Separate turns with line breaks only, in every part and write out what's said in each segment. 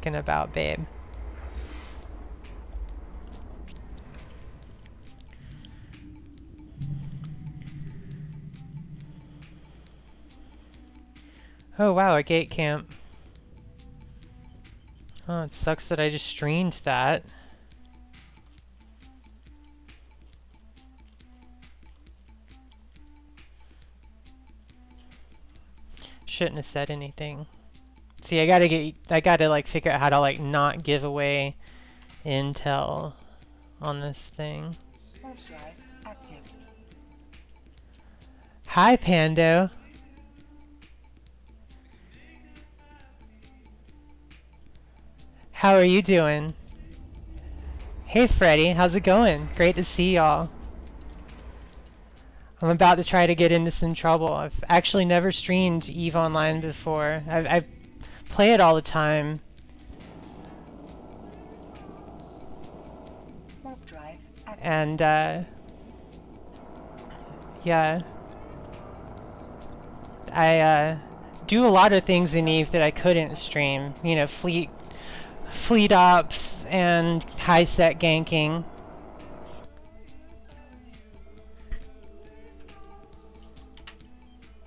talking about, babe? Oh wow, a gate camp. Oh, it sucks that I just streamed that. Shouldn't have said anything. See, I gotta like figure out how to like not give away intel on this thing. Hi, Pando. How are you doing? Hey, Freddy. How's it going? Great to see y'all. I'm about to try to get into some trouble. I've actually never streamed EVE Online before. I play it all the time. And, yeah. I, do a lot of things in EVE that I couldn't stream. You know, fleet ops and high set ganking.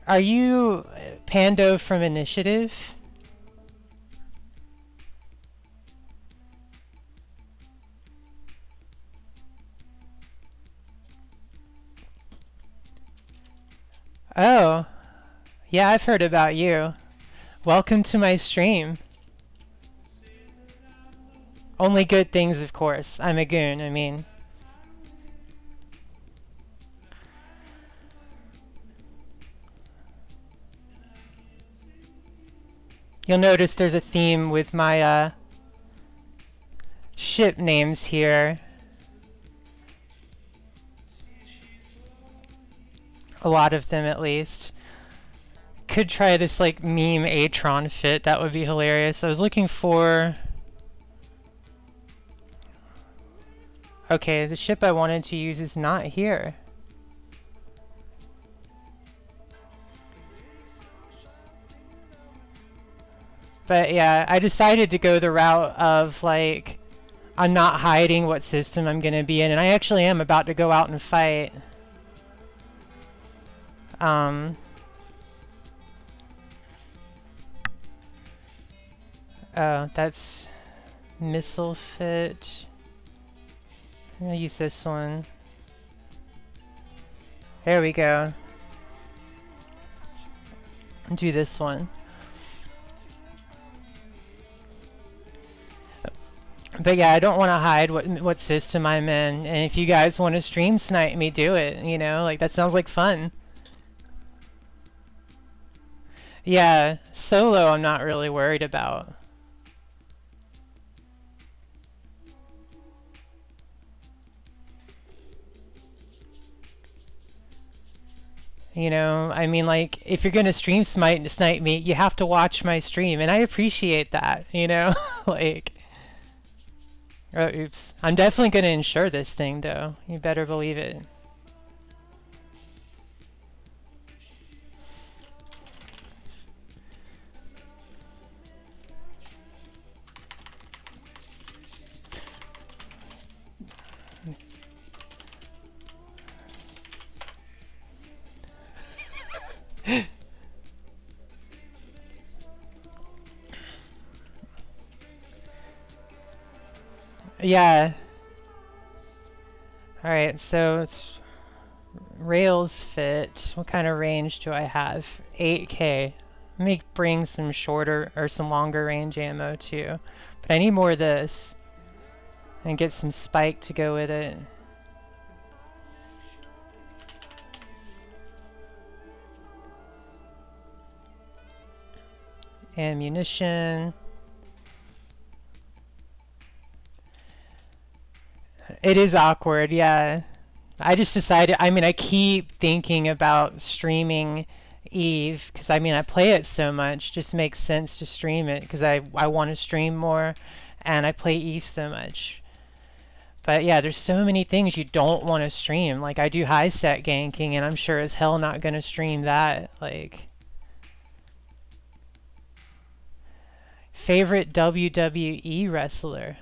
Are you Pando from Initiative? Oh, yeah, I've heard about you. Welcome to my stream. Only good things, of course. I'm a goon, I mean. You'll notice there's a theme with my ship names here. A lot of them, at least. Could try this like meme Atron fit. That would be hilarious. I was looking for... Okay, the ship I wanted to use is not here. But yeah, I decided to go the route of like, I'm not hiding what system I'm gonna be in, and I actually am about to go out and fight. Oh, that's missile fit. I'm gonna use this one. There we go. Do this one. But yeah, I don't want to hide what system I'm in, and if you guys want to stream snipe me, do it, you know? Like, that sounds like fun. Yeah, solo I'm not really worried about. You know, I mean, like, if you're gonna stream snipe me, you have to watch my stream, and I appreciate that, you know? Like... Oh, oops. I'm definitely gonna insure this thing, though. You better believe it. Yeah. Alright, so it's rails fit. What kind of range do I have? 8K. Let me bring some shorter or some longer range ammo too. But I need more of this. And get some spike to go with it. Ammunition. It is awkward, yeah. I just decided, I mean, I keep thinking about streaming EVE, because I mean, I play it so much, just makes sense to stream it, because I want to stream more, and I play EVE so much. But yeah, there's so many things you don't want to stream. Like, I do high set ganking, and I'm sure as hell not going to stream that. Like, Favorite WWE wrestler?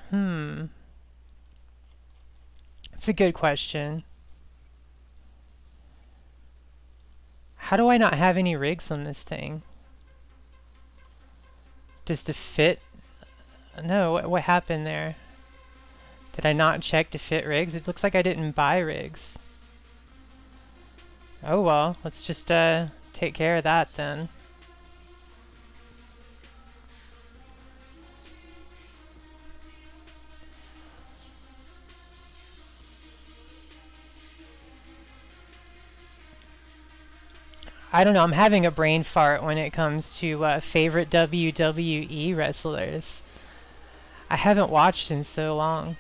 It's a good question. How do I not have any rigs on this thing? Does the fit... No, what happened there? Did I not check to fit rigs? It looks like I didn't buy rigs. Oh well, let's just take care of that then. I don't know, I'm having a brain fart when it comes to favorite WWE wrestlers. I haven't watched in so long.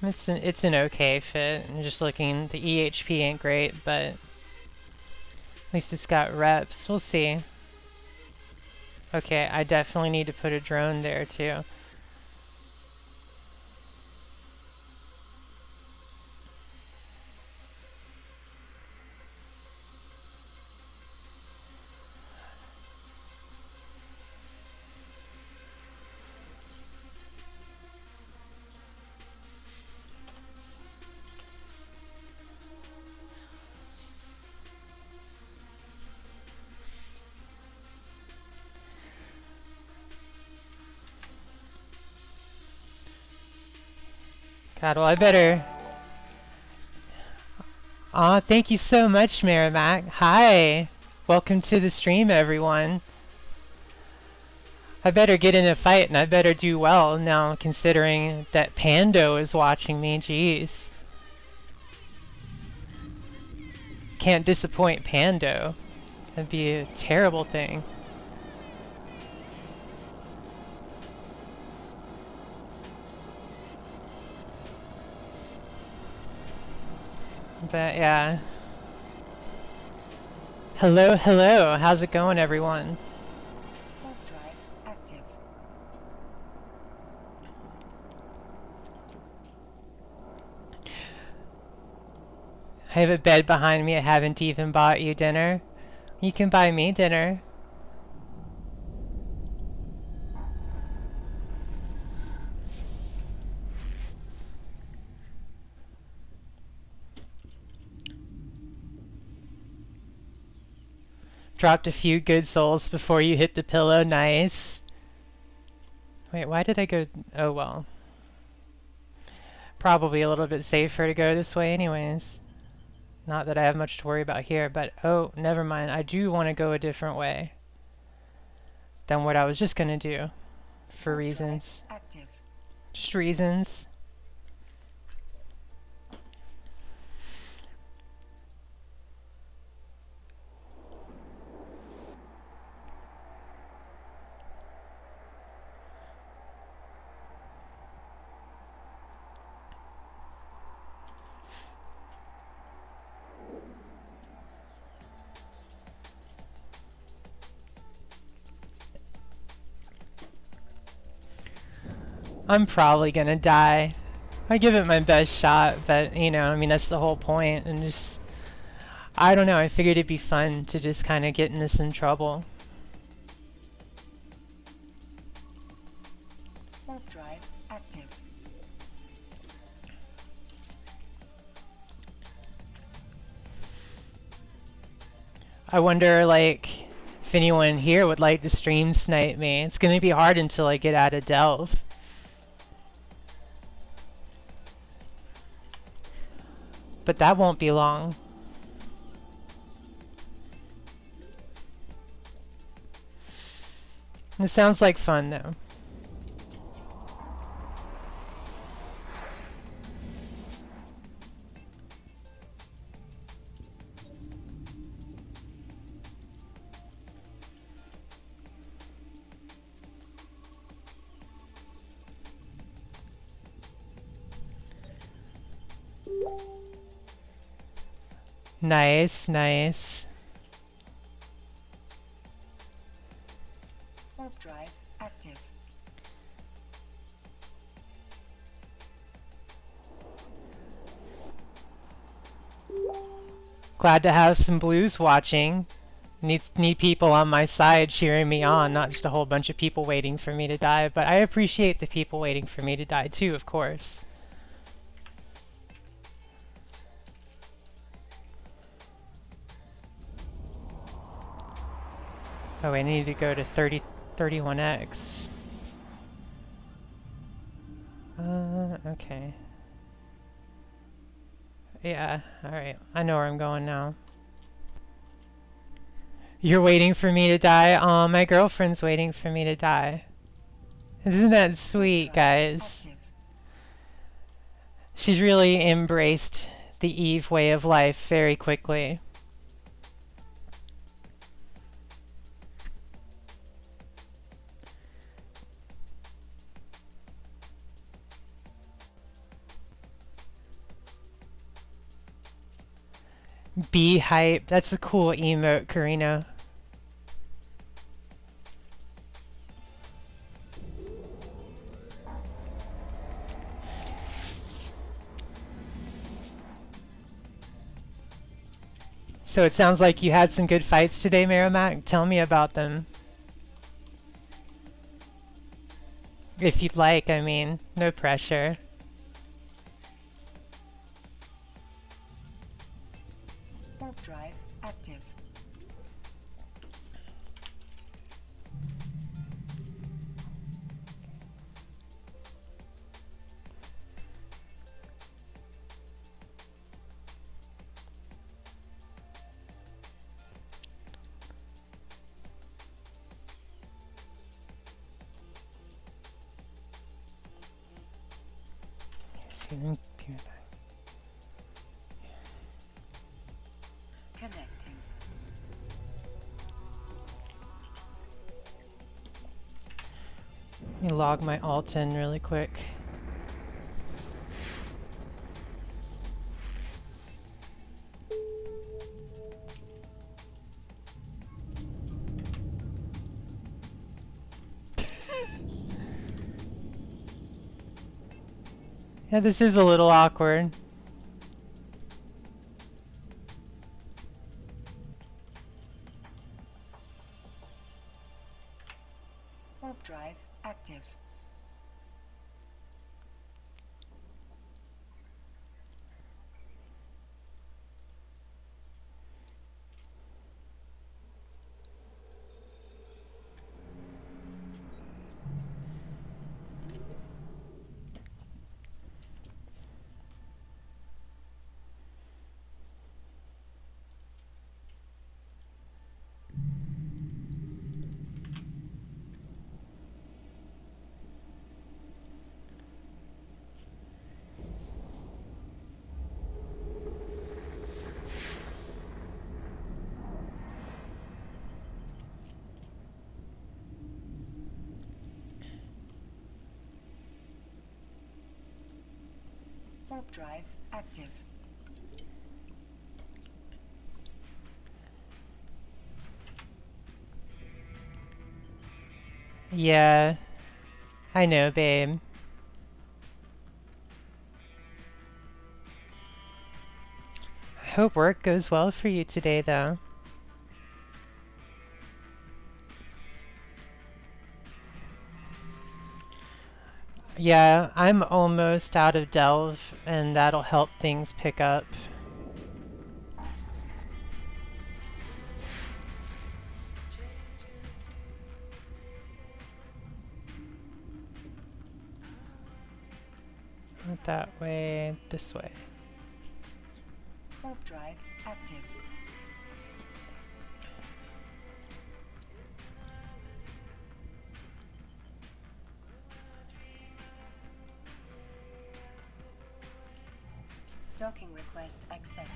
It's an okay fit. I'm just looking, the EHP ain't great, but at least it's got reps. We'll see. Okay, I definitely need to put a drone there too. God, well I better... Aw, thank you so much, Merrimack. Hi! Welcome to the stream, everyone. I better get in a fight and I better do well now, considering that Pando is watching me. Jeez. Can't disappoint Pando. That'd be a terrible thing. But yeah. Hello, hello. How's it going, everyone? I have a bed behind me. I haven't even bought you dinner. You can buy me dinner. Dropped a few good souls before you hit the pillow. Nice. Wait, why did I go... Oh, well. Probably a little bit safer to go this way anyways. Not that I have much to worry about here, but... Oh, never mind. I do want to go a different way than what I was just going to do. For reasons. Just reasons. I'm probably gonna die. I give it my best shot, but, you know, I mean, that's the whole point, and just... I don't know, I figured it'd be fun to just kind of get into some trouble.
Warp drive active.
I wonder, like, if anyone here would like to stream snipe me. It's gonna be hard until I get out of Delve. But that won't be long. It sounds like fun, though. Nice, nice.
Warp drive
Glad to have some blues watching. Need people on my side cheering me on, not just a whole bunch of people waiting for me to die. But I appreciate the people waiting for me to die too, of course. Oh, I need to go to 31X. Okay. Yeah, alright. I know where I'm going now. You're waiting for me to die? Aw, my girlfriend's waiting for me to die. Isn't that sweet, guys?
Active.
She's really embraced the Eve way of life very quickly. Be hype. That's a cool emote, Karina. So it sounds like you had some good fights today, Merrimack. Tell me about them. If you'd like, I mean, no pressure.
Warp drive active.
See, let me be right back.
Connecting.
Let me log my alt in really quick. Yeah, this is a little awkward.
Warp drive active. Warp drive active.
Yeah, I know, babe. I hope work goes well for you today, though. Yeah, I'm almost out of Delve, and that'll help things pick up. Not that way, this way.
Warp drive active. Docking request accepted.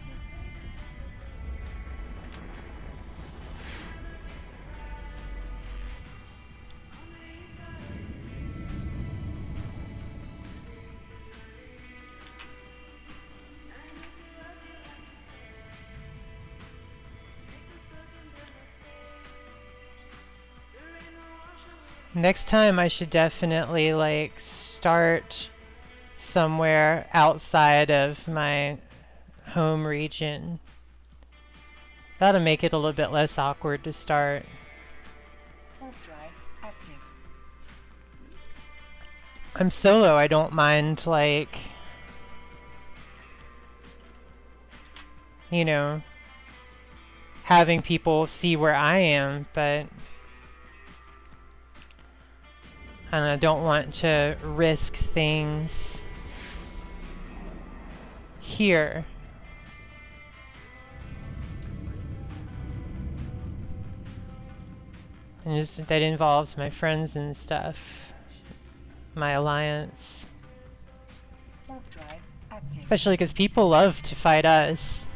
Next time I should definitely like start somewhere outside of my home region. That'll make it a little bit less awkward to start.
Warp drive active.
I'm solo, I don't mind, like, you know, having people see where I am, but and I don't want to risk things here. And just, that involves my friends and stuff, my alliance.
Warp drive active.
Especially because people love to fight us.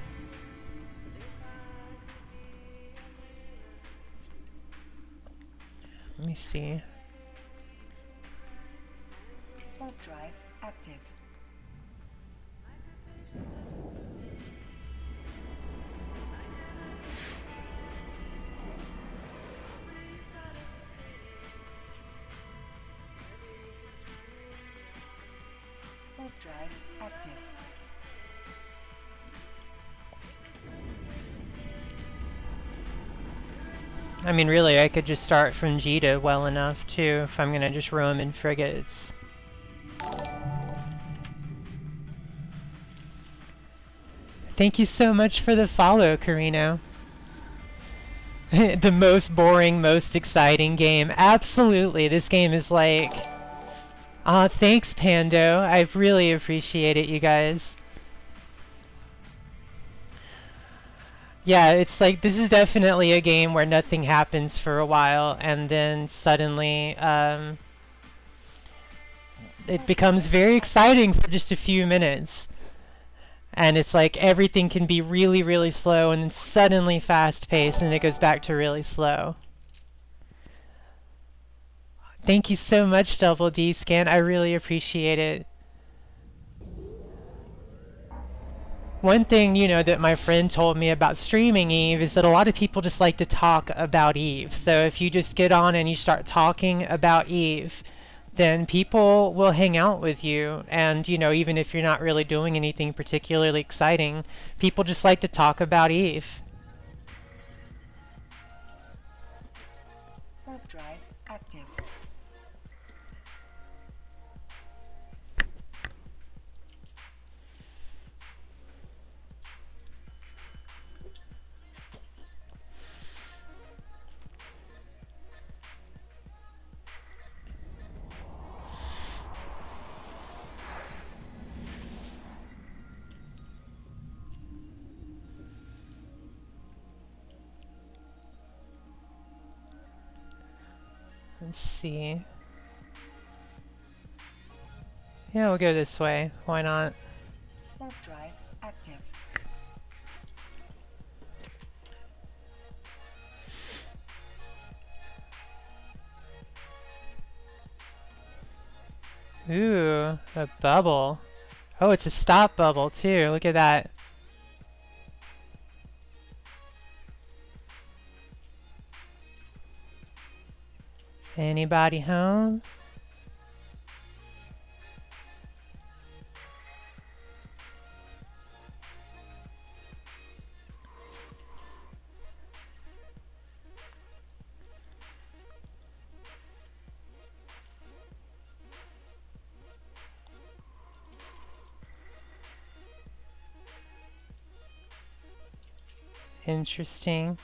Let me see.
Warp drive active. Warp drive active.
I mean, really, I could just start from Jita well enough, too, if I'm gonna just roam in frigates. Thank you so much for the follow, Carino. The most boring, most exciting game. Absolutely, this game is like... Aw, thanks, Pando. I really appreciate it, you guys. Yeah, it's like, this is definitely a game where nothing happens for a while, and then suddenly, it becomes very exciting for just a few minutes. And it's like everything can be really, really slow, and then suddenly fast-paced, and it goes back to really slow. Thank you so much, Double D Scan. I really appreciate it. One thing, you know, that my friend told me about streaming Eve is that a lot of people just like to talk about Eve. So if you just get on and you start talking about Eve, then people will hang out with you. And, you know, even if you're not really doing anything particularly exciting, people just like to talk about Eve.
Warp drive active.
Let's see. Yeah, we'll go this way. Why not?
Warp drive active.
Ooh, a bubble. Oh, it's a stop bubble too. Look at that. Anybody home? Interesting.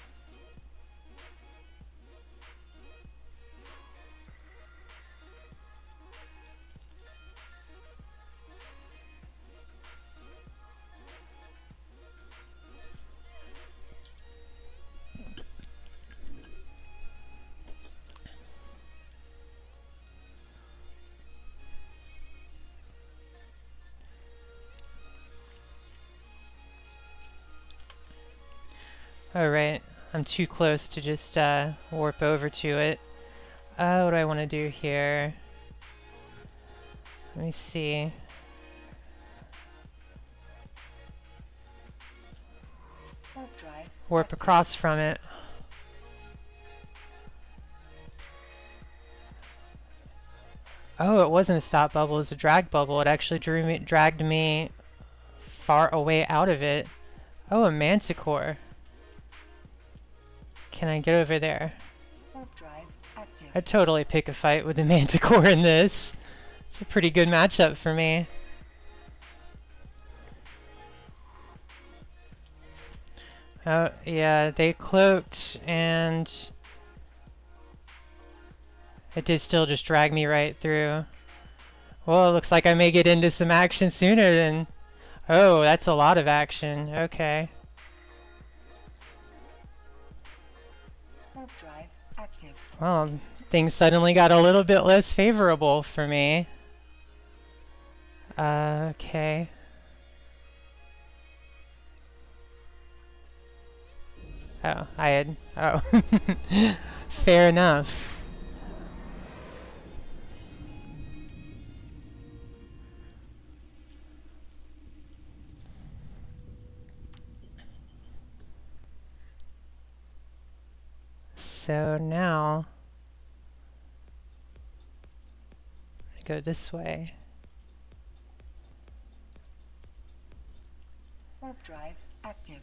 Alright, I'm too close to just warp over to it. What do I want to do here? Let me see.
Warp drive.
Warp across from it. Oh, it wasn't a stop bubble, it was a drag bubble. It actually dragged me far away out of it. Oh, a manticore. Can I get over there?
Warp drive active.
I'd totally pick a fight with the Manticore in this. It's a pretty good matchup for me. Oh, yeah, they cloaked, and it did still just drag me right through. Well, it looks like I may get into some action sooner than... Oh, that's a lot of action. Okay.
Warp drive active.
Well, things suddenly got a little bit less favorable for me. Okay. Oh, I had... Oh. Fair enough. So now... I go this way.
Warp drive active.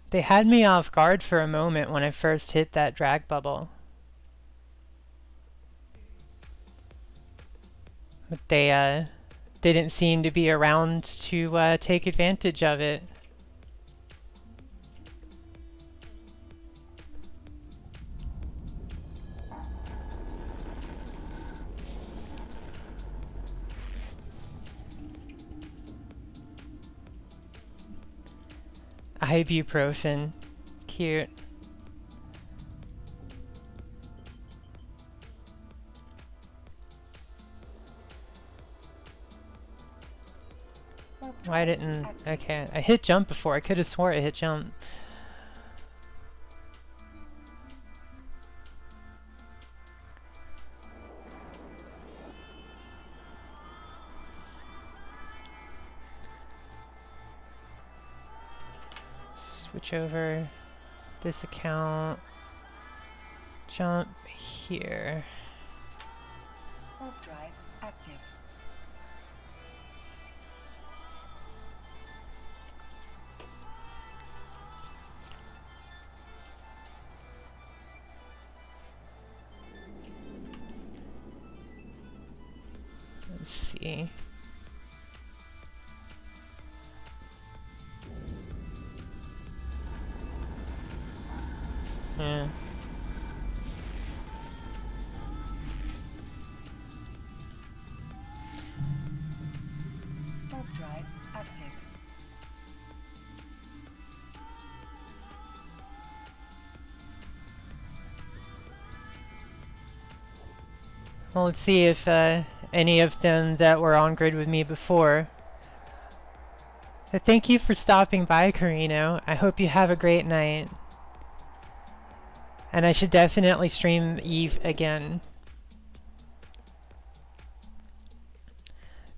They had me off guard for a moment when I first hit that drag bubble. But they didn't seem to be around to take advantage of it. Ibuprofen. Cute.
Warp
Why
drive
didn't...
active.
Okay, I hit jump before. I could have swore I hit jump. Switch over this account. Jump here.
Warp drive active.
Let's see. Yeah.
Warp drive active.
Well, let's see if any of them that were on grid with me before. Thank you for stopping by, Carino. I hope you have a great night. And I should definitely stream Eve again.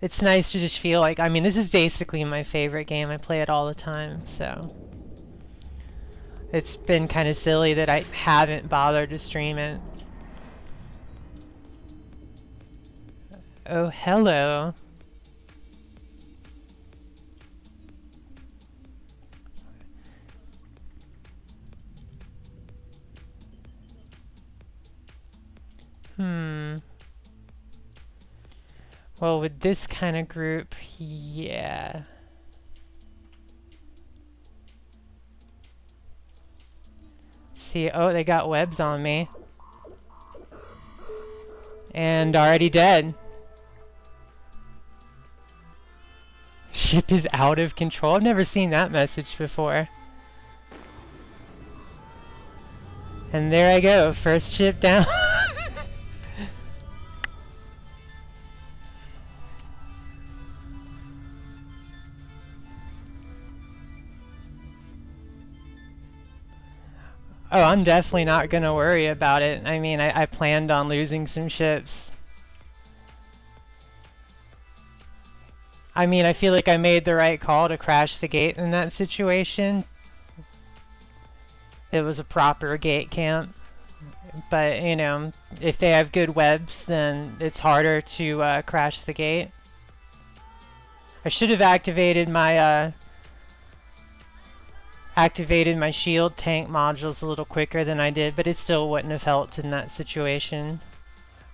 It's nice to just feel like, I mean, this is basically my favorite game. I play it all the time, so. It's been kind of silly that I haven't bothered to stream it. Oh, hello. Well, with this kind of group, yeah. See, oh, they got webs on me. And already dead. Ship is out of control. I've never seen that message before. And there I go, first ship down. Oh, I'm definitely not gonna worry about it. I mean, I planned on losing some ships. I mean, I feel like I made the right call to crash the gate in that situation. It was a proper gate camp. But, you know, if they have good webs, then it's harder to crash the gate. I should have activated my shield tank modules a little quicker than I did, but it still wouldn't have helped in that situation.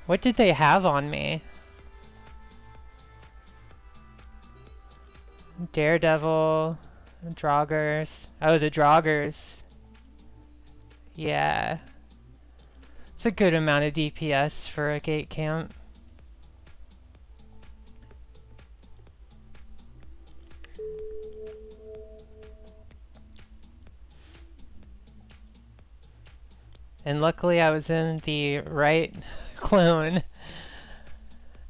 What did they have on me? Daredevil, Draugrs. Oh, the Draugrs. Yeah. It's a good amount of DPS for a gate camp. And luckily I was in the right clone.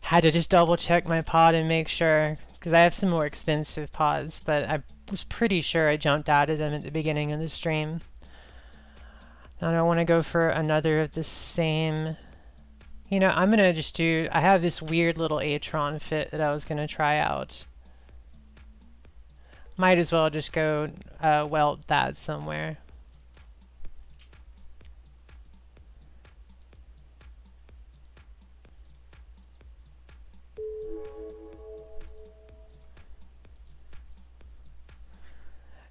Had to just double check my pod and make sure, because I have some more expensive pods, but I was pretty sure I jumped out of them at the beginning of the stream. Now I want to go for another of the same. You know, I'm gonna just do. I have this weird little Atron fit that I was gonna try out. Might as well just go welt that somewhere.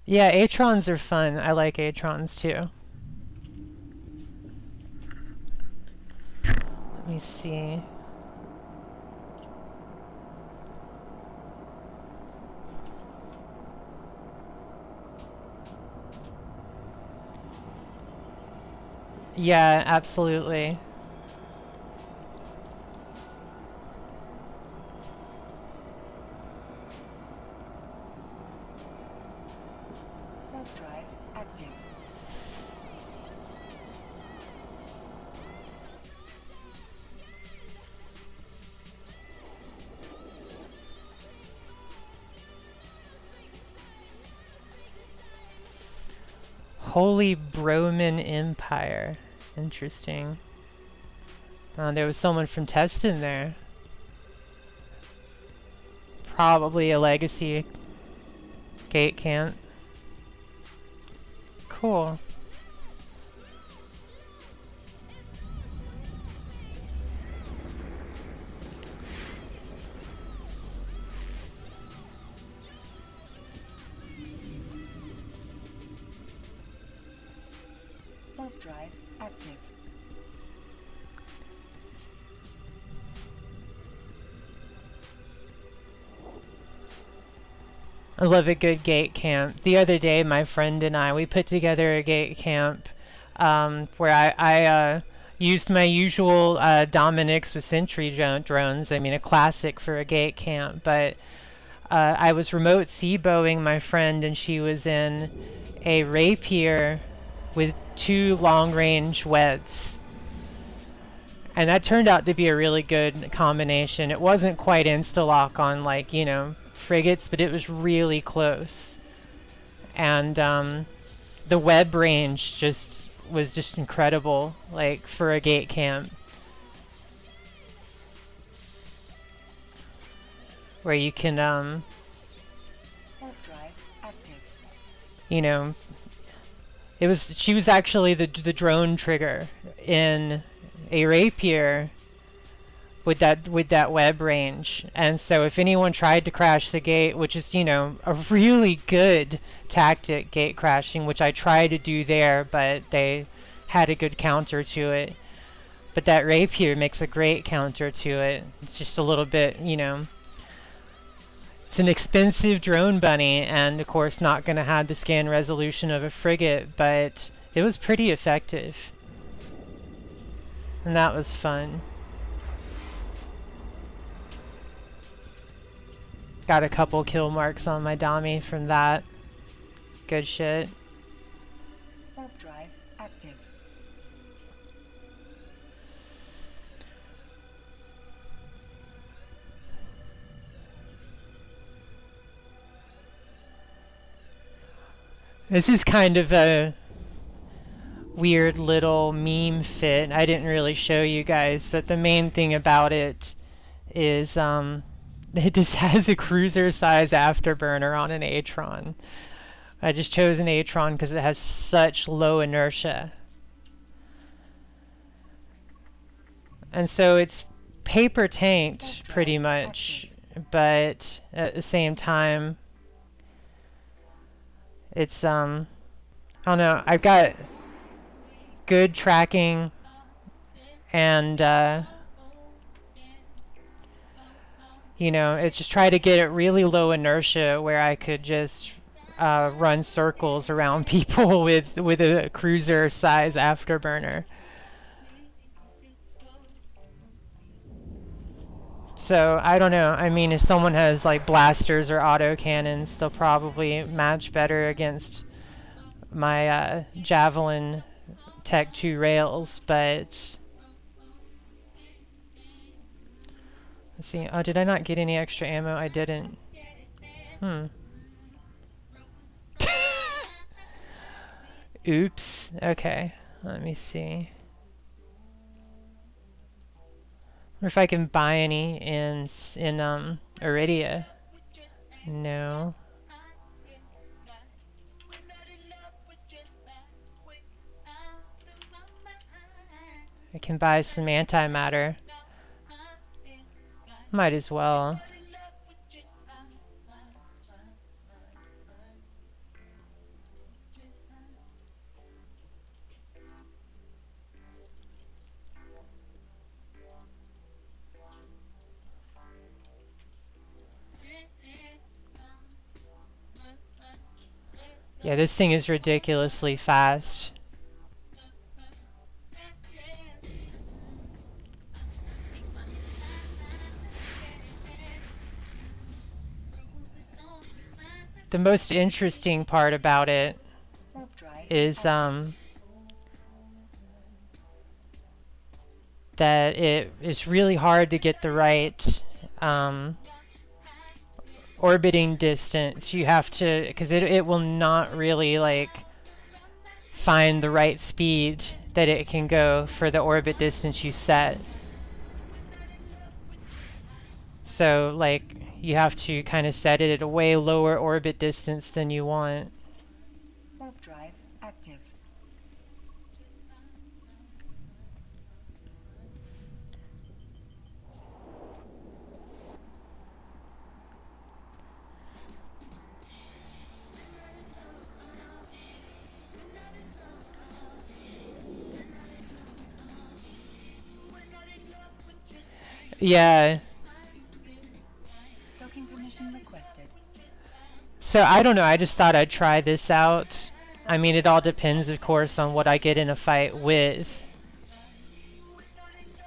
Yeah, Atrons are fun. I like Atrons too. Let me see. Yeah, absolutely.
Warp drive active.
Holy Broman Empire. Interesting. There was someone from Teston there. Probably a legacy gate camp. Cool.
Warp drive active.
I love a good gate camp. The other day, my friend and I, we put together a gate camp where I used my usual Dominix with sentry drones. I mean, a classic for a gate camp. But I was remote seabowing my friend, and she was in a rapier with 2 long-range weds. And that turned out to be a really good combination. It wasn't quite insta-lock on, like, you know, frigates, but it was really close. And the web range just was just incredible, like, for a gate camp. Where you can,
Warp drive active.
you know, she was actually the drone trigger in a rapier with that web range. And so if anyone tried to crash the gate, which is, you know, a really good tactic, gate crashing, which I tried to do there, but they had a good counter to it. But that rapier makes a great counter to it. It's just a little bit, you know, it's an expensive drone bunny, and of course not going to have the scan resolution of a frigate, but it was pretty effective. And that was fun. Got a couple kill marks on my dummy from that. Good shit.
Warp drive active.
This is kind of a weird little meme fit. I didn't really show you guys, but the main thing about it is it just has a cruiser size afterburner on an Atron. I just chose an Atron because it has such low inertia. And so it's paper tanked pretty much, but at the same time, it's I don't know, I've got good tracking and you know, it's just try to get it really low inertia where I could just run circles around people with a cruiser size afterburner. So I don't know. I mean, if someone has like blasters or auto cannons, they'll probably match better against my Javelin Tech 2 rails. But let's see. Oh, did I not get any extra ammo? I didn't. Oops. Okay. Let me see. Wonder if I can buy any in Iridia. No. I can buy some antimatter. Might as well. Yeah, this thing is ridiculously fast. The most interesting part about it is that it is really hard to get the right orbiting distance. You have to, because it will not really like find the right speed that it can go for the orbit distance you set. So like you have to kind of set it at a way lower orbit distance than you want.
Warp drive active.
Yeah.
Docking permission requested.
So I don't know, I just thought I'd try this out. I mean, it all depends, of course, on what I get in a fight with.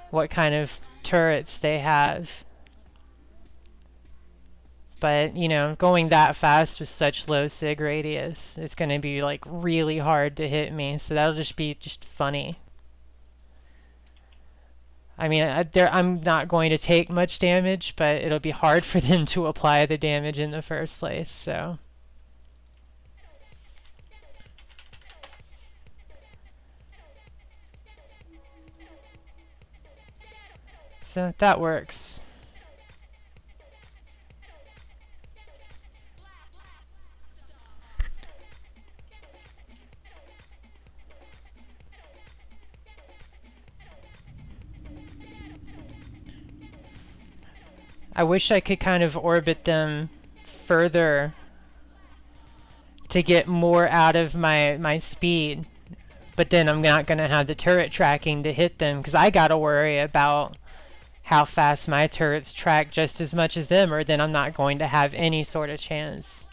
What kind of turrets they have. But, you know, going that fast with such low sig radius, it's going to be, like, really hard to hit me. So that'll just be just funny. I mean, I'm not going to take much damage, but it'll be hard for them to apply the damage in the first place, so. So that works. I wish I could kind of orbit them further to get more out of my speed. But then I'm not going to have the turret tracking to hit them because I got to worry about how fast my turrets track just as much as them, or then I'm not going to have any sort of chance.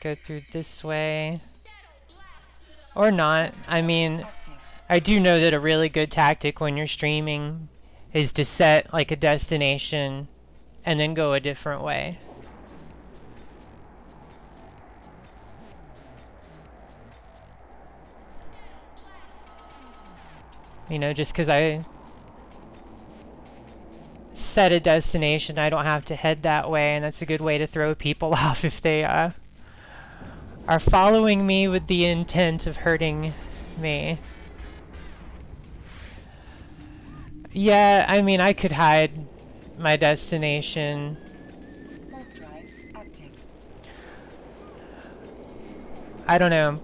Go through this way. Or not. I mean, I do know that a really good tactic when you're streaming is to set like a destination and then go a different way. You know, just because set a destination, I don't have to head that way, and that's a good way to throw people off if they are following me with the intent of hurting me. Yeah, I mean, I could hide my destination.
Warp drive active.
I don't know.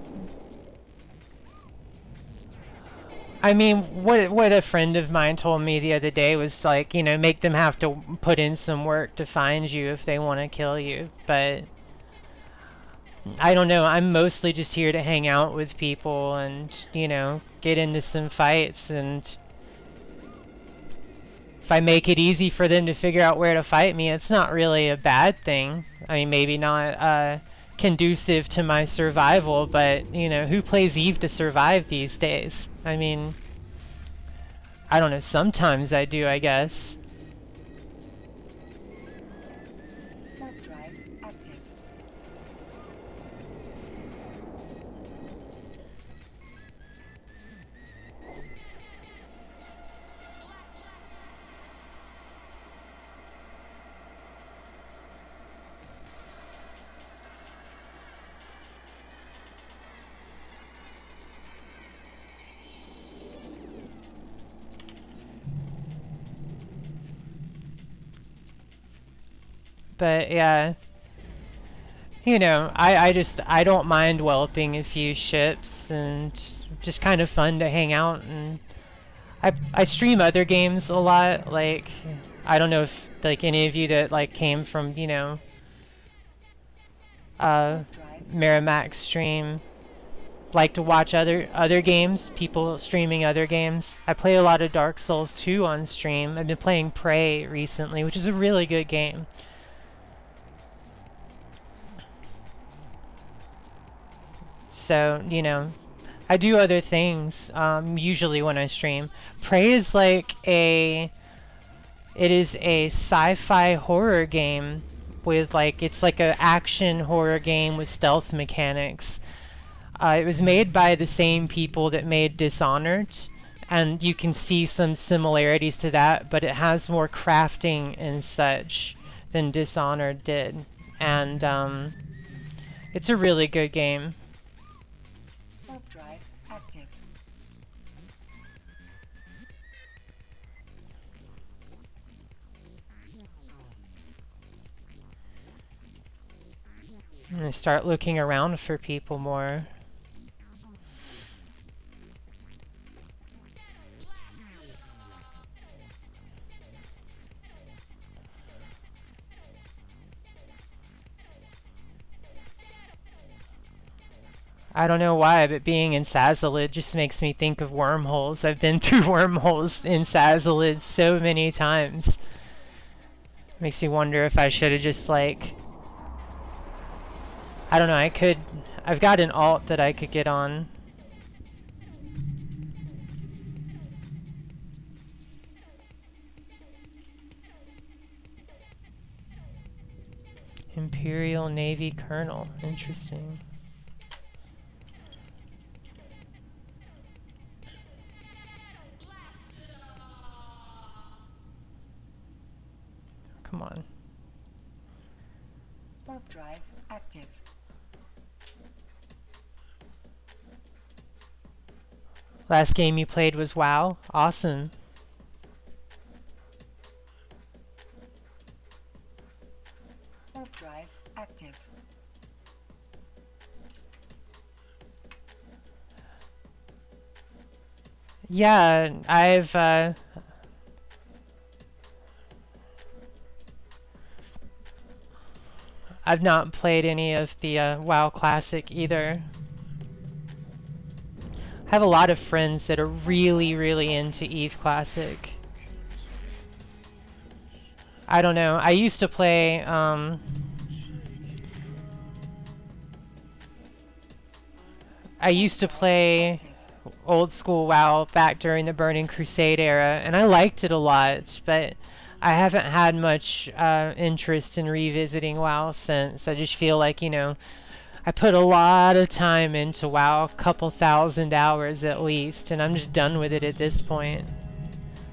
I mean, what a friend of mine told me the other day was like, you know, make them have to put in some work to find you if they want to kill you. But I don't know. I'm mostly just here to hang out with people and, you know, get into some fights. And if I make it easy for them to figure out where to fight me, it's not really a bad thing. I mean, maybe not conducive to my survival, but, you know, who plays Eve to survive these days? I mean, I don't know, sometimes I do, I guess.
Warp drive active.
But yeah, you know, I don't mind whelping a few ships, and just kind of fun to hang out. And I stream other games a lot. Like, I don't know if like any of you that like came from, you know,
Warp drive.
Merrimack stream like to watch other games, people streaming other games. I play a lot of Dark Souls 2 on stream. I've been playing Prey recently, which is a really good game. So, you know, I do other things usually when I stream. Prey is like it is a sci-fi horror game with like, it's like an action horror game with stealth mechanics. It was made by the same people that made Dishonored, and you can see some similarities to that, but it has more crafting and such than Dishonored did. And it's a really good game.
Warp drive active.
I'm gonna start looking around for people more. I don't know why, but being in Sazalid just makes me think of wormholes. I've been through wormholes in Sazalid so many times. Makes me wonder if I should have just like... I don't know, I've got an alt that I could get on. Imperial Navy Colonel. Interesting. Come on.
Warp drive active.
Last game you played was WoW? Awesome.
Warp drive active.
Yeah, I've not played any of the WoW Classic either. I have a lot of friends that are really, really into EVE Classic. I don't know. I used to play old school WoW back during the Burning Crusade era, and I liked it a lot, but I haven't had much interest in revisiting WoW since. I just feel like, you know, I put a lot of time into WoW, a couple thousand hours at least, and I'm just done with it at this point.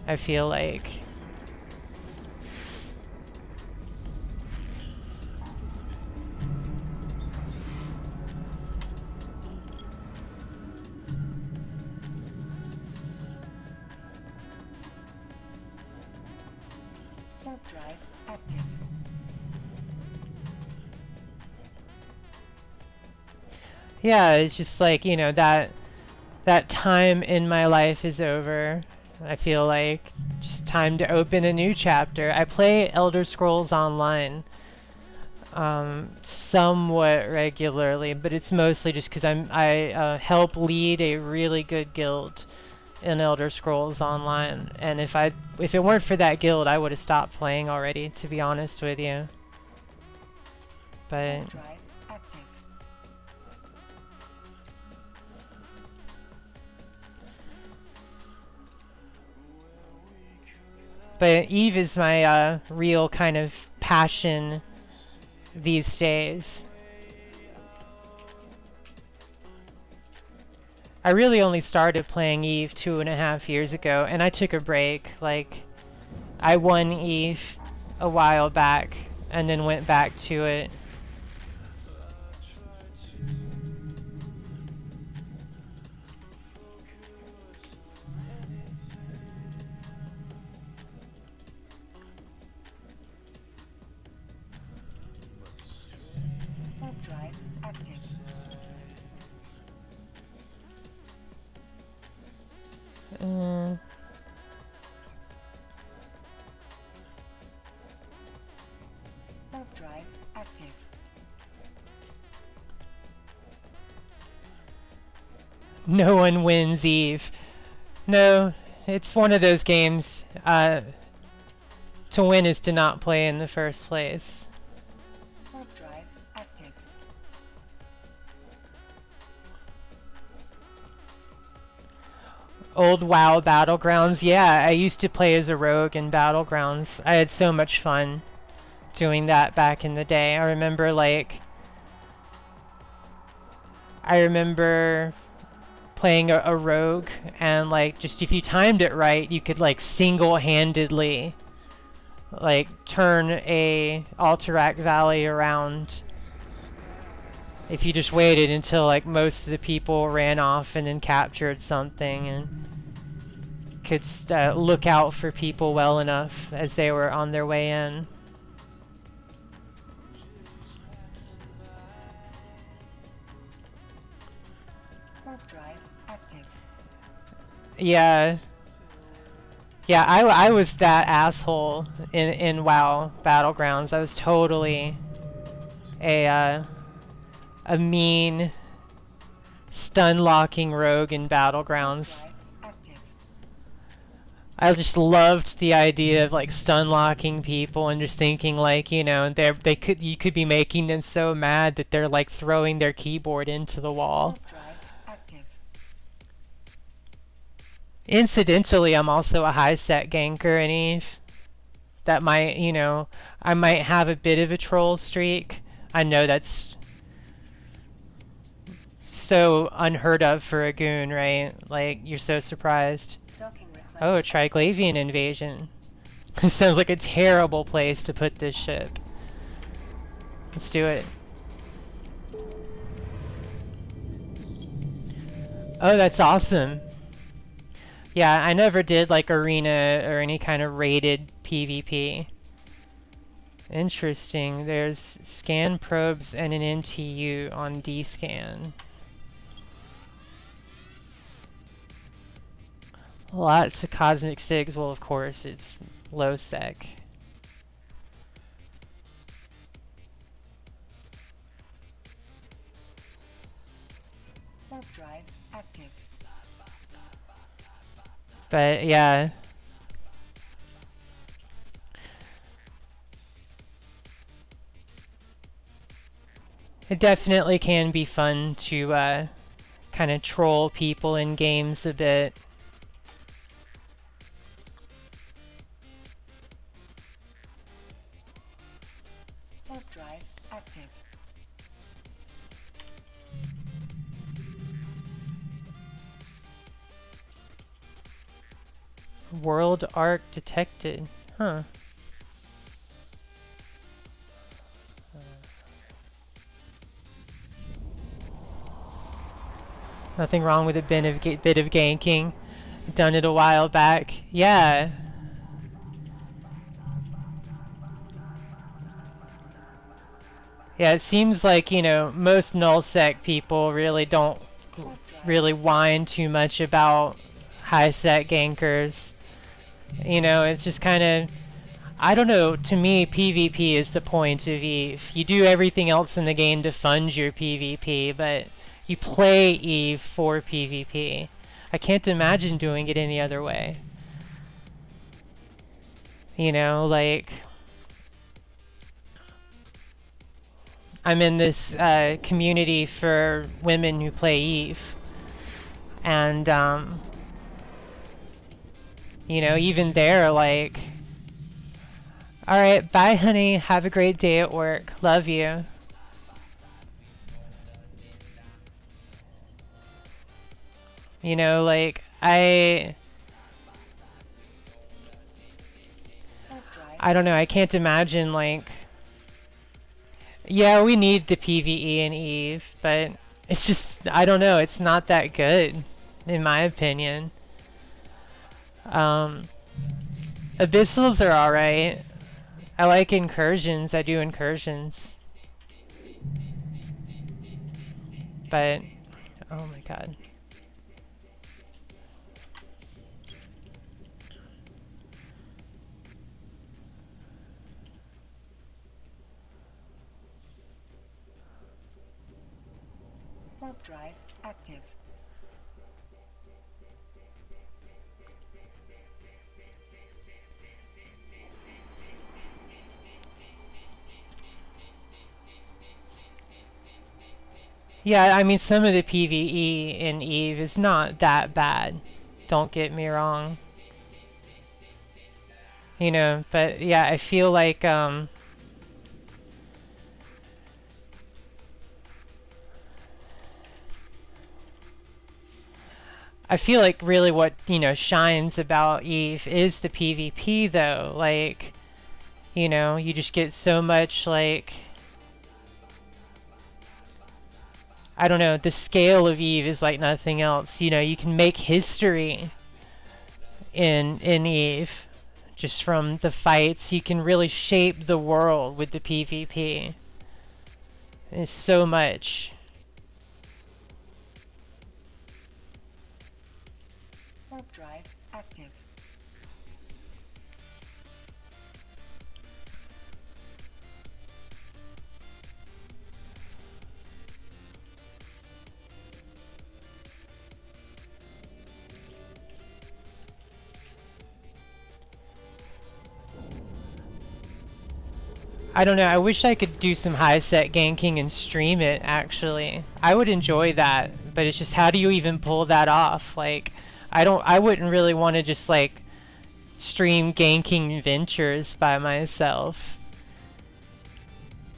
I feel like.
Warp drive active.
Yeah, it's just like, you know, that time in my life is over. I feel like just time to open a new chapter. I play Elder Scrolls Online somewhat regularly, but it's mostly just because I help lead a really good guild in Elder Scrolls Online, and if it weren't for that guild, I would have stopped playing already, to be honest with you. But
Warp drive active.
Eve is my real kind of passion these days. I really only started playing Eve 2.5 years ago, and I took a break. Like, I won Eve a while back, and then went back to it.
Warp drive active.
Uh,
Warp drive active.
no one wins Eve. No, it's one of those games. To win is to not play in the first place.
Warp drive active.
Old WoW Battlegrounds. Yeah, I used to play as a rogue in Battlegrounds. I had so much fun doing that back in the day. I remember playing a rogue, and like, just if you timed it right, you could like single-handedly like turn a Alterac Valley around if you just waited until like most of the people ran off and then captured something, and could look out for people well enough as they were on their way in.
Warp drive active.
Yeah. Yeah, I was that asshole in WoW Battlegrounds. I was totally a mean stun locking rogue in Battlegrounds.
Drive active.
I just loved the idea of like stun locking people and just thinking like, you know, you could be making them so mad that they're like throwing their keyboard into the wall.
Warp drive active.
Incidentally, I'm also a high set ganker in Eve. That might, you know, I might have a bit of a troll streak. I know that's so unheard of for a goon, right? Like, you're so surprised.
Docking request.
Oh, a Triglavian invasion. This sounds like a terrible place to put this ship. Let's do it. Oh, that's awesome. Yeah, I never did like arena or any kind of rated PvP. Interesting. There's scan probes and an NTU on D-scan. Lots of cosmic sigs. Well, of course, it's low sec.
Warp drive active.
But yeah. It definitely can be fun to kind of troll people in games a bit.
Warp drive active.
World arc detected. Huh. Nothing wrong with a bit of ganking. Done it a while back. Yeah. Yeah, it seems like, most nullsec people really don't
Warp drive.
really whine too much about high sec gankers. It's just kind of, I don't know, to me, PvP is the point of Eve. You do everything else in the game to fund your PvP, but you play Eve for PvP. I can't imagine doing it any other way. Like, I'm in this community for women who play Eve. And, even there, like, alright, bye, honey. Have a great day at work. Love you. Like,
Warp drive.
I don't know, I can't imagine, like, yeah, we need the PvE in Eve, but it's just, I don't know, it's not that good, in my opinion. Um, Abyssals are alright. I like incursions, I do incursions. But, oh my god.
Warp drive active.
Yeah, I mean, some of the PvE in Eve is not that bad. Don't get me wrong. But yeah, I feel like, I feel like really what, shines about Eve is the PvP though. Like, you just get so much, like, I don't know, the scale of Eve is like nothing else. You can make history in Eve just from the fights. You can really shape the world with the PvP. It's so much.
Warp drive active.
I don't know. I wish I could do some high set ganking and stream it, actually. I would enjoy that, but it's just how do you even pull that off? Like, I wouldn't really want to just, like, stream ganking ventures by myself.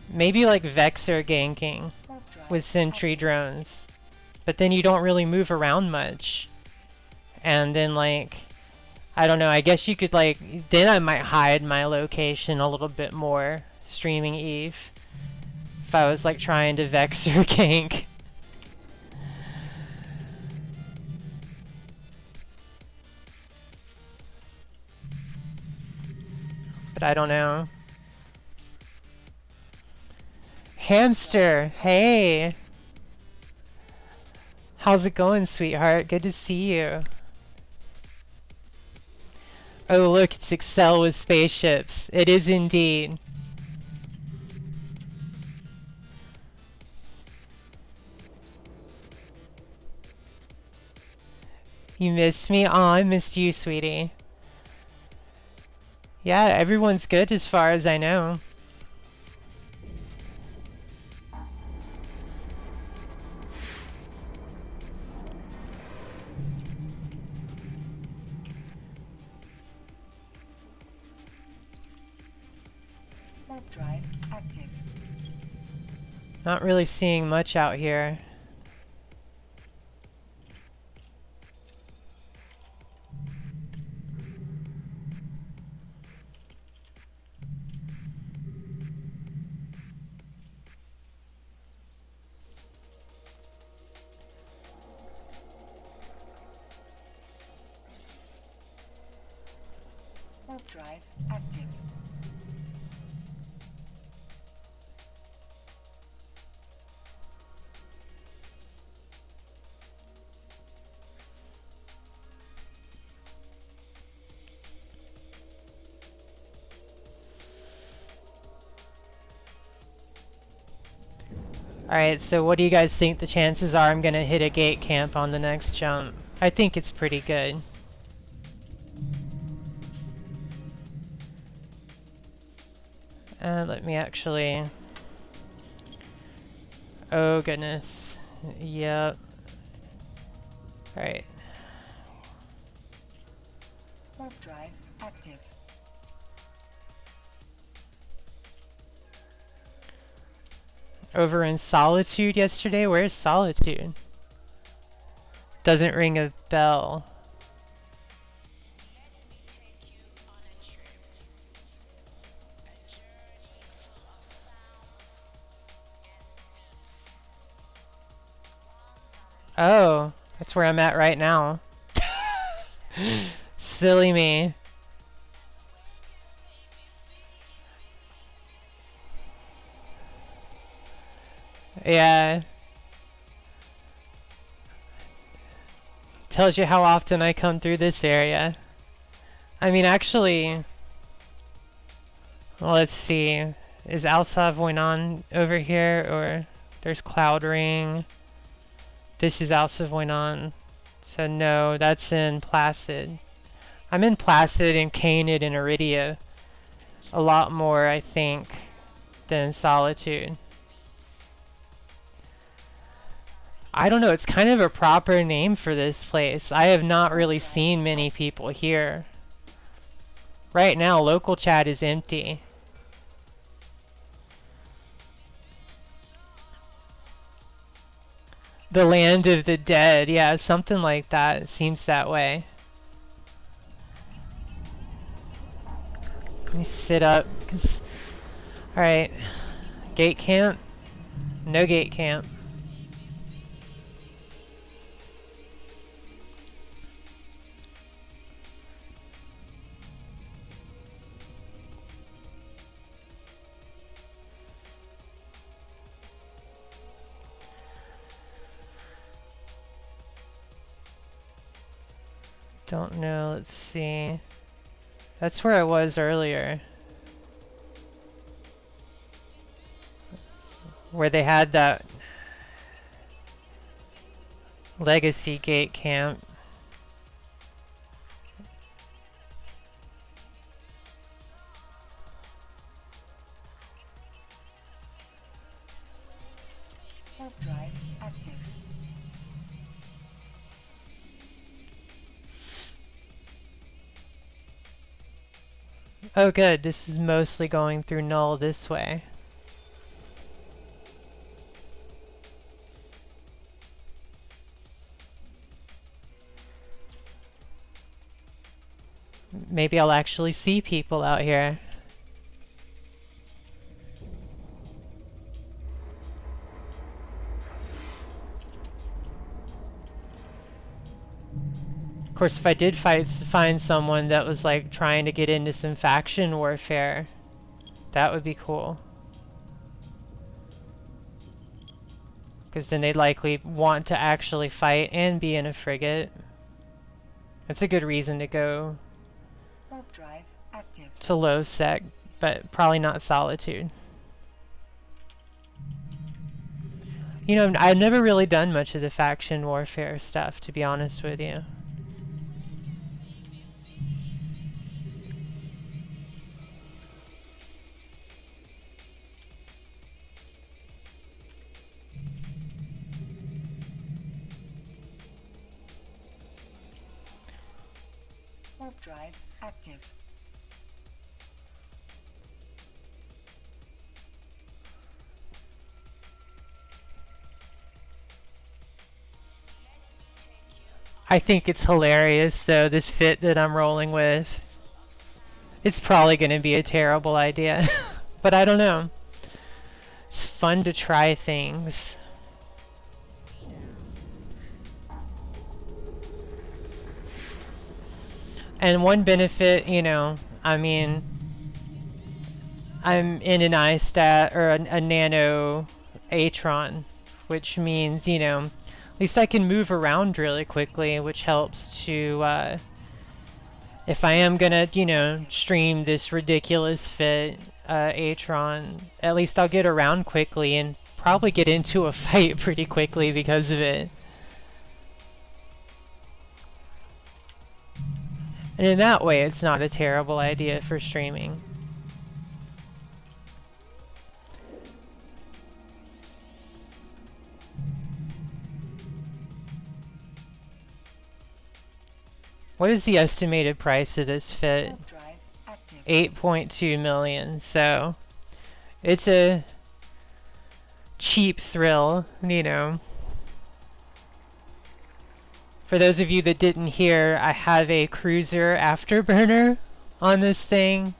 Maybe, like, Vexor ganking
Warp drive
with sentry
active.
drones. But then you don't really move around much. And then, like, I don't know, I guess you could, like, then I might hide my location a little bit more streaming Eve if I was, like, trying to Vexor gank. But I don't know. Hamster, hey! How's it going, sweetheart? Good to see you. Oh, look, it's Excel with spaceships. It is indeed. You missed me? Aw, I missed you, sweetie. Yeah, everyone's good as far as I know.
Warp drive active.
Not really seeing much out here.
Warp drive active.
Alright, so what do you guys think the chances are I'm gonna hit a gate camp on the next jump? I think it's pretty good. Let me actually... Oh goodness. Yep. Alright.
Warp drive active.
Over in Solitude yesterday? Where's Solitude? Doesn't ring a bell. Oh, that's where I'm at right now. Silly me. Yeah. Tells you how often I come through this area. I mean, actually... Well, let's see. Is Alsa Voinon over here? Or there's Cloud Ring. This is Alsa Voinon. So no, that's in Placid. I'm in Placid and Canid and Iridia a lot more, I think, than Solitude. I don't know, it's kind of a proper name for this place. I have not really seen many people here. Right now, local chat is empty. The land of the dead, yeah, something like that. It seems that way. Let me sit up. Alright. Gate camp? No gate camp. Don't know, let's see. That's where I was earlier. Where they had that legacy gate camp.
Warp drive active.
Oh good, this is mostly going through Null this way. Maybe I'll actually see people out here. Of course, if I did find someone that was like trying to get into some faction warfare, that would be cool. Because then they'd likely want to actually fight and be in a frigate. That's a good reason to go
Warp drive active.
to low sec, but probably not Solitude. You know, I've never really done much of the faction warfare stuff, to be honest with you.
Warp drive active.
I think it's hilarious, though, this fit that I'm rolling with. It's probably going to be a terrible idea, but I don't know. It's fun to try things. And one benefit, you know, I mean, I'm in an I-stat, or a nano Atron, which means, you know, at least I can move around really quickly, which helps to, if I am gonna, you know, stream this ridiculous fit Atron, at least I'll get around quickly and probably get into a fight pretty quickly because of it. And in that way, it's not a terrible idea for streaming. What is the estimated price of this fit?
Warp drive active.
8.2 million, so it's a cheap thrill, you know. For those of you that didn't hear, I have a cruiser afterburner on this thing.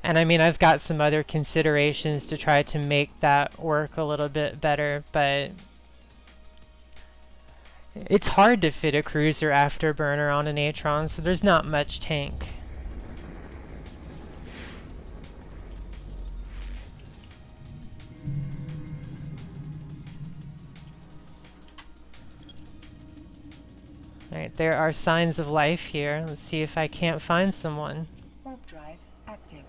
And I mean, I've got some other considerations to try to make that work a little bit better, but it's hard to fit a cruiser afterburner on an Atron, so there's not much tank. Alright, there are signs of life here. Let's see if I can't find someone.
Warp drive active.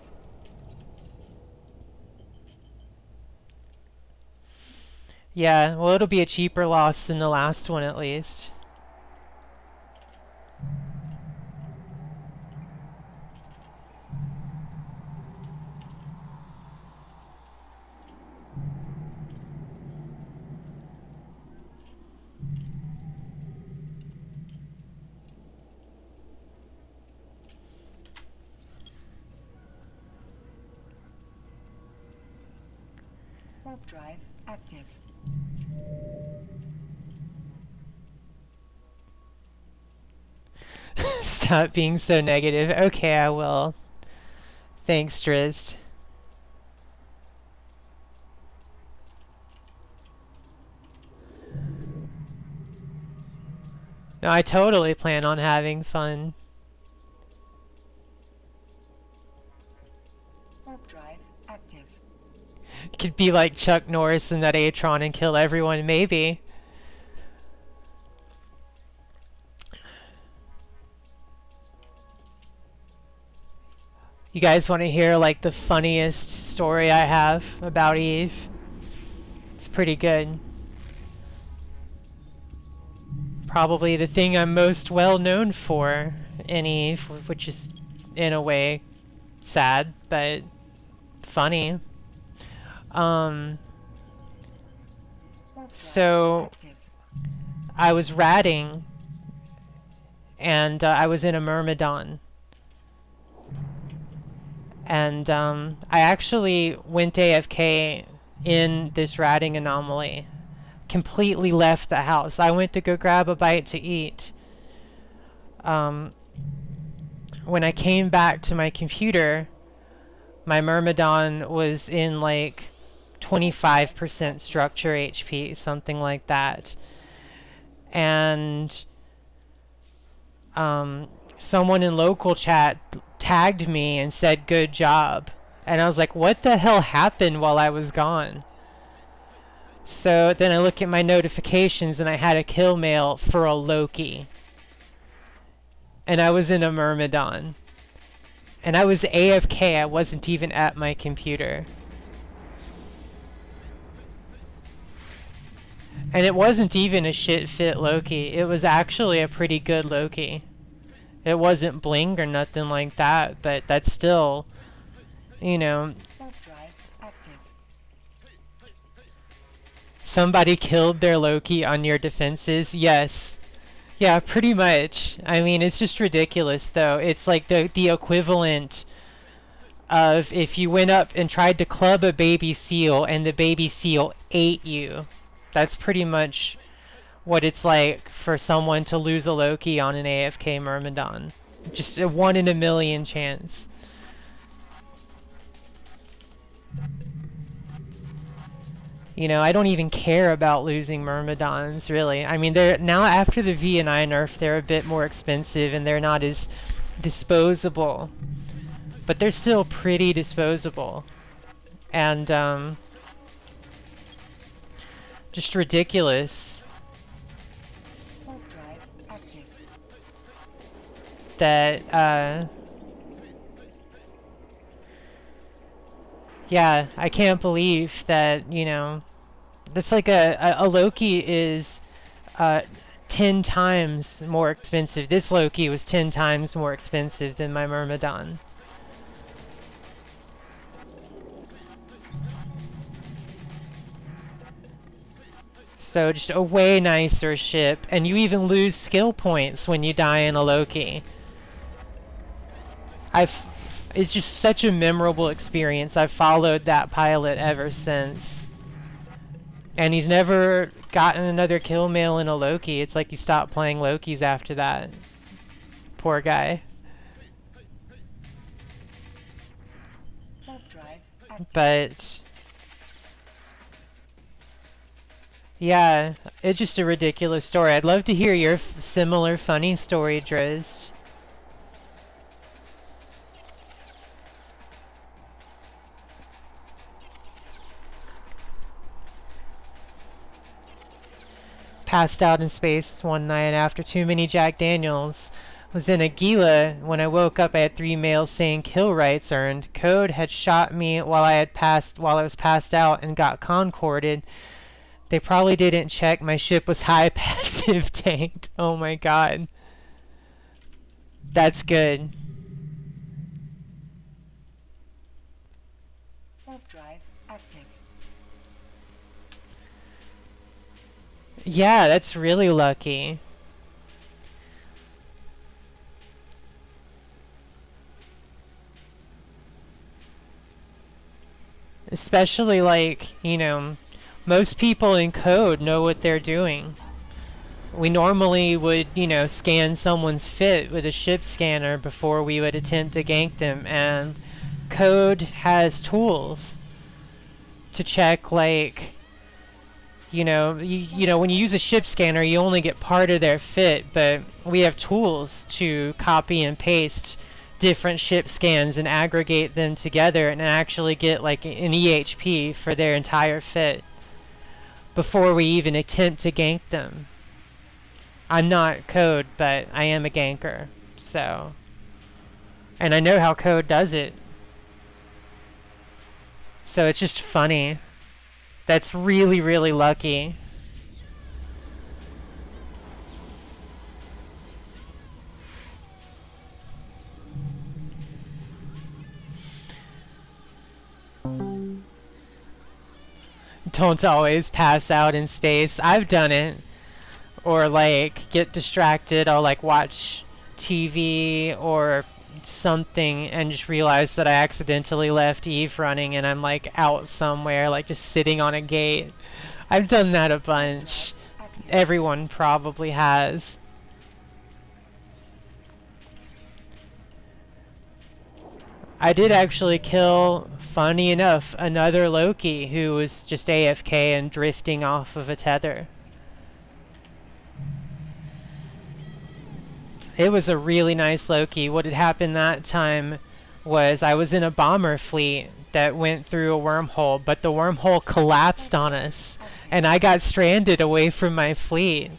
Yeah, well, it'll be a cheaper loss than the last one at least.
Warp drive active.
Stop being so negative. Okay, I will. Thanks, Drizzt. No, I totally plan on having fun.
Warp drive active.
Could be like Chuck Norris in that Atron and kill everyone, maybe. You guys want to hear like the funniest story I have about Eve? It's pretty good. Probably the thing I'm most well known for in Eve, which is in a way sad, but funny.
Warp drive
So
active.
I was ratting, and I was in a Myrmidon. And I actually went AFK in this ratting anomaly. Completely left the house. I went to go grab a bite to eat. When I came back to my computer, my Myrmidon was in like 25% structure HP, something like that. And someone in local chat tagged me and said, "Good job." And I was like, what the hell happened while I was gone? So then I look at my notifications and I had a kill mail for a Loki. And I was in a Myrmidon. And I was AFK, I wasn't even at my computer. And it wasn't even a shit fit Loki. It was actually a pretty good Loki. It wasn't bling or nothing like that, but that's still, you know,
Warp drive active.
somebody killed their Loki on your defenses. Yes. Yeah, pretty much. I mean, it's just ridiculous, though. It's like the equivalent of if you went up and tried to club a baby seal and the baby seal ate you. That's pretty much what it's like for someone to lose a Loki on an AFK Myrmidon. Just a 1 in a million chance. You know, I don't even care about losing Myrmidons, really. I mean, they're now after the V and I nerf, they're a bit more expensive and they're not as disposable. But they're still pretty disposable. And, just ridiculous
Warp drive active.
that, yeah, I can't believe that, you know, That's like a Loki is uh, 10 times more expensive. This Loki was 10 times more expensive than my Myrmidon. So just a way nicer ship, and you even lose skill points when you die in a Loki. I've It's just such a memorable experience. I've followed that pilot ever since. And he's never gotten another kill mail in a Loki. It's like he stopped playing Lokis after that. Poor guy.
Warp drive active.
But yeah, it's just a ridiculous story. I'd love to hear your similar funny story, Drizzt. Passed out in space one night after too many Jack Daniels. Was in a Gila. When I woke up, I had 3 mails saying kill rights earned. Code had shot me while I was passed out and got concorded. They probably didn't check. My ship was high passive tanked. Oh my god. That's good.
Warp drive active.
Yeah, that's really lucky. Especially like, most people in code know what they're doing. We normally would, scan someone's fit with a ship scanner before we would attempt to gank them, and code has tools to check, like, when you use a ship scanner, you only get part of their fit, but we have tools to copy and paste different ship scans and aggregate them together and actually get like an EHP for their entire fit before we even attempt to gank them. I'm not code, but I am a ganker, so. And I know how code does it. So it's just funny. That's really, really lucky. Don't always pass out in space. I've done it. Or like get distracted. I'll like watch TV or something and just realize that I accidentally left Eve running and I'm like out somewhere, like just sitting on a gate. I've done that a bunch. Everyone probably has. I did actually kill, funny enough, another Loki who was just AFK and drifting off of a tether. It was a really nice Loki. What had happened that time was I was in a bomber fleet that went through a wormhole, but the wormhole collapsed on us, and I got stranded away from my fleet.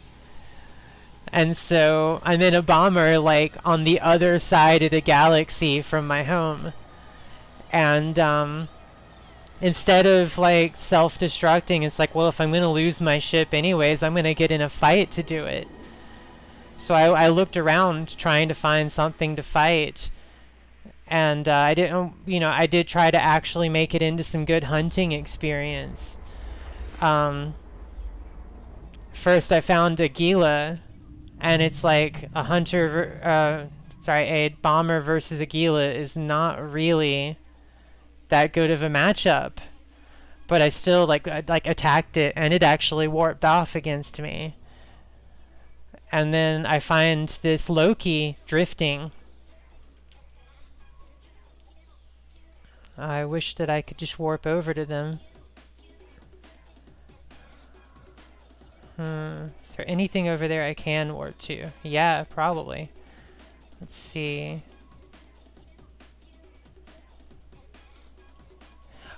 And so I'm in a bomber like on the other side of the galaxy from my home. And instead of like self-destructing, it's like, well, if I'm going to lose my ship anyways, I'm going to get in a fight to do it. So I looked around trying to find something to fight. And I didn't, I did try to actually make it into some good hunting experience. First I found a Gila, and it's like a bomber versus a Gila is not really that good of a matchup. But I still like attacked it, and it actually warped off against me. And then I find this Loki drifting. I wish that I could just warp over to them. Is there anything over there I can warp to? Yeah, probably. Let's see.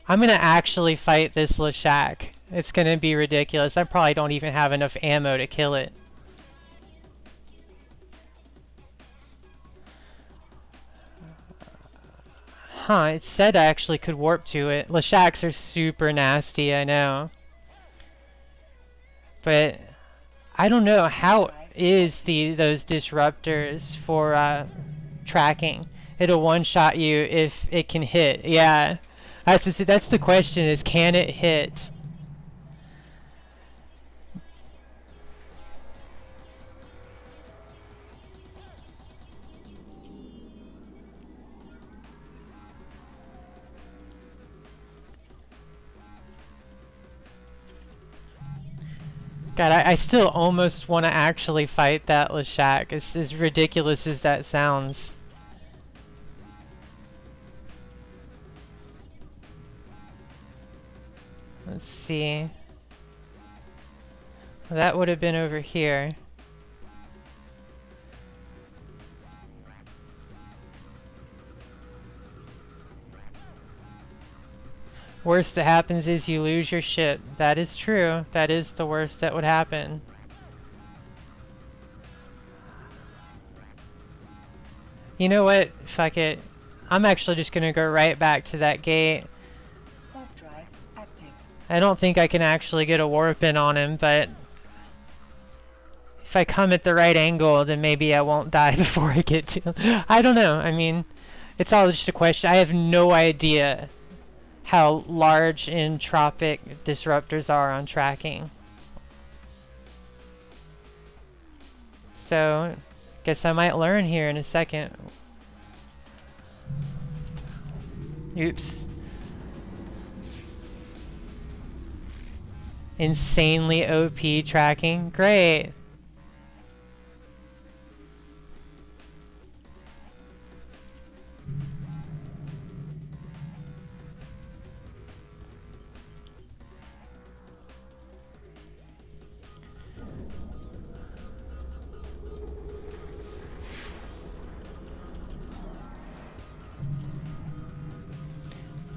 I'm gonna actually fight this Leshak. It's gonna be ridiculous. I probably don't even have enough ammo to kill it. Huh, it said I actually could warp to it. Leshaks are super nasty, I know. But I don't know how is those disruptors for tracking. It'll one shot you if it can hit. Yeah, that's the question: is can it hit? God, I still almost want to actually fight that Lashak. As ridiculous as that sounds. Let's see. That would have been over here. Worst that happens is you lose your ship. That is true. That is the worst that would happen. You know what? Fuck it. I'm actually just gonna go right back to that gate.
Warp drive active.
I don't think I can actually get a warp in on him, but if I come at the right angle, then maybe I won't die before I get to him. I don't know. I mean, it's all just a question. I have no idea how large entropic disruptors are on tracking. So, guess I might learn here in a second. Oops. Insanely OP tracking. Great.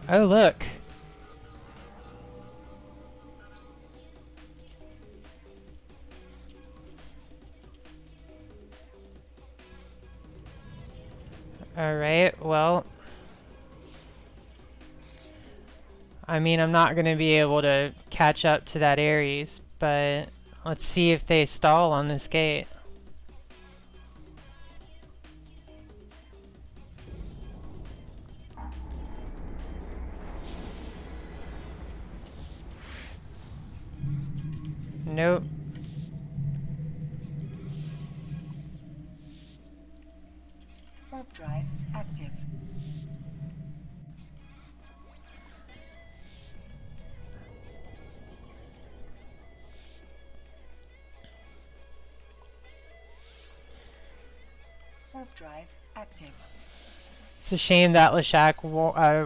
Oh, look. Alright, well. I mean, I'm not going to be able to catch up to that Ares, but let's see if they stall on this gate. Nope.
Warp drive active. Warp drive active.
It's a shame that Lashak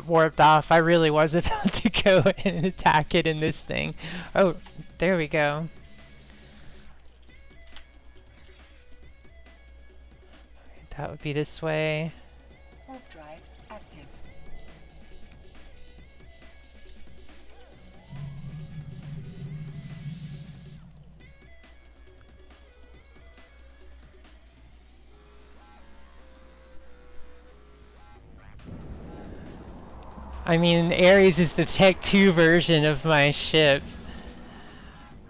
warped off. I really was about to go and attack it in this thing. Oh, there we go. That would be this way.
Warp drive active.
I mean, Ares is the Tech 2 version of my ship.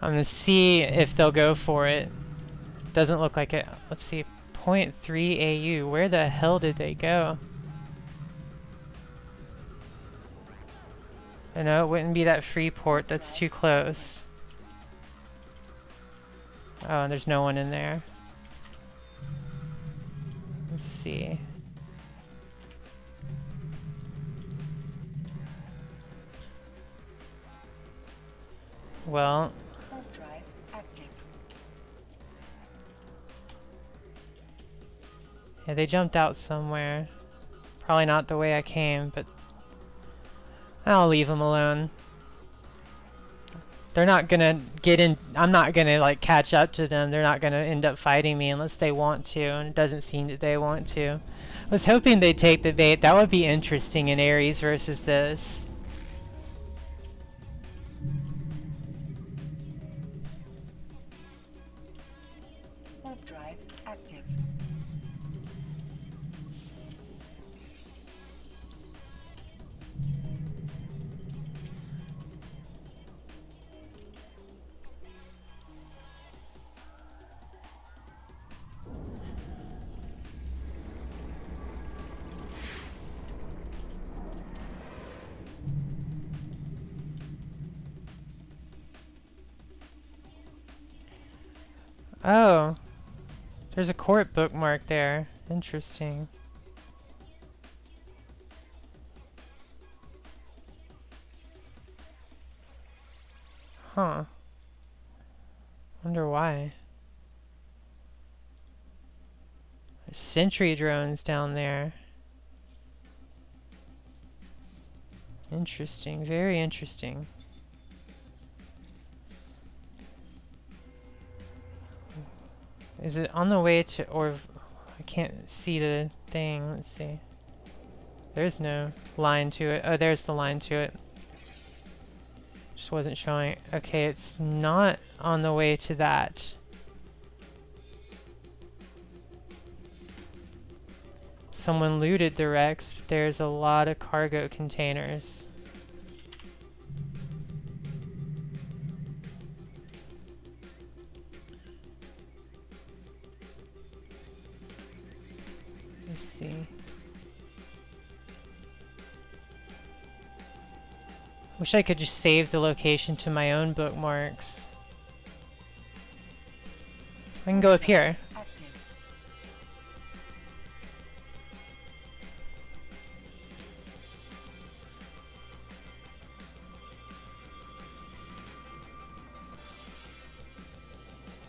I'm gonna see if they'll go for it. Doesn't look like it. Let's see. 0.3 AU. Where the hell did they go? I know it wouldn't be that Freeport. That's too close. Oh, and there's no one in there. Let's see. Well,
Warp drive active.
yeah, they jumped out somewhere. Probably not the way I came, but I'll leave them alone. They're not gonna get in. I'm not gonna like catch up to them. They're not gonna end up fighting me unless they want to, and it doesn't seem that they want to. I was hoping they'd take the bait. That would be interesting in Ares versus this.
Warp drive active.
Oh, there's a court bookmark there. Interesting. Huh. Wonder why. There's sentry drones down there. Interesting. Very interesting. Is it on the way to, or I can't see the thing. Let's see. There's no line to it. Oh, there's the line to it. Just wasn't showing. Okay, it's not on the way to that. Someone looted the Rex, but there's a lot of cargo containers. Let's see. Wish I could just save the location to my own bookmarks. I can go up here.
Active.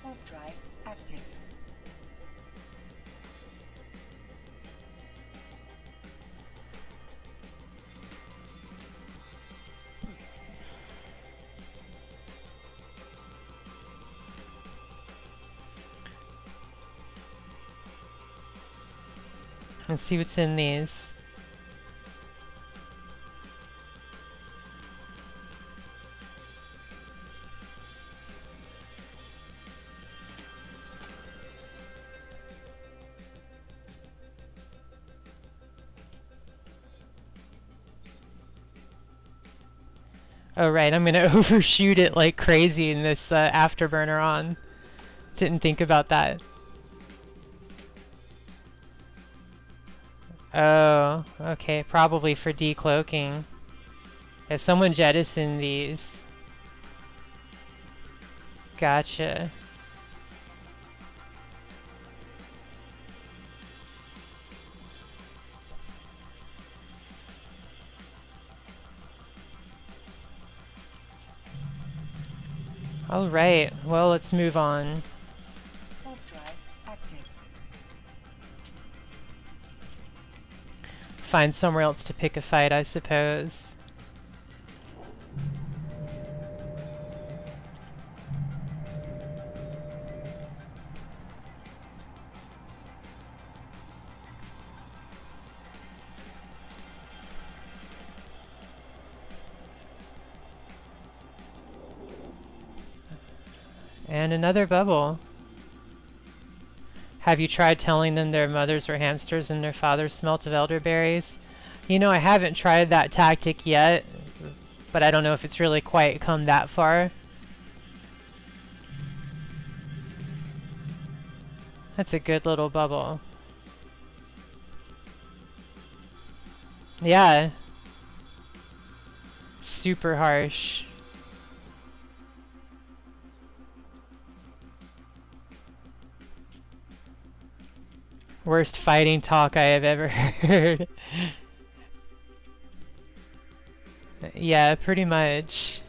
Warp drive active.
Let's see what's in these. Oh right, I'm gonna overshoot it like crazy in this afterburner on. Didn't think about that. Oh, okay, probably for decloaking. Has someone jettisoned these? Gotcha. Alright, well, let's move on.
Warp drive active.
Find somewhere else to pick a fight, I suppose. And another bubble. Have you tried telling them their mothers were hamsters and their fathers smelt of elderberries? You know, I haven't tried that tactic yet, but I don't know if it's really quite come that far. That's a good little bubble. Yeah. Super harsh. Worst fighting talk I have ever heard. Yeah, pretty much.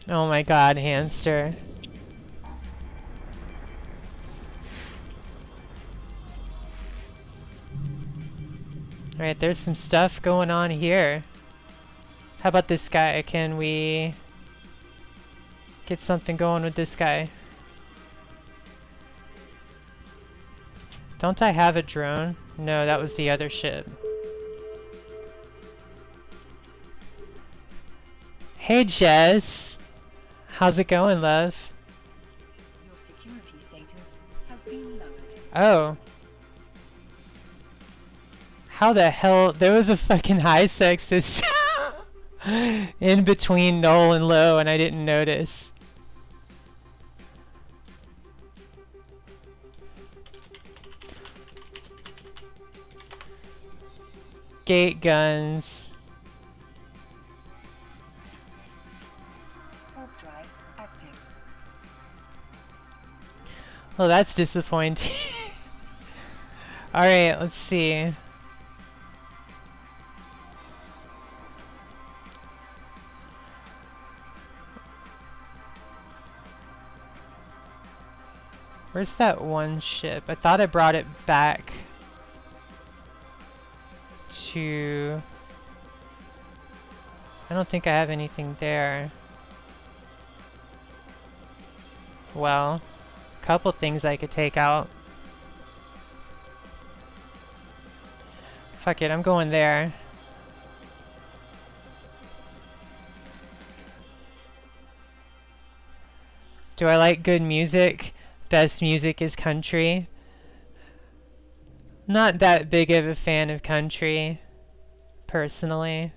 Oh my god, hamster. Alright, there's some stuff going on here. How about this guy? Can we get something going with this guy? Don't I have a drone? No, that was the other ship. Hey Jess! How's it going, love?
Your security status has been lowered.
Oh. How the hell? There was a fucking high sexist. in between null and low and I didn't notice. Gate guns.
Warp drive active.
Well, that's disappointing. Alright, let's see. Where's that one ship? I thought I brought it back to... I don't think I have anything there. Well, a couple things I could take out. Fuck it, I'm going there. Do I like good music? Best music is country. Not that big of a fan of country, personally.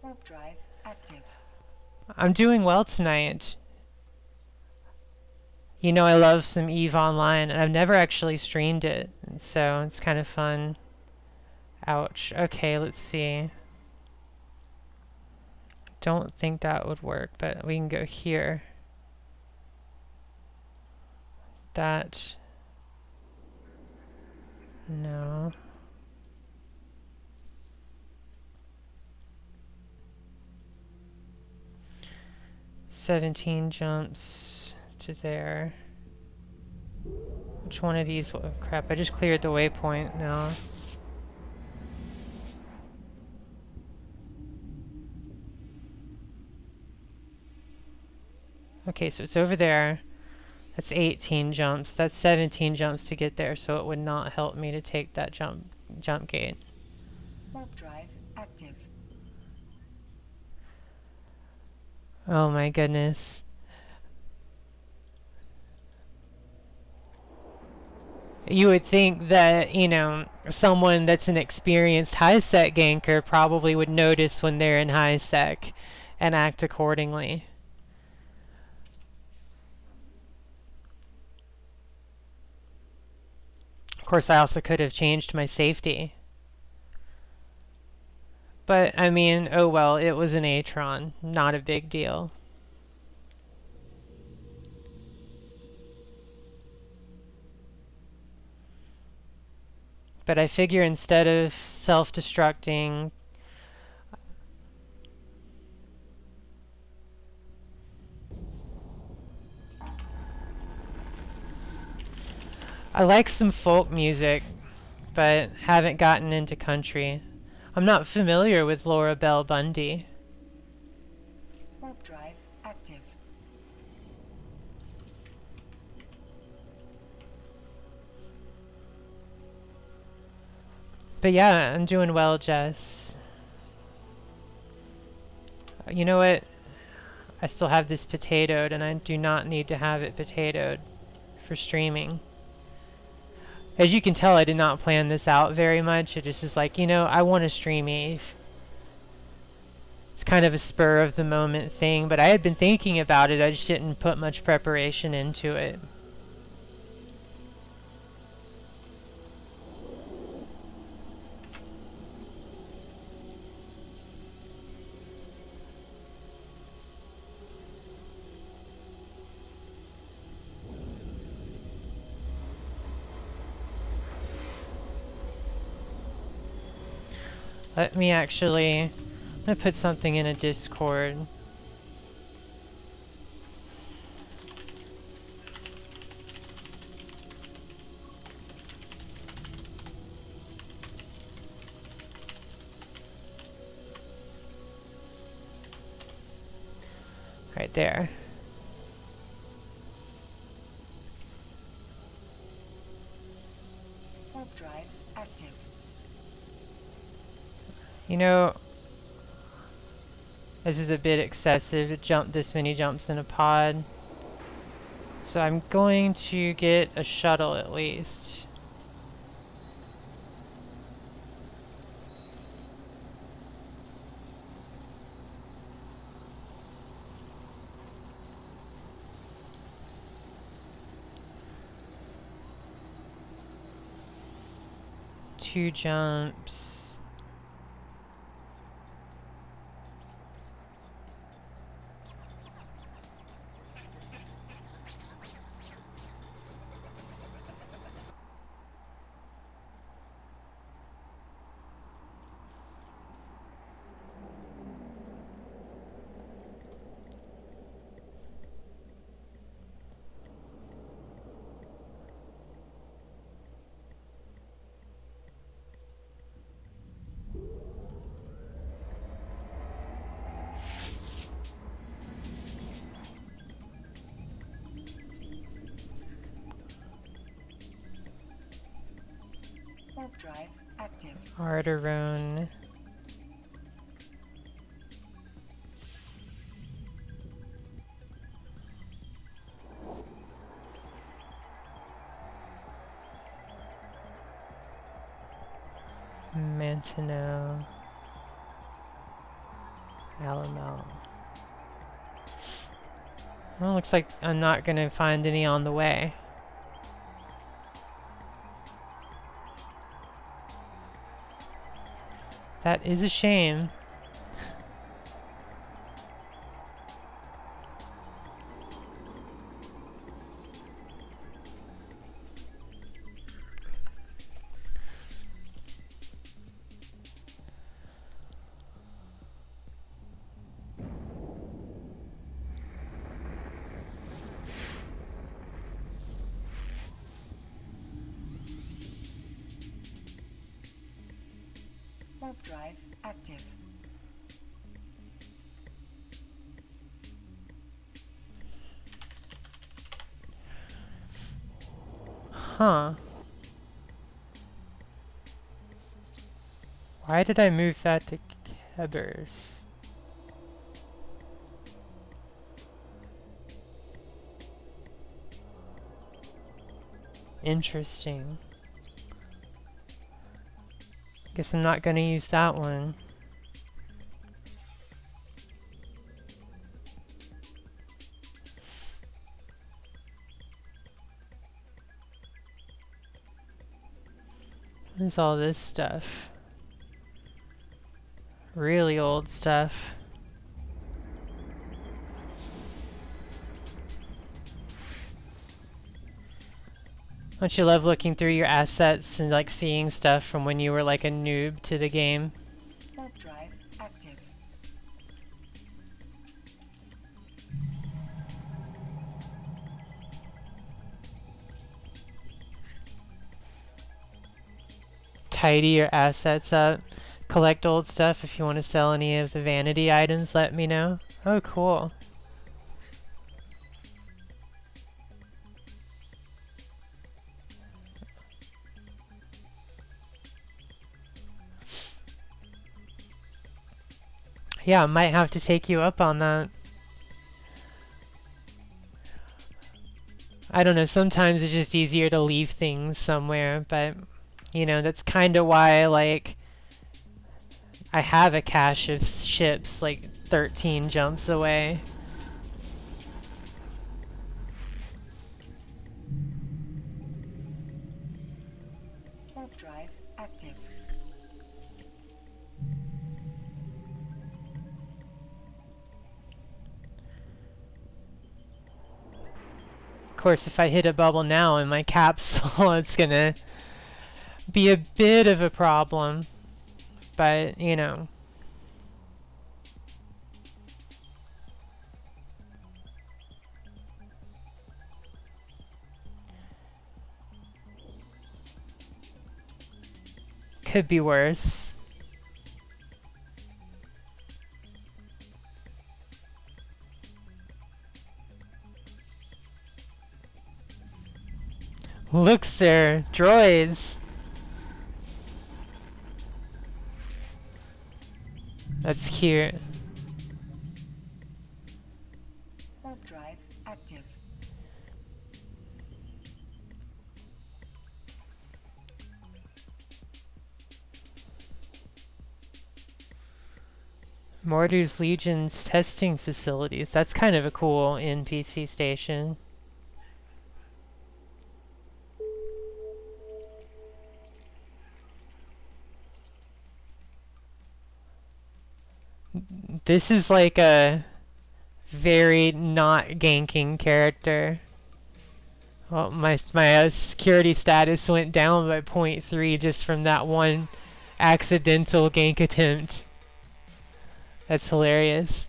Warp drive active.
I'm doing well tonight. You know I love some EVE Online, and I've never actually streamed it, so it's kind of fun. Ouch. Okay, let's see. Don't think that would work, but we can go here. That... No. "17 jumps to there." Which one of these? Oh, crap, I just cleared the waypoint now. Okay, so it's over there. That's 18 jumps. That's 17 jumps to get there, so it would not help me to take that jump gate.
Warp drive active.
Oh my goodness. You would think that, you know, someone that's an experienced high-sec ganker probably would notice when they're in high-sec and act accordingly. Of course, I also could have changed my safety. But, I mean, oh well, it was an Atron. Not a big deal. But I figure instead of self-destructing, I like some folk music, but haven't gotten into country. I'm not familiar with Laura Bell Bundy.
Warp drive active.
But yeah, I'm doing well, Jess. You know what? I still have this potatoed, and I do not need to have it potatoed for streaming. As you can tell, I did not plan this out very much. It just is like, you know, I want to stream Eve. It's kind of a spur of the moment thing, but I had been thinking about it. I just didn't put much preparation into it. Let me actually... I'm going to put something in a Discord. Right there.
Warp drive active.
You know, this is a bit excessive to jump this many jumps in a pod. So I'm going to get a shuttle at least. 2 jumps.
Warp drive active.
Arterone. Mantino. Alamo. Well, looks like I'm not gonna find any on the way. That is a shame.
Warp drive active.
Huh. Why did I move that to Kebbers? Interesting. Guess I'm not gonna use that one. What is all this stuff? Really old stuff. Don't you love looking through your assets and like seeing stuff from when you were like a noob to the game?
Warp drive active.
Tidy your assets up. Collect old stuff. If you want to sell any of the vanity items, let me know. Oh, cool. Yeah, I might have to take you up on that. I don't know, sometimes it's just easier to leave things somewhere, but, you know, that's kind of why, like, I have a cache of ships, like, 13 jumps away.
Warp drive active.
Of course, if I hit a bubble now in my capsule, it's gonna be a bit of a problem, but, you know. Could be worse. Look, sir, droids. That's cute.
Warp drive active.
Mortar's Legion's testing facilities. That's kind of a cool NPC station. This is like a very not ganking character. Well, my security status went down by 0.3 just from that one accidental gank attempt. That's hilarious.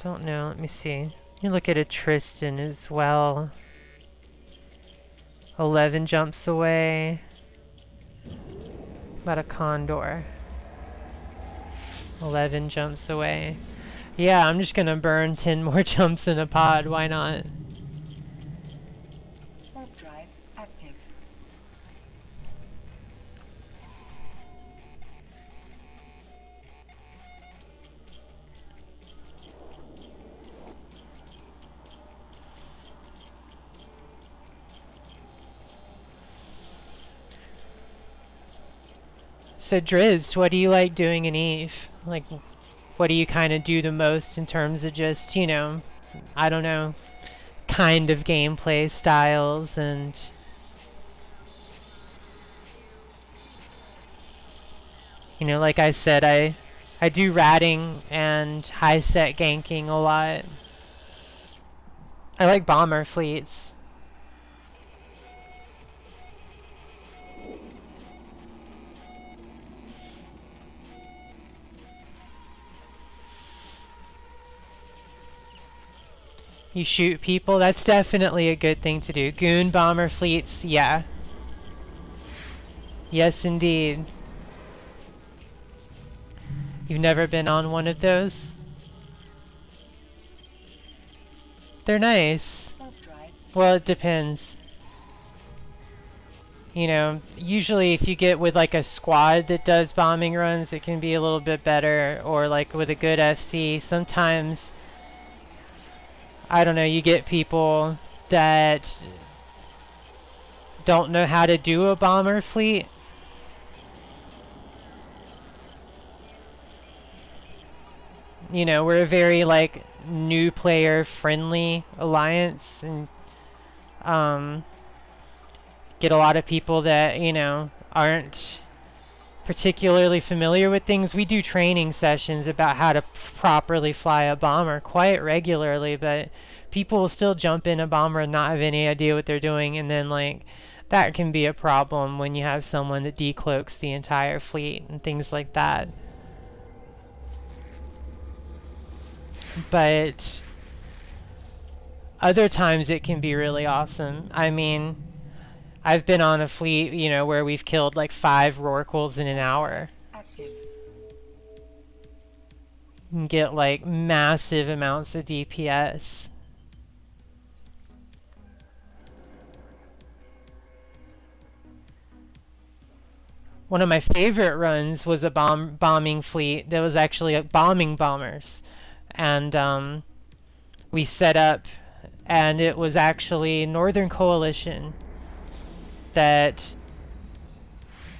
Don't know, let me see. You look at a Tristan as well. 11 jumps away. About a Condor. 11 jumps away. Yeah, I'm just gonna burn 10 more jumps in a pod, why not?
Warp drive active.
So Driz, what do you like doing in Eve? Like, what do you kind of do the most in terms of just, you know, I don't know, kind of gameplay styles and... You know, like I said, I do ratting and high set ganking a lot. I like bomber fleets. You shoot people, that's definitely a good thing to do. Goon bomber fleets, yeah. Yes, indeed. You've never been on one of those? They're nice.
Warp drive.
Well, it depends. You know, usually if you get with like a squad that does bombing runs, it can be a little bit better. Or like with a good FC, sometimes, I don't know, you get people that don't know how to do a bomber fleet. You know, we're a very like new player friendly alliance, and get a lot of people that, you know, aren't particularly familiar with things. We do training sessions about how to properly fly a bomber quite regularly, but people will still jump in a bomber and not have any idea what they're doing, and then like that can be a problem when you have someone that decloaks the entire fleet and things like that. But other times it can be really awesome. I mean, I've been on a fleet, you know, where we've killed like 5 Rorquals in an hour.
Active.
You can get like massive amounts of DPS. One of my favorite runs was a bombing fleet that was actually bombing bombers. And we set up, and it was actually Northern Coalition that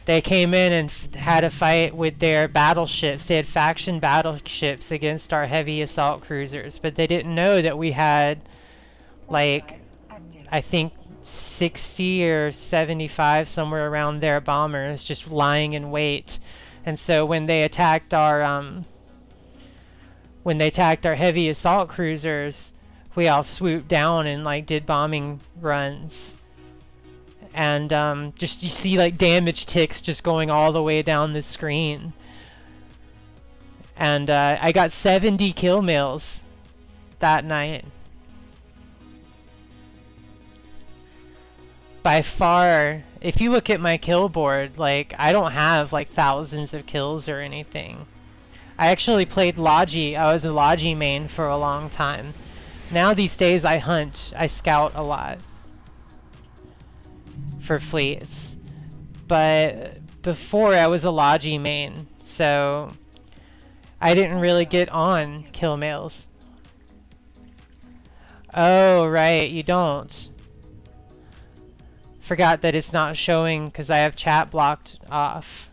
they came in and had a fight with their battleships. They had faction battleships against our heavy assault cruisers, but they didn't know that we had like,
Active.
I think 60 or 75, somewhere around there, bombers just lying in wait. And so when they attacked our heavy assault cruisers, we all swooped down and like did bombing runs. And just you see like damage ticks just going all the way down the screen. And I got 70 kill mills that night. By far, if you look at my kill board, like I don't have like thousands of kills or anything. I actually played Logi. I was a Logi main for a long time. Now these days I hunt, I scout a lot for fleets. But before I was a Logi main, so I didn't really get on kill mails. Oh, right, you don't. Forgot that it's not showing because I have chat blocked off.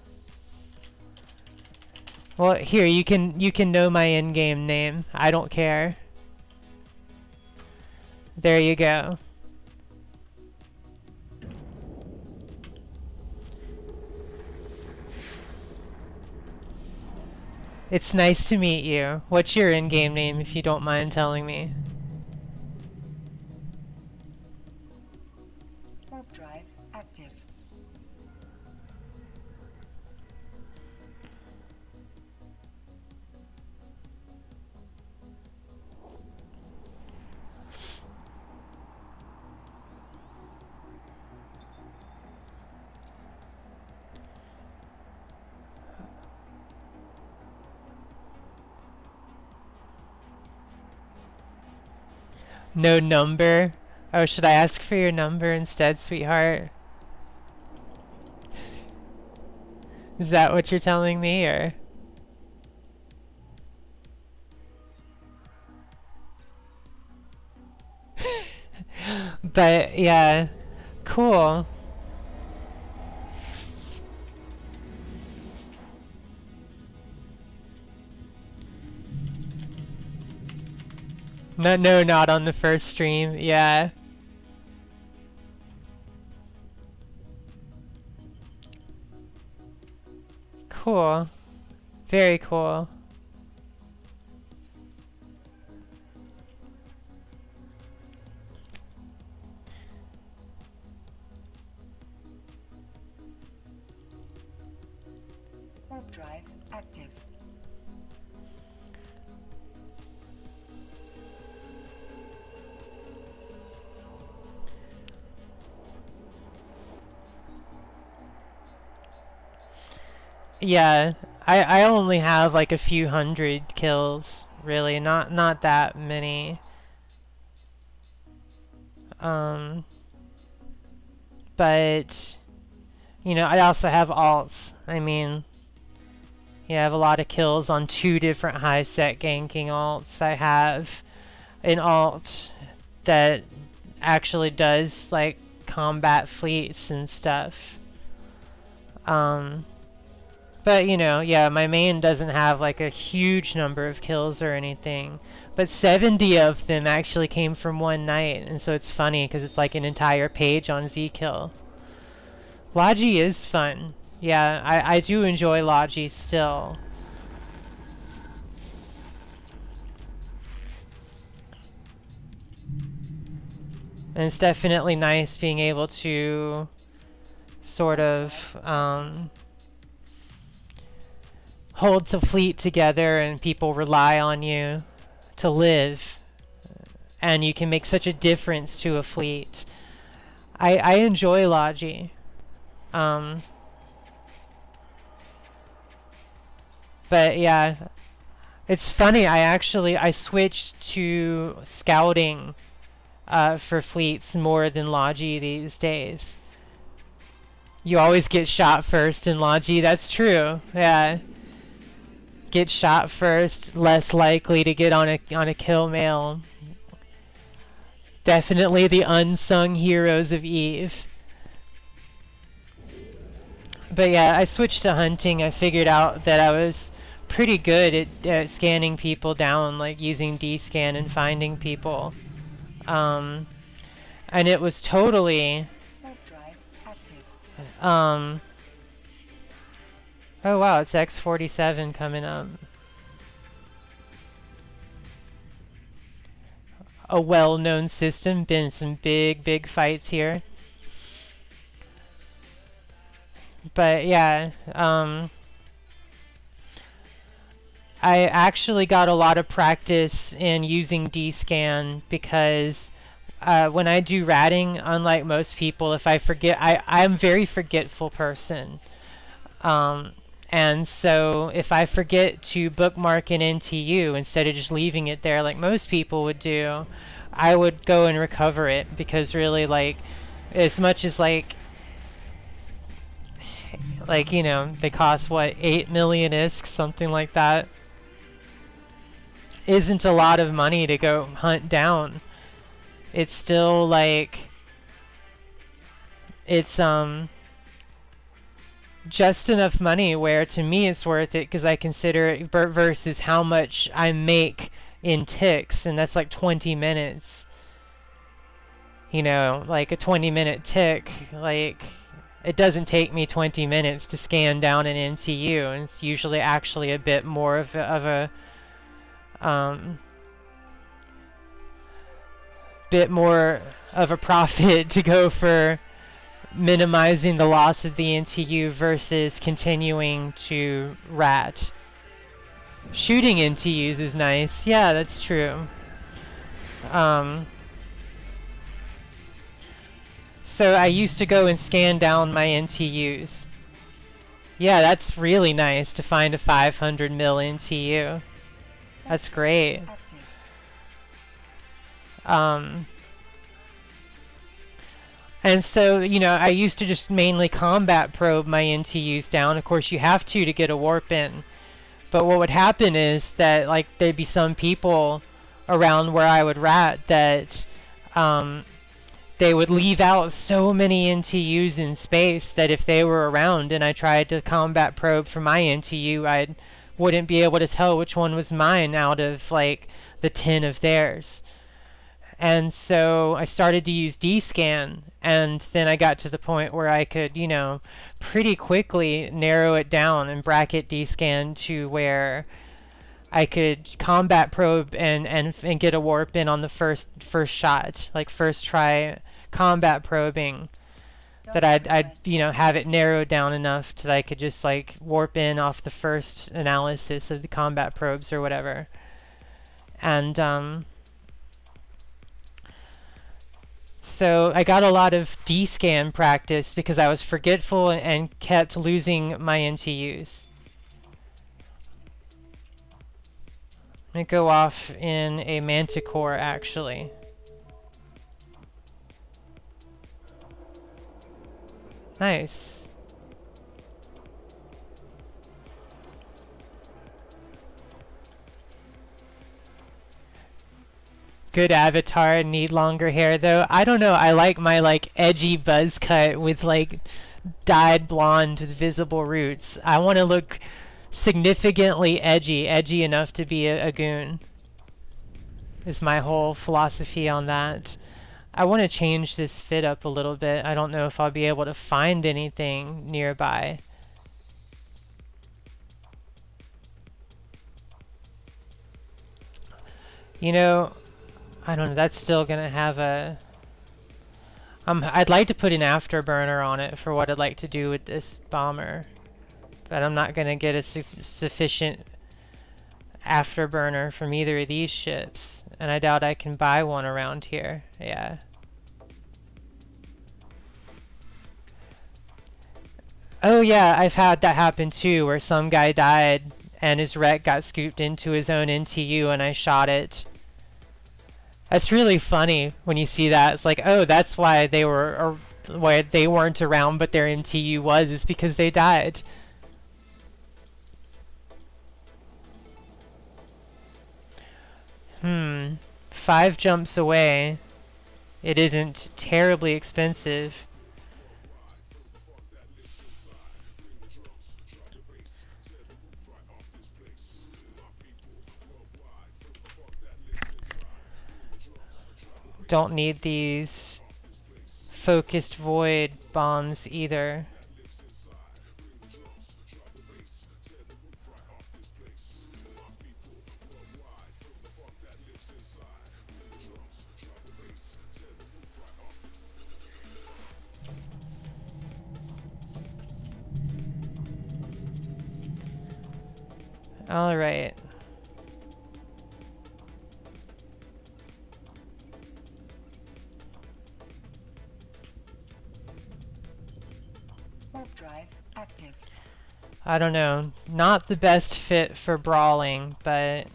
Well, here, you can know my in-game name. I don't care. There you go. It's nice to meet you. What's your in-game name, if you don't mind telling me?
Warp drive active.
No number? Oh, should I ask for your number instead, sweetheart? Is that what you're telling me, or? But, yeah. Cool. No, not on the first stream. Yeah. Cool. Very cool.
Warp drive active.
Yeah. I only have like a few hundred kills, really. Not that many. Um but you know, I also have alts. I mean, yeah, I have a lot of kills on two different high set ganking alts. I have an alt that actually does like combat fleets and stuff. But you know, yeah, my main doesn't have like a huge number of kills or anything. But 70 of them actually came from one night, and so it's funny because it's like an entire page on Zkill. Logi is fun. Yeah, I do enjoy Logi still. And it's definitely nice being able to sort of hold the fleet together and people rely on you to live. And you can make such a difference to a fleet. I enjoy Logi. But yeah, it's funny. I switched to scouting for fleets more than Logi these days. You always get shot first in Logi. That's true. Yeah, get shot first, less likely to get on a kill mail. Definitely the unsung heroes of Eve. But yeah, I switched to hunting. I figured out that I was pretty good at scanning people down, like using D-scan and finding people. And it was totally...
Warp drive active.
Oh wow, it's X47 coming up. A well-known system, been some big fights here. But yeah, I actually got a lot of practice in using D-scan because when I do ratting, unlike most people, if I forget, I'm a very forgetful person. And so if I forget to bookmark an NTU instead of just leaving it there like most people would do, I would go and recover it because really like as much as like you know, they cost what, 8 million ISK, something like that. Isn't a lot of money to go hunt down. It's still like it's just enough money where to me it's worth it because I consider it versus how much I make in ticks, and that's like 20 minutes. you know, like a 20-minute tick, like it doesn't take me 20 minutes to scan down an NTU, and it's usually actually a bit more of a um, bit more of a profit to go for minimizing the loss of the NTU versus continuing to rat. Shooting NTUs is nice. Yeah, that's true. Um, so I used to go and scan down my NTUs. Yeah, that's really nice to find a 500 mil NTU. That's great.
Active.
Um, and so, you know, I used to just mainly combat probe my NTUs down. Of course, you have to get a warp in. But what would happen is that, like, there'd be some people around where I would rat that they would leave out so many NTUs in space that if they were around and I tried to combat probe for my NTU, I wouldn't be able to tell which one was mine out of, like, the 10 of theirs. And so I started to use D-scan, and then I got to the point where I could, you know, pretty quickly narrow it down and bracket D-scan to where I could combat probe and get a warp in on the first shot, like first try combat probing. That I'd you know, have it narrowed down enough that I could just like warp in off the first analysis of the combat probes or whatever. And so I got a lot of D-scan practice because I was forgetful and kept losing my NTUs. I'm going to go off in a Manticore, actually. Nice. Good avatar, need longer hair though. I don't know, I like my like edgy buzz cut with like dyed blonde with visible roots. I want to look significantly edgy enough to be a goon. Is my whole philosophy on that. I want to change this fit up a little bit. I don't know if I'll be able to find anything nearby. You know, I don't know, that's still gonna have a I'd like to put an afterburner on it for what I'd like to do with this bomber, but I'm not gonna get a sufficient afterburner from either of these ships, and I doubt I can buy one around here. Yeah. Oh yeah, I've had that happen too, where some guy died and his wreck got scooped into his own NTU and I shot it. That's really funny when you see that. It's like, oh, that's why they why they weren't around, but their NTU was, is because they died. Hmm. 5 jumps away. It isn't terribly expensive. Don't need these focused void bombs either. All right.
Warp drive active.
I don't know. Not the best fit for brawling, but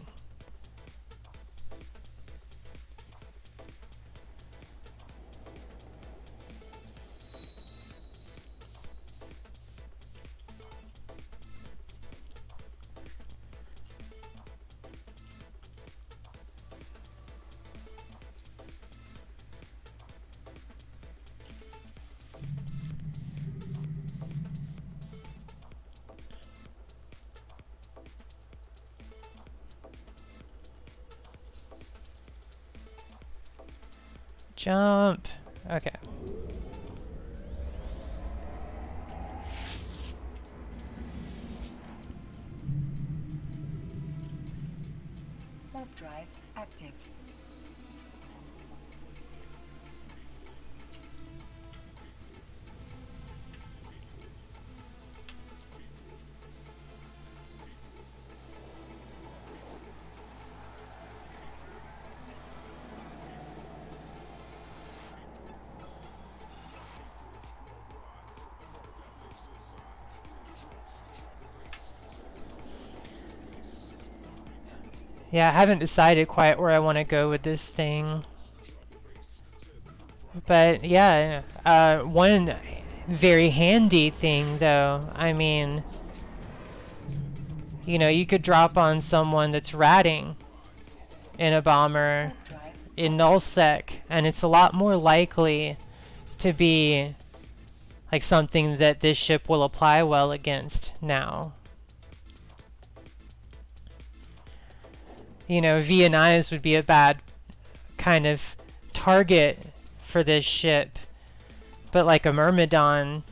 jump. Okay.
Warp drive active.
Yeah, I haven't decided quite where I want to go with this thing. But yeah, one very handy thing though, I mean, you know, you could drop on someone that's ratting in a bomber
Warp drive
in nullsec, and it's a lot more likely to be like something that this ship will apply well against now. You know, VNIs would be a bad kind of target for this ship, but like a Myrmidon,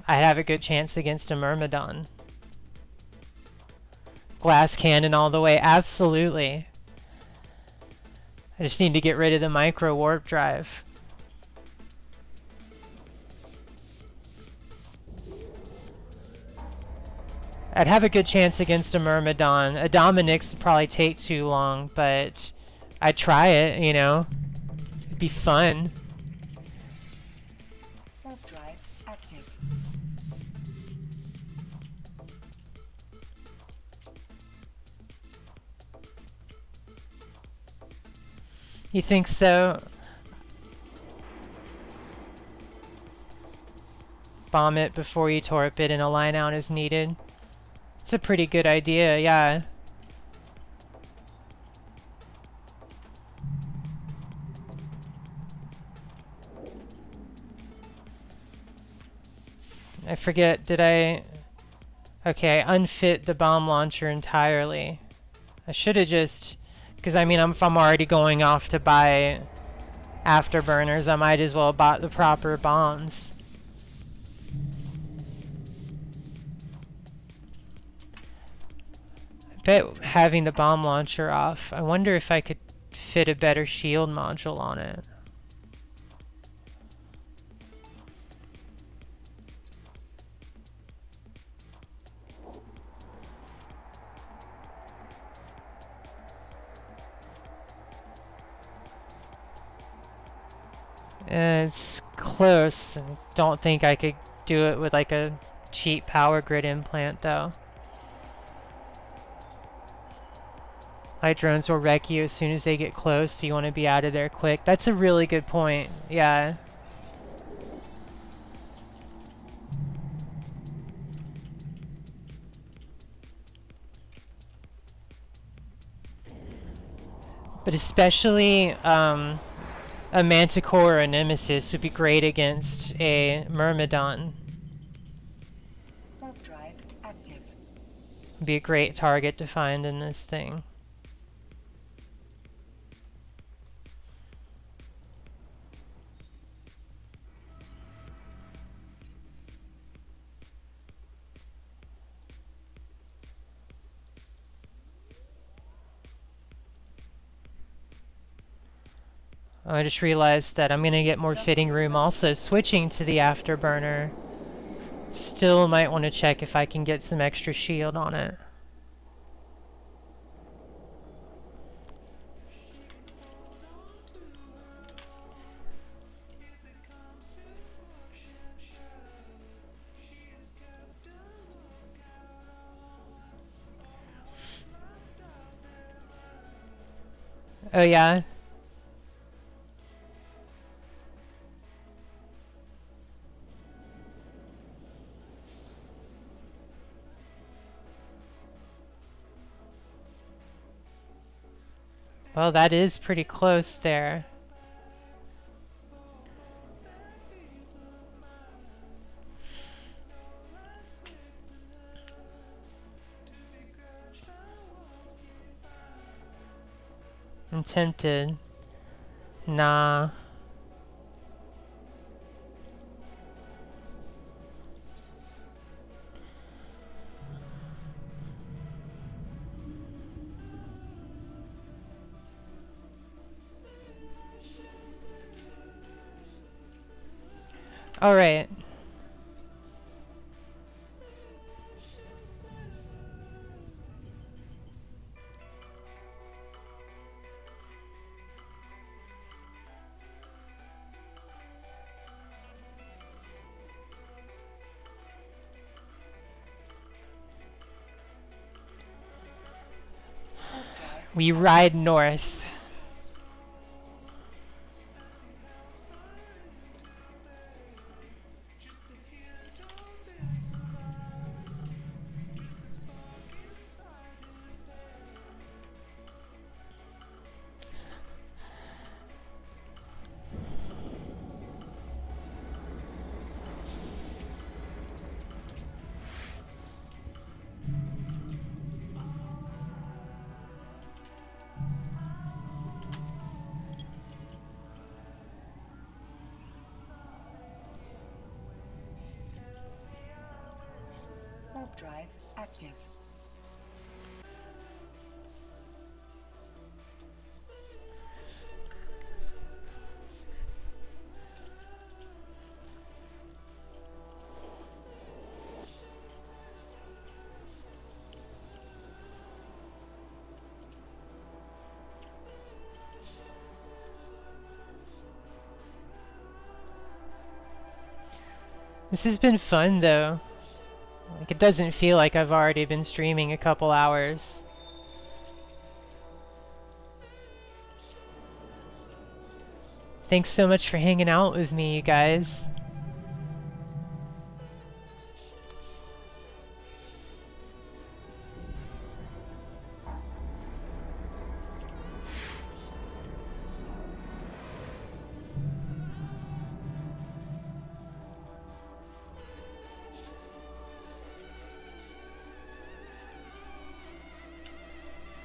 I'd have a good chance against a Myrmidon. Glass cannon all the way, absolutely. I just need to get rid of the micro warp drive. I'd have a good chance against a Myrmidon. A Dominic's would probably take too long, but I'd try it, you know. It'd be fun.
warp drive active.
You think so? Bomb it before you torp it and a line out is needed. It's a pretty good idea, yeah. I forget, did I... Okay, I unfit the bomb launcher entirely. I should have just... Because I mean, if I'm already going off to buy afterburners, I might as well have bought the proper bombs. I bet having the bomb launcher off, I wonder if I could fit a better shield module on it. It's close. I don't think I could do it with like a cheap power grid implant though. Light drones will wreck you as soon as they get close, so you want to be out of there quick. That's a really good point. Yeah. But especially a Manticore or a Nemesis would be great against a Myrmidon.
Warp drive active.
Would be a great target to find in this thing. I just realized that I'm going to get more fitting room also switching to the afterburner. Still might want to check if I can get some extra shield on it. Oh yeah? Well, that is pretty close there. I'm tempted. Nah. All right.
Warp drive.
We ride north.
Warp drive active.
This has been fun though. Like it doesn't feel like I've already been streaming a couple hours. Thanks so much for hanging out with me, you guys.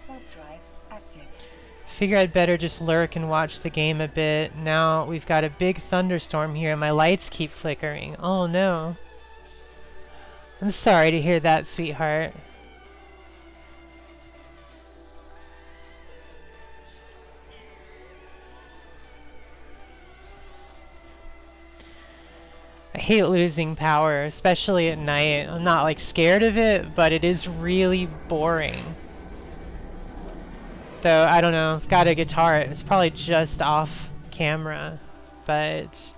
Warp drive active.
Figure I'd better just lurk and watch the game a bit. Now we've got a big thunderstorm here and my lights keep flickering. Oh no. I'm sorry to hear that, sweetheart. I hate losing power, especially at night. I'm not like scared of it, but it is really boring. Though, I don't know, I've got a guitar. It's probably just off camera. But,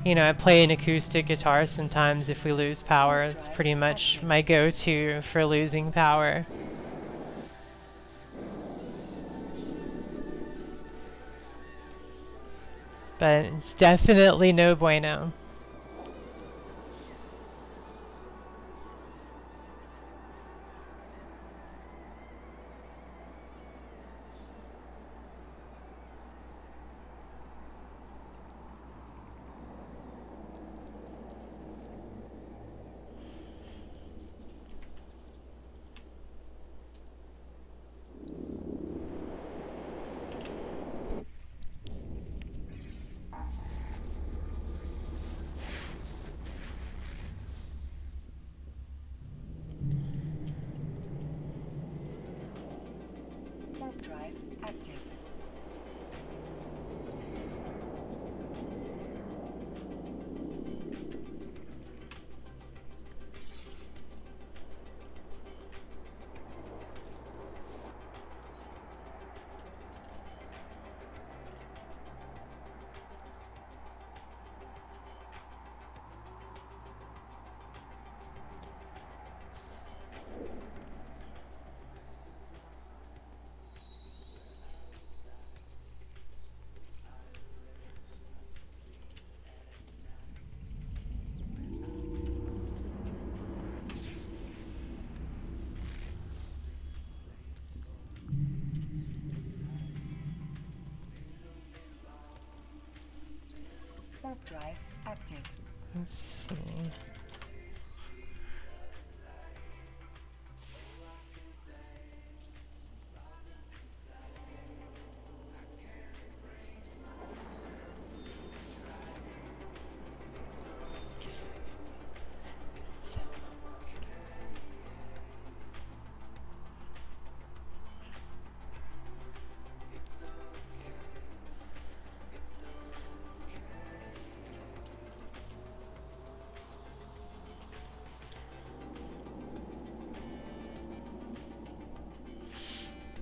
you know, I play an acoustic guitar sometimes if we lose power. It's pretty much my go-to for losing power. But it's definitely no bueno.
Warp drive active. Warp drive active.
Let's see.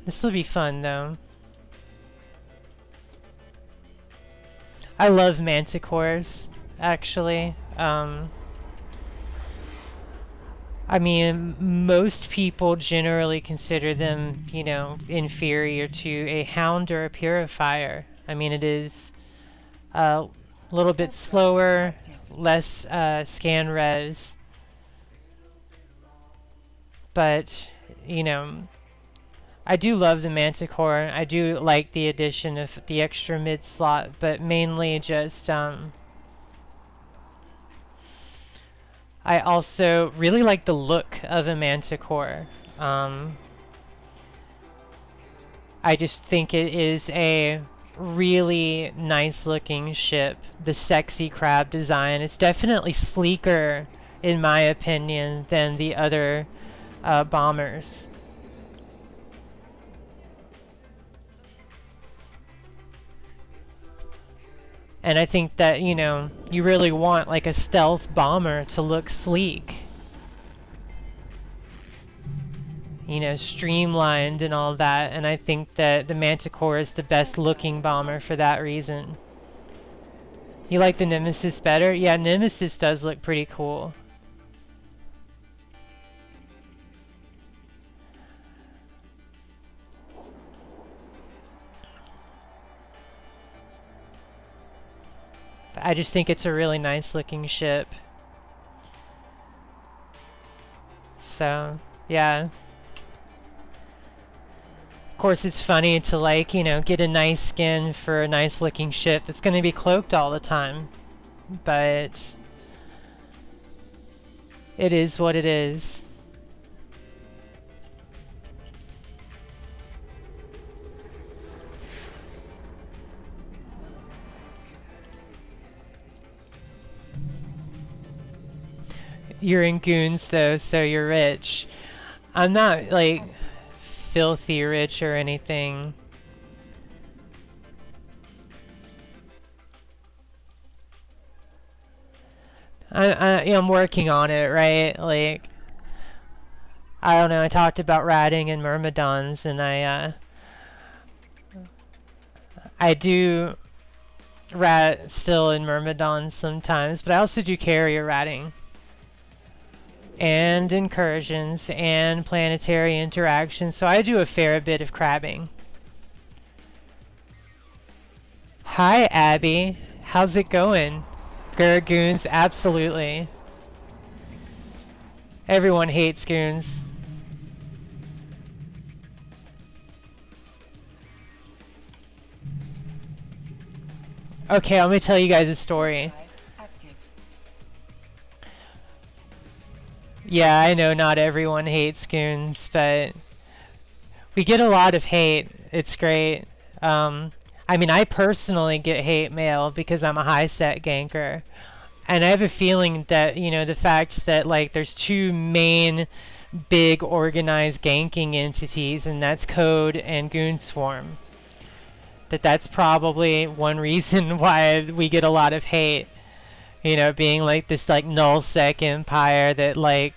This will be fun though. I love manticores, actually. I mean, most people generally consider them, you know, inferior to a hound or a purifier. I mean, it is a little bit slower, less scan res, but, you know, I do love the Manticore. I do like the addition of the extra mid slot, but mainly just I also really like the look of a Manticore. I just think it is a really nice looking ship. The sexy crab design. It's definitely sleeker, in my opinion, than the other bombers. And I think that, you know, you really want like a stealth bomber to look sleek. You know, streamlined and all that. And I think that the Manticore is the best looking bomber for that reason. You like the Nemesis better? Yeah, Nemesis does look pretty cool. But I just think it's a really nice looking ship. So, yeah. Of course, it's funny to, like, you know, get a nice skin for a nice looking ship that's going to be cloaked all the time. But it is what it is. You're in Goons though, so you're rich. I'm not like filthy rich or anything. I'm working on it, right? Like, I don't know. I talked about ratting and myrmidons, and I do rat still in myrmidons sometimes, but I also do carrier ratting and incursions and planetary interactions, so I do a fair bit of crabbing. Hi, Abby. How's it going? Goons, absolutely. Everyone hates goons. Okay, let me tell you guys a story. Yeah, I know not everyone hates goons, but we get a lot of hate. It's great. I mean, I personally get hate mail because I'm a high set ganker. And I have a feeling that, you know, the fact that, like, there's two main big organized ganking entities, and that's Code and Goon Swarm, that's probably one reason why we get a lot of hate. You know, being like this like null sec empire that like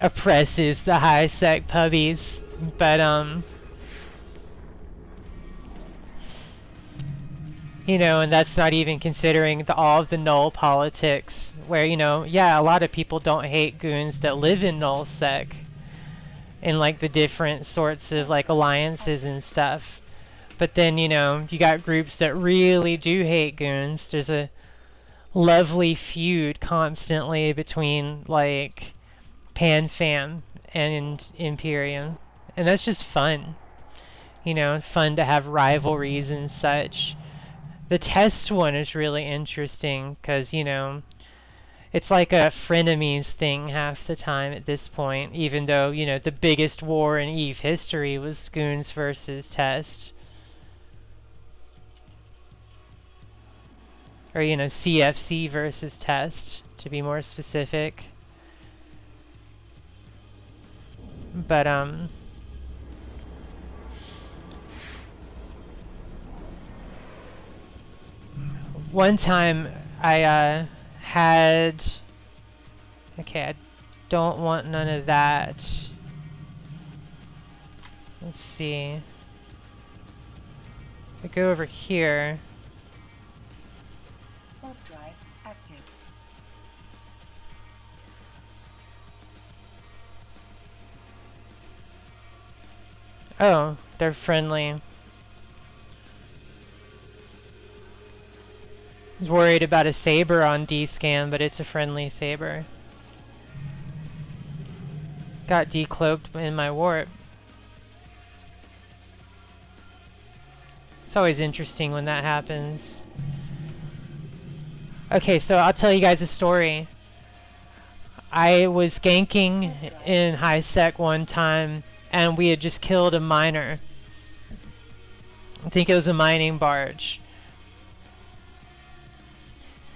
oppresses the high sec pubbies. But you know, and that's not even considering all of the null politics where, you know, yeah, a lot of people don't hate goons that live in null sec in like the different sorts of like alliances and stuff. But then, you know, you got groups that really do hate goons. There's a lovely feud constantly between like PanFam and Imperium, and that's just fun. You know, fun to have rivalries and such. The test one is really interesting because, you know, it's like a frenemies thing half the time at this point, even though, you know, the biggest war in EVE history was Goons versus Test. Or, you know, CFC versus Test, to be more specific. But, one time I, had... Okay, I don't want none of that. Let's see. If I go over here.
Warp drive active.
Oh, they're friendly. I was worried about a saber on D-scan, but it's a friendly saber. Got decloaked in my warp. It's always interesting when that happens. Okay, so I'll tell you guys a story. I was ganking in high sec one time, and we had just killed a miner. I think it was a mining barge.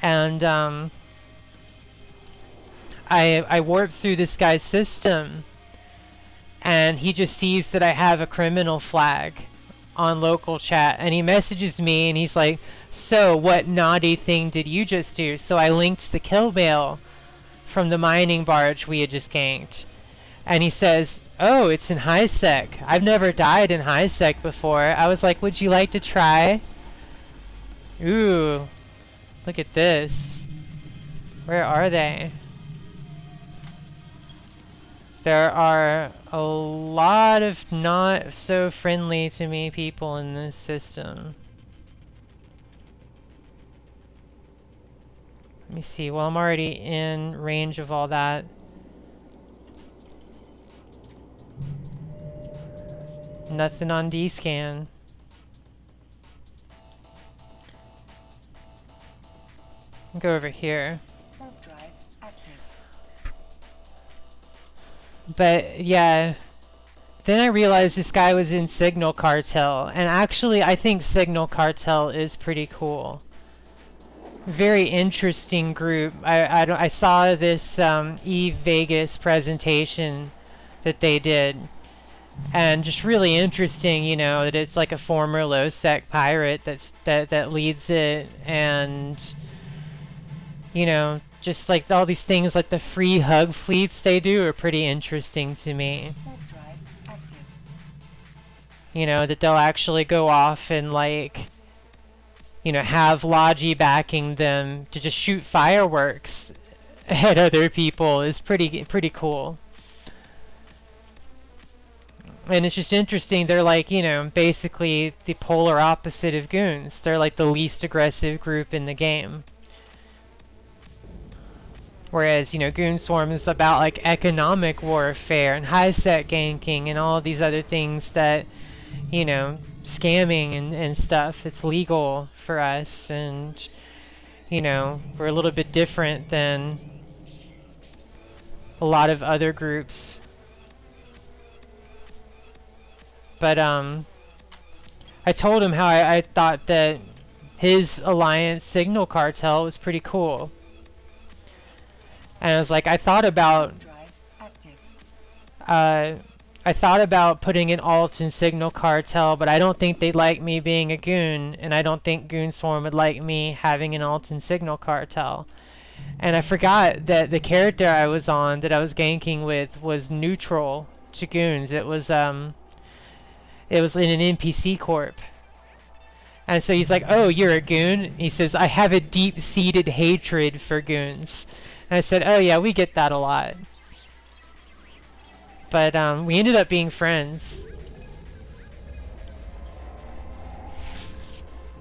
And I warped through this guy's system, and he just sees that I have a criminal flag on local chat, and he messages me and he's like, so what naughty thing did you just do? So I linked the kill mail from the mining barge we had just ganked, and he says, oh, it's in high sec. I've never died in high sec before. I was like, would you like to try? Ooh, look at this. Where are they? There are a lot of not so friendly to me people in this system. Let me see. Well, I'm already in range of all that. Nothing on D-scan. Go over here.
Warp drive active.
But yeah, then I realized this guy was in Signal Cartel, and actually I think Signal Cartel is pretty cool. Very interesting group. I saw this Eve Vegas presentation that they did, and just really interesting, you know, that it's like a former low sec pirate that leads it, and you know, just like all these things like the free hug fleets they do are pretty interesting to me.
Warp drive active.
You know, that they'll actually go off and like, you know, have Logi backing them to just shoot fireworks at other people is pretty cool. And it's just interesting, they're like, you know, basically the polar opposite of goons. They're like the least aggressive group in the game. Whereas, you know, Goon Swarm is about like economic warfare and high sec ganking and all these other things that, you know, scamming and stuff that's legal for us, and you know, we're a little bit different than a lot of other groups. But I told him how I thought that his alliance Signal Cartel was pretty cool. And I was like, I thought about
Warp drive active.
I thought about putting an alt in Signal Cartel, but I don't think they'd like me being a goon, and I don't think Goon Swarm would like me having an alt in Signal Cartel. And I forgot that the character I was on, that I was ganking with, was neutral to goons. It was in an NPC corp. And so he's like, oh, you're a goon? He says, I have a deep-seated hatred for goons. And I said, oh yeah, we get that a lot. But we ended up being friends.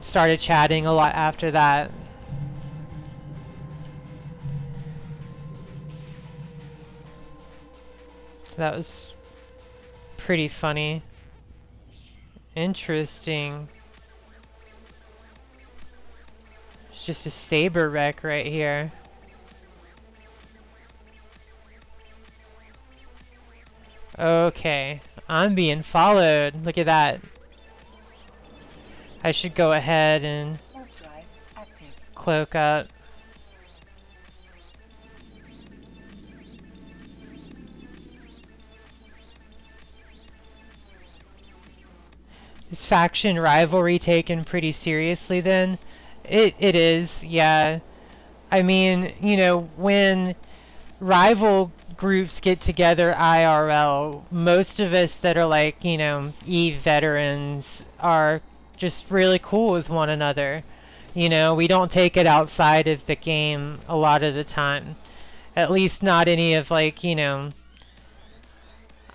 Started chatting a lot after that. So that was pretty funny. Interesting. It's just a saber wreck right here. Okay, I'm being followed. Look at that. I should go ahead and
Warp drive active.
cloak up. Is faction rivalry taken pretty seriously then? It is, yeah. I mean, you know, when rival groups get together IRL. Most of us that are like, you know, Eve veterans are just really cool with one another. You know, we don't take it outside of the game a lot of the time. At least not any of like, you know,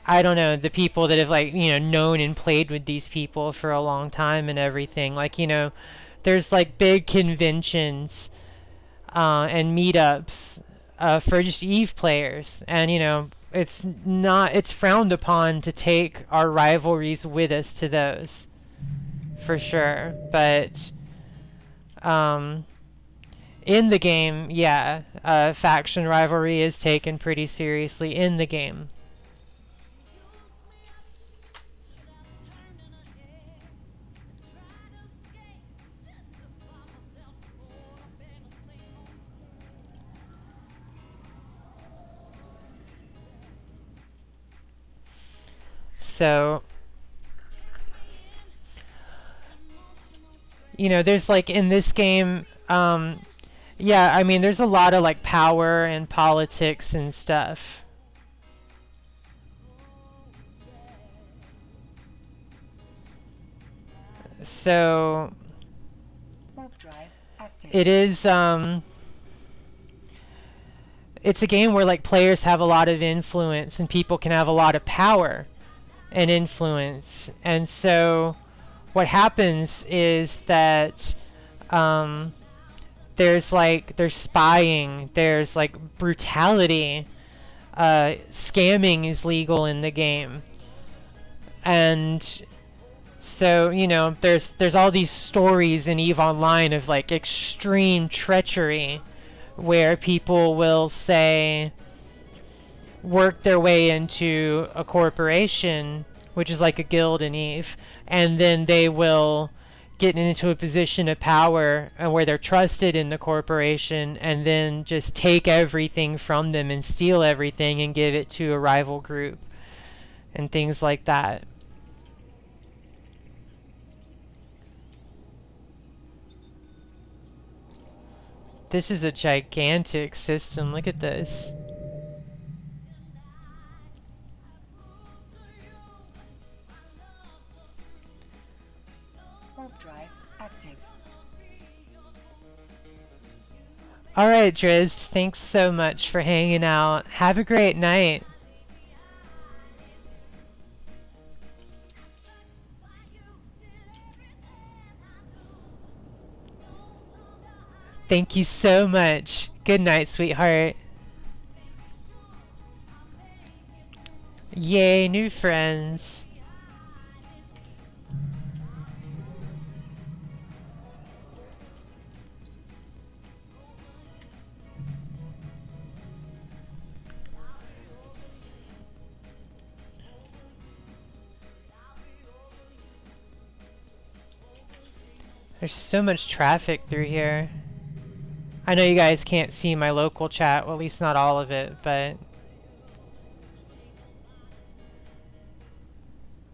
I don't know, the people that have like, you know, known and played with these people for a long time and everything. Like, you know, there's like big conventions and meetups for just Eve players, and you know, it's frowned upon to take our rivalries with us to those, for sure. But um, in the game, yeah, faction rivalry is taken pretty seriously in the game. So, you know, there's like in this game, yeah, I mean, there's a lot of like power and politics and stuff. So,
Warp drive active.
it is, it's a game where like players have a lot of influence and people can have a lot of power and influence. And so what happens is that um, there's spying, there's like brutality, scamming is legal in the game, and so you know there's all these stories in Eve Online of like extreme treachery where people will say work their way into a corporation, which is like a guild in Eve, and then they will get into a position of power and where they're trusted in the corporation, and then just take everything from them and steal everything and give it to a rival group and things like that. This is a gigantic system. Look at this.
Warp drive active.
Alright, Driz, thanks so much for hanging out. Have a great night. Thank you so much. Good night, sweetheart. Yay, new friends. There's so much traffic through here. I know you guys can't see my local chat, well, at least not all of it, but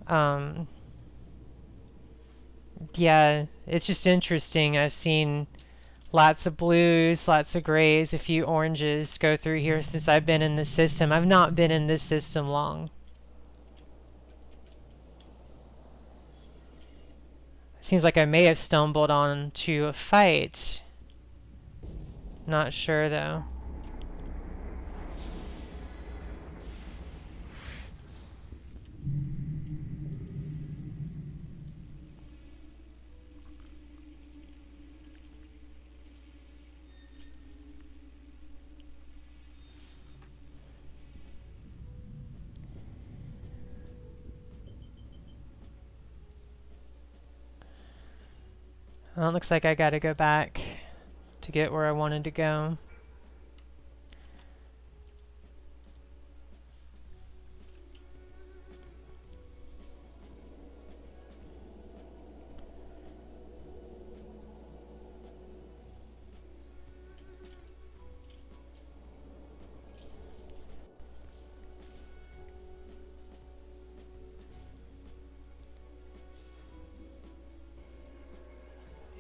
um, yeah, it's just interesting. I've seen lots of blues, lots of grays, a few oranges go through here since I've been in this system. I've not been in this system long. Seems like I may have stumbled onto a fight. Not sure though. Well, it looks like I gotta go back to get where I wanted to go.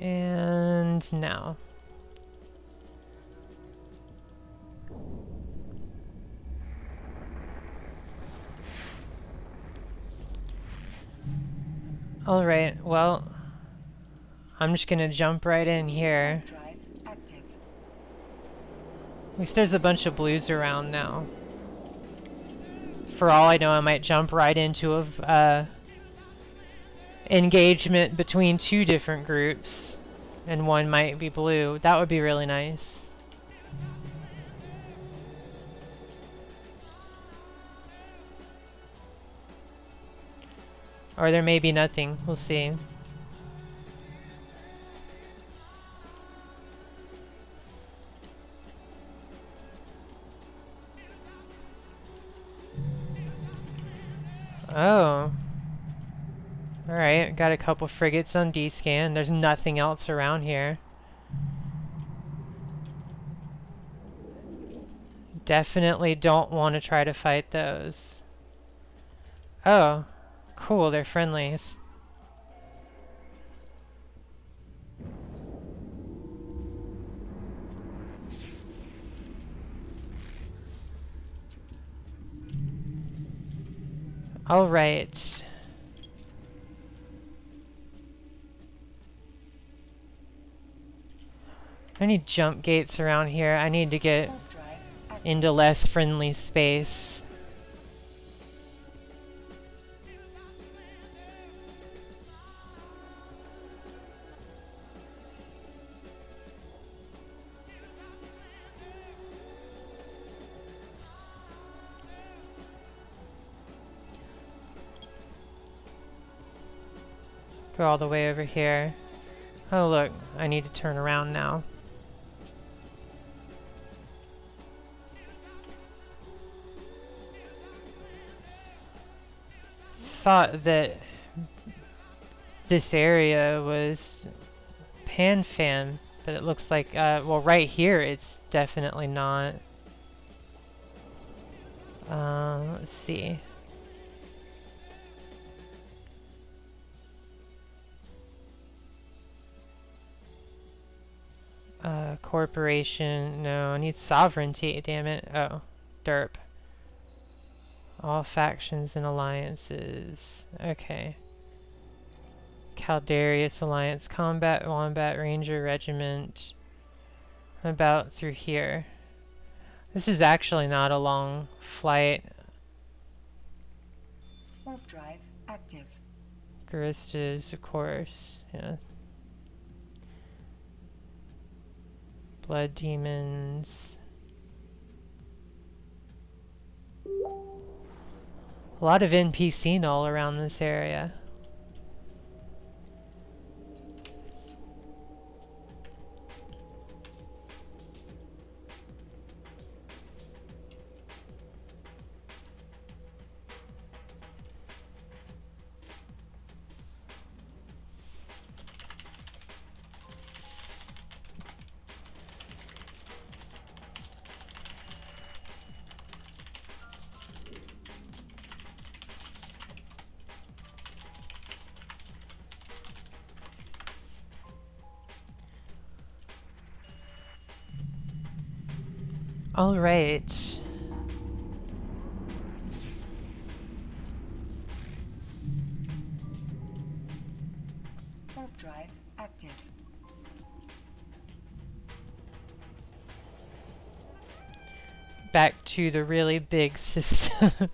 And now. Alright, well, I'm just gonna jump right in here.
Warp drive active.
At least there's a bunch of blues around now. For all I know, I might jump right into a engagement between two different groups, and one might be blue. That would be really nice. Or there may be nothing. We'll see. Oh. Alright, got a couple frigates on D-scan. There's nothing else around here. Definitely don't want to try to fight those. Oh. Cool, they're friendlies. Alright. I need jump gates around here. I need to get
Warp drive active.
into less friendly space. Go all the way over here. Oh look, I need to turn around now. Thought that this area was PanFam, but it looks like, well, right here it's definitely not. Let's see. Corporation, no, I need sovereignty, damn it. Oh, derp. All factions and alliances. Okay. Caldarius Alliance, Combat Wombat Ranger Regiment. About through here. This is actually not a long flight.
Warp drive active.
Garistas, of course. Yes. Blood demons. A lot of NPC null around this area. All right.
Warp drive active.
Back to the really big system.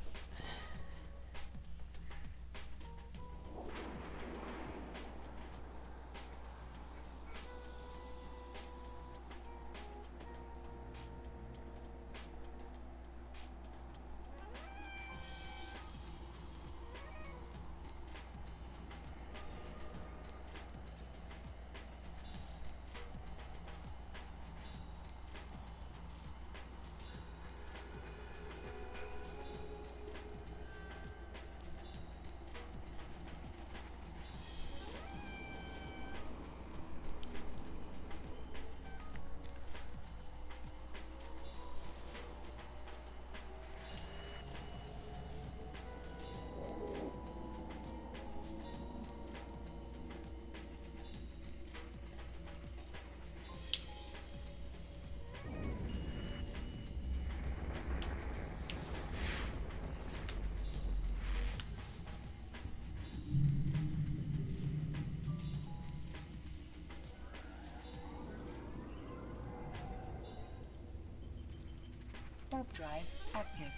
Warp drive active.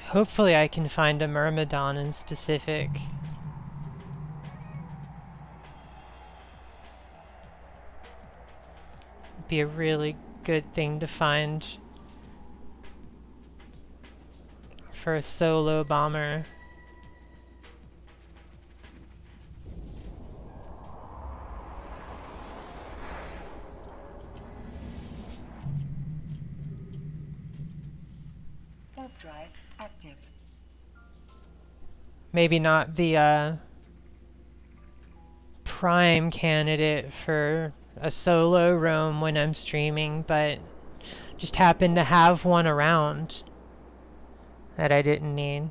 Hopefully I can find a Myrmidon in specific. Be a really good thing to find for a solo bomber.
Warp drive active.
Maybe not the prime candidate for a solo roam when I'm streaming, but just happen to have one around that I didn't need.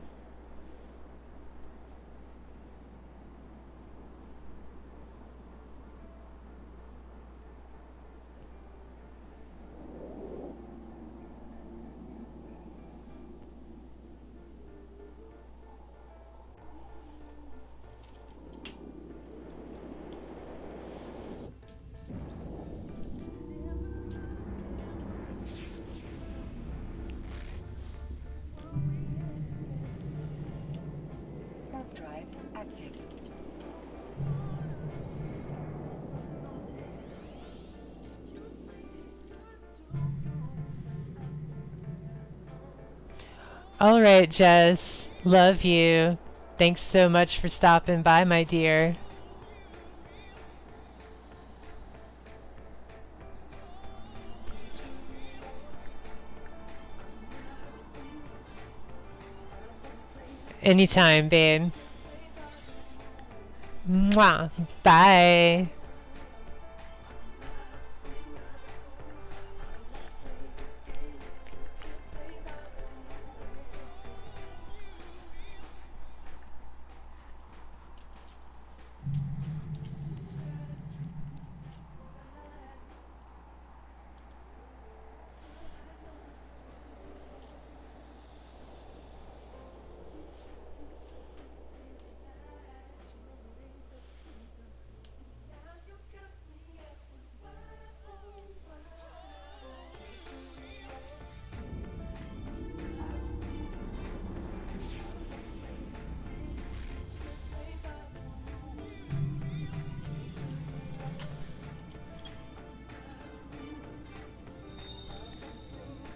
Warp drive active.
All right, Jess. Love you. Thanks so much for stopping by, my dear. Anytime, babe. Mwah. Bye.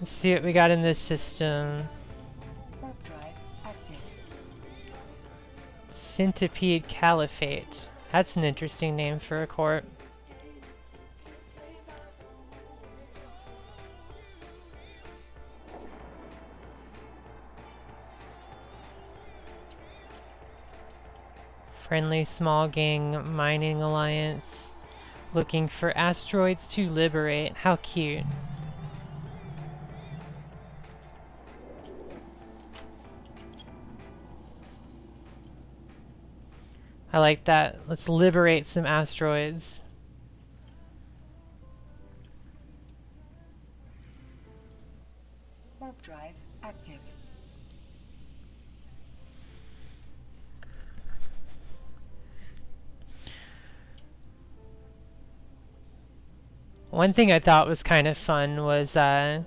Let's see what we got in this system.
Warp drive active.
Centipede Caliphate. That's an interesting name for a court. Friendly small gang mining alliance. Looking for asteroids to liberate. How cute. I like that. Let's liberate some asteroids.
Warp drive active.
One thing I thought was kind of fun was my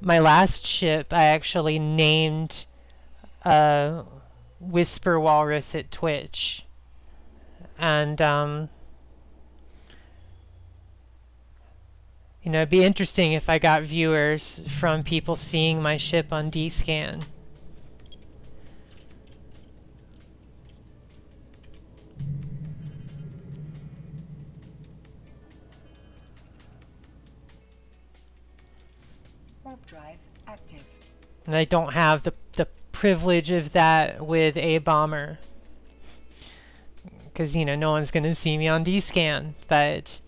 last ship I actually named Whisper Walrus at Twitch. And you know, it'd be interesting if I got viewers from people seeing my ship on D-Scan.
Warp drive active.
And I don't have the privilege of that with a bomber. Because, you know, no one's going to see me on D-Scan. But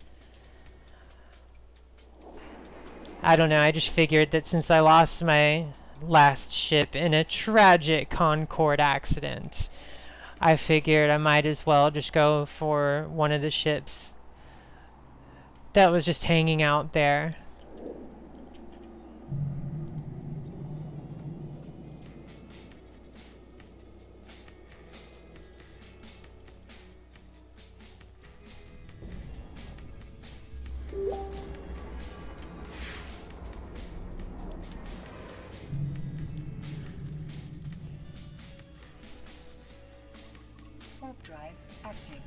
I don't know, I just figured that since I lost my last ship in a tragic Concorde accident, I figured I might as well just go for one of the ships that was just hanging out there.
Warp drive active.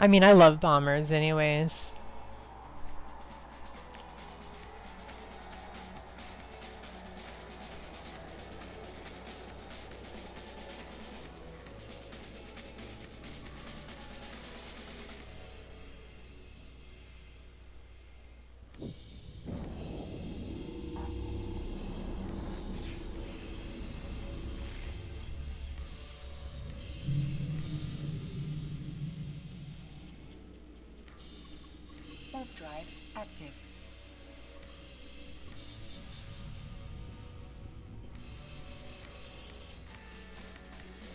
I mean, I love bombers anyways.
Warp drive active.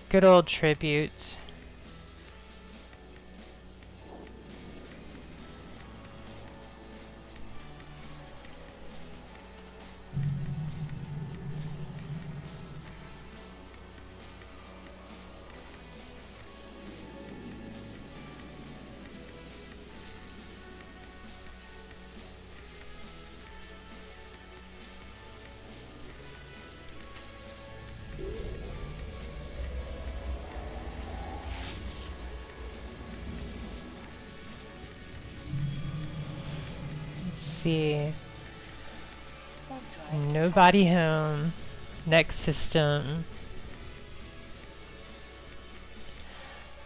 Good old tribute. Let's see.
Warp drive.
Nobody home. Next system.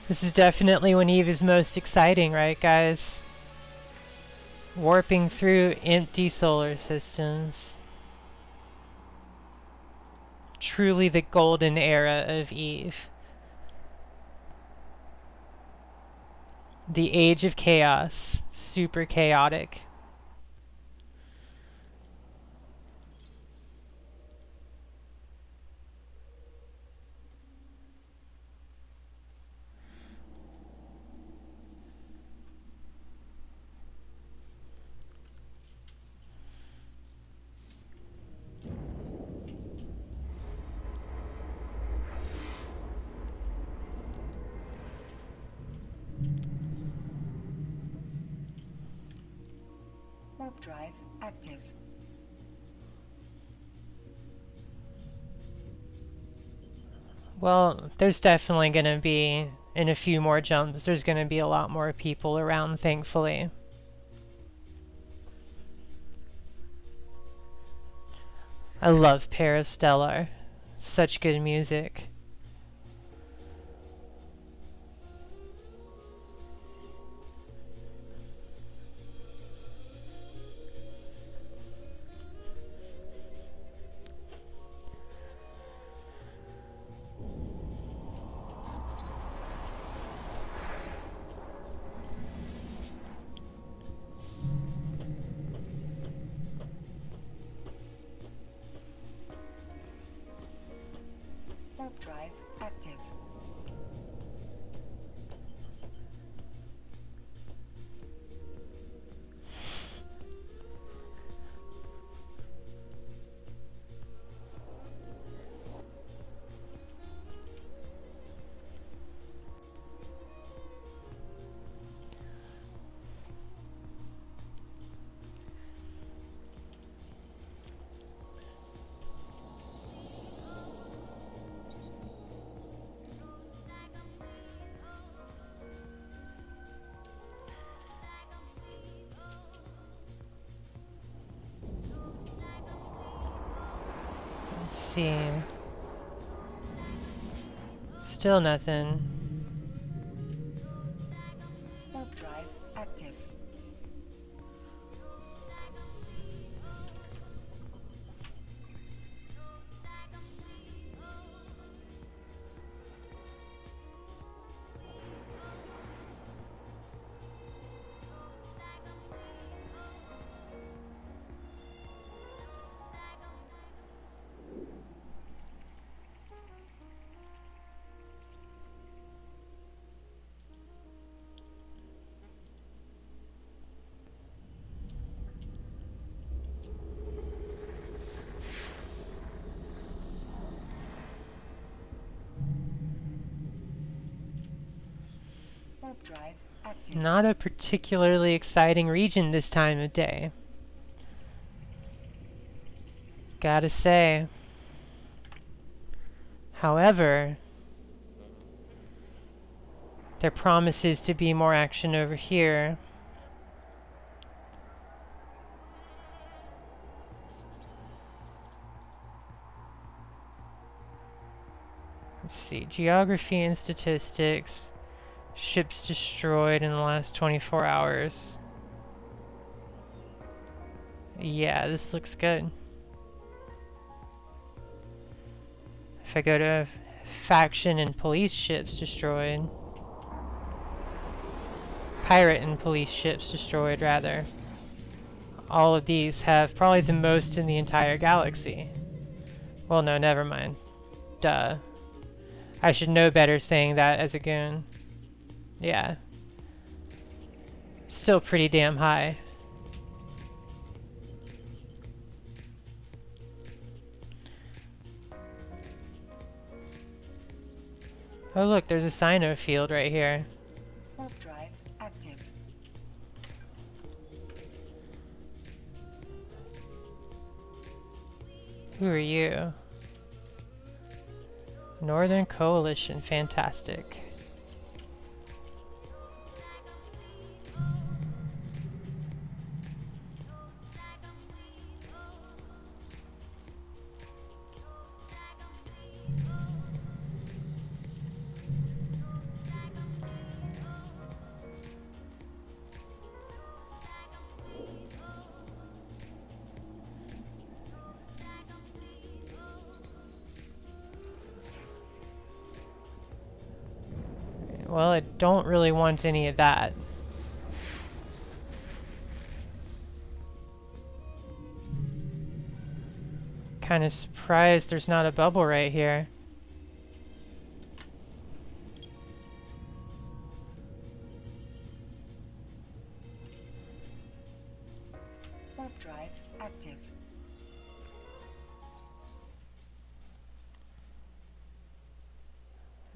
This is definitely when Eve is most exciting, right, guys? Warping through empty solar systems. Truly the golden era of Eve. The age of chaos. Super chaotic.
Warp drive active.
Well, there's definitely going to be, in a few more jumps, there's going to be a lot more people around, thankfully. I love Parastellar. Such good music.
Warp drive active.
Let's see. Still nothing.
Warp drive active. Warp drive active.
Not a particularly exciting region this time of day. Gotta say. However, there promises to be more action over here. Let's see, geography and statistics. Ships destroyed in the last 24 hours. Yeah, this looks good. If I go to faction and police ships destroyed. Pirate and police ships destroyed, rather. All of these have probably the most in the entire galaxy. Well, no, never mind. Duh. I should know better saying that as a goon. Yeah. Still pretty damn high. Oh look, there's a Sino field right here.
Warp drive active.
Who are you? Northern Coalition, fantastic. Well, I don't really want any of that. Kind of surprised there's not a bubble right here.
Warp drive active.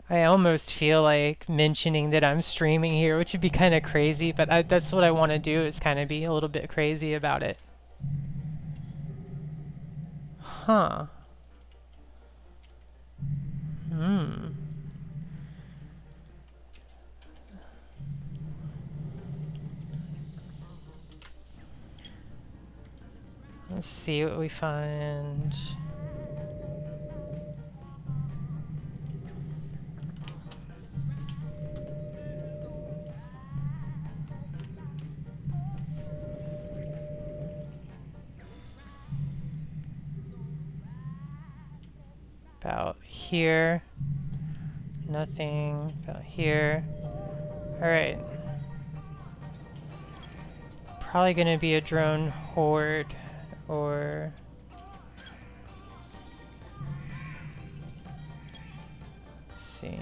I almost feel like mentioning that I'm streaming here, which would be kind of crazy, but that's what I want to do, is kind of be a little bit crazy about it. Huh. Let's see what we find. About here. Nothing. About here. Alright. Probably gonna be a drone horde, or... Let's see.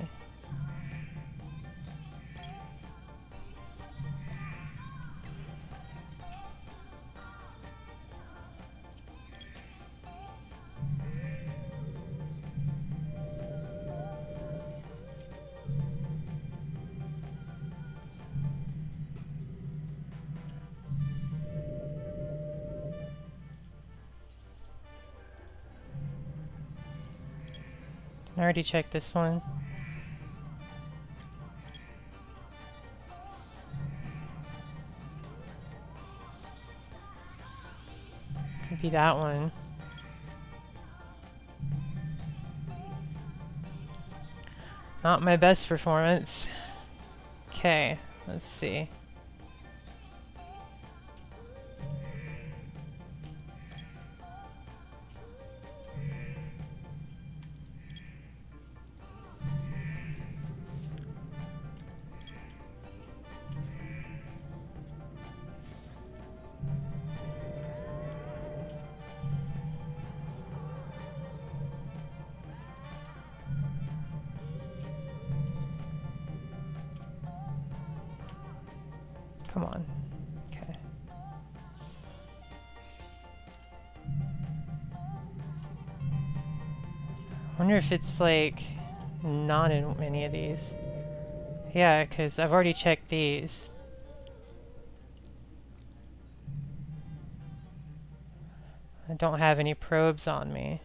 I already checked this one. Could be that one. Not my best performance. Okay, let's see. Come on. Okay. Wonder if it's like not in any of these. Yeah, because I've already checked these. I don't have any probes on me.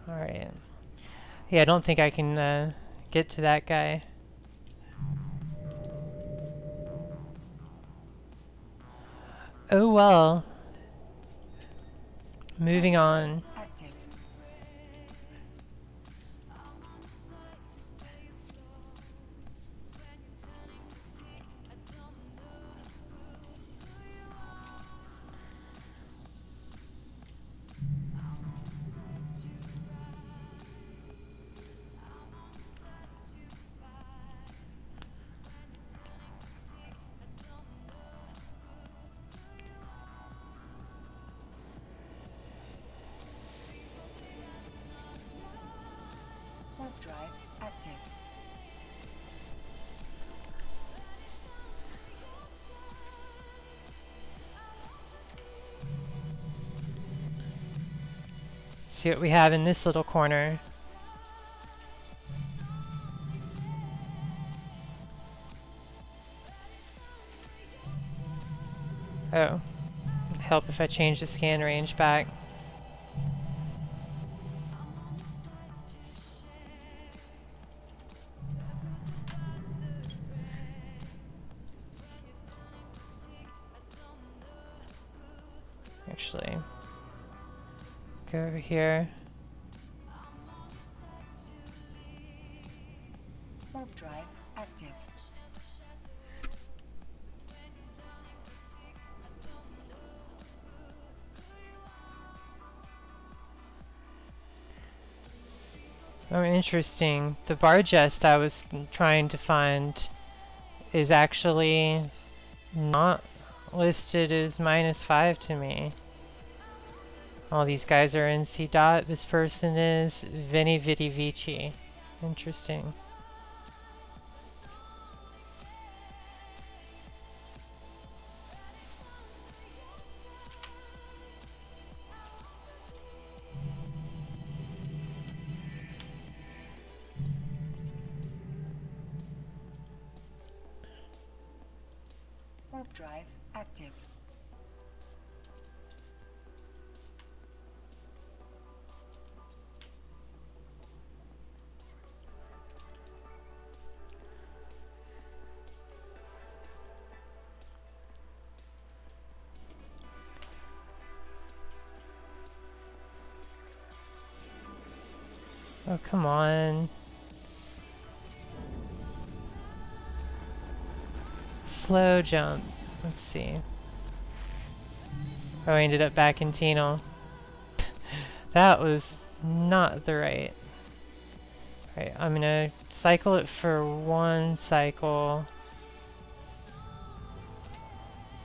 Alright. Yeah, I don't think I can get to that guy. Oh well. Moving on.
Active. Warp drive active.
See what we have in this little corner. Oh. It'd help if I change the scan range back. Actually, go over here.
Warp drive active.
Oh, interesting. The bar jest I was trying to find is actually not listed as -5 to me. All these guys are NC dot. This person is Veni Vidi Vici. Interesting.
Warp drive active.
Oh, come on. Slow jump. Let's see. Oh, I ended up back in Tenal. That was not the right. Right, I'm gonna cycle it for one cycle.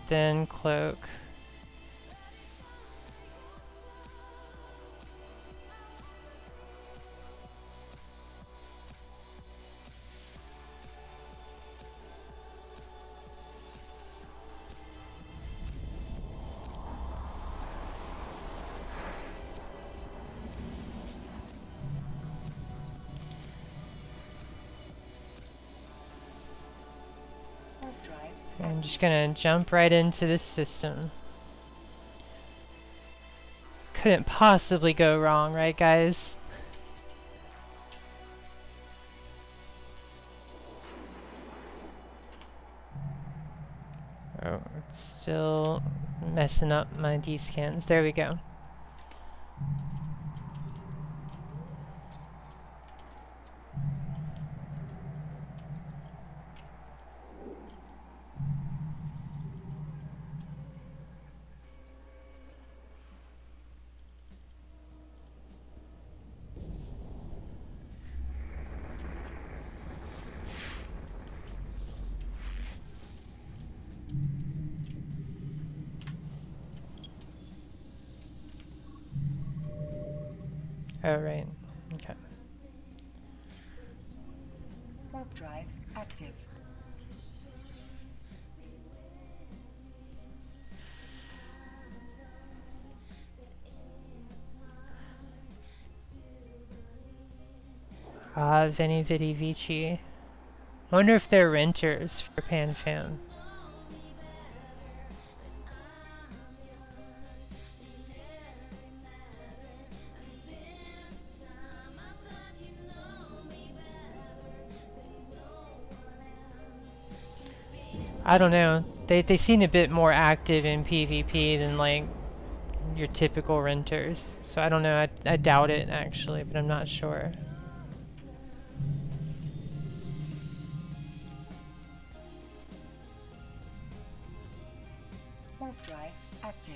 Then cloak.
Warp drive.
I'm just gonna jump right into this system. Couldn't possibly go wrong, right guys? Oh, it's still messing up my D-scans. There we go. Oh, right. Okay.
Warp drive active.
Veni Vidi Vici. Wonder if they're renters for PanFam. I don't know. They seem a bit more active in PvP than like your typical renters. So I don't know. I doubt it actually, but I'm not sure.
Warp drive active.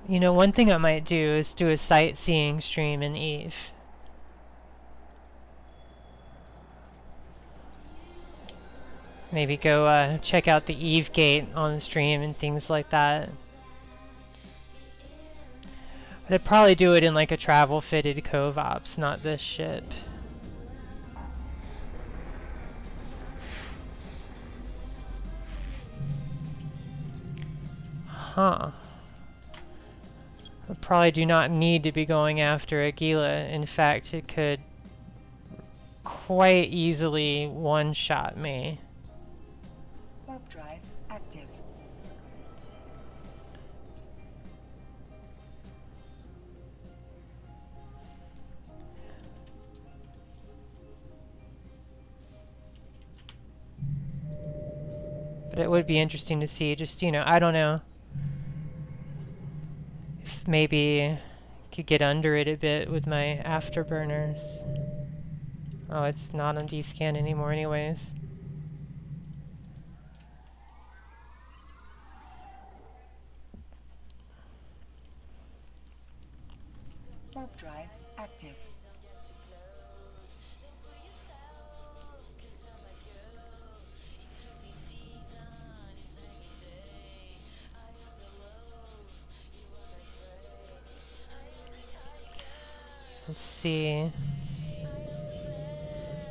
You know, one thing I might do is do a sightseeing stream in Eve. Maybe go check out the Eve Gate on the stream and things like that. But I'd probably do it in like a travel fitted Cove Ops, not this ship. Huh. I probably do not need to be going after Aguila. In fact, it could quite easily one-shot me.
Warp drive active.
But it would be interesting to see, just, you know, I don't know. If maybe could get under it a bit with my afterburners. Oh, it's not on D-scan anymore anyways.
Warp drive active.
Let's see.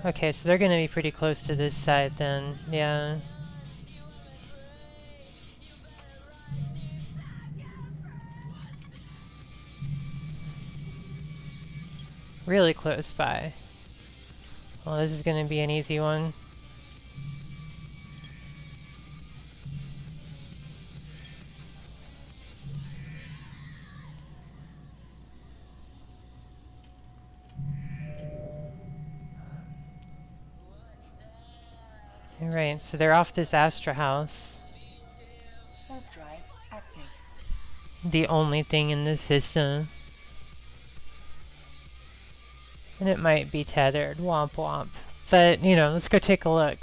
Okay, so they're gonna be pretty close to this side then, yeah. Really close by. Well, this is gonna be an easy one. Alright, so they're off this Astra house.
Warp drive active.
The only thing in the system. And it might be tethered. Womp womp. But, you know, let's go take a look.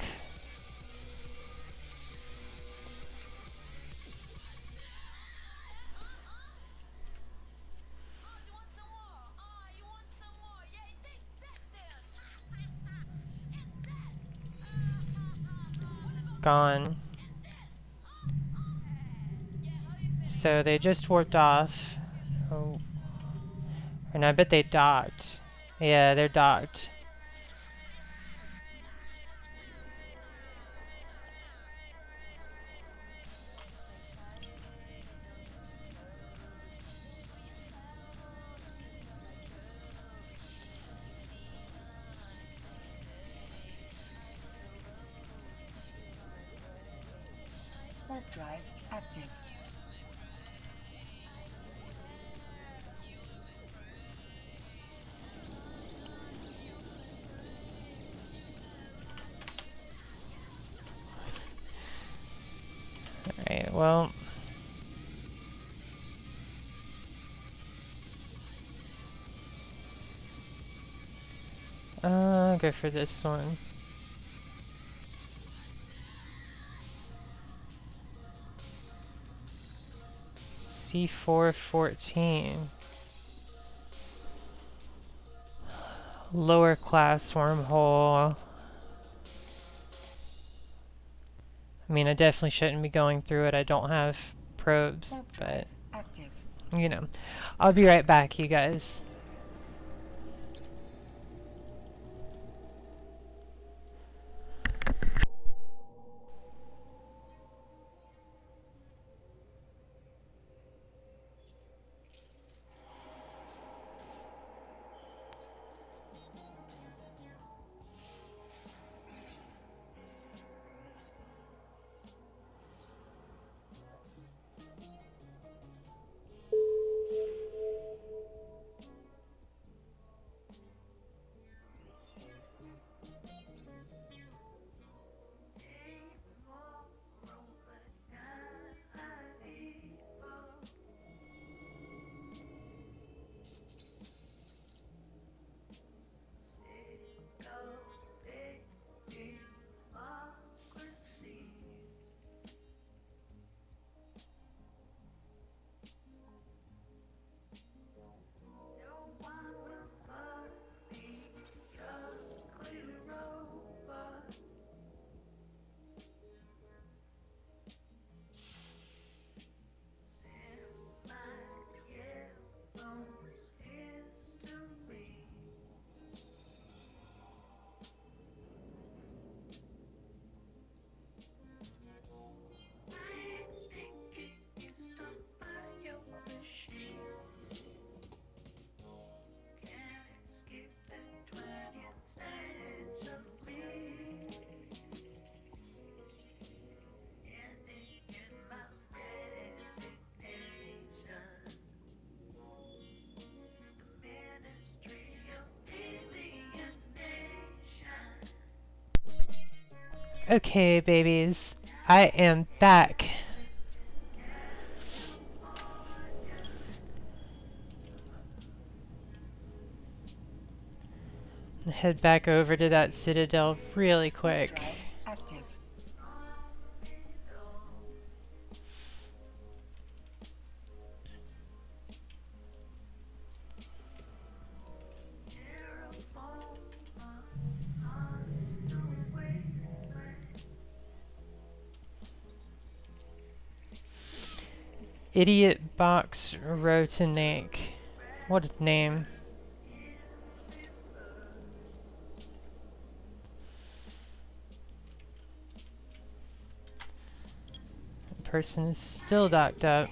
Gone. So they just warped off. Oh. And I bet they docked. Yeah, they're docked.
Warp drive active.
Alright, well. I'll go for this one. C414. Lower class wormhole. I mean, I definitely shouldn't be going through it. I don't have probes, but,
Active.
you know. I'll be right back, you guys. Okay, babies, I am back. Head back over to that citadel really quick.
Drive active.
Idiot Box Rotanake. What a name. Person is still docked up.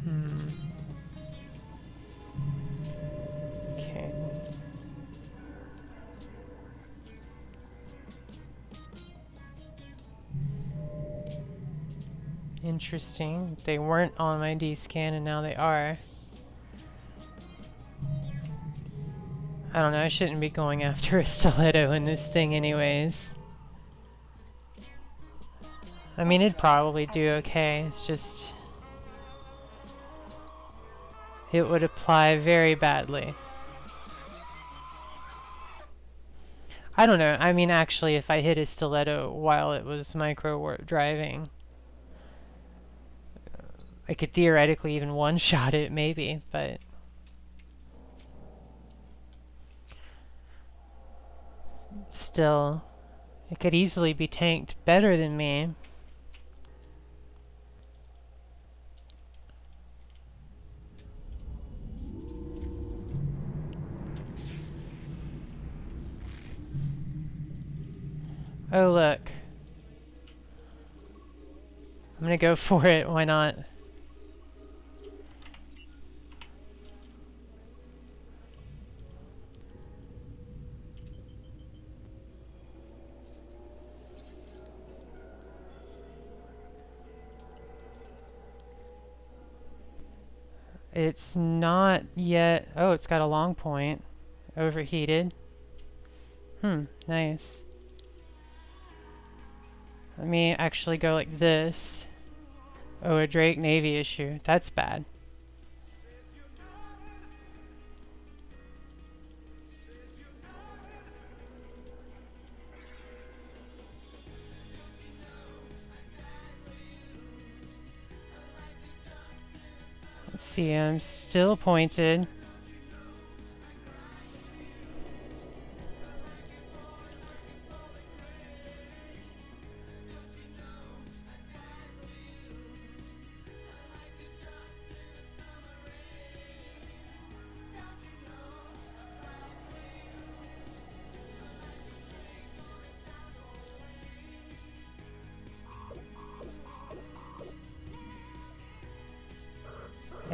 Hmm. Okay. Interesting. They weren't on my D-scan and now they are. I don't know, I shouldn't be going after a stiletto in this thing anyways. I mean, it'd probably do okay. It's just... it would apply very badly. I don't know. I mean, actually, if I hit a stiletto while it was micro warp driving, I could theoretically even one-shot it, maybe, but... still, it could easily be tanked better than me. Oh, look. I'm gonna go for it, why not? It's not yet... oh, it's got a long point. Overheated. Nice. Let me actually go like this. Oh, a Drake Navy issue. That's bad. Let's see, I'm still pointed.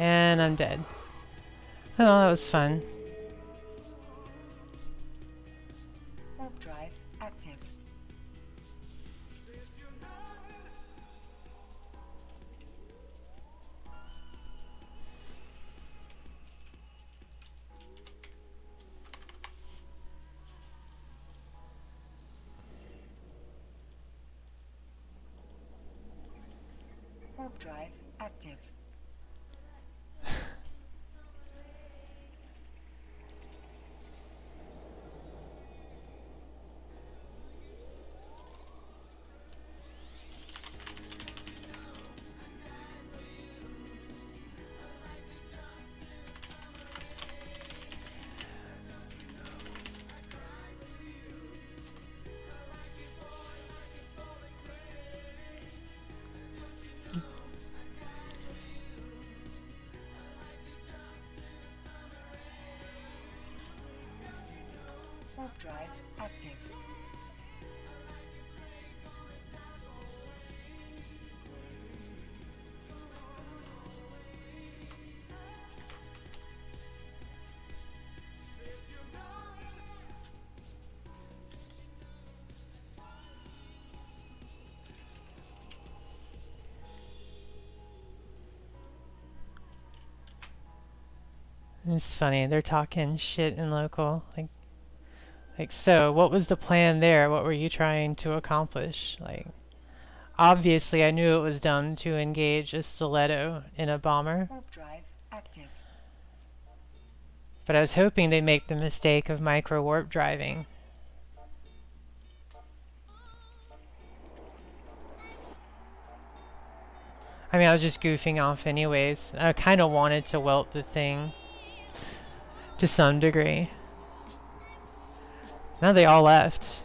And I'm dead. Oh, that was fun.
Warp drive active. Warp drive active. Warp drive active.
It's funny, they're talking shit in local. So what was the plan there? What were you trying to accomplish? Obviously I knew it was dumb to engage a stiletto in a bomber,
Warp drive active.
but I was hoping they'd make the mistake of micro warp driving. I mean, I was just goofing off anyways. I kind of wanted to welt the thing to some degree. Now they all left.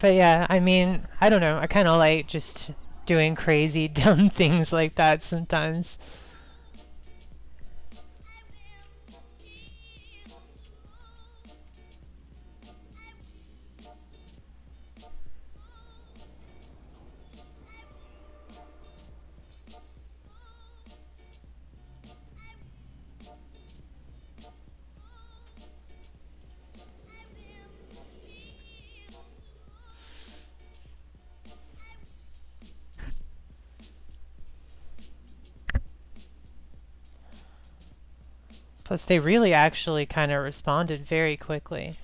But yeah, I mean, I don't know. I kind of like just doing crazy, dumb things like that sometimes. Plus, they really actually kind of responded very quickly.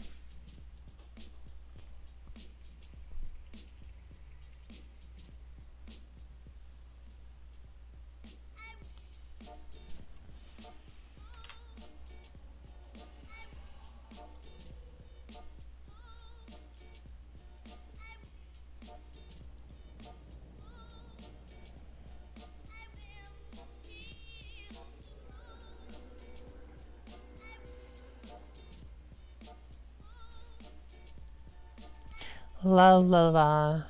La la la.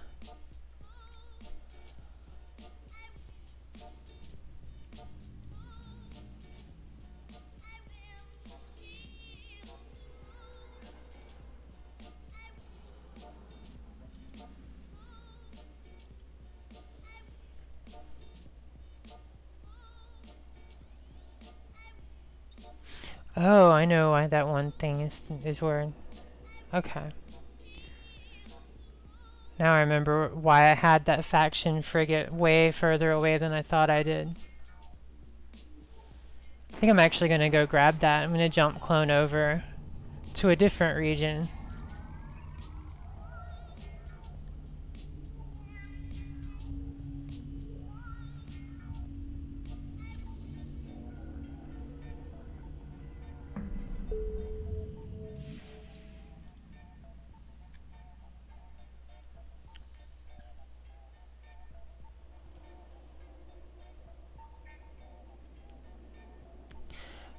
Oh, I know why that one thing is where. Okay. Now I remember why I had that faction frigate way further away than I thought I did. I think I'm actually going to go grab that. I'm going to jump clone over to a different region.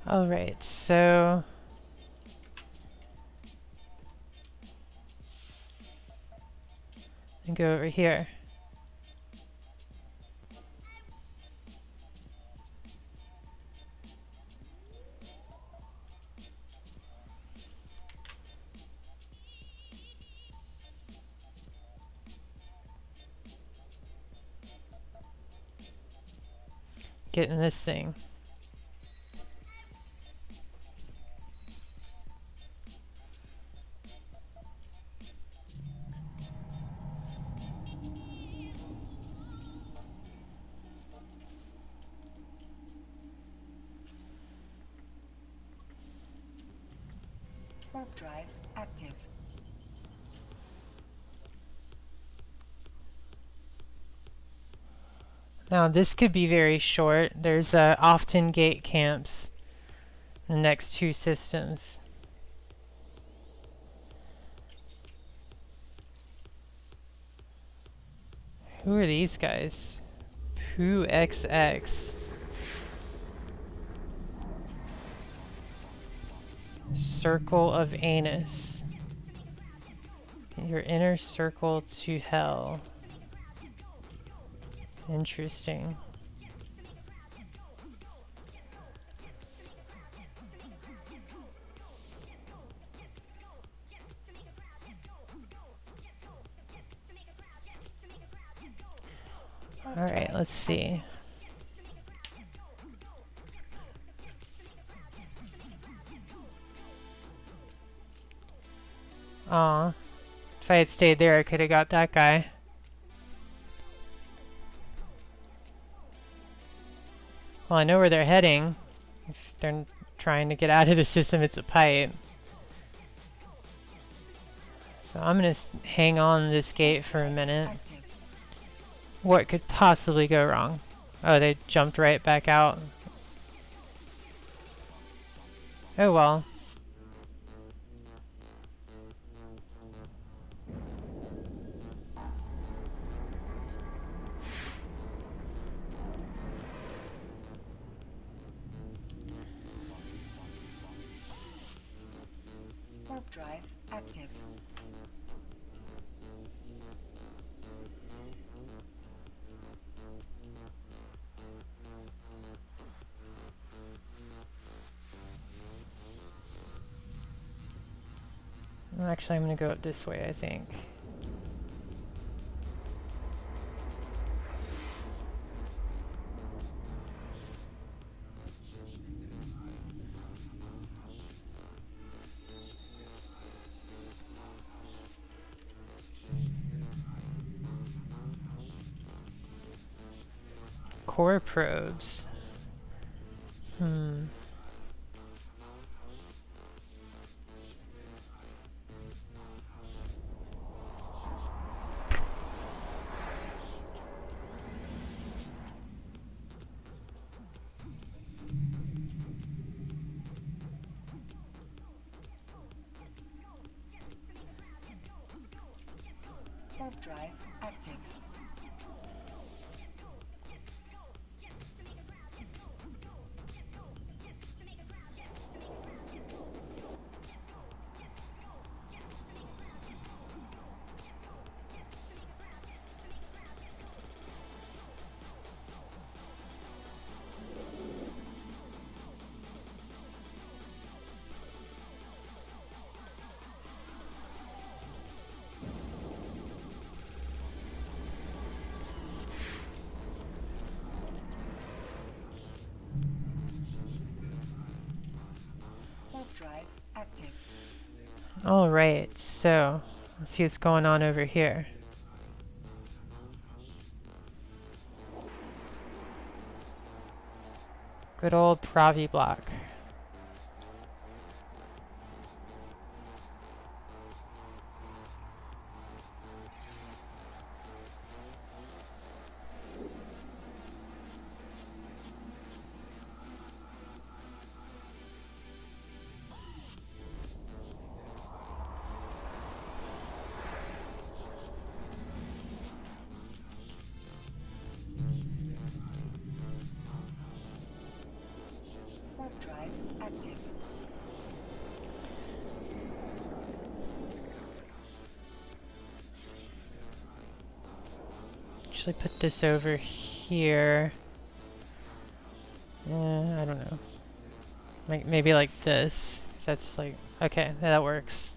Alright, so and go over here. Get in this thing.
Warp drive active.
Now this could be very short. There's often gate camps in the next two systems. Who are these guys? Who XX? Circle of Anus. Your inner circle to hell. Interesting. Alright, let's see. Aw. If I had stayed there, I could have got that guy. Well, I know where they're heading. If they're trying to get out of the system, it's a pipe. So I'm gonna hang on this gate for a minute.
Active.
What could possibly go wrong? Oh, they jumped right back out. Oh well.
Warp drive active.
Actually, I'm gonna go up this way, I think. Core probes.
Warp drive active. Warp drive active.
Alright, so let's see what's going on over here. Good old Pravi block.
Warp drive active.
Actually put this over here. I don't know. Maybe like this. That's like, okay, that works.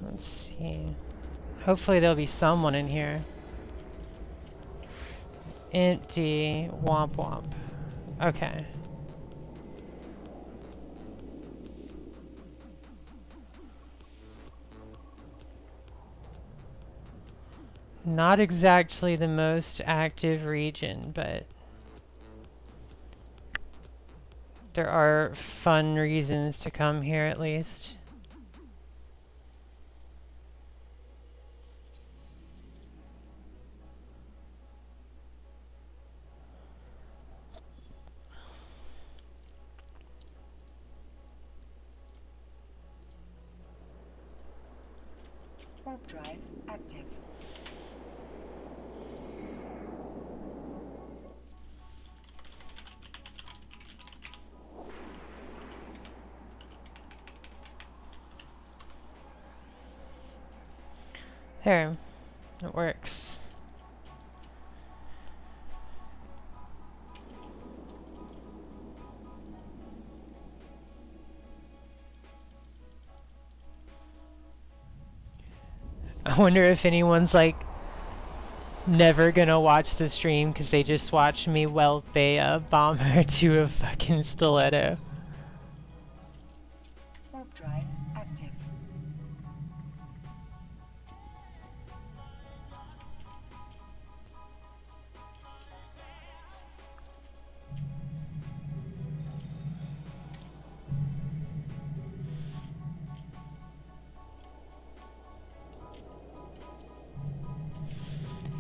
Let's see. Hopefully there'll be someone in here. Empty. Womp womp. Okay. Not exactly the most active region, but there are fun reasons to come here at least.
Warp drive active.
There. It works. I wonder if anyone's like never gonna watch the stream because they just watched me weld a bomber to a fucking stiletto.
Warp drive active.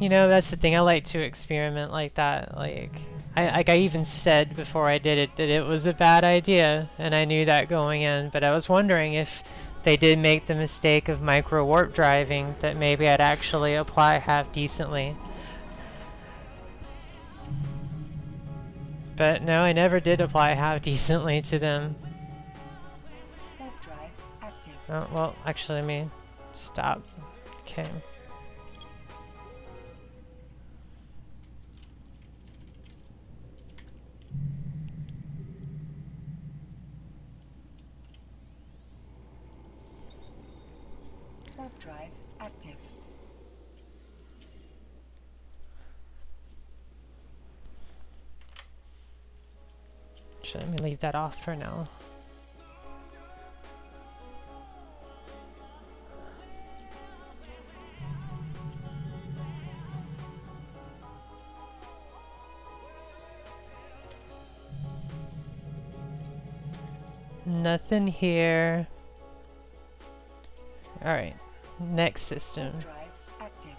You know, that's the thing. I like to experiment like that. I even said before I did it that it was a bad idea, and I knew that going in. But I was wondering if they did make the mistake of micro warp driving, that maybe I'd actually apply half decently. But no, I never did apply half decently to them.
Warp drive active.
Oh, well, actually, let me stop. Okay.
Warp drive active.
Actually, let me leave that off for now. Nothing here. Alright, next system.
Warp drive active.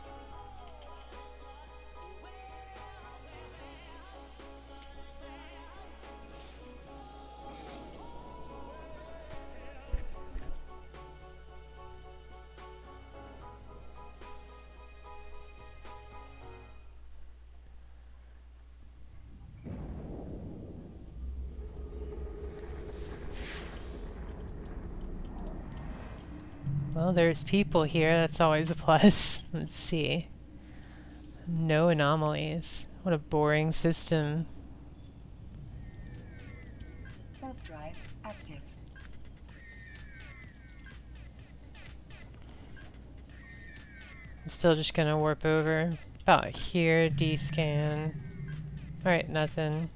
Well, there's people here, that's always a plus. Let's see. No anomalies. What a boring system.
Warp drive active.
I'm still just gonna warp over. About here, D-scan. Alright, nothing.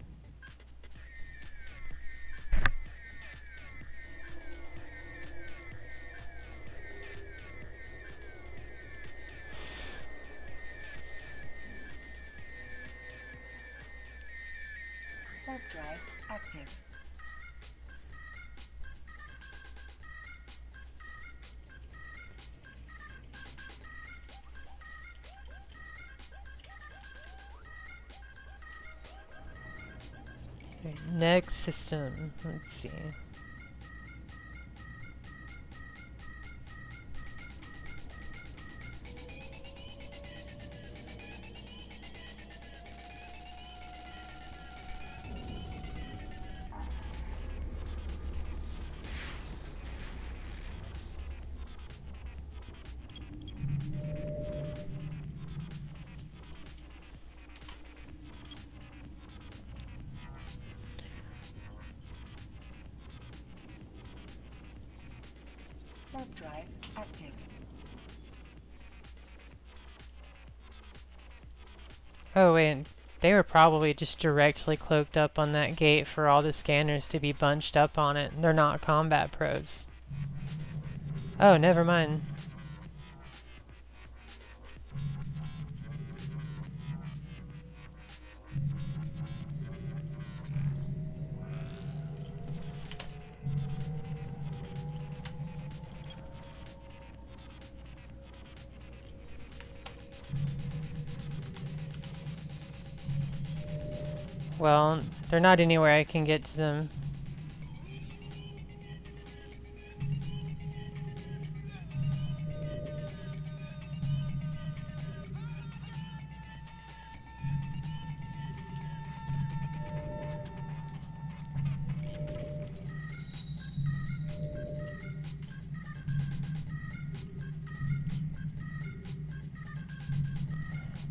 Warp drive active.
Right, next system. Let's see.
Warp drive active.
Oh wait, they were probably just directly cloaked up on that gate for all the scanners to be bunched up on it. They're not combat probes. Oh, never mind. Well, they're not anywhere I can get to them.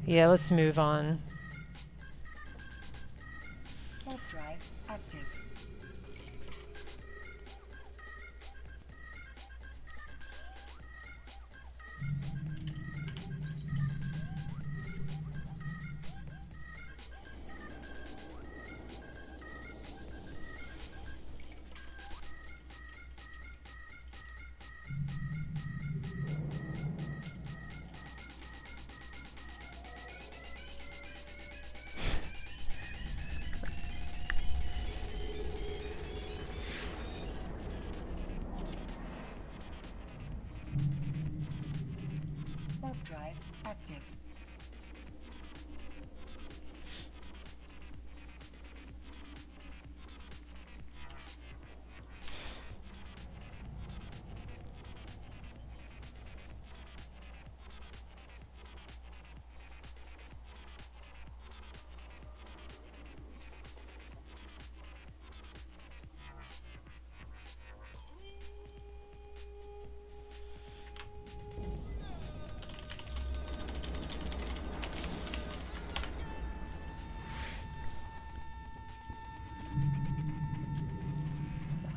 Yeah, let's move on.
Warp drive active. Warp drive active.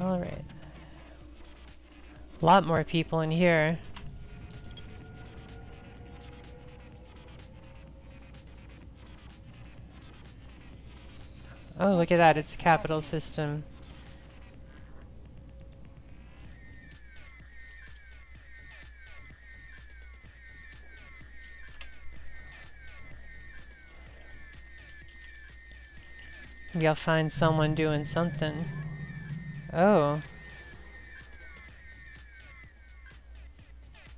Alright. A lot more people in here. Oh, look at that. It's a capital system. Maybe I'll find someone doing something. Oh.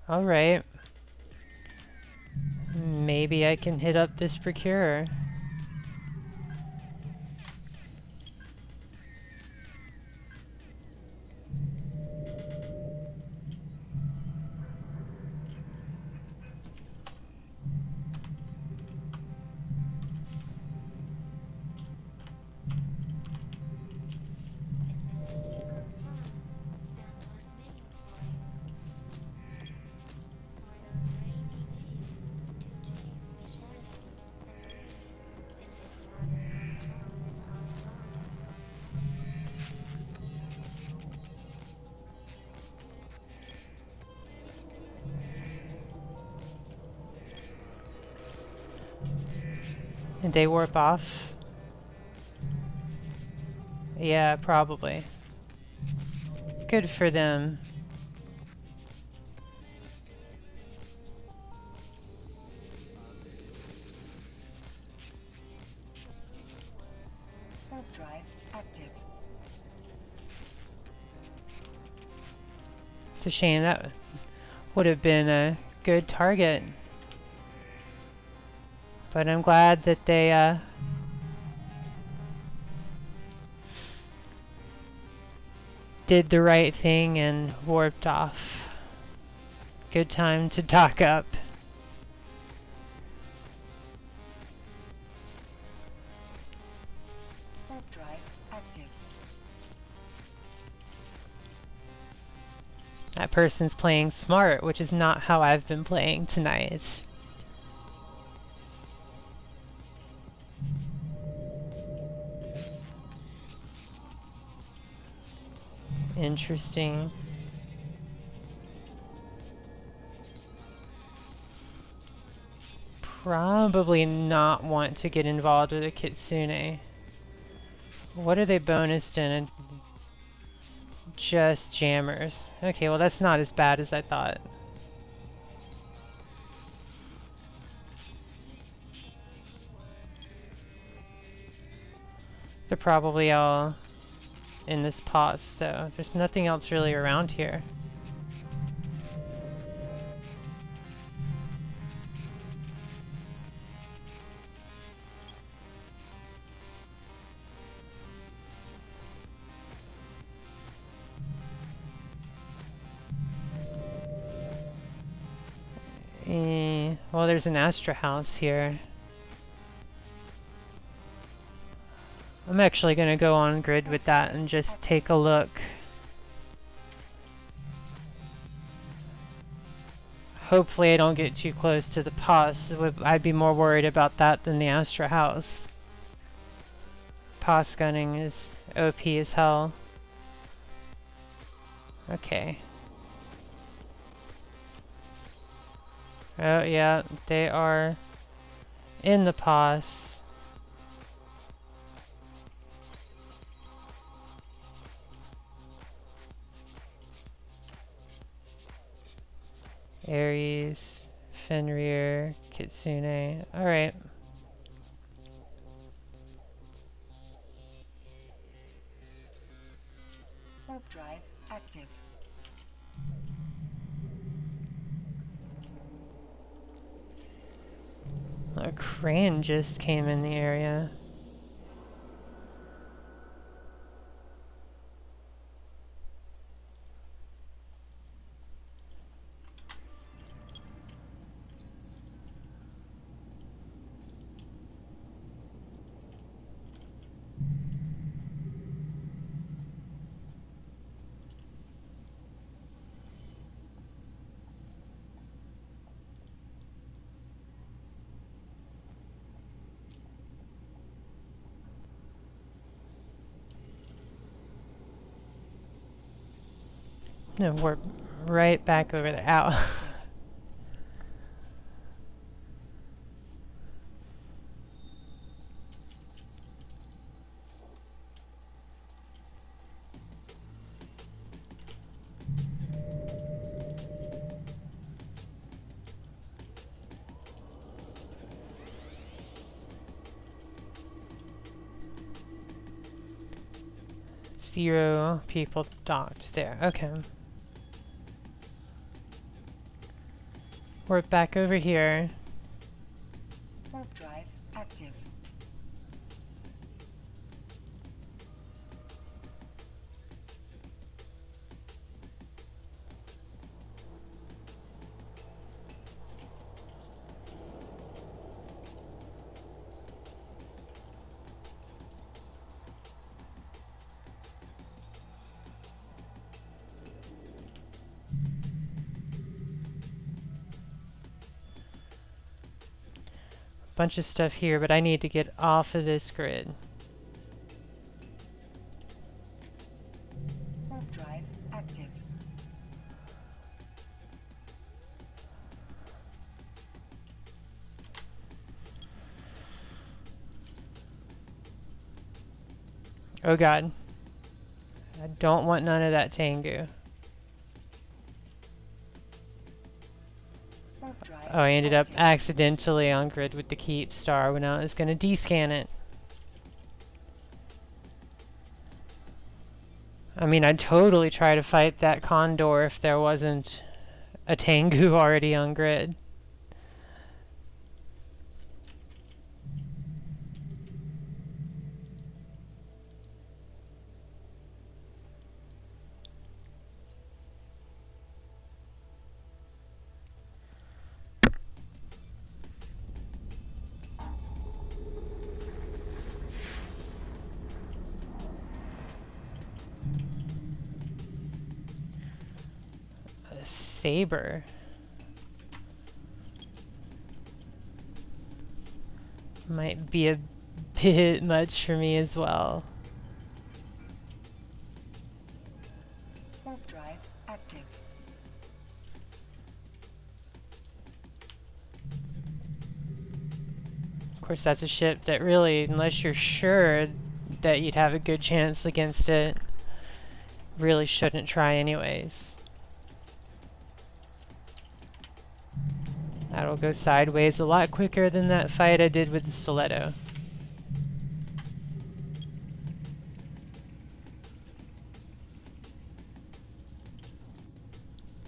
Alright. Maybe I can hit up this procurer. And they warp off? Yeah, probably. Good for them.
Warp drive active.
It's a shame. That would have been a good target. But I'm glad that they did the right thing and warped off. Good time to dock up.
Warp drive active.
That person's playing smart, which is not how I've been playing tonight. Interesting. Probably not want to get involved with a kitsune. What are they bonused in? Just jammers. Okay, well that's not as bad as I thought. They're probably all in this pause, though. There's nothing else really around here. Well, there's an Astra house here. I'm actually going to go on grid with that and just take a look. Hopefully I don't get too close to the pause. I'd be more worried about that than the Astra house. Pause gunning is OP as hell. Okay. Oh yeah, they are in the pause. Ares, Fenrir, Kitsune. Alright.
Warp drive active.
A crane just came in the area. No, we're right back over there. Ow. Zero people docked there. Okay. We're back over here.
Warp drive active.
Bunch of stuff here, but I need to get off of this grid.
Warp drive active.
Oh god. I don't want none of that Tengu.
Warp drive
Oh, I ended up
active.
accidentally on grid with the keep star when I was gonna descan it. I mean, I'd totally try to fight that condor if there wasn't a Tengu already on grid. A saber. Might be a bit much for me as well.
Warp drive active.
Of course, that's a ship that really, unless you're sure that you'd have a good chance against it, really shouldn't try anyways. That'll go sideways a lot quicker than that fight I did with the stiletto.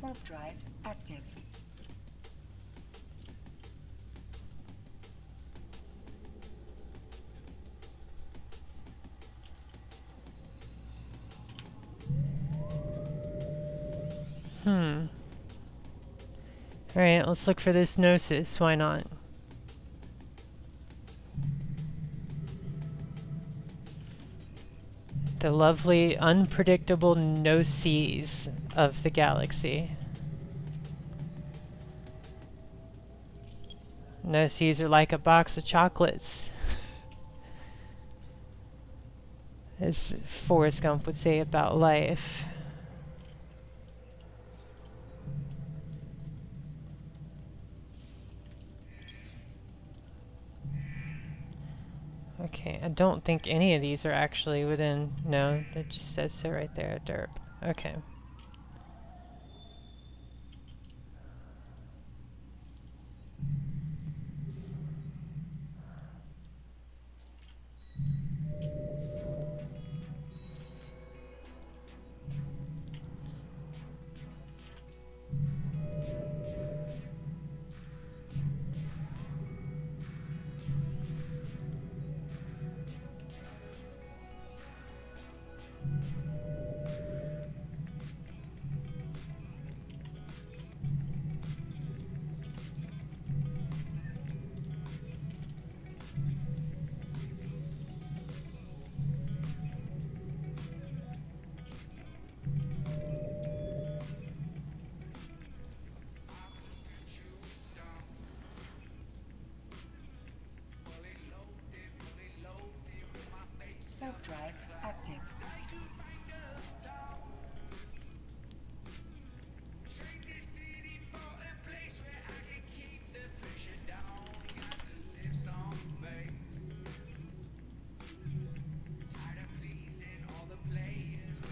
Warp drive active.
Alright, let's look for this Gnosis. Why not? The lovely, unpredictable Gnosis of the galaxy. Gnosis are like a box of chocolates, as Forrest Gump would say about life. Okay, I don't think any of these are actually within... No, it just says so right there, derp. Okay.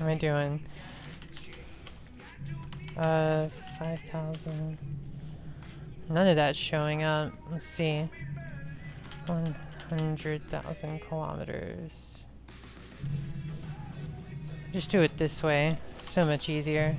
am I doing? 5,000. None of that's showing up. Let's see. 100,000 kilometers. Just do it this way. So much easier.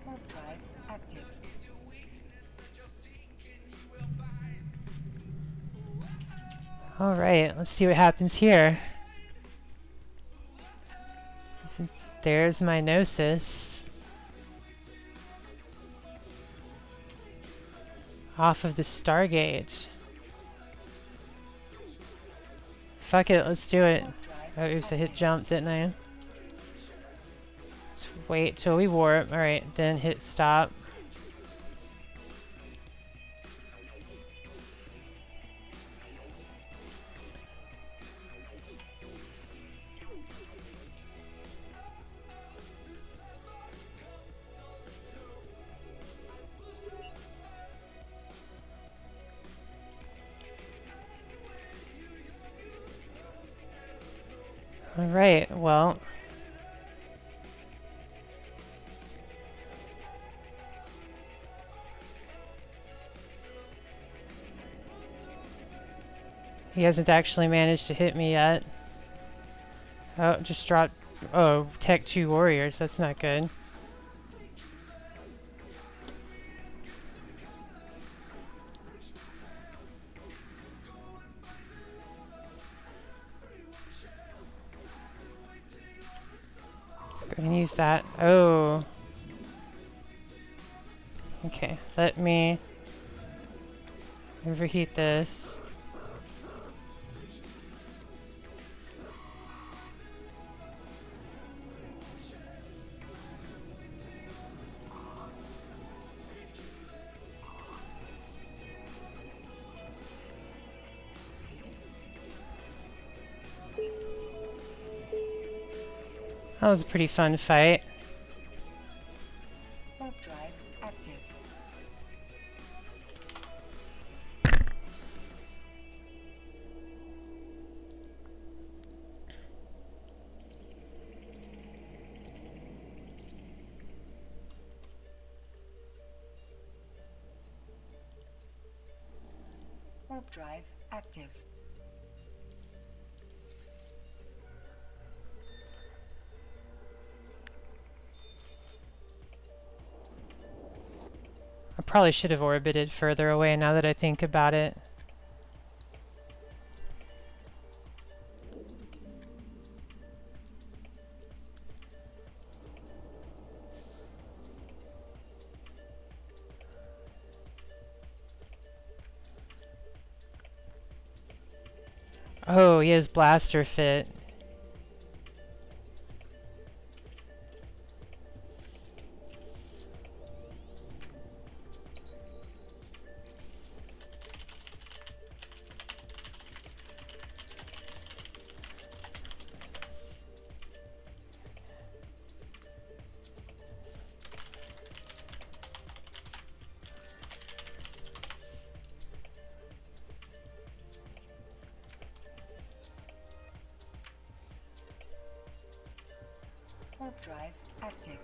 Warp drive active.
Alright, let's see what happens here. There's my Gnosis. Off of the Stargate. Fuck it, let's do it.
Warp drive
Oh, oops, I hit
active.
jump, didn't I? Let's wait till we warp. Alright, then hit stop. Alright, well. He hasn't actually managed to hit me yet. Oh, just dropped. Oh, Tech 2 Warriors. That's not good. Go and use that. Oh. Okay, let me overheat this. That was a pretty fun fight.
Warp drive active. Warp drive active.
I probably should have orbited further away now that I think about it. Oh, he has Blaster Fit.
Warp drive active.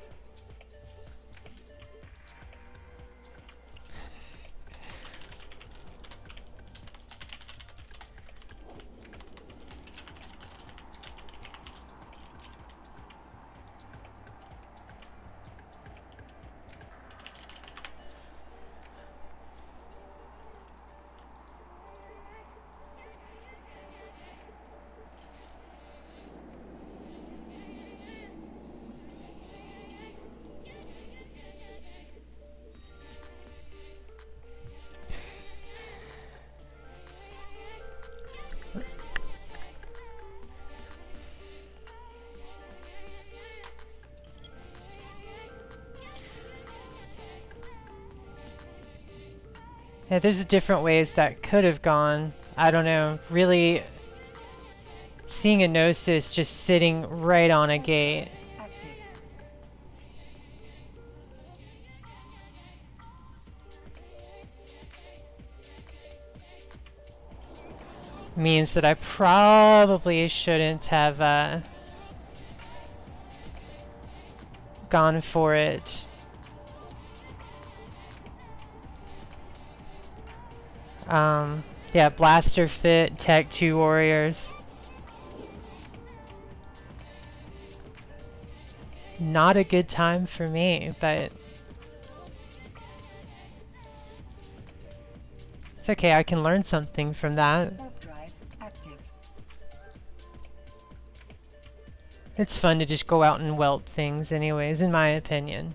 Yeah, there's different ways that could have gone. I don't know. Really, seeing a Gnosis just sitting right on a gate
Active.
means that I probably shouldn't have gone for it. Yeah, Blaster Fit, Tech 2 Warriors. Not a good time for me, but it's okay, I can learn something from that.
Warp drive active.
It's fun to just go out and whelp things anyways, in my opinion.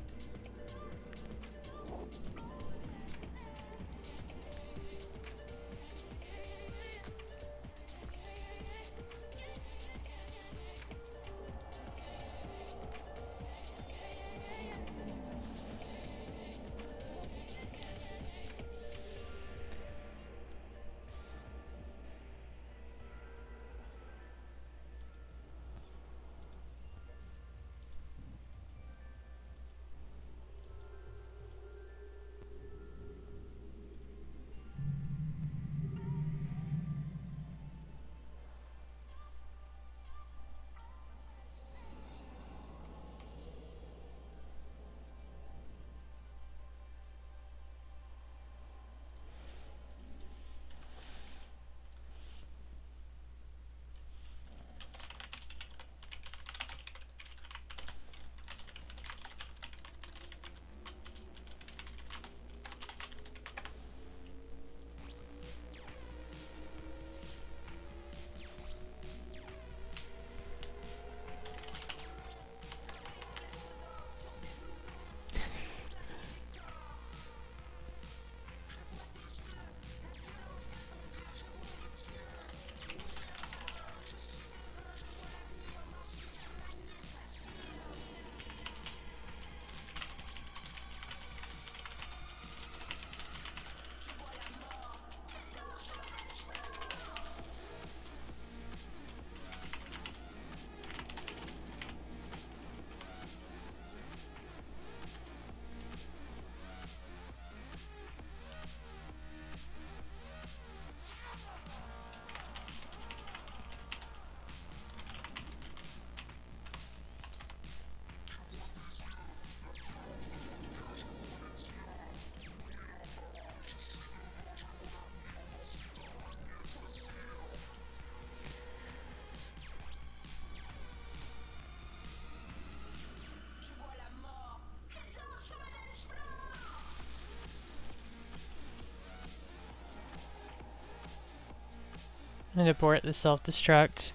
And abort the self-destruct.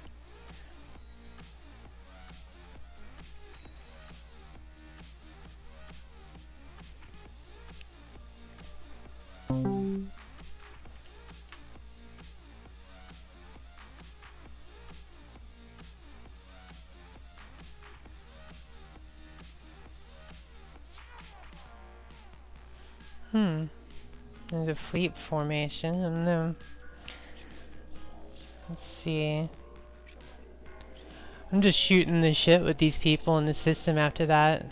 And a fleet formation, I don't know. Let's see. I'm just shooting the shit with these people in the system after that.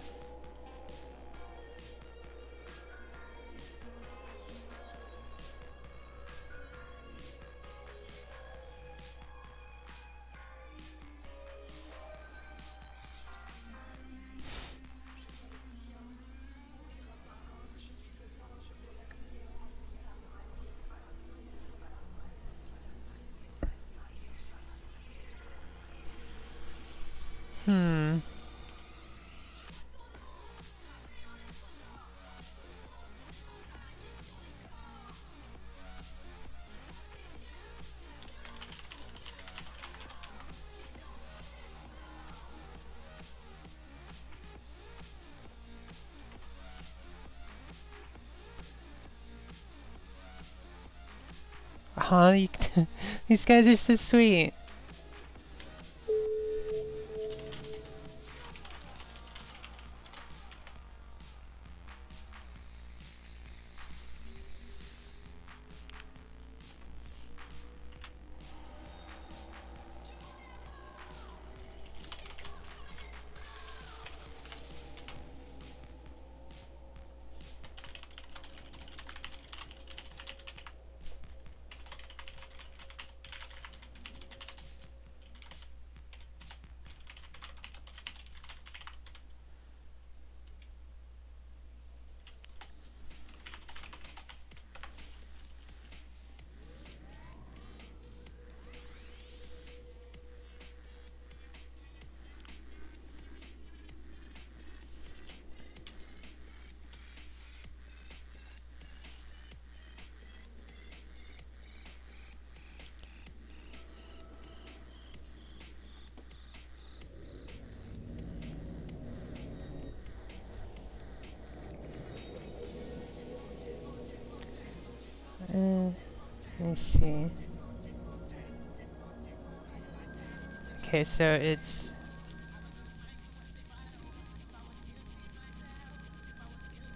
Aw, these guys are so sweet. me see. Okay, so it's...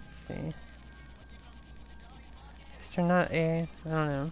Let's see. Is there not a... I don't know.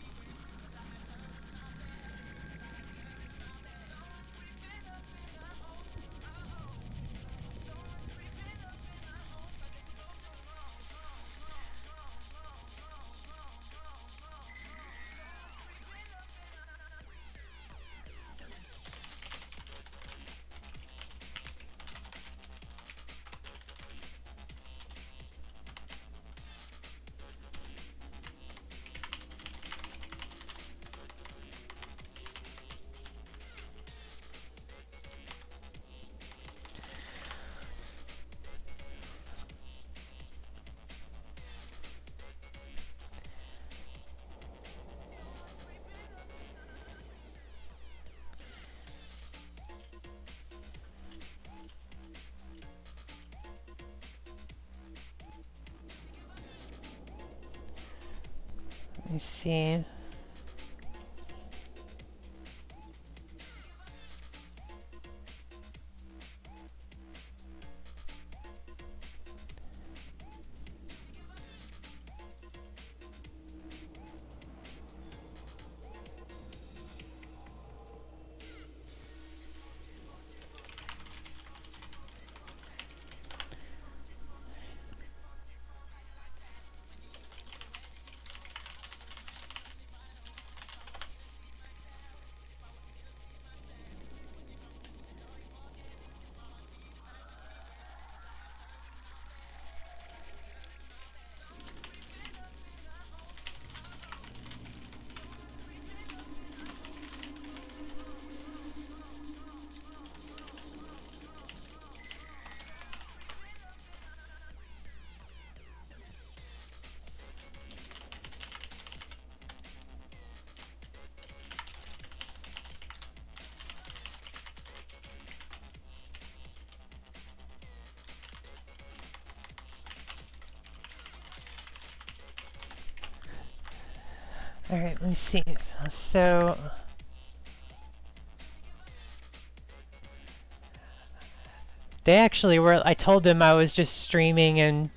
Let me see. Alright, let me see. So... They actually were... I told them I was just streaming and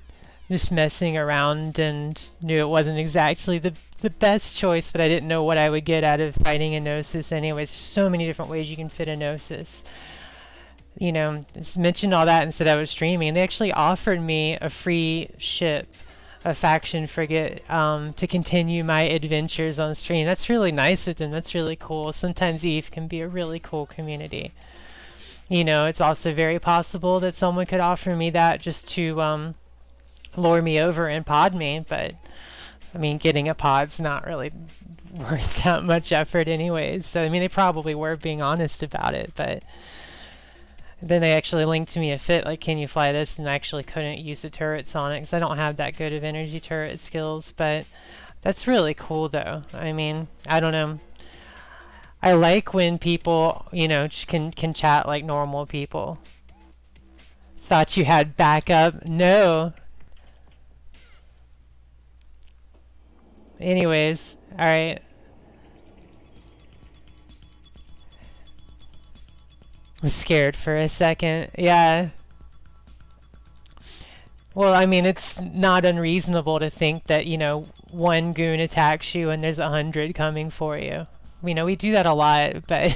just messing around and knew it wasn't exactly the best choice, but I didn't know what I would get out of fighting a Gnosis anyways. There's so many different ways you can fit a Gnosis. You know, just mentioned all that and said I was streaming. And they actually offered me a free ship, a faction frigate, to continue my adventures on stream. That's really nice of them. That's really cool. Sometimes EVE can be a really cool community. You know, it's also very possible that someone could offer me that just to lure me over and pod me, but I mean, getting a pod's not really worth that much effort anyways. So I mean, they probably were being honest about it, but then they actually linked me a fit, like, can you fly this? And I actually couldn't use the turrets on it because I don't have that good of energy turret skills, but that's really cool though. I mean, I don't know. I like when people, you know, just can chat like normal people. Thought you had backup? No. Anyways, alright. I was scared for a second. Yeah. Well, I mean, it's not unreasonable to think that, you know, one goon attacks you and there's 100 coming for you. You know, we do that a lot, but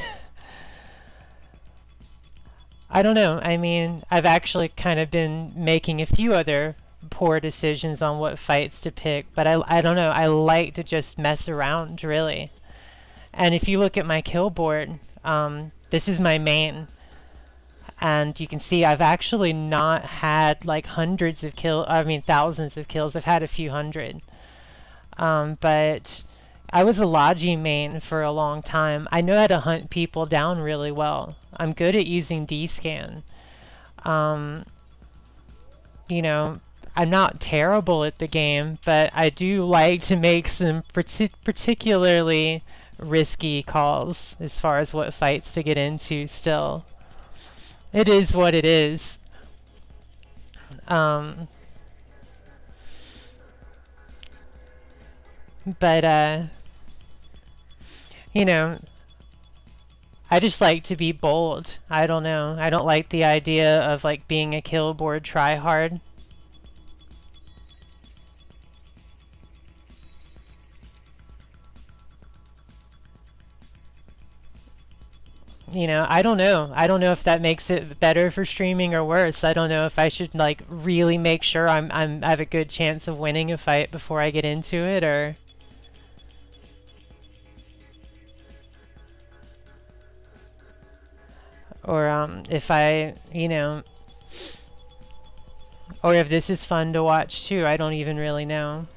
I don't know. I mean, I've actually kind of been making a few other poor decisions on what fights to pick, but I don't know. I like to just mess around, really. And if you look at my kill board, this is my main. And you can see I've actually not had like thousands of kills. I've had a few hundred. But I was a Logi main for a long time. I know how to hunt people down really well. I'm good at using D-scan. You know, I'm not terrible at the game, but I do like to make some particularly risky calls as far as what fights to get into still. It is what it is. But you know, I just like to be bold. I don't know. I don't like the idea of like being a killboard tryhard. You know, I don't know. I don't know if that makes it better for streaming or worse. I don't know if I should like really make sure I have a good chance of winning a fight before I get into it, or if I, or if this is fun to watch too. I don't even really know.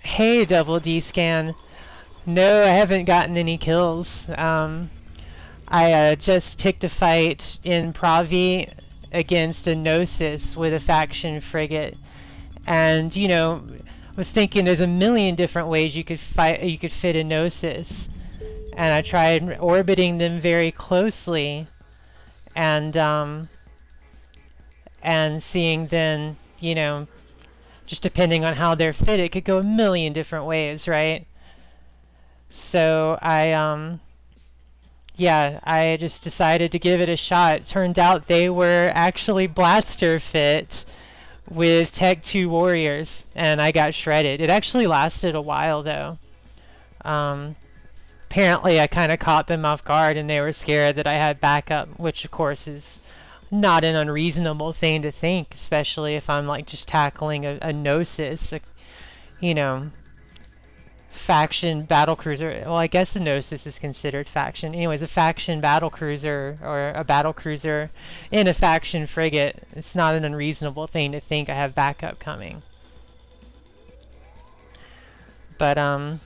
Hey, Double D Scan. No, I haven't gotten any kills. I just picked a fight in Pravi against a Gnosis with a faction frigate, and was thinking there's a million different ways you could fight. You could fit a Gnosis, and I tried orbiting them very closely, and seeing then just depending on how they're fit, it could go a million different ways, right? So I just decided to give it a shot. It turned out they were actually blaster fit with Tech 2 warriors, and I got shredded. It actually lasted a while though. Apparently I kind of caught them off guard and they were scared that I had backup, which of course is not an unreasonable thing to think, especially if I'm like just tackling a Gnosis, faction battlecruiser. Well, I guess the Gnosis is considered faction. Anyways, a faction battlecruiser or a battlecruiser in a faction frigate. It's not an unreasonable thing to think I have backup coming. But I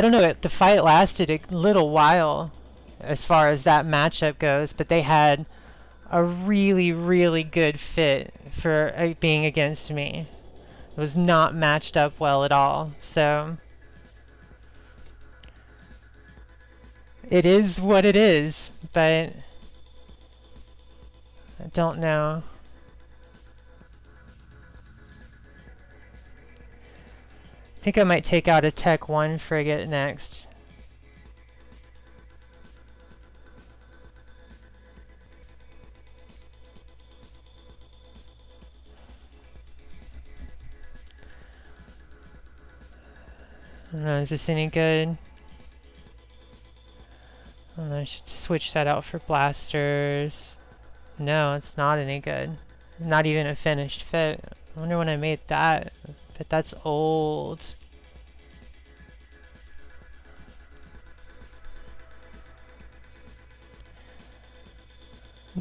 don't know. The fight lasted a little while as far as that matchup goes, but they had a really, really good fit for being against me. It was not matched up well at all, so it is what it is, but I don't know. I think I might take out a Tech 1 frigate next. I don't know, is this any good? I don't know, I should switch that out for blasters. No, it's not any good. Not even a finished fit. I wonder when I made that. But that's old.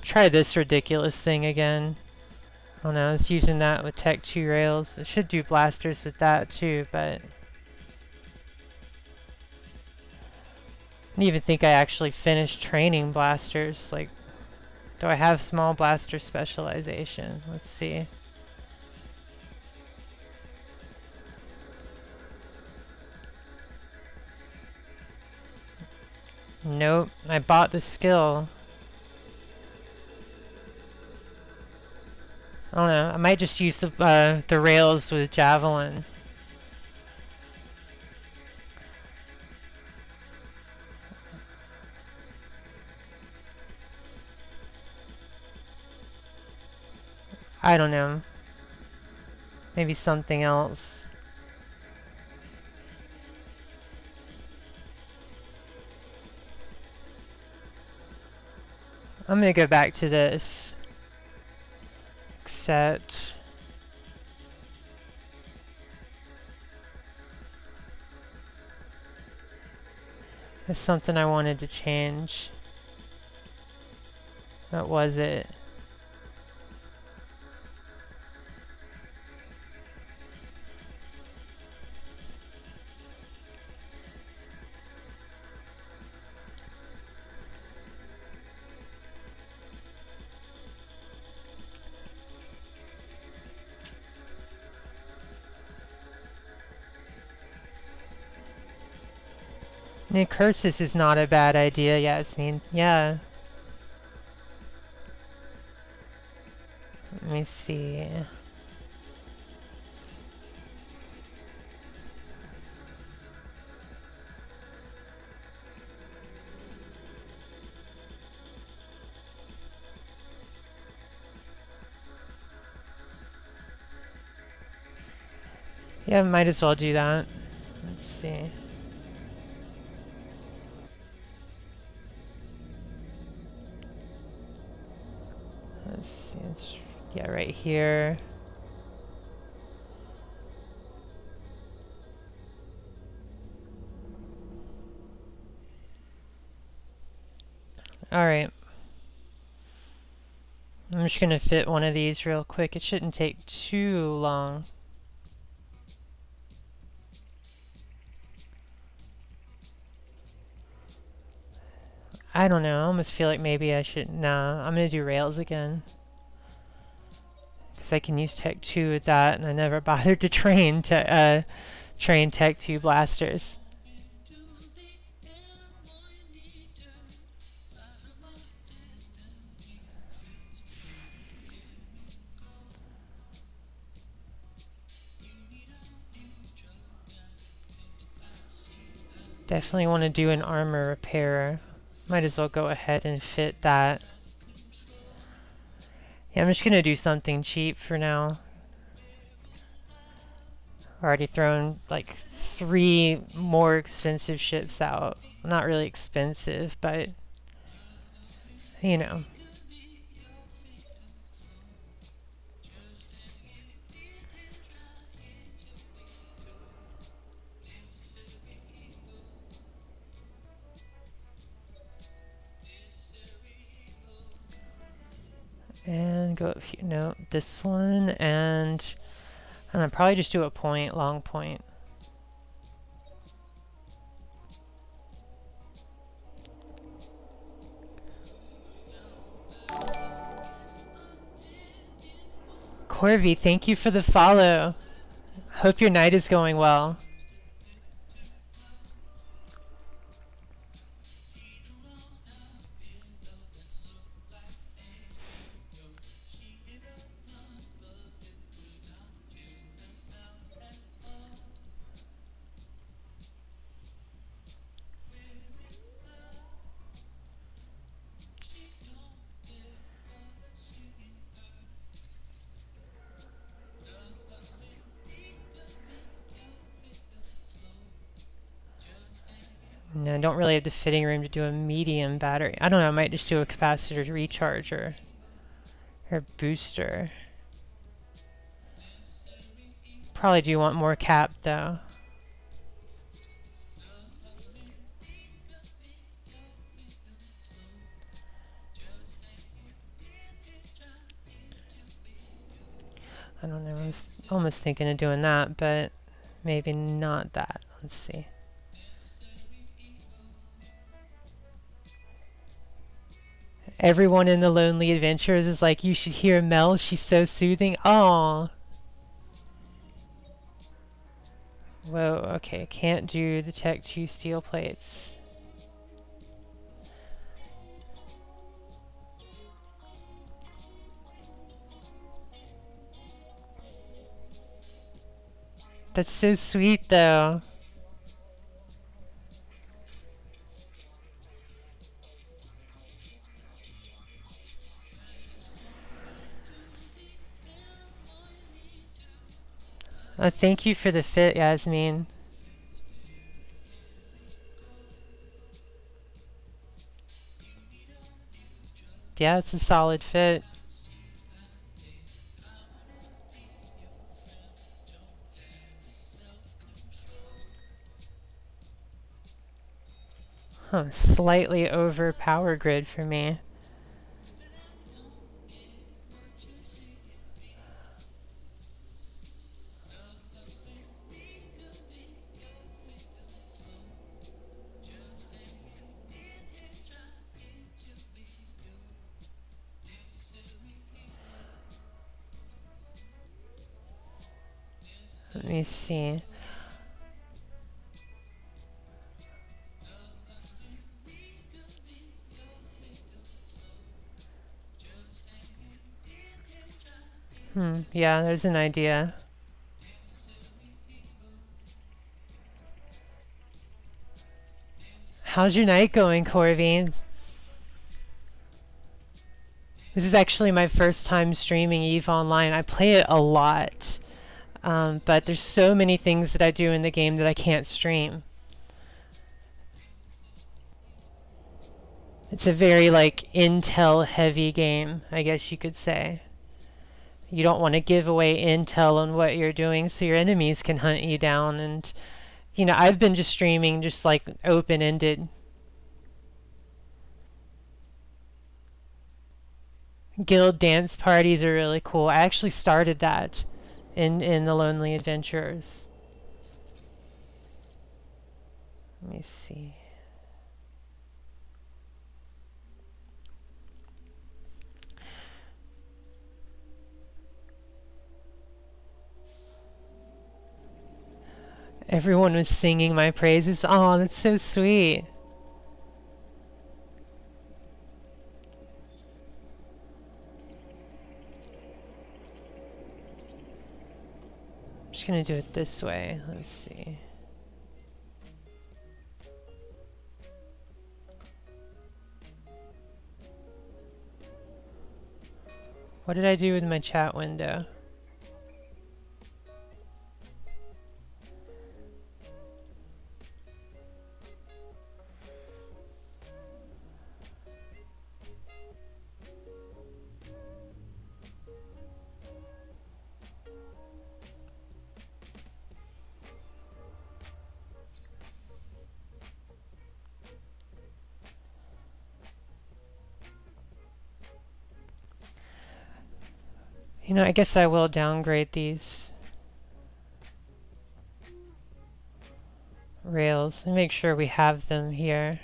Try this ridiculous thing again. I don't know, it's using that with Tech 2 rails. It should do blasters with that too, but I don't even think I actually finished training blasters. Like, do I have small blaster specialization? Let's see. Nope, I bought the skill. I don't know, I might just use the rails with Javelin. I don't know. Maybe something else. I'm gonna go back to this. Except there's something I wanted to change. What was it? Curses is not a bad idea, Yasmin. Yeah. Let me see. Yeah, might as well do that. Let's see. Let's see. It's, yeah, right here. Alright. I'm just gonna fit one of these real quick. It shouldn't take too long. I don't know. I almost feel like maybe I should. Nah, I'm gonna do rails again. Because I can use Tech 2 with that, and I never bothered to train Tech 2 blasters. Definitely want to do an armor repair. Might as well go ahead and fit that. Yeah, I'm just gonna do something cheap for now. Already thrown like 3 more expensive ships out. Not really expensive, but you know. And go up here. No, this one, and I'm gonna probably just do a point, long point. Corby, thank you for the follow. Hope your night is going well. No, I don't really have the fitting room to do a medium battery. I don't know, I might just do a capacitor recharger. Or booster. Probably do want more cap though. I don't know, I was almost thinking of doing that, but maybe not that. Let's see. Everyone in the Lonely Adventures is like, you should hear Mel, she's so soothing. Aww. Whoa, okay, can't do the Tech 2 steel plates. That's so sweet though. Thank you for the fit, Yasmin. Yeah, it's a solid fit. Huh, slightly over power grid for me. Let me see. Yeah, there's an idea. How's your night going, Corby? This is actually my first time streaming EVE Online. I play it a lot. But there's so many things that I do in the game that I can't stream. It's a very like intel heavy game, I guess you could say. You don't want to give away intel on what you're doing so your enemies can hunt you down. And I've been just streaming just like open ended. Guild dance parties are really cool. I actually started that in the Lonely Adventurers. Let me see. Everyone was singing my praises. Oh, that's so sweet. I'm just gonna do it this way. Let's see. What did I do with my chat window? I guess I will downgrade these rails and make sure we have them here.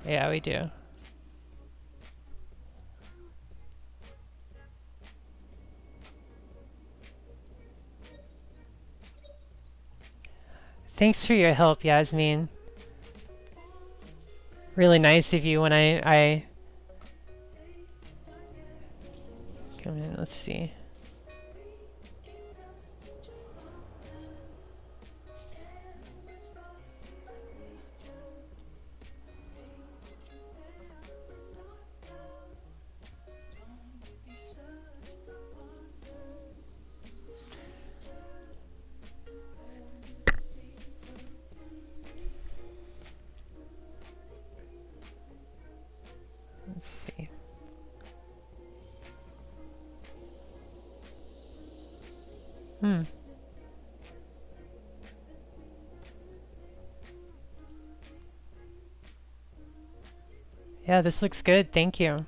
Yeah, we do. Thanks for your help, Yasmin. Really nice of you when I come in. Let's see. Let's see. Yeah, this looks good. Thank you.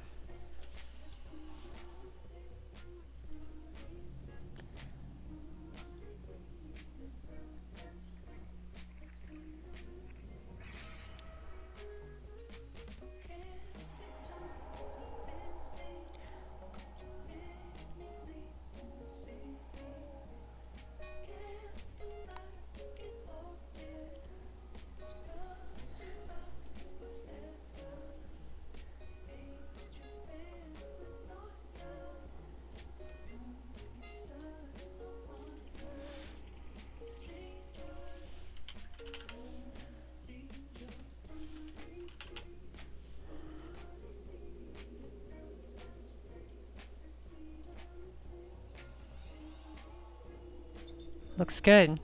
Looks good.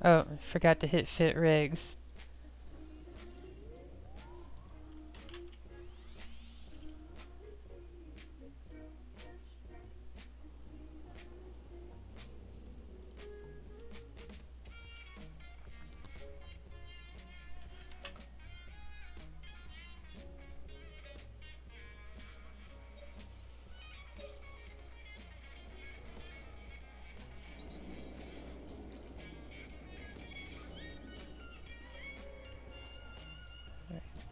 Oh, I forgot to hit fit rigs.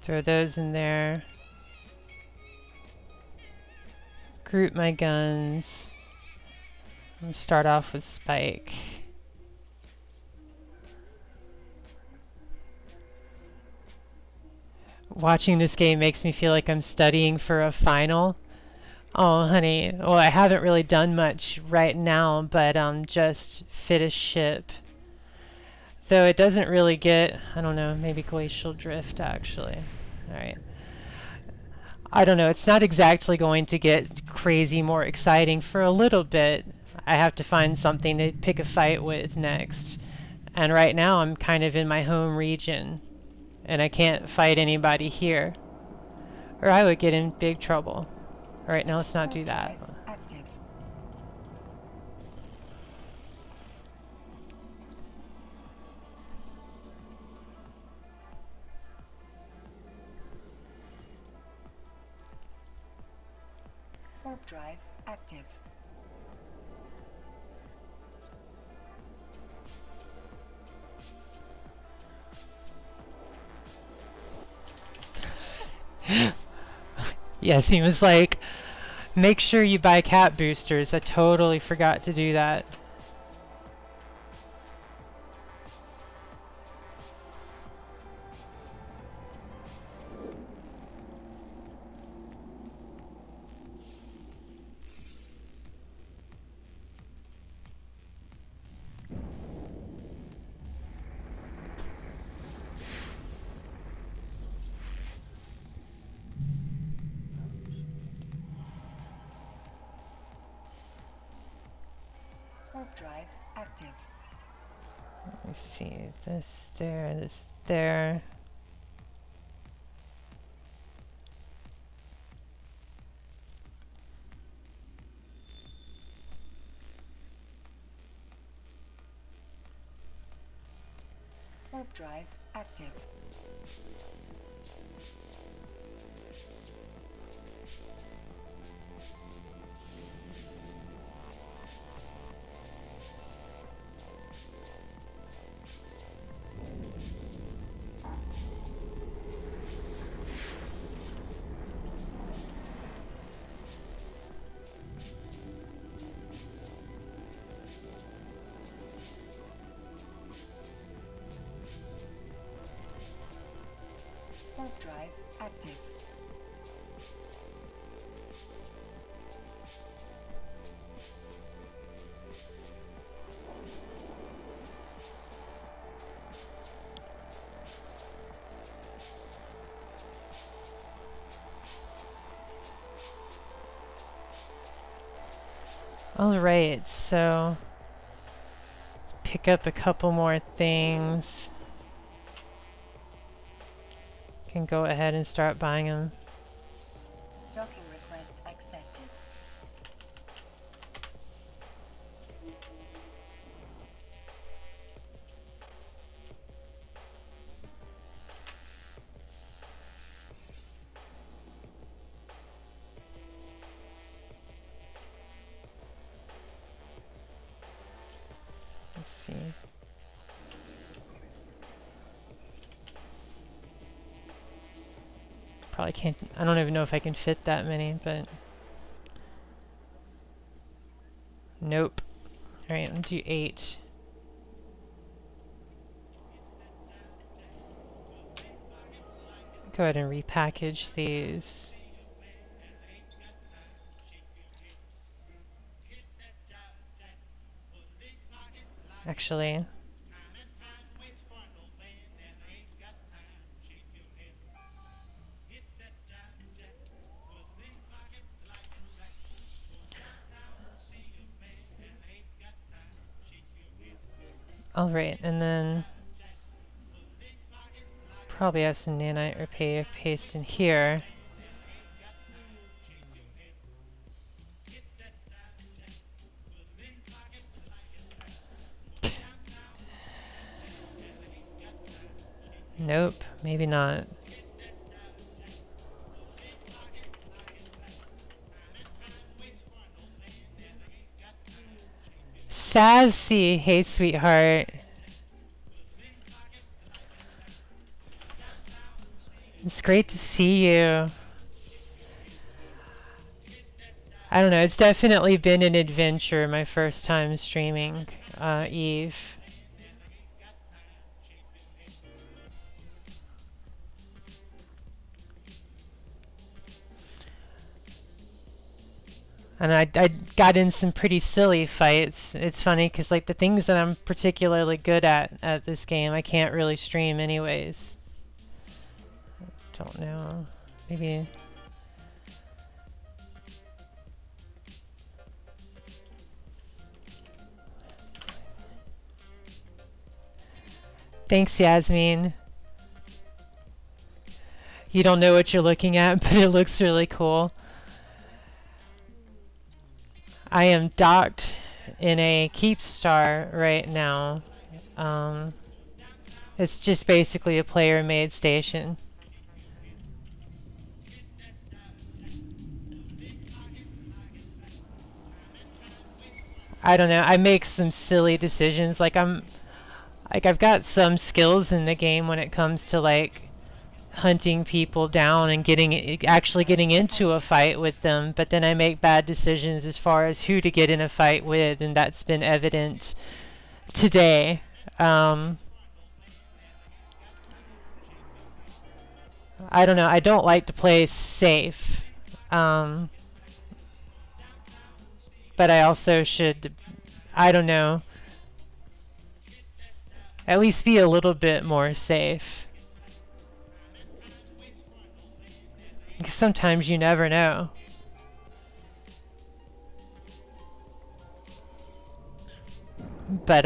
Throw those in there. Group my guns. I'm gonna start off with Spike. Watching this game makes me feel like I'm studying for a final. Oh, honey. Well, I haven't really done much right now, but just fit a ship. Though it doesn't really get, I don't know, maybe glacial drift actually. Alright. I don't know, it's not exactly going to get crazy more exciting for a little bit. I have to find something to pick a fight with next. And right now I'm kind of in my home region and I can't fight anybody here. Or I would get in big trouble. Alright, now let's not do that.
Active. Warp drive active.
Yes, he was like, make sure you buy cat boosters. I totally forgot to do that.
Warp drive active.
Let me see, this there, this there.
Warp drive active. Warp drive active.
Alright, so pick up a couple more things. Can go ahead and start buying them.
Docking request accepted.
Let's see. Probably can't, I don't even know if I can fit that many, but nope. Alright, I'm gonna do 8. Go ahead and repackage these. Actually, alright, and then probably have some nanite or paste in here. Nope, maybe not. Sassy, hey sweetheart. It's great to see you. I don't know, it's definitely been an adventure my first time streaming Eve. And I got in some pretty silly fights. It's funny because like the things that I'm particularly good at this game, I can't really stream anyways. Don't know. Maybe Thanks, Yasmin. You don't know what you're looking at, but it looks really cool. I am docked in a Keep Star right now. Um, it's just basically a player-made station. I don't know. I make some silly decisions. I've got some skills in the game when it comes to like hunting people down and actually getting into a fight with them, but then I make bad decisions as far as who to get in a fight with, and that's been evident today. I don't know. I don't like to play safe, but I also should. I don't know. At least be a little bit more safe. Because sometimes you never know. But,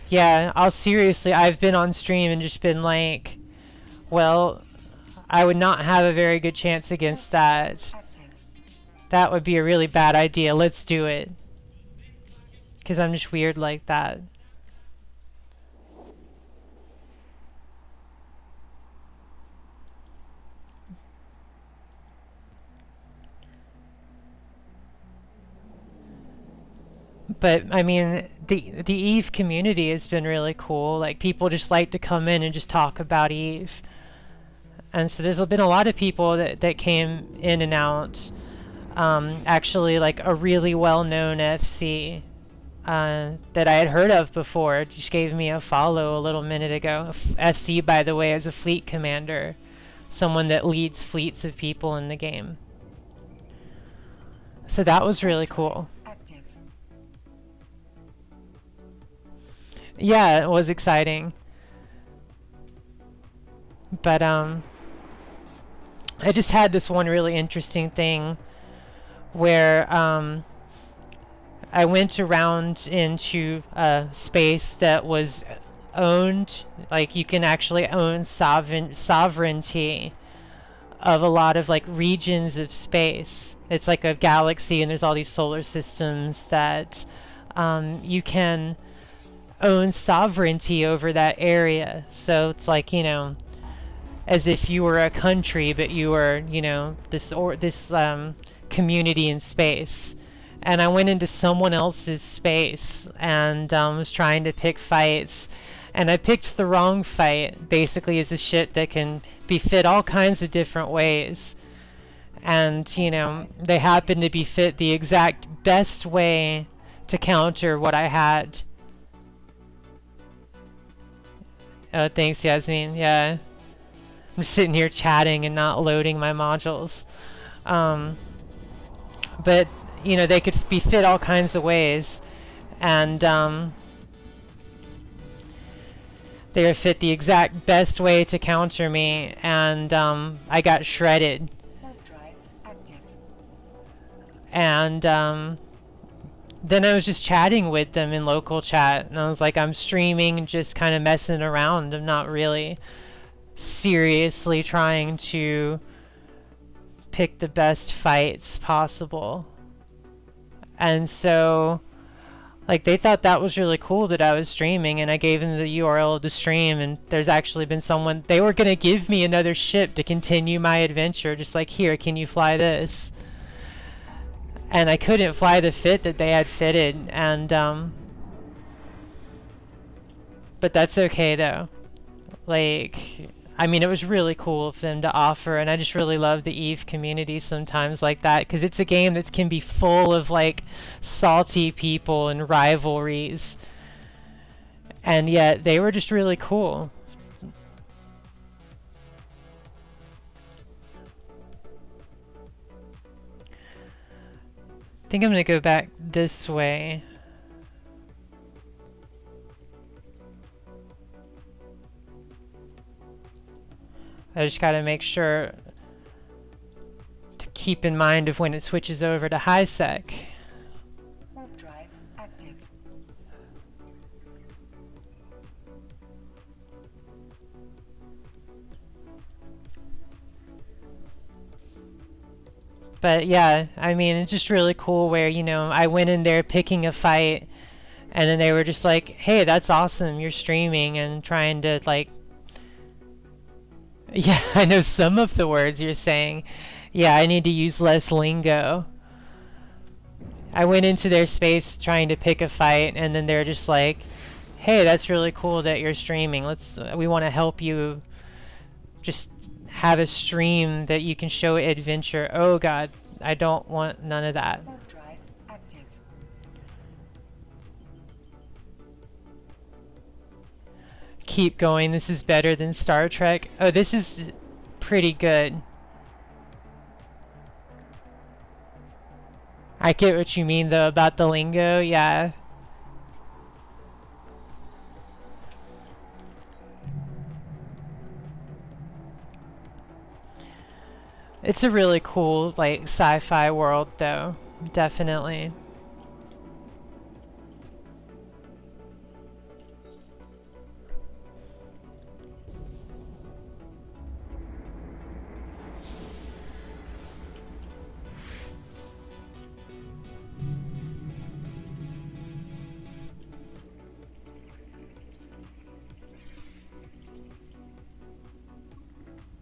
yeah, I've been on stream and just been like, well, I would not have a very good chance against that. That would be a really bad idea. Let's do it. Because I'm just weird like that. But I mean, the Eve community has been really cool. Like people just like to come in and just talk about Eve. And so there's been a lot of people that came in and out. Actually, like a really well-known FC that I had heard of before just gave me a follow a little minute ago. FC, by the way, is a fleet commander, someone that leads fleets of people in the game. So that was really cool. Yeah, it was exciting. But I just had this one really interesting thing where I went around into a space that was owned, like you can actually own sovereignty of a lot of like regions of space. It's like a galaxy and there's all these solar systems that you can own sovereignty over that area. So it's like, you know, as if you were a country, but you were, you know, this community in space. And I went into someone else's space and was trying to pick fights, and I picked the wrong fight. Basically, is a shit that can be fit all kinds of different ways, and you know, they happen to be fit the exact best way to counter what I had. Oh, thanks, Yasmin. Yeah. I'm sitting here chatting and not loading my modules. But, you know, they could be fit all kinds of ways. And they are fit the exact best way to counter me. And I got shredded. And then I was just chatting with them in local chat. And I was like, I'm streaming, just kind of messing around. I'm not really seriously trying to pick the best fights possible. And so like they thought that was really cool that I was streaming, and I gave them the URL of the stream, and there's actually been someone, they were gonna give me another ship to continue my adventure, just like, here, can you fly this? And I couldn't fly the fit that they had fitted, and but that's okay though. Like, I mean, it was really cool of them to offer, and I just really love the Eve community sometimes like that, because it's a game that can be full of like salty people and rivalries, and yet they were just really cool. I think I'm gonna go back this way. I just gotta make sure to keep in mind of when it switches over to high sec.
Warp drive active.
But yeah, I mean, it's just really cool where, I went in there picking a fight, and then they were just like, hey, that's awesome, you're streaming, and trying to, like, yeah, I know some of the words you're saying. Yeah, I need to use less lingo. I went into their space trying to pick a fight, and then they're just like, hey, that's really cool that you're streaming. We want to help you just have a stream that you can show adventure. Oh god, I don't want none of that.
Warp drive active.
Keep going, this is better than Star Trek. Oh, this is pretty good. I get what you mean though about the lingo, yeah. It's a really cool, like, sci-fi world though, definitely.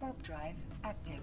Warp drive active.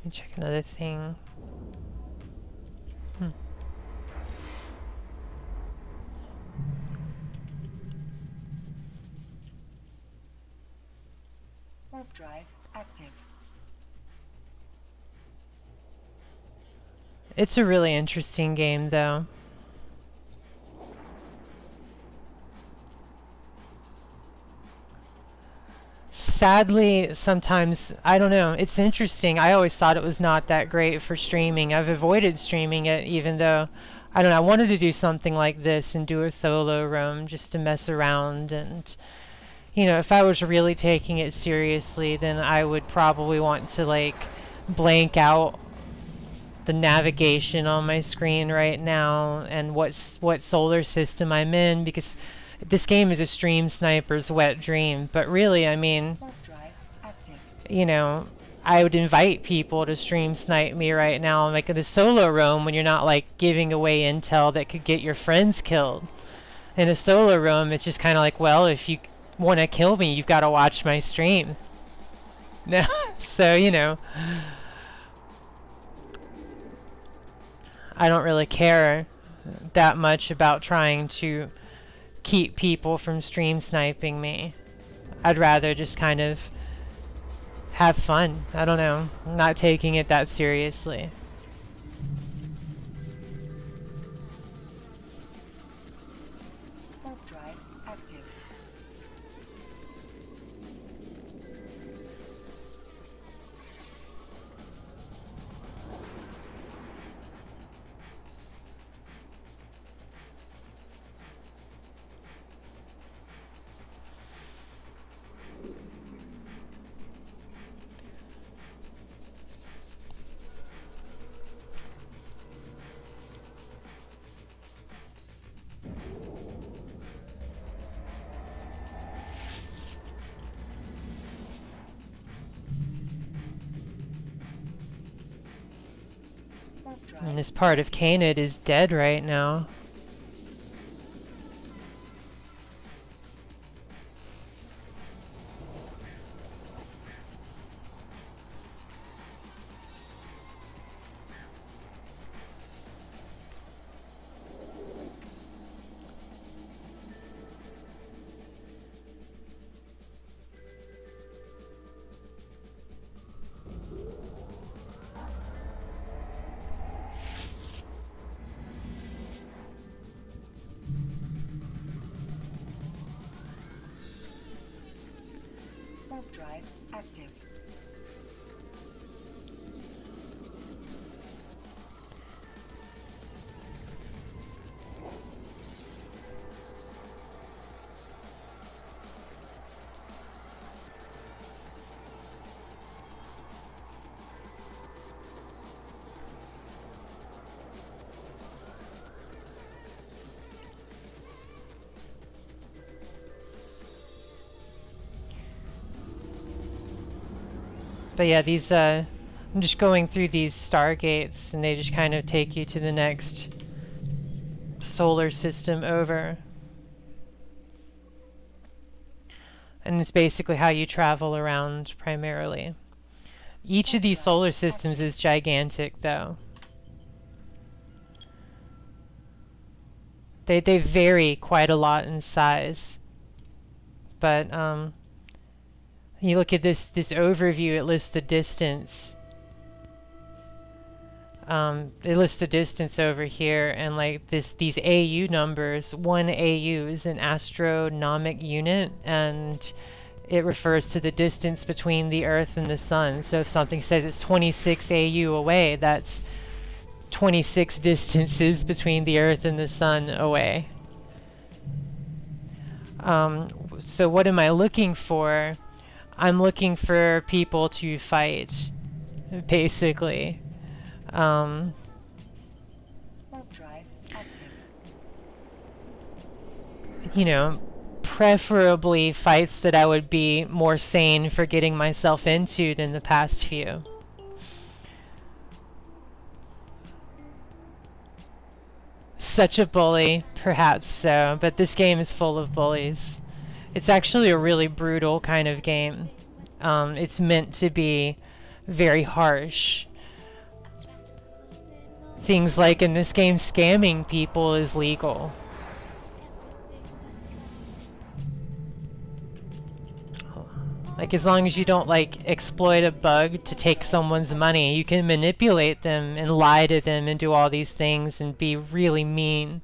Let me check another thing.
Warp drive active.
It's a really interesting game though. Sadly, sometimes, I don't know, it's interesting. I always thought it was not that great for streaming. I've avoided streaming it even though, I don't know, I wanted to do something like this and do a solo roam just to mess around. And, if I was really taking it seriously, then I would probably want to, like, blank out the navigation on my screen right now and what solar system I'm in, because this game is a stream sniper's wet dream. But really, I mean,
Warp drive active.
I would invite people to stream snipe me right now, like in the solo roam, when you're not like giving away intel that could get your friends killed. In a solo roam, it's just kind of like, well, if you want to kill me, you've got to watch my stream. No, so I don't really care that much about trying to keep people from stream sniping me. I'd rather just kind of have fun. I don't know. I'm not taking it that seriously.
Warp drive active. Warp drive.
And this part of Canid is dead right now.
Warp drive active.
But yeah, these I'm just going through these stargates, and they just kind of take you to the next solar system over. And it's basically how you travel around primarily. Each of these solar systems is gigantic, though. They vary quite a lot in size. But you look at this overview, it lists the distance. It lists the distance over here, and like these AU numbers. 1 AU is an astronomic unit, and it refers to the distance between the Earth and the Sun. So if something says it's 26 AU away, that's 26 distances between the Earth and the Sun away. So what am I looking for? I'm looking for people to fight, basically.
Warp drive active.
You know, preferably fights that I would be more sane for getting myself into than the past few. Such a bully, perhaps so, but this game is full of bullies. It's actually a really brutal kind of game. It's meant to be very harsh. Things like in this game, scamming people is legal. Like, as long as you don't, like, exploit a bug to take someone's money, you can manipulate them and lie to them and do all these things and be really mean.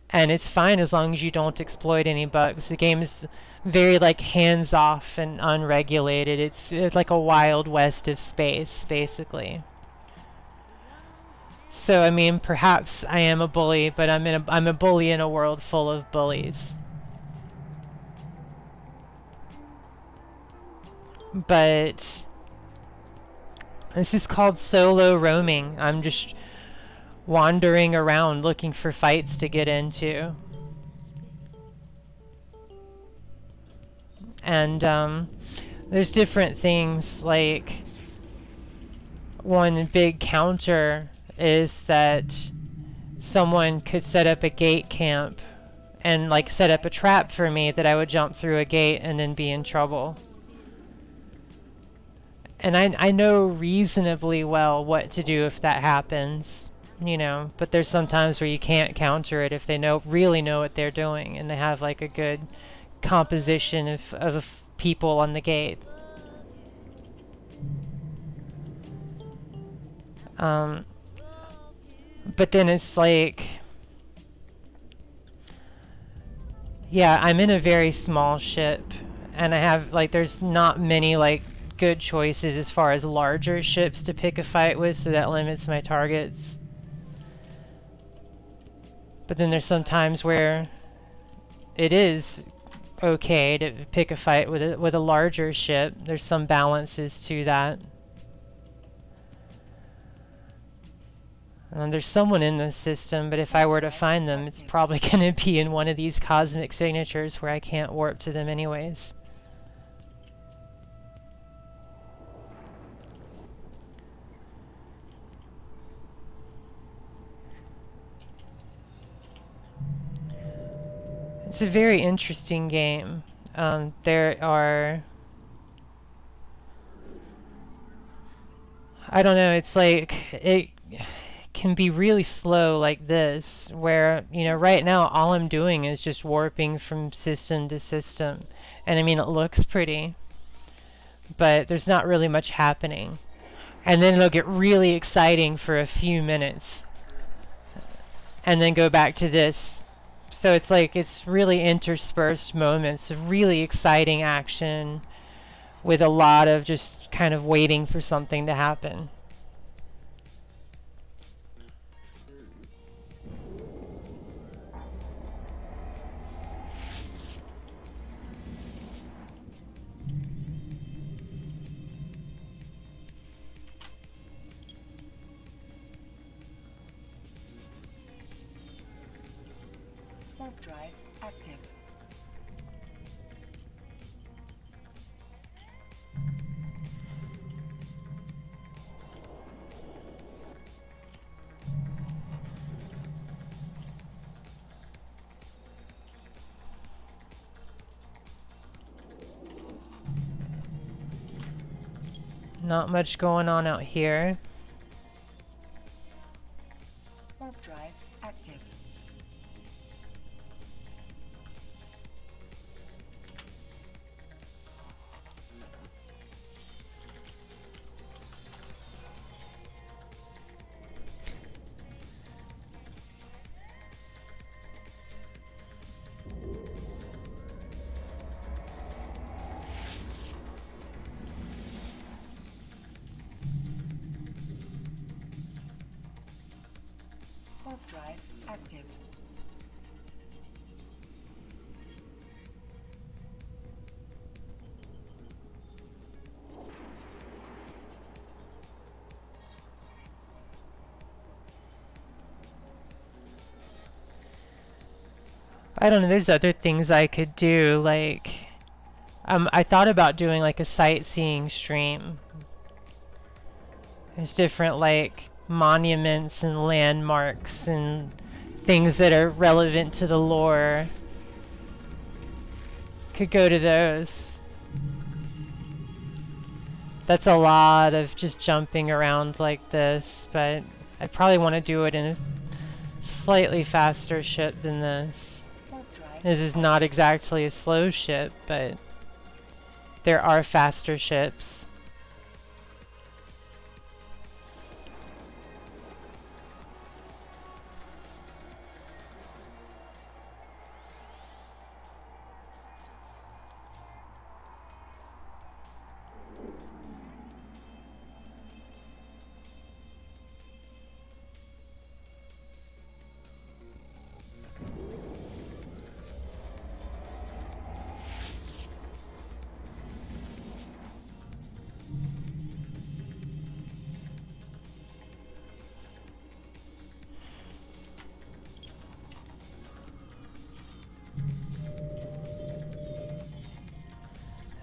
And it's fine as long as you don't exploit any bugs. The game is very, like, hands-off and unregulated. It's like a wild west of space, basically. So, I mean, perhaps I am a bully, but I'm a bully in a world full of bullies. But this is called solo roaming. I'm just wandering around looking for fights to get into. And there's different things, like one big counter is that someone could set up a gate camp and like set up a trap for me that I would jump through a gate and then be in trouble. And I know reasonably well what to do if that happens, you know, but there's some times where you can't counter it if they really know what they're doing and they have like a good composition of people on the gate. But then it's like, yeah, I'm in a very small ship, and I have, like, there's not many, like, good choices as far as larger ships to pick a fight with, so that limits my targets. But then there's some times where it is okay to pick a fight with a larger ship. There's some balances to that. There's someone in this system, but if I were to find them, it's probably going to be in one of these cosmic signatures where I can't warp to them anyways. It's a very interesting game. There are... I don't know, it's like... it can be really slow like this, where, you know, right now all I'm doing is just warping from system to system. And I mean, it looks pretty, but there's not really much happening. And then it'll get really exciting for a few minutes, and then go back to this. So it's like, it's really interspersed moments of really exciting action with a lot of just kind of waiting for something to happen.
Warp drive active.
Not much going on out here.
Warp drive active. Warp drive active.
I don't know, there's other things I could do, like I thought about doing like a sightseeing stream. There's different like monuments and landmarks and things that are relevant to the lore. Could go to those. That's a lot of just jumping around like this, but I'd probably want to do it in a slightly faster ship than this. This is not exactly a slow ship, but there are faster ships.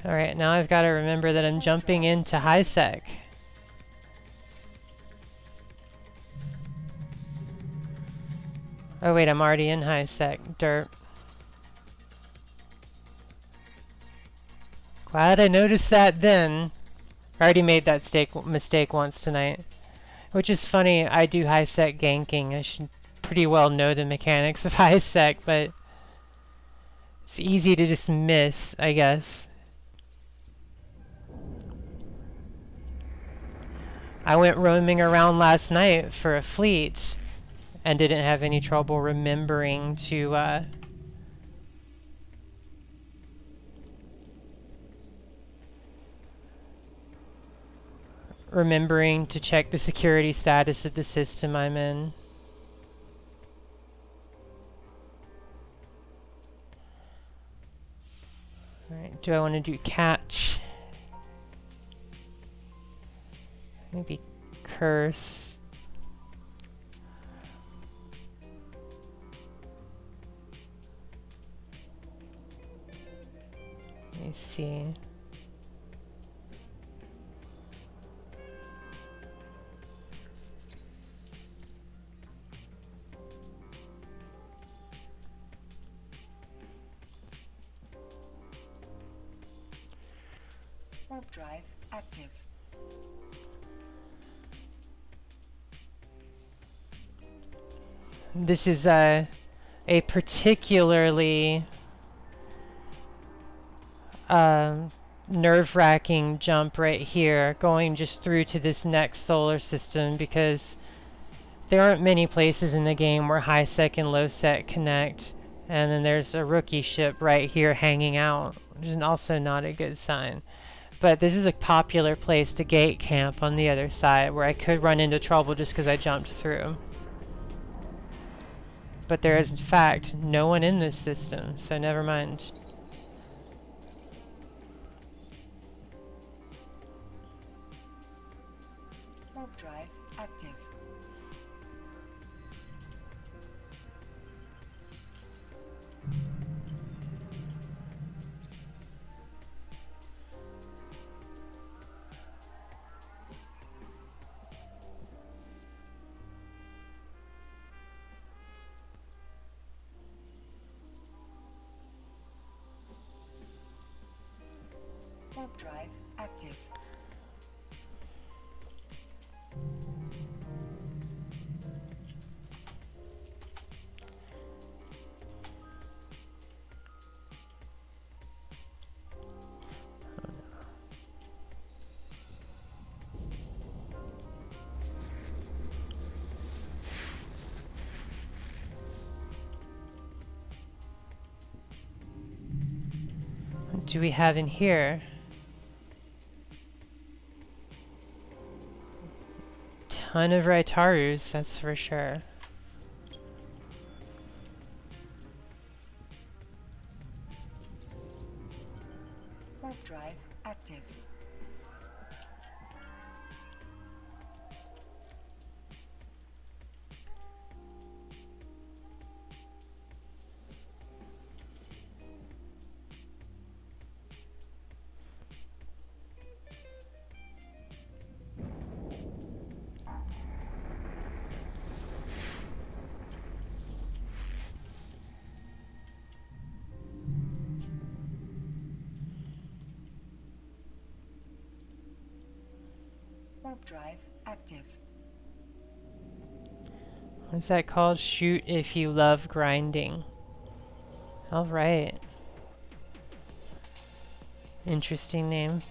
Alright, now I've got to remember that I'm jumping into high sec. Oh wait, I'm already in high sec. Derp. Glad I noticed that then. I already made that mistake once tonight. Which is funny, I do high sec ganking. I should pretty well know the mechanics of high sec, but it's easy to just miss, I guess. I went roaming around last night for a fleet and didn't have any trouble remembering to check the security status of the system I'm in. Alright, do I want to do catch? Maybe curse. Let me see.
Warp drive active.
This is a particularly nerve-wracking jump right here, going just through to this next solar system, because there aren't many places in the game where high sec and low sec connect, and then there's a rookie ship right here hanging out, which is also not a good sign. But this is a popular place to gate camp on the other side, where I could run into trouble just because I jumped through. But there is, in fact, no one in this system, so never mind.
Warp drive active. Warp drive active.
do we have in here? Ton of Raitarus, that's for sure.
Warp drive active. Warp drive active.
What's that called? Shoot if you love grinding. Alright. Interesting name.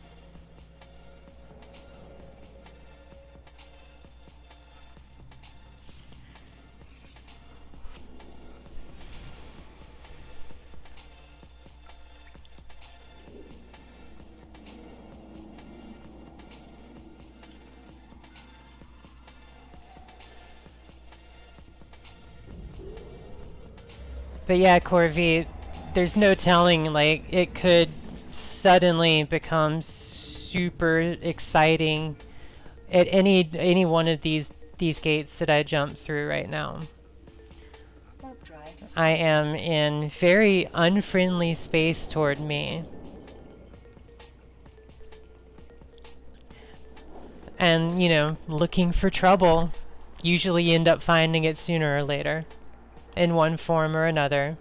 But yeah, Corvi, there's no telling, like, it could suddenly become super exciting at any one of these gates that I jump through right now.
Warp drive.
I am in very unfriendly space toward me. And, you know, looking for trouble. Usually end up finding it sooner or later. In one form or another.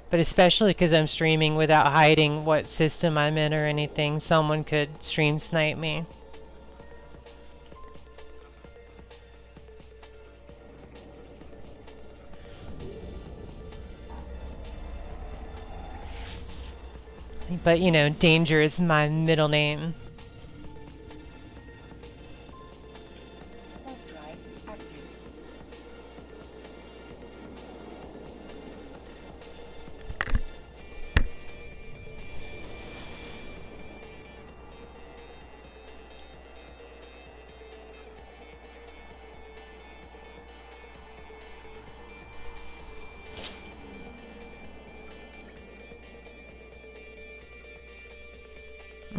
But especially because I'm streaming without hiding what system I'm in or anything, someone could stream snipe me. But, you know, danger is my middle name.
Warp drive active.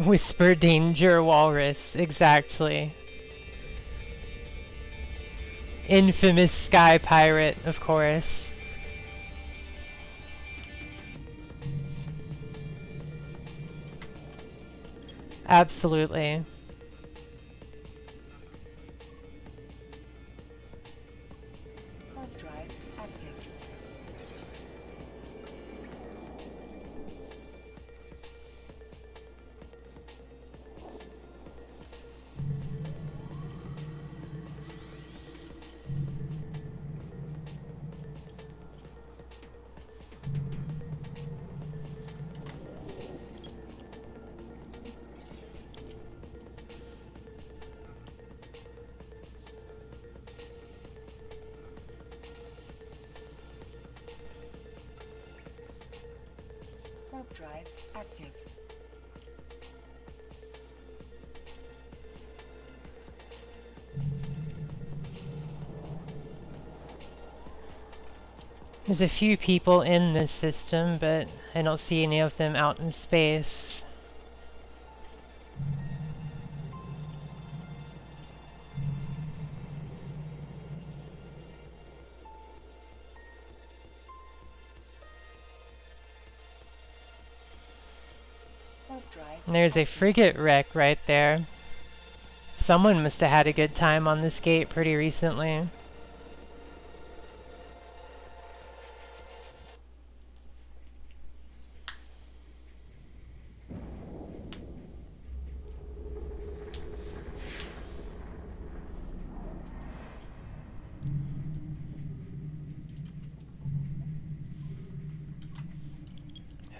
Whisper danger, walrus. Exactly. Infamous sky pirate, of course. Absolutely.
Warp drive active. Warp drive active.
There's a few people in this system, but I don't see any of them out in space.
Warp drive.
And there's a frigate wreck right there. Someone must have had a good time on this gate pretty recently.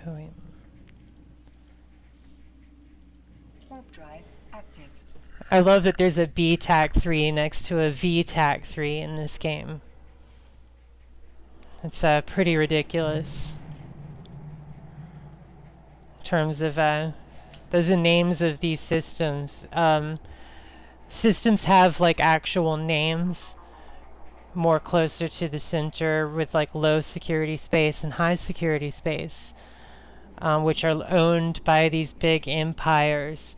Oh, wait.
Warp drive active.
I love that there's a B-TAC3 next to a V-TAC3 in this game. It's pretty ridiculous. In terms of those are the names of these systems. Systems have like actual names more closer to the center with like low security space and high security space, which are owned by these big empires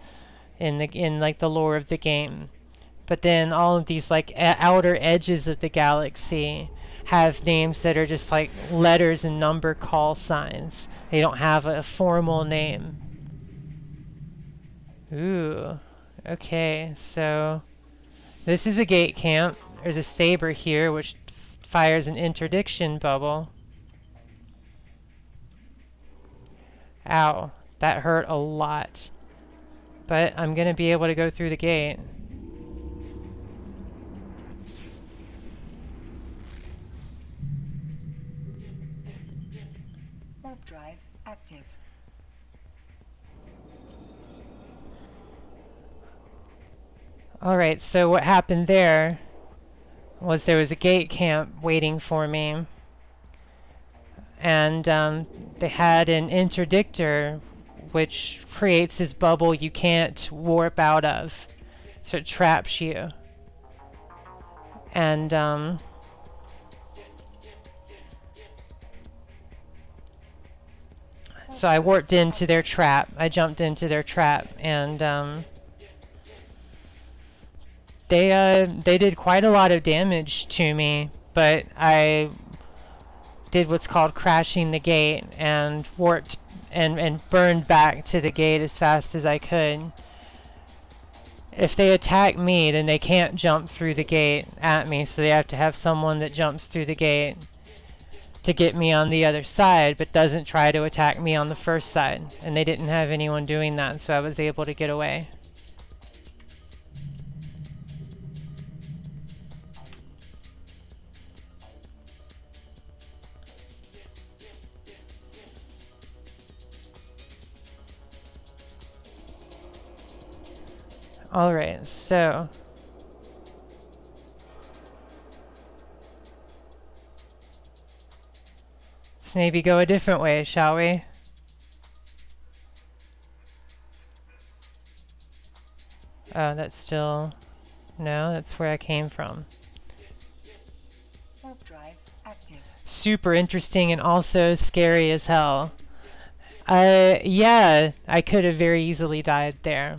in like the lore of the game. But then all of these like outer edges of the galaxy have names that are just like letters and number call signs. They don't have a formal name. Ooh. Okay, so this is a gate camp. There's a saber here which fires an interdiction bubble. Ow, that hurt a lot. But I'm gonna be able to go through the gate.
Warp drive active.
Alright, so what happened there was there was a gate camp waiting for me. And they had an interdictor which creates this bubble you can't warp out of. So it traps you. And so I warped into their trap. I jumped into their trap, and they did quite a lot of damage to me. But I did what's called crashing the gate and warped and burned back to the gate as fast as I could. If they attack me, then they can't jump through the gate at me, so they have to have someone that jumps through the gate to get me on the other side, but doesn't try to attack me on the first side. And they didn't have anyone doing that, so I was able to get away. Alright, so let's maybe go a different way, shall we? Oh, that's still... No, that's where I came from.
Warp drive active.
Super interesting and also scary as hell. Yeah, I could have very easily died there.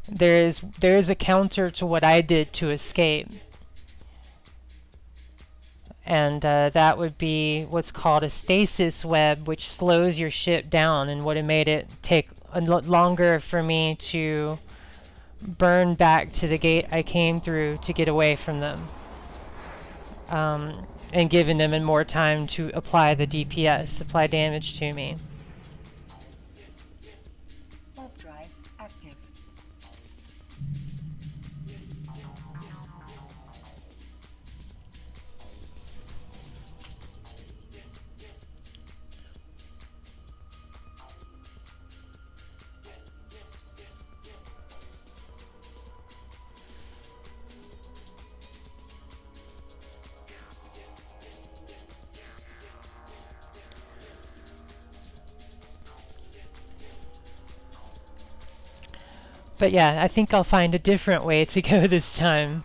There is a counter to what I did to escape. And that would be what's called a stasis web, which slows your ship down and would have made it take a lot longer for me to burn back to the gate I came through to get away from them. And given them more time to apply the DPS, apply damage to me.
Warp drive active.
But yeah, I think I'll find a different way to go this time.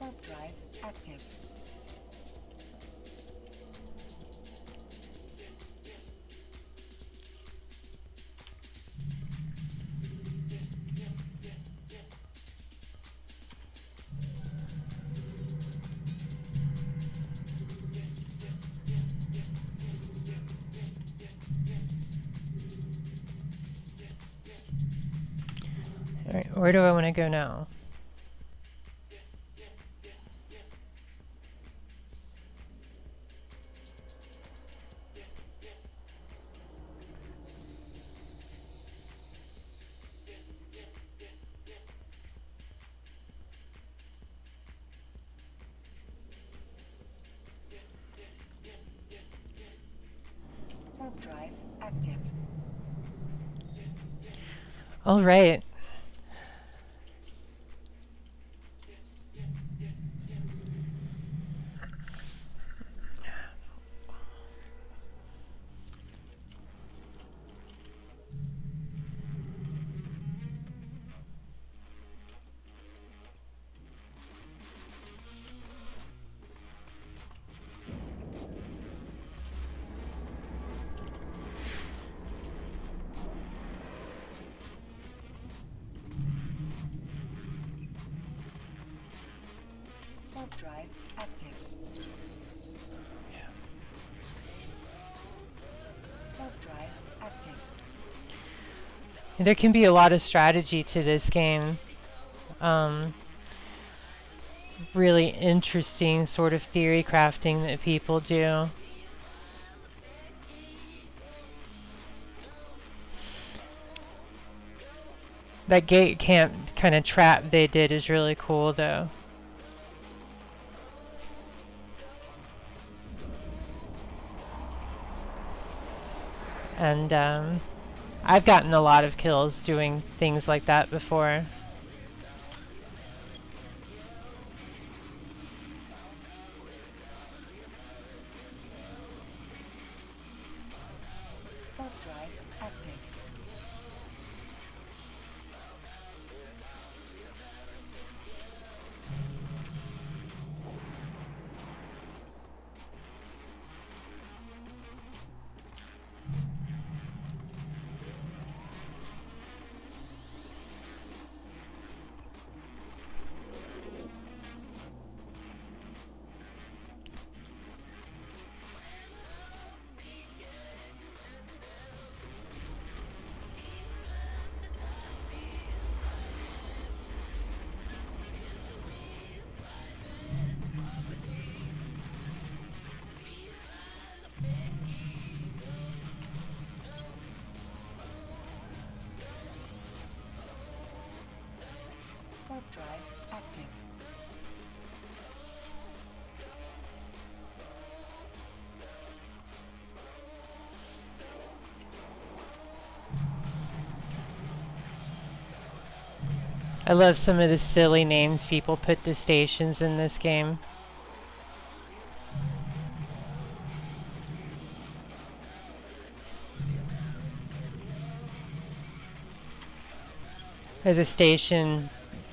Warp drive active.
Alright, where do I want to go now?
active.
All right.
Warp drive active. Warp drive active.
There can be a lot of strategy to this game. Really interesting sort of theory crafting that people do. That gate camp kind of trap they did is really cool, though. And I've gotten a lot of kills doing things like that before.
Warp drive active. Warp drive active.
I love some of the silly names people put to stations in this game. There's a station,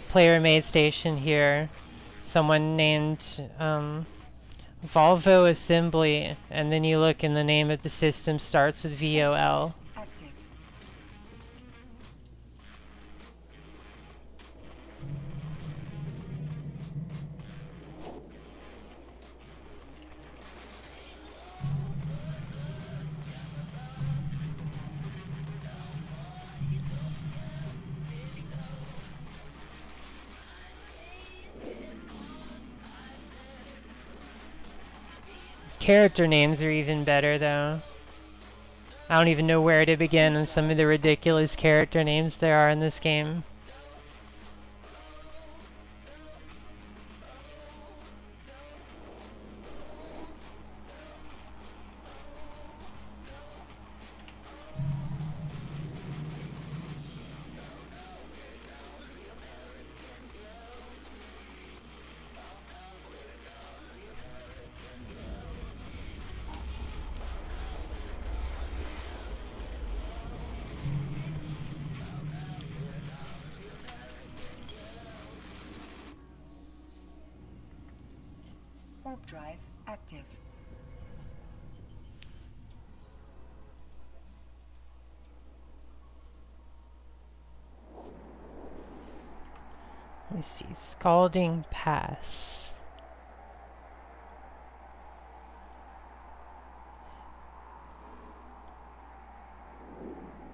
player-made station here. Someone named Volvo Assembly, and then you look and the name of the system starts with VOL.
Active.
Character names are even better, though. I don't even know where to begin on some of the ridiculous character names there are in this game.
Warp drive active.
Let me see. Scalding Pass.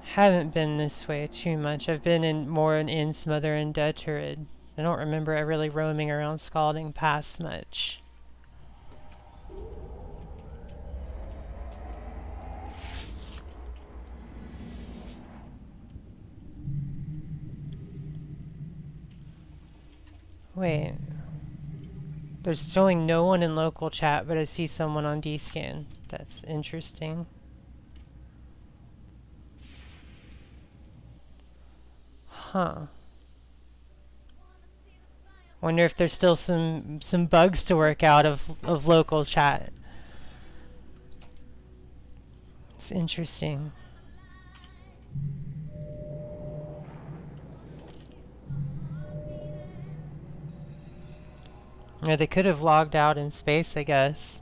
Haven't been this way too much. I've been in more in Innsmother and Deterred. I don't remember really roaming around Scalding Pass much. Wait. There's showing no one in local chat, but I see someone on D-Scan. That's interesting. Huh. Wonder if there's still some bugs to work out of local chat. It's interesting. Yeah, they could have logged out in space, I guess.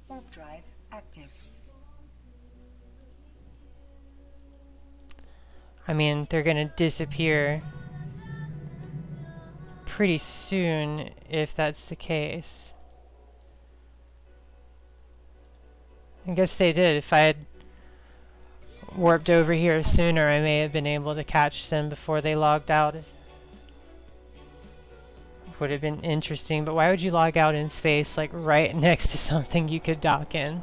Warp drive active.
I mean, they're gonna disappear pretty soon if that's the case. I guess they did. If I had warped over here sooner, I may have been able to catch them before they logged out. It would have been interesting, but why would you log out in space, like right next to something you could dock in?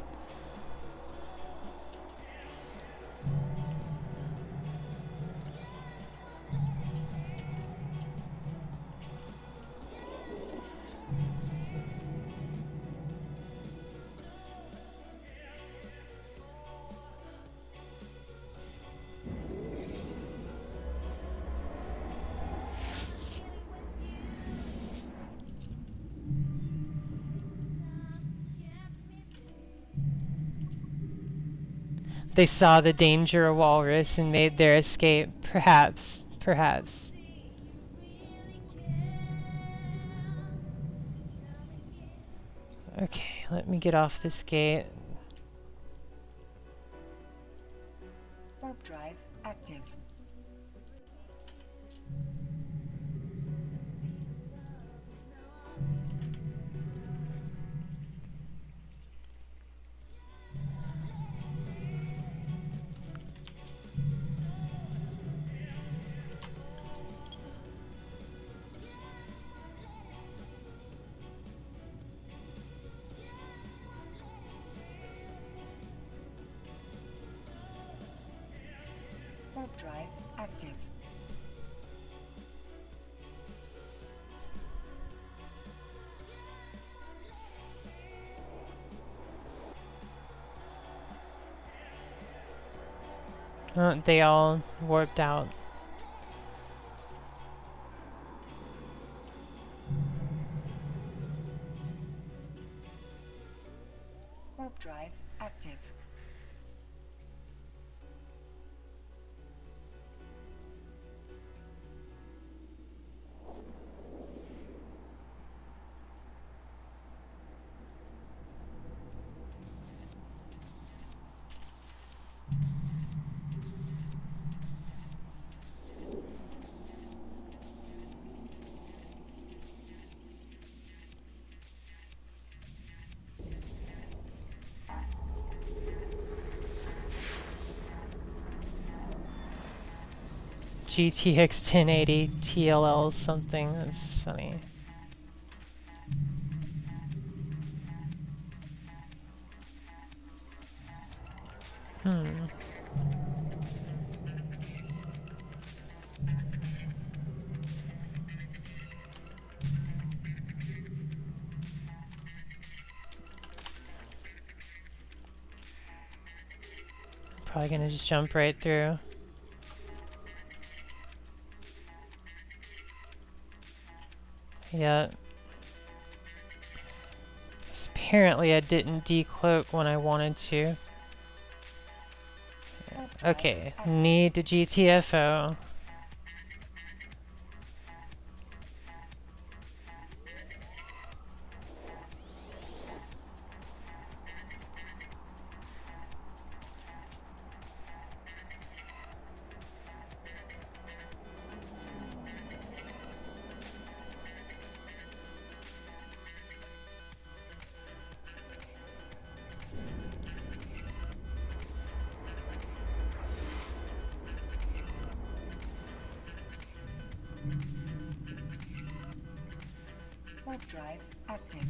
They saw the danger of walrus and made their escape. Perhaps. Perhaps. Okay, let me get off this gate.
Warp drive active. Warp drive active.
They all warped out.
Warp drive active.
GTX 1080 TLL something. That's funny. Probably gonna just jump right through. Yeah. Apparently I didn't decloak when I wanted to. Okay, need to GTFO.
Warp drive active.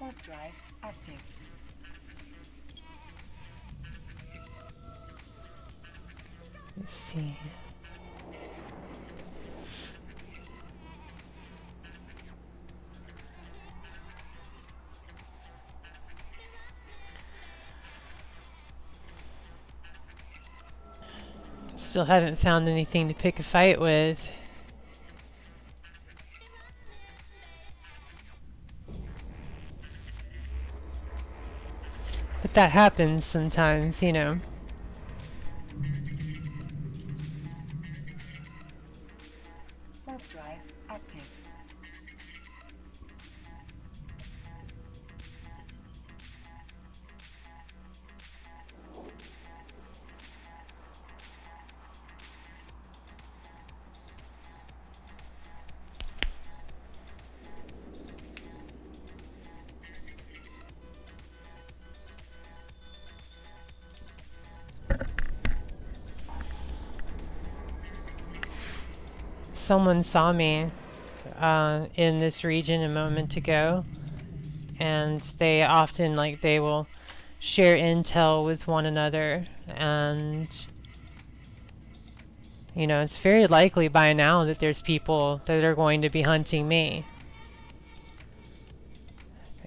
Warp drive active.
Let's see. Still haven't found anything to pick a fight with. But that happens sometimes, you know.
Warp drive active.
Someone saw me in this region a moment ago, and they often they will share intel with one another, and you know, it's very likely by now that there's people that are going to be hunting me.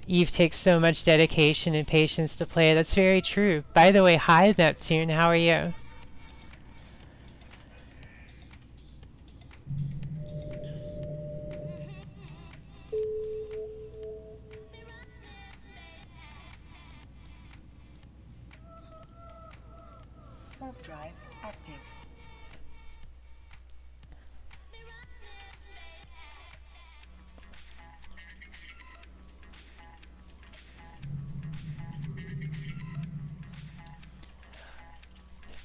Eve takes so much dedication and patience to play. That's very true. By the way, hi Neptune, how are you?
Warp drive active.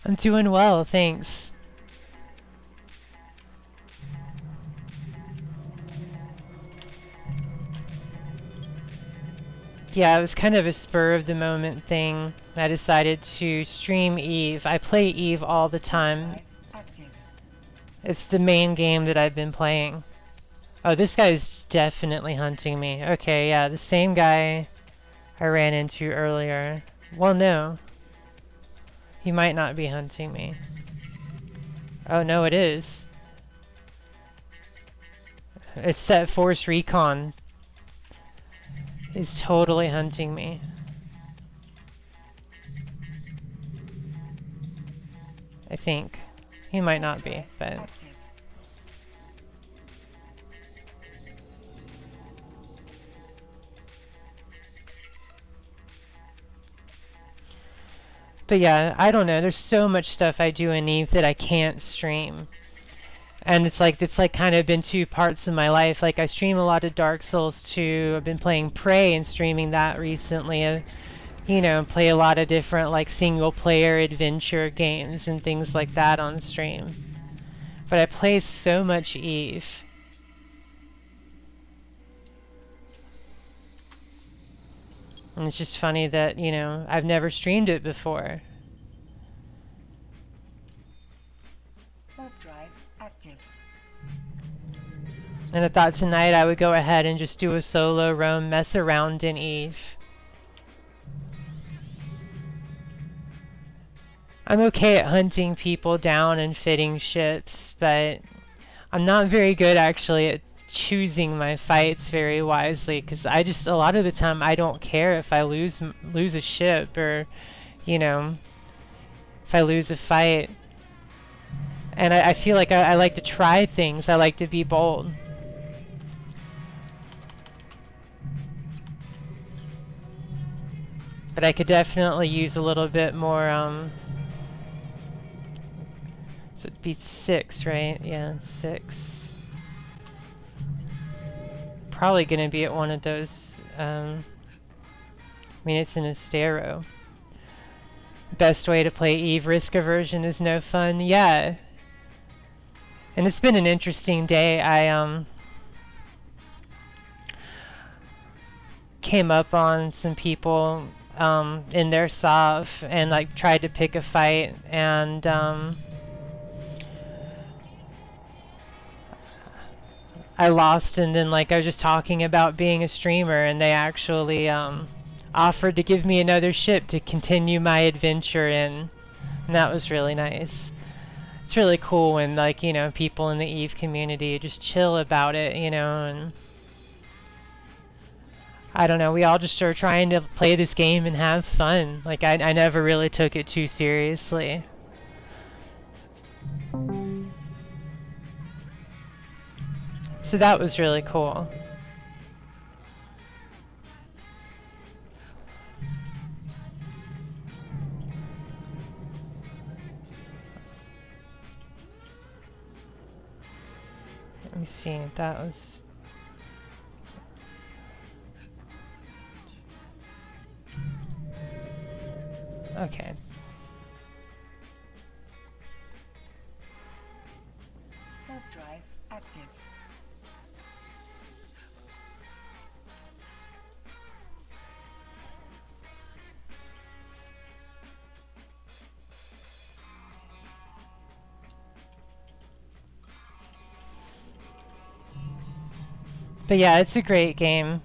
I'm doing well, thanks. Yeah, it was kind of a spur of the moment thing. I decided to stream Eve. I play Eve all the time.
Active.
It's the main game that I've been playing. Oh, this guy's definitely hunting me. Okay, yeah, the same guy I ran into earlier. Well, no. He might not be hunting me. Oh, no, it is. It's set Force Recon. He's totally hunting me. I think. He might not be, but...
Active.
But yeah, I don't know. There's so much stuff I do in Eve that I can't stream. And it's like kind of been two parts of my life. Like I stream a lot of Dark Souls 2. I've been playing Prey and streaming that recently. You know, play a lot of different like single player adventure games and things like that on stream. But I play so much Eve. And it's just funny that, you know, I've never streamed it before.
Warp drive active.
And I thought tonight I would go ahead and just do a solo roam, mess around in Eve. I'm okay at hunting people down and fitting ships, but I'm not very good actually at choosing my fights very wisely, because I just, a lot of the time, I don't care if I lose a ship, or, you know, if I lose a fight. And I feel like I like to try things. I like to be bold. But I could definitely use a little bit more, so it'd be 6, right? Yeah, 6. Probably gonna be at one of those, I mean, it's an Estero. Best way to play Eve, risk aversion is no fun. Yeah. And it's been an interesting day. I, came up on some people, in their SOV and, like, tried to pick a fight, and, I lost, and then like I was just talking about being a streamer, and they actually offered to give me another ship to continue my adventure in, and that was really nice. It's really cool when like people in the Eve community just chill about it, and I don't know, we all just are trying to play this game and have fun. Like I never really took it too seriously. So that was really cool. Let me see. That was okay.
Warp drive active.
But yeah, it's a great game.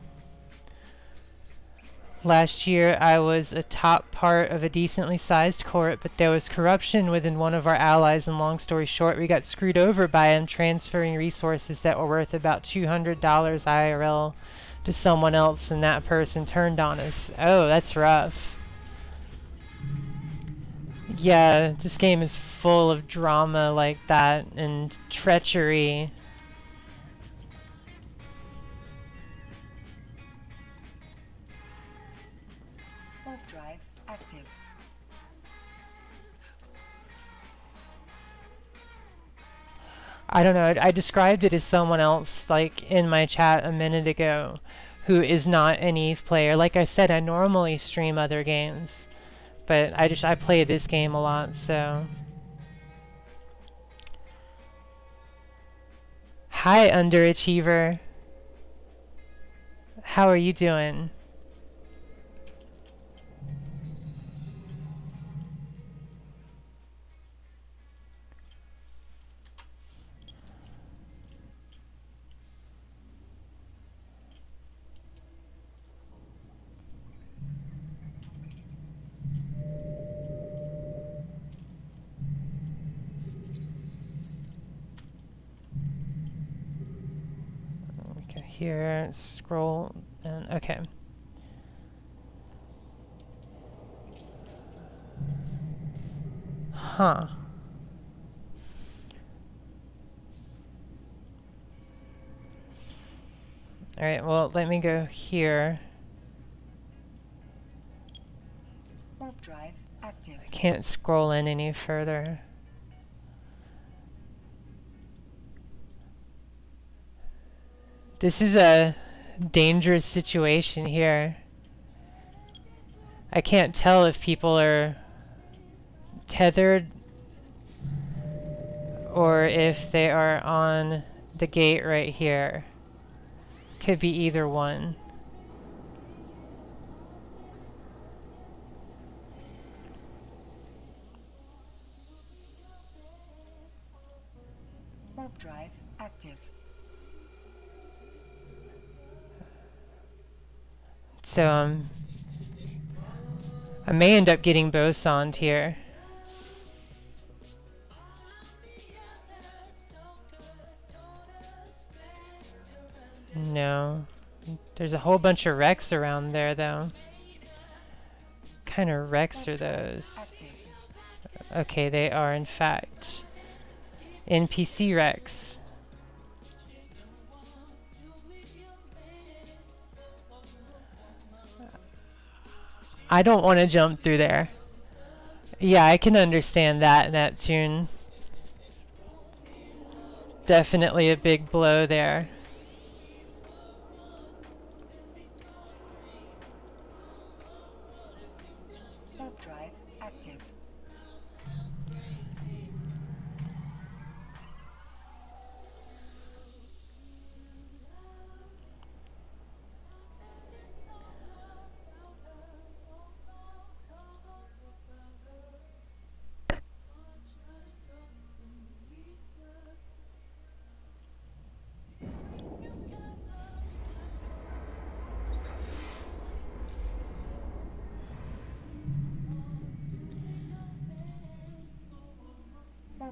Last year, I was a top part of a decently sized court, but there was corruption within one of our allies, and long story short, we got screwed over by him transferring resources that were worth about $200 IRL to someone else, and that person turned on us. Oh, that's rough. Yeah, this game is full of drama like that and treachery.
Warp drive active.
I don't know. I described it as someone else, like in my chat a minute ago, who is not an Eve player. Like I said, I normally stream other games, but I play this game a lot. So, hi, underachiever. How are you doing? Okay, here, scroll, and okay. Huh. Alright, well, let me go here.
Warp drive active.
I can't scroll in any further. This is a dangerous situation here. I can't tell if people are tethered or if they are on the gate right here. Could be either one.
Warp drive active.
So I may end up getting bosoned here. No. There's a whole bunch of wrecks around there though. What kind of wrecks are those?
Active.
Okay, they are in fact NPC wrecks. I don't want to jump through there. Yeah, I can understand that, Neptune. Definitely a big blow there.
Warp drive active.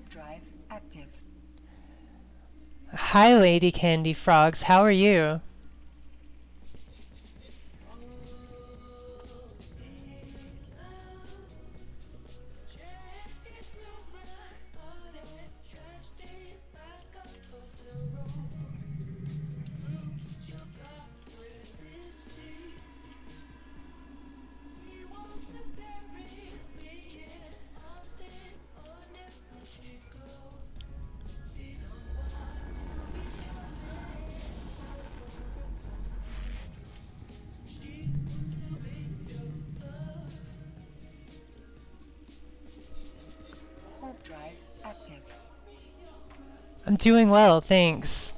Warp drive active.
Hi, Lady Candy Frogs. How are you?
Warp drive active.
I'm doing well, thanks.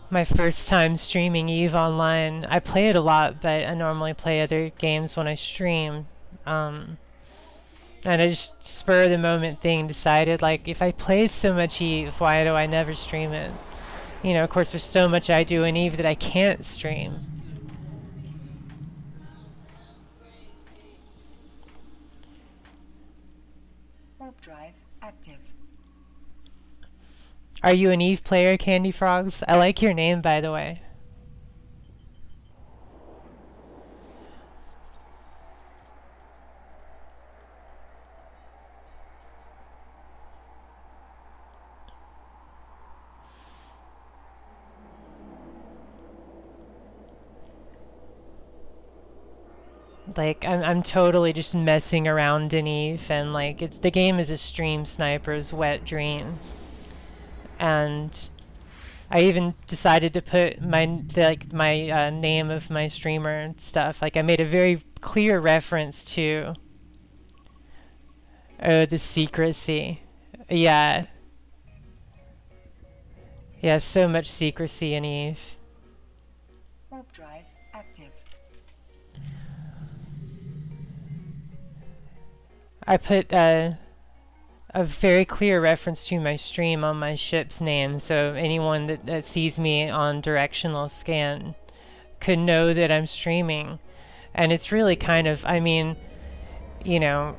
My first time streaming EVE Online. I play it a lot, but I normally play other games when I stream. Um, and I just spur of the moment thing decided, like, if I play so much EVE, why do I never stream it? You know, of course, there's so much I do in EVE that I can't stream.
Warp drive active.
Are you an EVE player, Candy Frogs? I like your name, by the way. Like, I'm totally just messing around in EVE, and like, the game is a stream sniper's wet dream. And I even decided to put my name of my streamer and stuff. Like, I made a very clear reference to the secrecy. Yeah. Yeah, so much secrecy in EVE.
Warp drive active.
I put a very clear reference to my stream on my ship's name, so anyone that sees me on directional scan could know that I'm streaming. And it's really kind of, I mean, you know,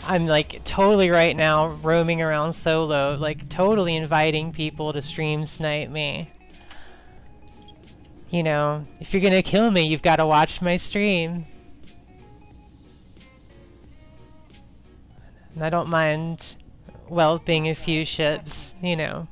I'm like totally right now roaming around solo, like totally inviting people to stream snipe me. You know, if you're gonna kill me, you've got to watch my stream. And I don't mind whelping a few ships, you know.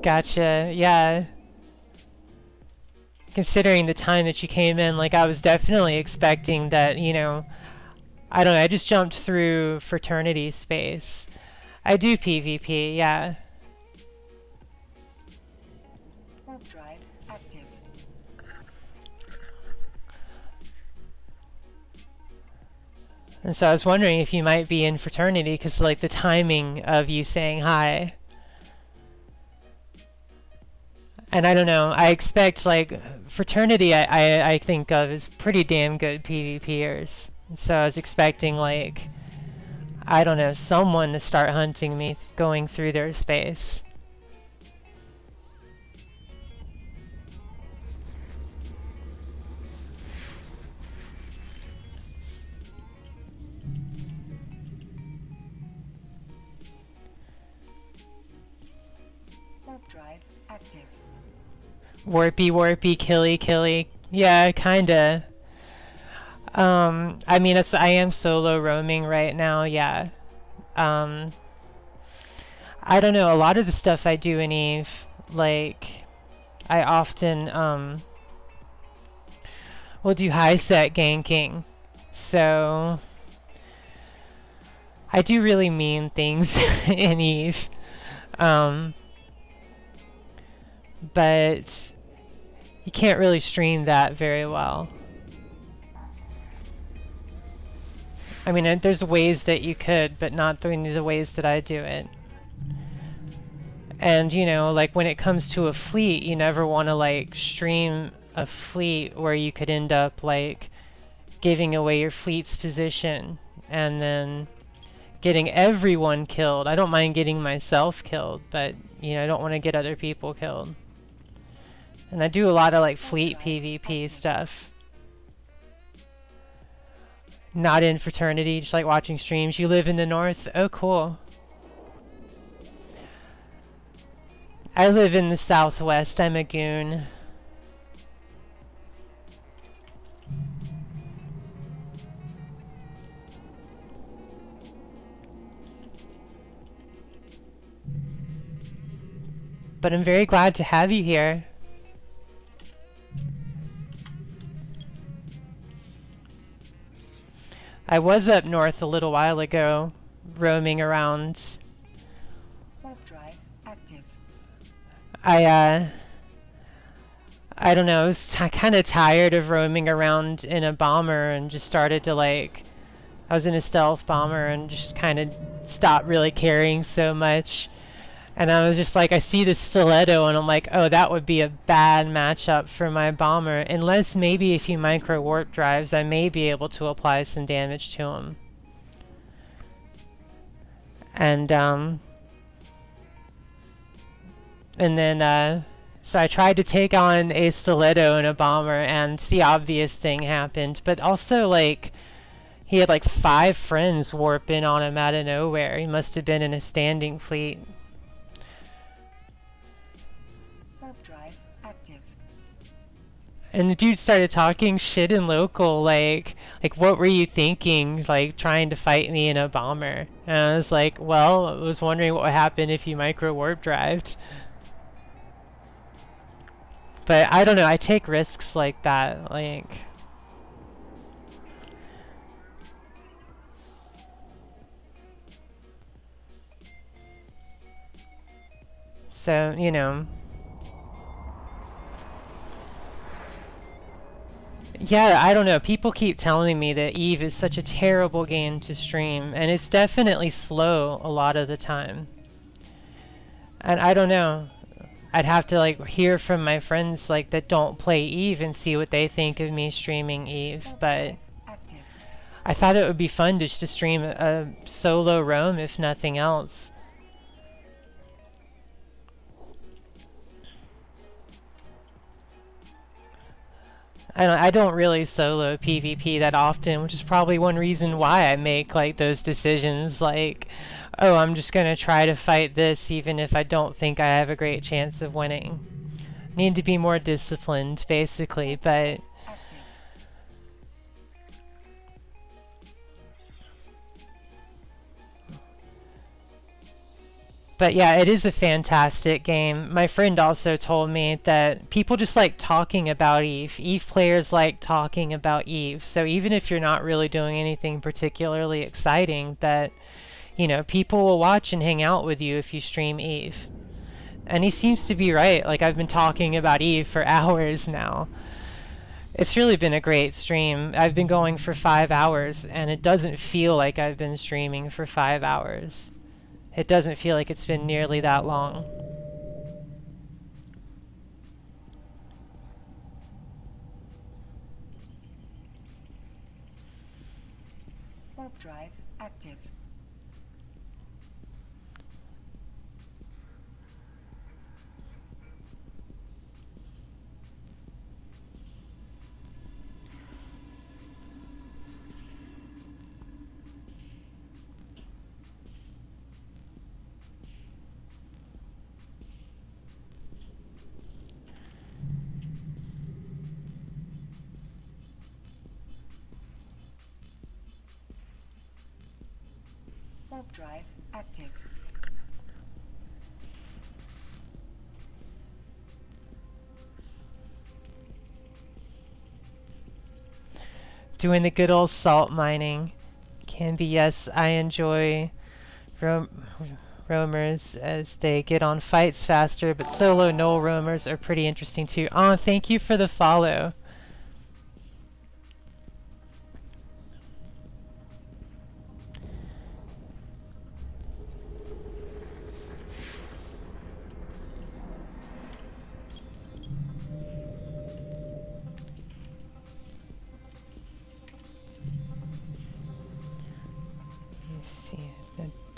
Gotcha, yeah. Considering the time that you came in, like I was definitely expecting that, you know, I don't know, I just jumped through fraternity space. I do PvP, yeah.
Warp drive active.
And so I was wondering if you might be in fraternity, because like the timing of you saying hi. And I don't know, I expect like fraternity I think of as pretty damn good PvPers. So I was expecting like, I don't know, someone to start hunting me going through their space.
Warp drive active.
Warpy, warpy, killy, killy. Yeah, kinda. I mean, I am solo roaming right now, yeah. Um, I don't know, a lot of the stuff I do in EVE, like, I often, will do high set ganking. So, I do really mean things in EVE. But you can't really stream that very well. I mean, there's ways that you could, but not the ways that I do it. And, you know, like when it comes to a fleet, you never want to like stream a fleet where you could end up like giving away your fleet's position and then getting everyone killed. I don't mind getting myself killed, but you know, I don't want to get other people killed. And I do a lot of like fleet PvP stuff. Not in fraternity, just like watching streams. You live in the north? Oh, cool. I live in the southwest. I'm a goon. But I'm very glad to have you here. I was up north a little while ago, roaming around.
Warp drive active.
I don't know, I was kind of tired of roaming around in a bomber and just started to like, I was in a stealth bomber and just kind of stopped really caring so much. And I was just like, I see this stiletto and I'm like, oh, that would be a bad matchup for my bomber. Unless maybe if you micro warp drives, I may be able to apply some damage to him. And then, so I tried to take on a stiletto and a bomber and the obvious thing happened. But also, like, he had like 5 friends warp in on him out of nowhere. He must have been in a standing fleet.
Warp drive active.
And the dude started talking shit in local, like what were you thinking, like trying to fight me in a bomber? And I was like, well, I was wondering what would happen if you micro warp drived. But I don't know, I take risks like that, like. So, you know. Yeah, I don't know. People keep telling me that Eve is such a terrible game to stream, and it's definitely slow a lot of the time. And I don't know. I'd have to like hear from my friends like that don't play Eve and see what they think of me streaming Eve, but
Active.
I thought it would be fun just to stream a solo roam if nothing else. I don't really solo PvP that often, which is probably one reason why I make like those decisions like, oh, I'm just gonna try to fight this even if I don't think I have a great chance of winning. Need to be more disciplined, basically, but
Active.
But yeah, it is a fantastic game. My friend also told me that people just like talking about Eve. Eve players like talking about Eve. So even if you're not really doing anything particularly exciting, that, you know, people will watch and hang out with you if you stream Eve. And he seems to be right. Like, I've been talking about Eve for hours now. It's really been a great stream. I've been going for 5 hours, and it doesn't feel like I've been streaming for 5 hours. It doesn't feel like it's been nearly that long.
Warp drive active. Warp drive active.
Doing the good old salt mining. Can be, yes, I enjoy roamers as they get on fights faster, but solo null roamers are pretty interesting too. Oh, thank you for the follow.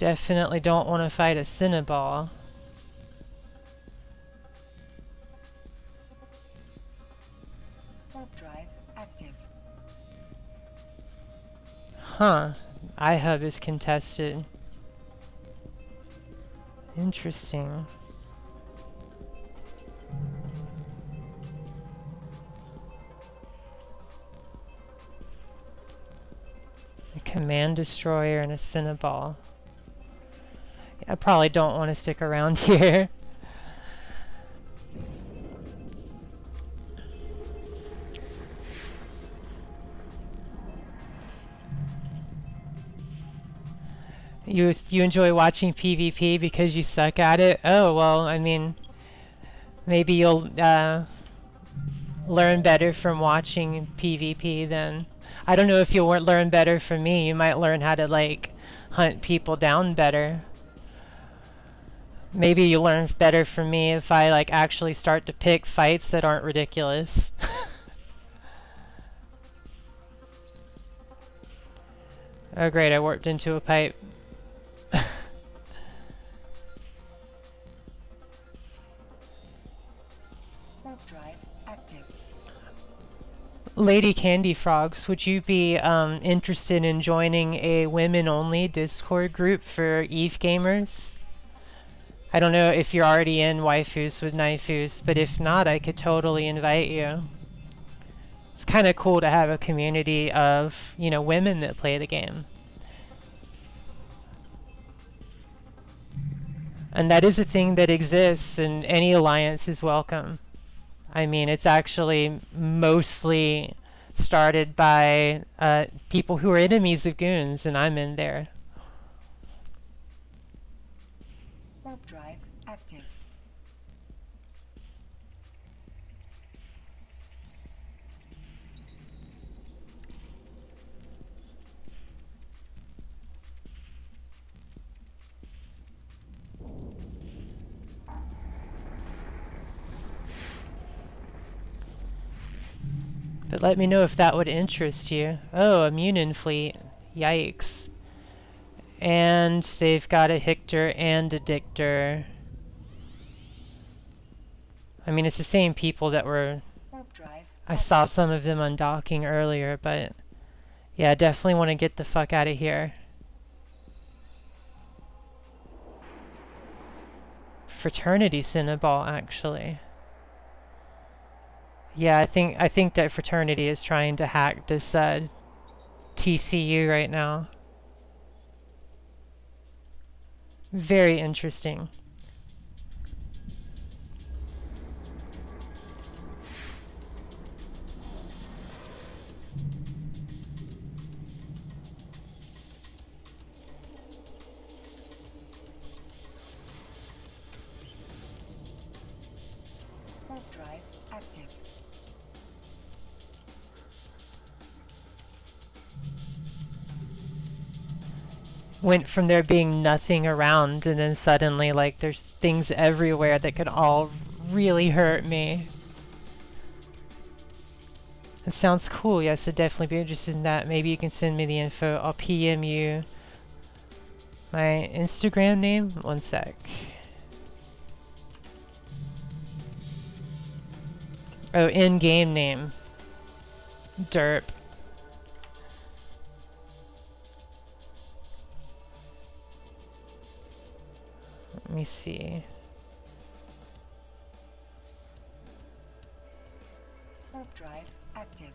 Definitely don't want to fight a Cinnaball.
Warp drive active.
Huh. iHub is contested. Interesting. A command destroyer and a Cinnaball. I probably don't want to stick around here. You enjoy watching PvP because you suck at it? Oh, well, I mean, maybe you'll learn better from watching PvP then. I don't know if you'll learn better from me. You might learn how to, like, hunt people down better. Maybe you learn better from me if I, like, actually start to pick fights that aren't ridiculous. Oh great, I warped into a pipe.
Warp drive active.
Lady Candy Frogs, would you be interested in joining a women-only Discord group for Eve gamers? I don't know if you're already in Waifus with Naifus, but if not, I could totally invite you. It's kind of cool to have a community of, you know, women that play the game. And that is a thing that exists, and any alliance is welcome. I mean, it's actually mostly started by people who are enemies of goons, and I'm in there.
Warp drive active.
But let me know if that would interest you. Oh, a Munin fleet. Yikes. And they've got a Hictor and a Dictor. I mean, it's the same people that were...
Warp drive.
I saw some of them undocking earlier, but... Yeah, definitely want to get the fuck out of here. Fraternity Cinnaball, actually. Yeah, I think that Fraternity is trying to hack this TCU right now. Very interesting.
Warp drive active.
Went from there being nothing around, and then suddenly, like, there's things everywhere that could all really hurt me. It sounds cool. Yes, I'd definitely be interested in that. Maybe you can send me the info. I'll PM you my Instagram name. One sec. Oh, in-game name. Derp. Let me see.
Warp drive active.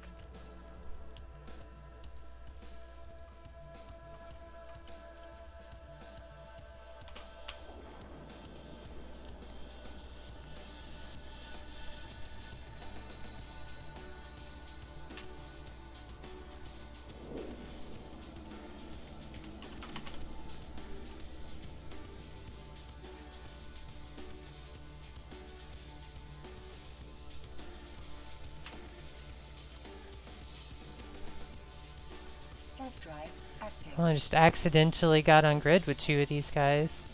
Warp drive active.
Well, I just accidentally got on grid with two of these guys.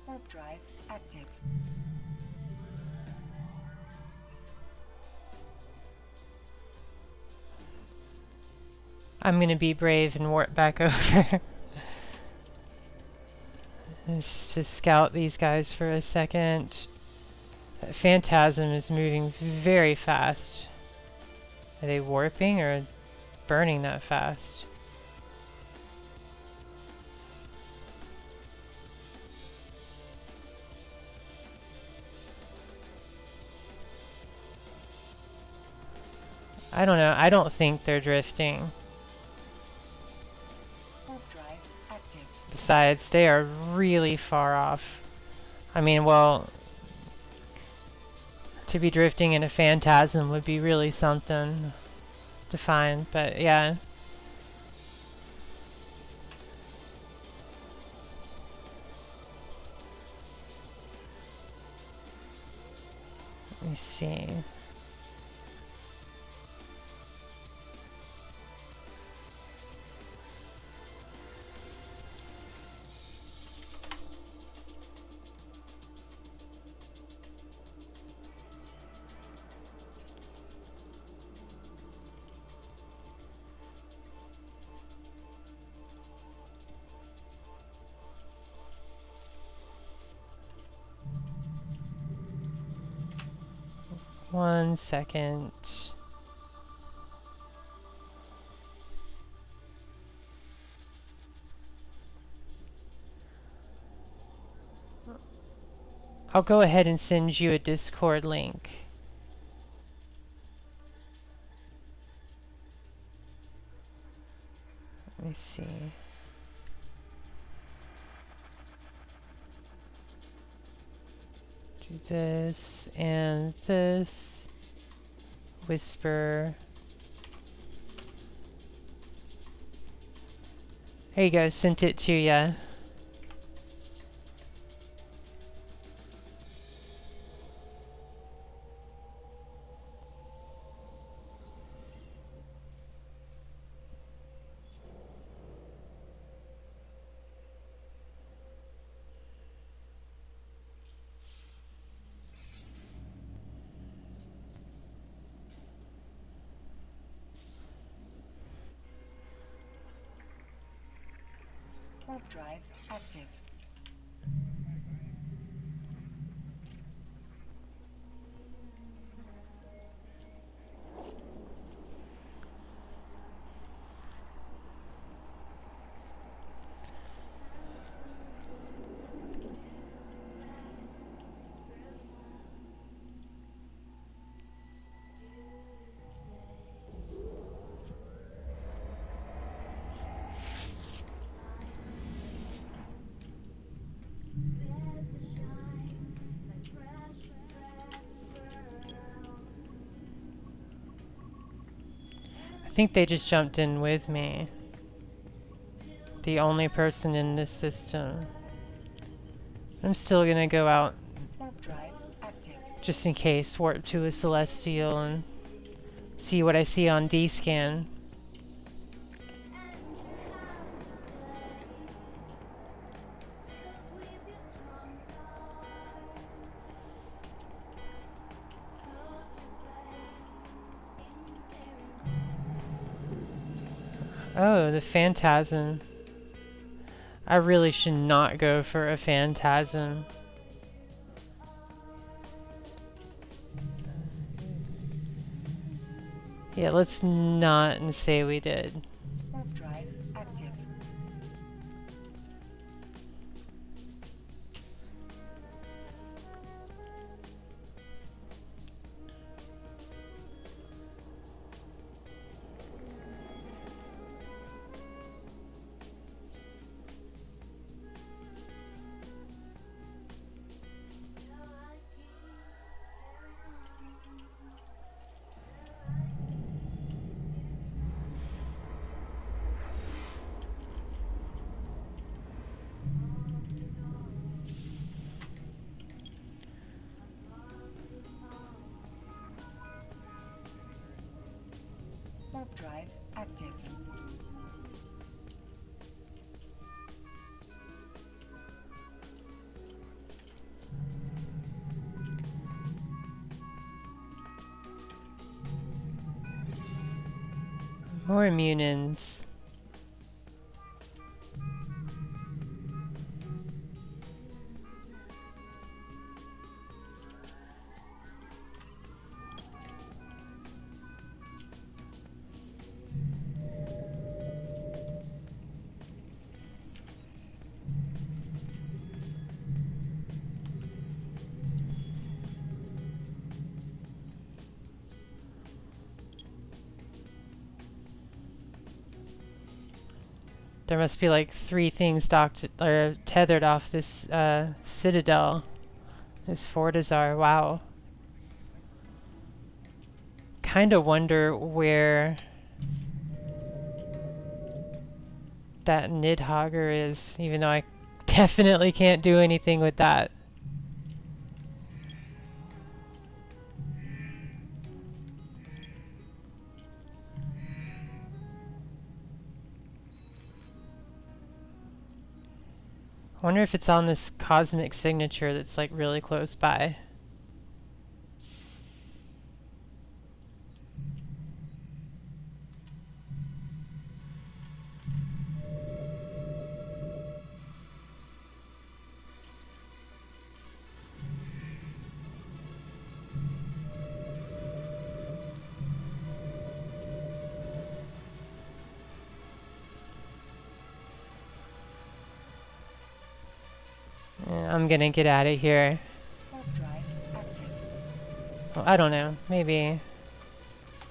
Warp drive active.
I'm gonna be brave and warp back over. Let's just scout these guys for a second. That phantasm is moving very fast. Are they warping or burning that fast? I don't know. I don't think they're drifting.
Warp drive active.
Besides, they are really far off. I mean, well, to be drifting in a phantasm would be really something to find, but yeah. Let me see. One second. I'll go ahead and send you a Discord link. Let me see. Do this and this. Whisper. There you go, sent it to ya.
Warp drive active.
I think they just jumped in with me. The only person in this system. I'm still gonna go out
Warp drive active.
just in case, warp to a celestial and see what I see on D-scan. Oh, the phantasm. I really should not go for a phantasm. Yeah, let's not say we did.
Warp drive active.
More immunins. There must be like 3 things docked or tethered off this citadel. This Fortizar. Wow. Kind of wonder where that Nidhogger is, even though I definitely can't do anything with that. I wonder if it's on this cosmic signature that's like really close by. I'm gonna get out of here.
Warp drive active.
Well, I don't know. Maybe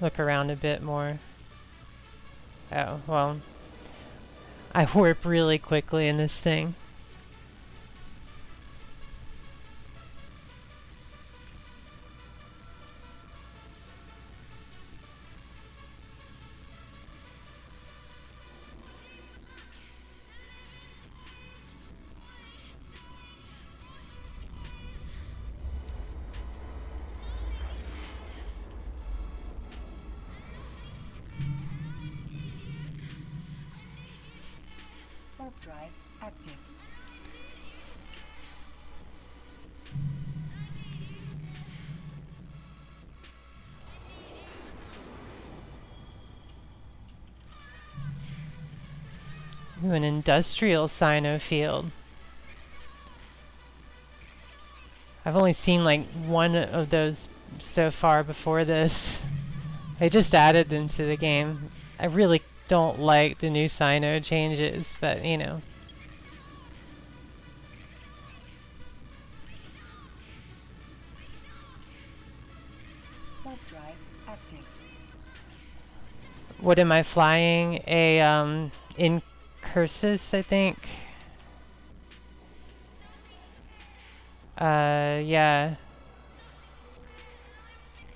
look around a bit more. Oh, well. I warp really quickly in this thing.
Warp drive active.
Ooh, an industrial Sino field. I've only seen like one of those so far before this. They just added them to the game. I really don't like the new Sino changes, but you know.
Warp drive active.
What am I flying? A Incursus, I think. Yeah.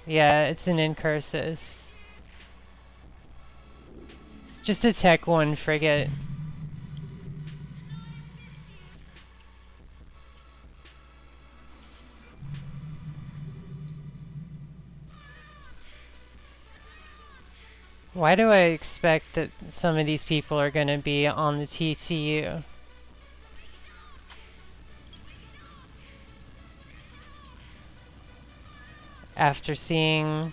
Yeah, it's an Incursus. It's just a Tech 1 frigate. Why do I expect that some of these people are going to be on the TCU? After seeing...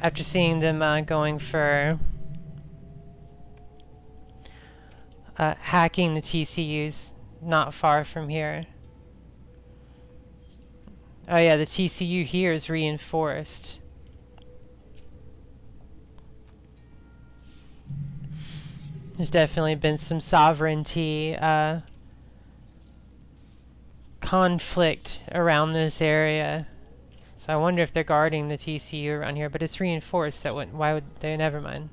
After seeing them going for... hacking the TCUs not far from here. Oh yeah, the TCU here is reinforced. There's definitely been some sovereignty conflict around this area. So I wonder if they're guarding the TCU around here, but it's reinforced, so why would they? Never mind.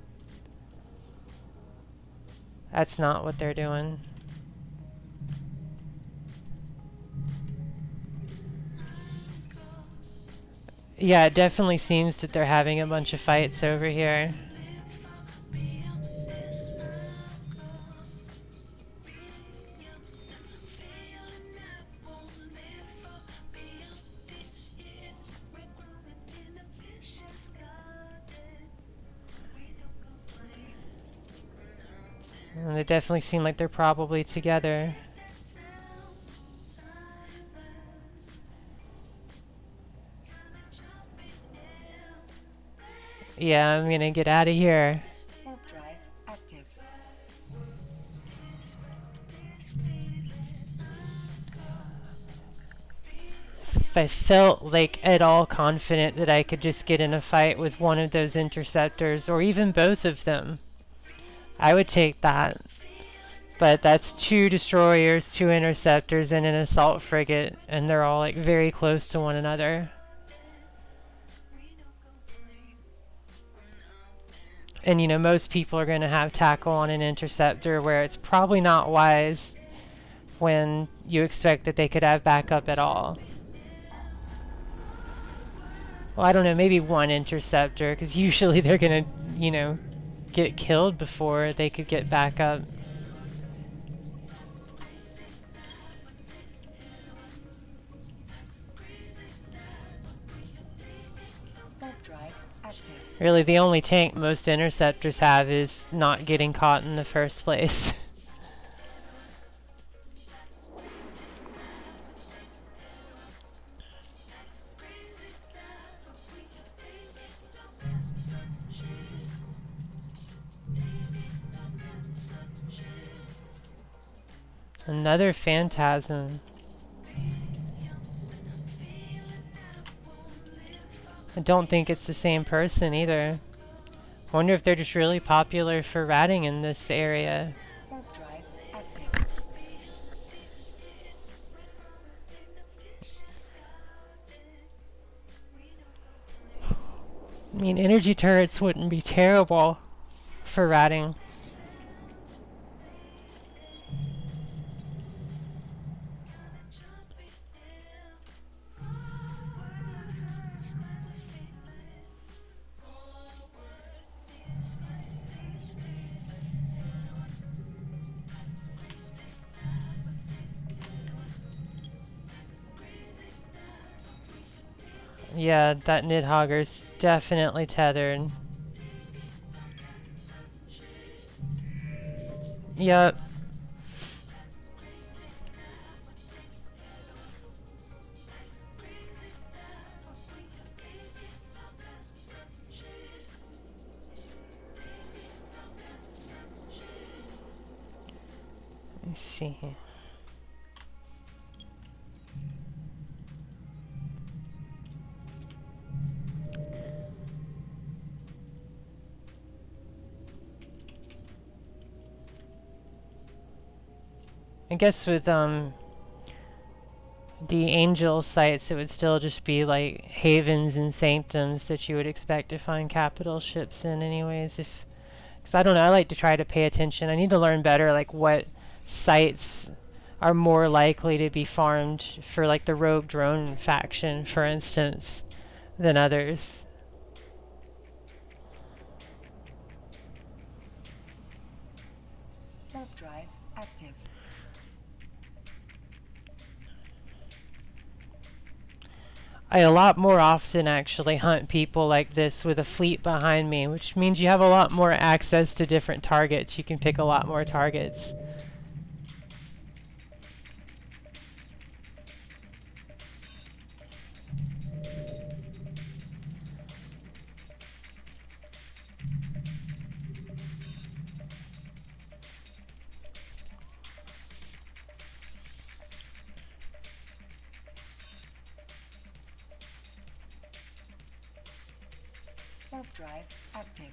That's not what they're doing. Yeah, it definitely seems that they're having a bunch of fights over here. And they definitely seem like they're probably together. Yeah, I'm gonna get out of here.
Warp drive active.
If I felt like at all confident that I could just get in a fight with one of those interceptors, or even both of them, I would take that. But that's two destroyers, two interceptors, and an assault frigate, and they're all like very close to one another. And you know, most people are going to have tackle on an interceptor where it's probably not wise when you expect that they could have backup at all. Well, I don't know, maybe one interceptor, because usually they're going to, you know, get killed before they could get back up.
Warp drive active.
Really, the only tank most interceptors have is not getting caught in the first place. Another phantasm. I don't think it's the same person either. I wonder if they're just really popular for ratting in this area.
Warp drive active.
I mean, energy turrets wouldn't be terrible for ratting. Yeah, that Nidhogger's definitely tethered. Yep. Let's see. I guess with the angel sites, it would still just be like havens and sanctums that you would expect to find capital ships in, anyways. If, because I don't know, I like to try to pay attention. I need to learn better, like what sites are more likely to be farmed for, like the rogue drone faction, for instance, than others.
Warp drive active.
I a lot more often actually hunt people like this with a fleet behind me, which means you have a lot more access to different targets. You can pick a lot more targets.
Warp drive active.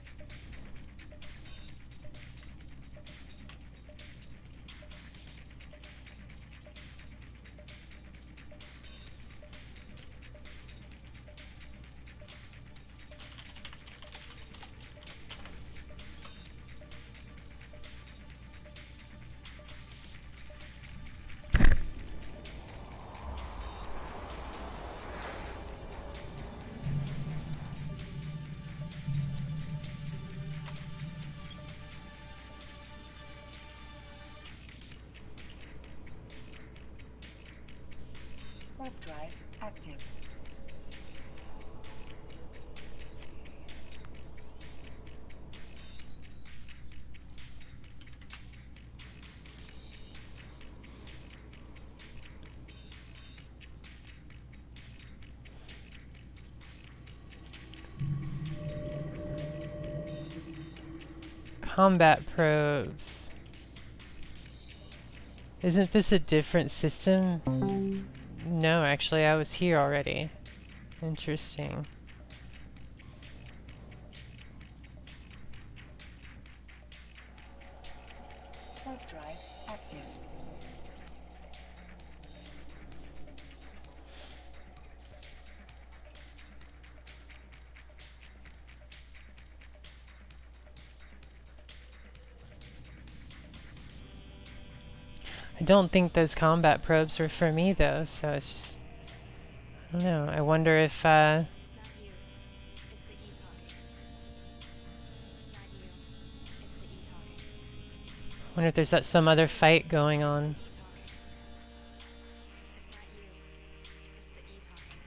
Warp drive active.
Combat probes. Isn't this a different system? No, actually, I was here already. Interesting.
Warp drive active.
I don't think those combat probes are for me, though, so it's just... I don't know. I wonder if,
It's not you. It's the E talking. It's not you. It's the E talking.
wonder if there's some other fight going on.
E talking. It's not you. It's the E talking.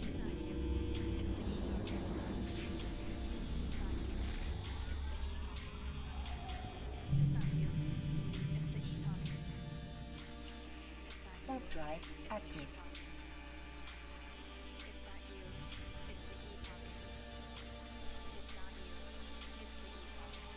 It's not you. It's the E talking. It's not you. It's the E talking. It's not you. It's the E talking. It's not you.
Warp drive
It's the E
active.
talking. It's not you. It's the E talking. It's not you. It's the E talking.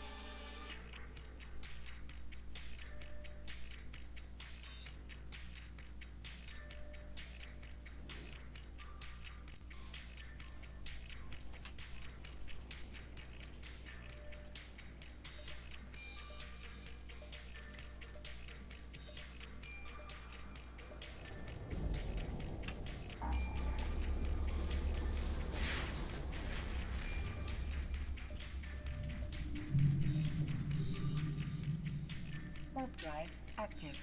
Warp drive active.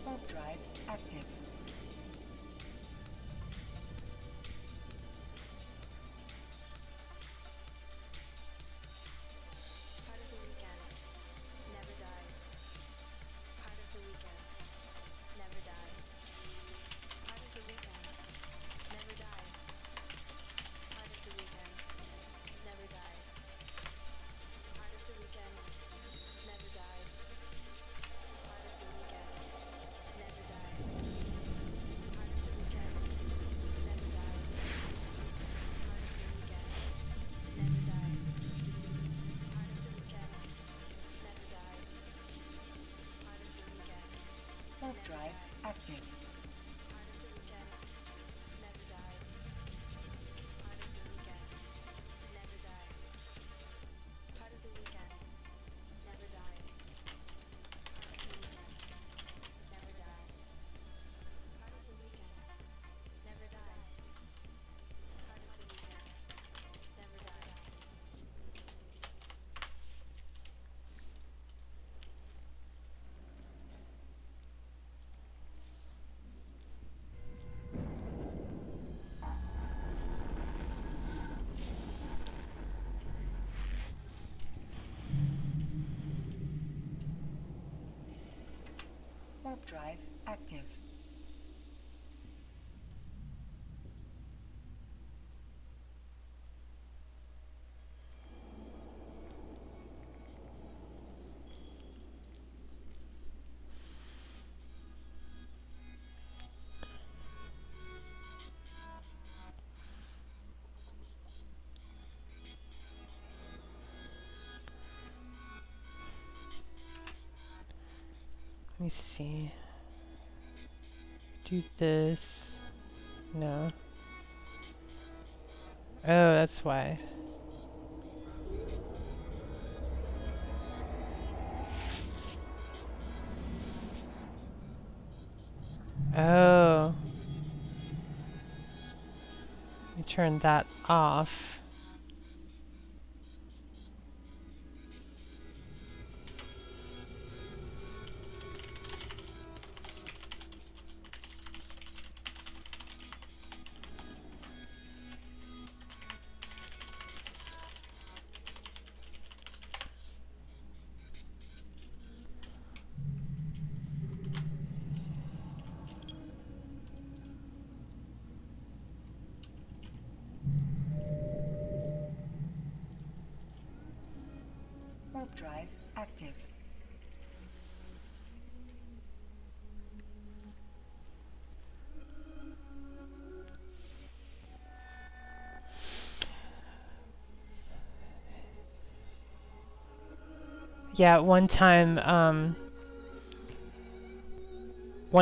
Warp drive active.
Part of the weekend never dies. Part of the weekend never dies. Part of the weekend never dies. Part of the weekend never dies. Part of the weekend never dies. Part of the weekend never dies. Part of the weekend never dies. Part of the weekend never dies. Part of the weekend never dies. Part of the weekend
Warp
never
drive
dies.
active.
Part of the weekend never dies. Part of the weekend never dies. Part of the weekend never dies. Part of the weekend never dies. Part of the weekend never dies. Part of the weekend never dies.
Warp drive active.
Let me see. Do this. No. Oh, that's why. Oh. Let me turn that off.
drive active.
Yeah, one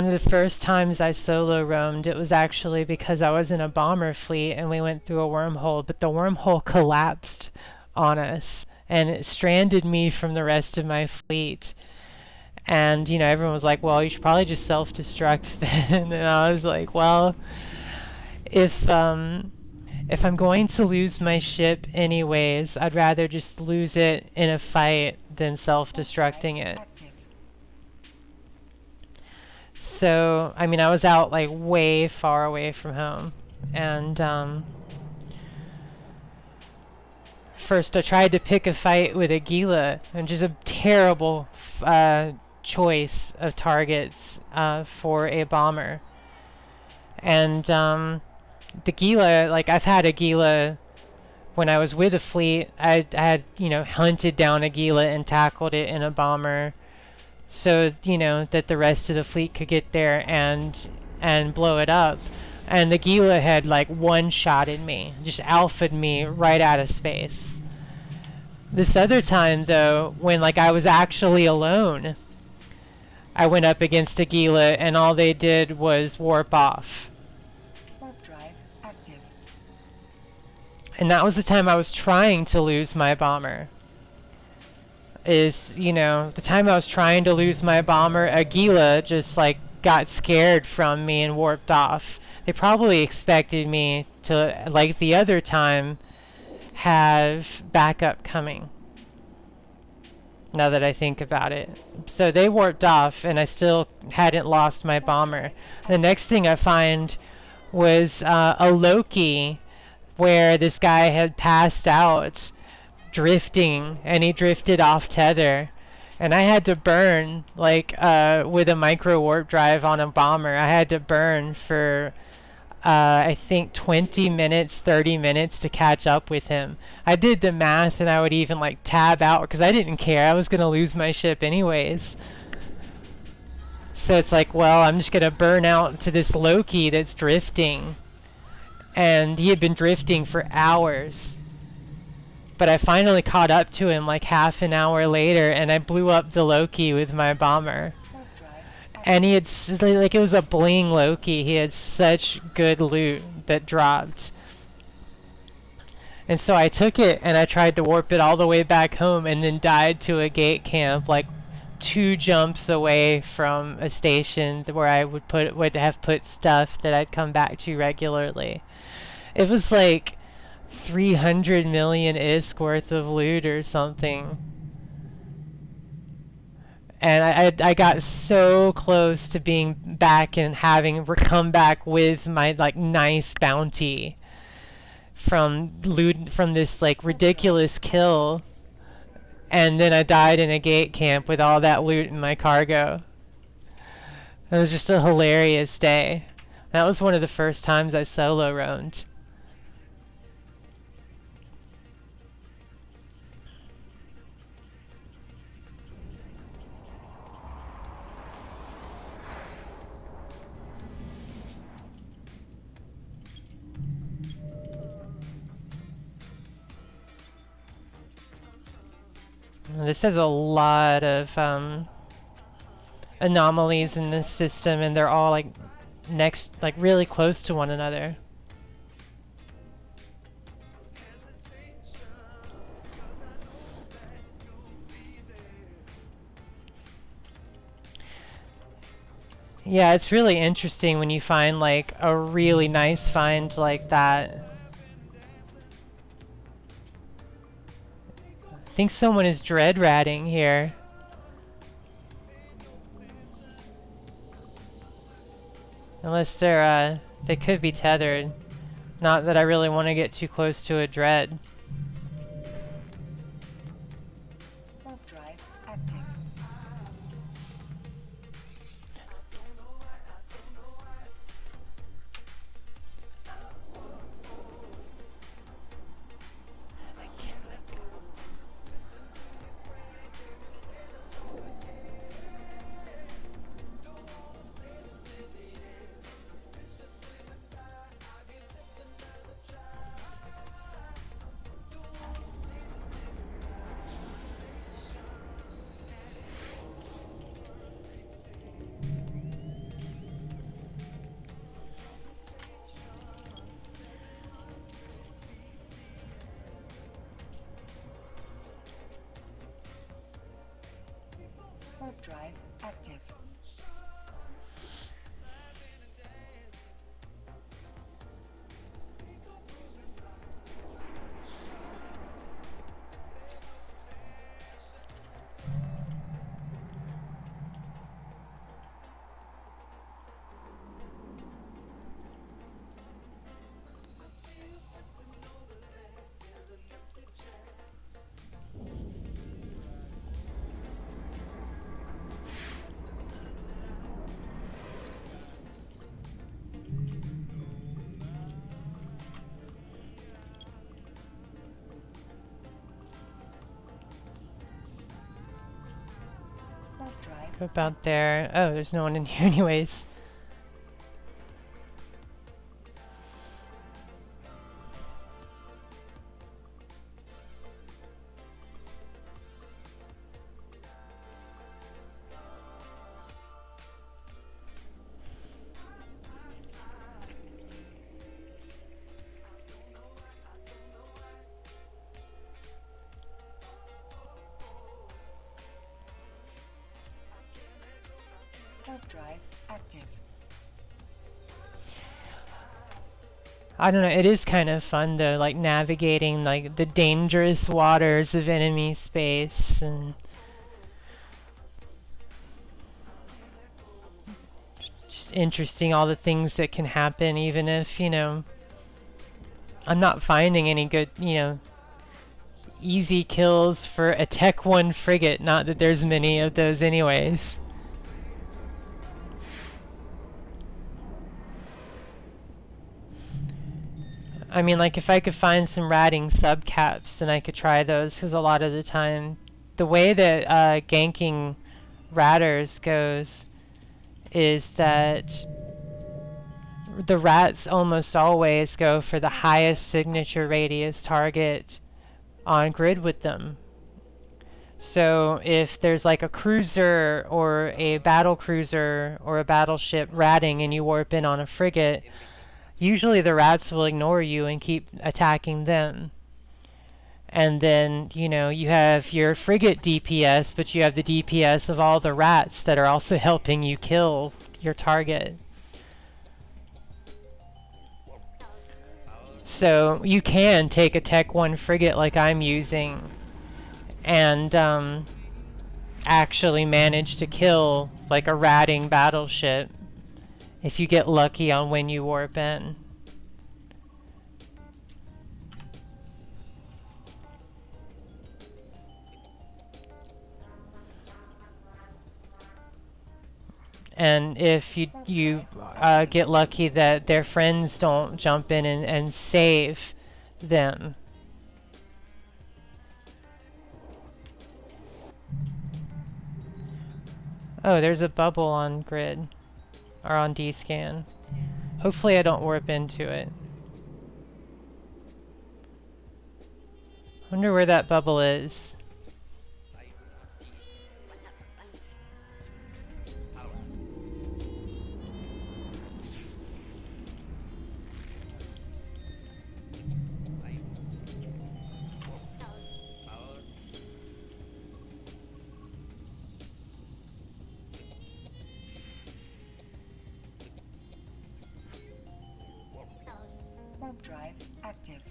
of the first times I solo roamed, it was actually because I was in a bomber fleet and we went through a wormhole, but the wormhole collapsed on us and it stranded me from the rest of my fleet. And, everyone was like, well, you should probably just self-destruct then. And I was like, well, if, if I'm going to lose my ship anyways, I'd rather just lose it in a fight than self-destructing it.
Active.
So, I mean, I was out like way far away from home. And first I tried to pick a fight with a Gila, and just a terrible choice of targets for a bomber. And the Gila, like I've had a Gila when I was with a fleet. I had, hunted down a Gila and tackled it in a bomber, so that the rest of the fleet could get there and blow it up. And the Gila had like one-shotted me, just alpha'd me right out of space. This other time though, when like I was actually alone, I went up against a Gila and all they did was warp off.
Warp drive active.
And that was the time I was trying to lose my bomber. The time I was trying to lose my bomber, a Gila just like got scared from me and warped off. They probably expected me to, like the other time, have backup coming. Now that I think about it. So they warped off and I still hadn't lost my bomber. The next thing I find was a Loki where this guy had passed out drifting, and he drifted off tether, and I had to burn like with a micro warp drive on a bomber. I had to burn for I think 20 minutes, 30 minutes to catch up with him. I did the math and I would even like tab out because I didn't care. I was going to lose my ship anyways. So it's like, well, I'm just going to burn out to this Loki that's drifting. And he had been drifting for hours. But I finally caught up to him like half an hour later, and I blew up the Loki with my bomber.
Warp drive active.
And he had, like, it was a bling Loki. He had such good loot that dropped. And so I took it and I tried to warp it all the way back home, and then died to a gate camp like 2 jumps away from a station where I would have put stuff that I'd come back to regularly. It was like 300 million ISK worth of loot or something. And I got so close to being back and having come back with my like nice bounty from loot from this like ridiculous kill, and then I died in a gate camp with all that loot in my cargo. It was just a hilarious day. That was one of the first times I solo roamed. This has a lot of anomalies in this system, and they're all like really close to one another. Yeah, it's really interesting when you find like a really nice find like that. I think someone is dread ratting here. Unless they could be tethered. Not that I really want to get too close to a dread.
Warp drive active. Warp drive active. Warp drive.
Go about there. Oh, there's no one in here anyways.
Warp drive active.
I don't know, it is kind of fun though, like navigating like the dangerous waters of enemy space and just interesting all the things that can happen even if, you know, I'm not finding any good, you know, easy kills for a Tech 1 frigate, not that there's many of those anyways. I mean, like, if I could find some ratting subcaps, then I could try those, because a lot of the time, the way that ganking ratters goes is that the rats almost always go for the highest signature radius target on grid with them. So if there's like a cruiser or a battle cruiser or a battleship ratting and you warp in on a frigate, usually the rats will ignore you and keep attacking them. And then, you know, you have your frigate DPS, but you have the DPS of all the rats that are also helping you kill your target. So you can take a Tech 1 frigate like I'm using and actually manage to kill like a ratting battleship if you get lucky on when you warp in. And if you get lucky that their friends don't jump in and save them. Oh, there's a bubble on grid or on D-scan. Hopefully I don't warp into it. Wonder where that bubble is.
Warp drive active.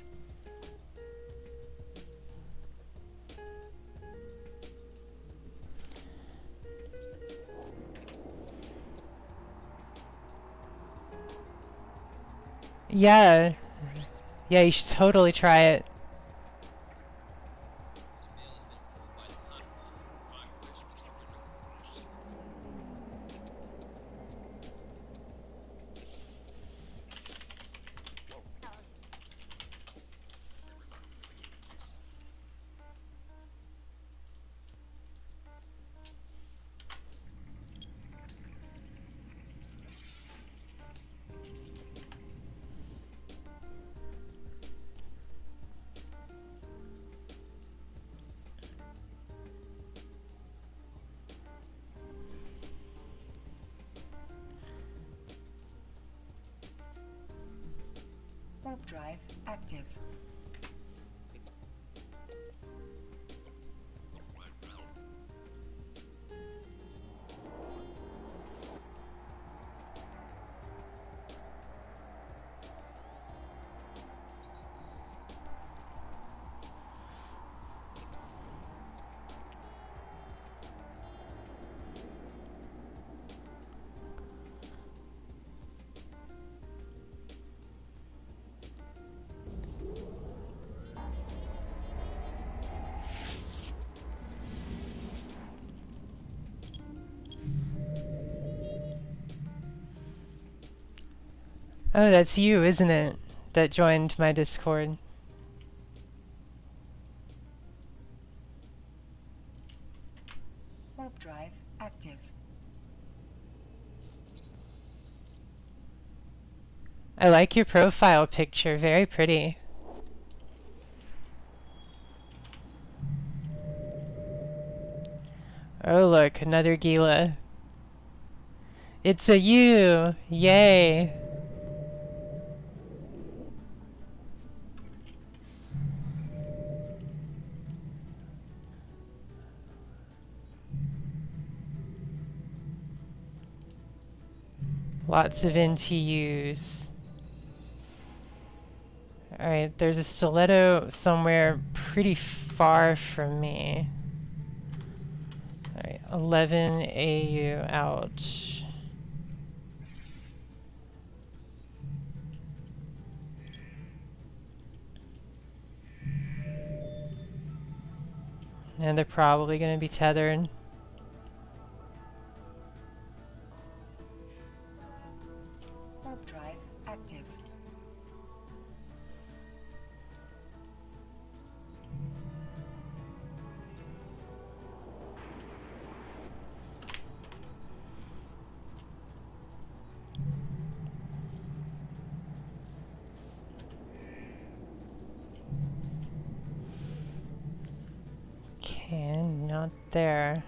Yeah. Yeah, you should totally try it.
Warp drive active.
Oh, that's you, isn't it? That joined my Discord.
Warp drive active.
I like your profile picture. Very pretty. Oh, look, another Gila. It's a you! Yay! Lots of NTUs. Alright, there's a stiletto somewhere pretty far from me. Alright, 11 AU out. And they're probably going to be tethered.
Warp drive active.
Okay, not there.